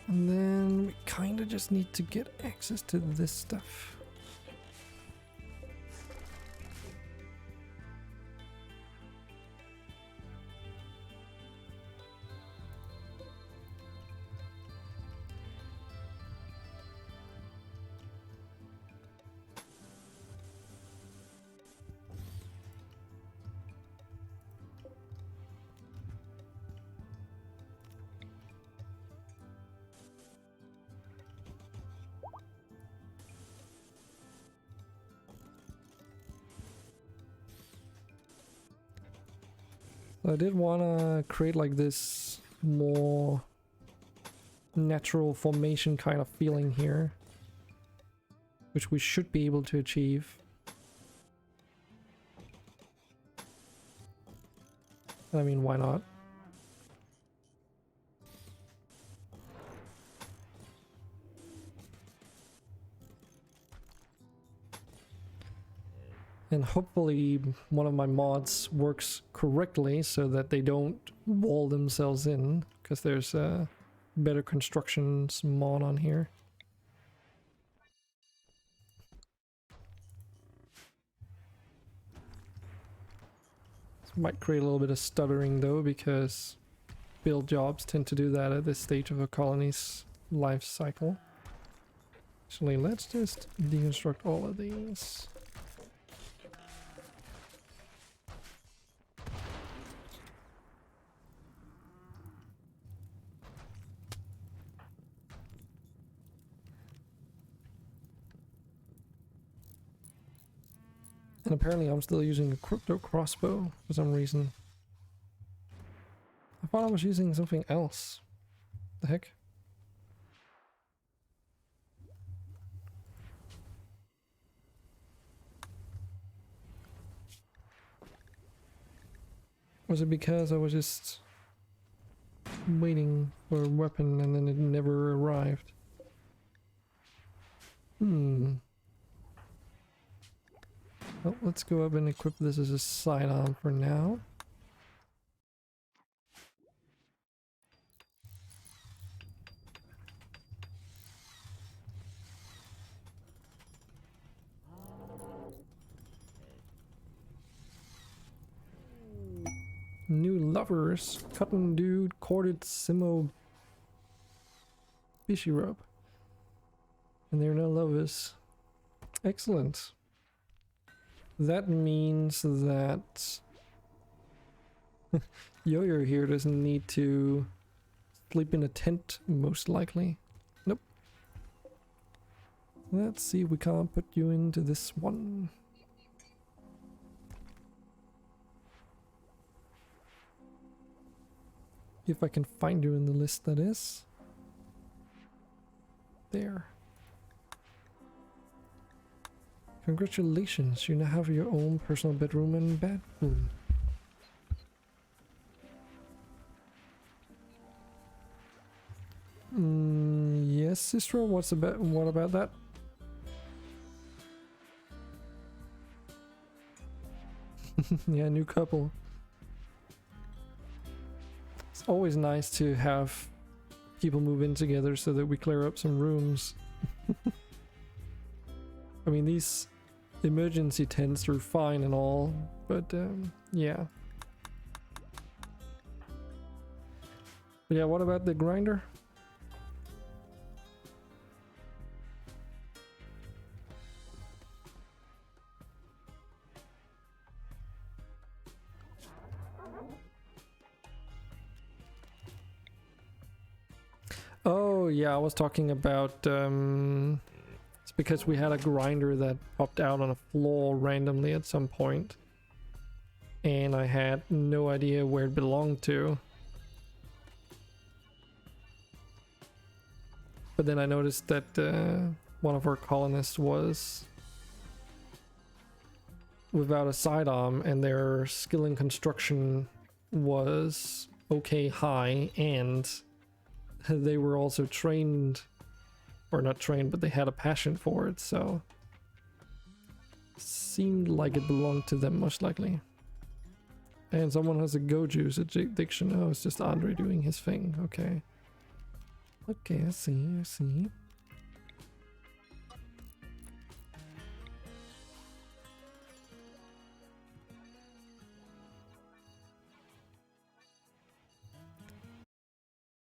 And then we kinda just need to get access to this stuff. I did want to create like this more natural formation kind of feeling here, which we should be able to achieve. I mean, why not? And hopefully one of my mods works correctly so that they don't wall themselves in, because there's a better constructions mod on here. This might create a little bit of stuttering though, because build jobs tend to do that at this stage of a colony's life cycle. Actually, let's just deconstruct all of these. And apparently I'm still using a crypto crossbow for some reason. I thought I was using something else. The heck? Was it because I was just waiting for a weapon and then it never arrived? Well, let's go up and equip this as a sidearm for now. New lovers. Cotton dude, corded simo bishirub. And they're no lovers. Excellent. That means that Yo-Yo here doesn't need to sleep in a tent, most likely. Nope. Let's see if we can't put you into this one. If I can find you in the list, that is. There. Congratulations, you now have your own personal bedroom and bathroom. Yes, sister, what about that? Yeah, new couple. It's always nice to have people move in together so that we clear up some rooms. I mean, these emergency tents are fine and all, but yeah. But yeah, what about the grinder? Oh yeah, I was talking about it's because we had a grinder that popped out on a floor randomly at some point, and I had no idea where it belonged to. But then I noticed that one of our colonists was without a sidearm, and their skill in construction was okay high, and they were also trained, or not trained, but they had a passion for it, so seemed like it belonged to them most likely. And someone has a go juice addiction. Oh, it's just Andre doing his thing. Okay. Okay, I see.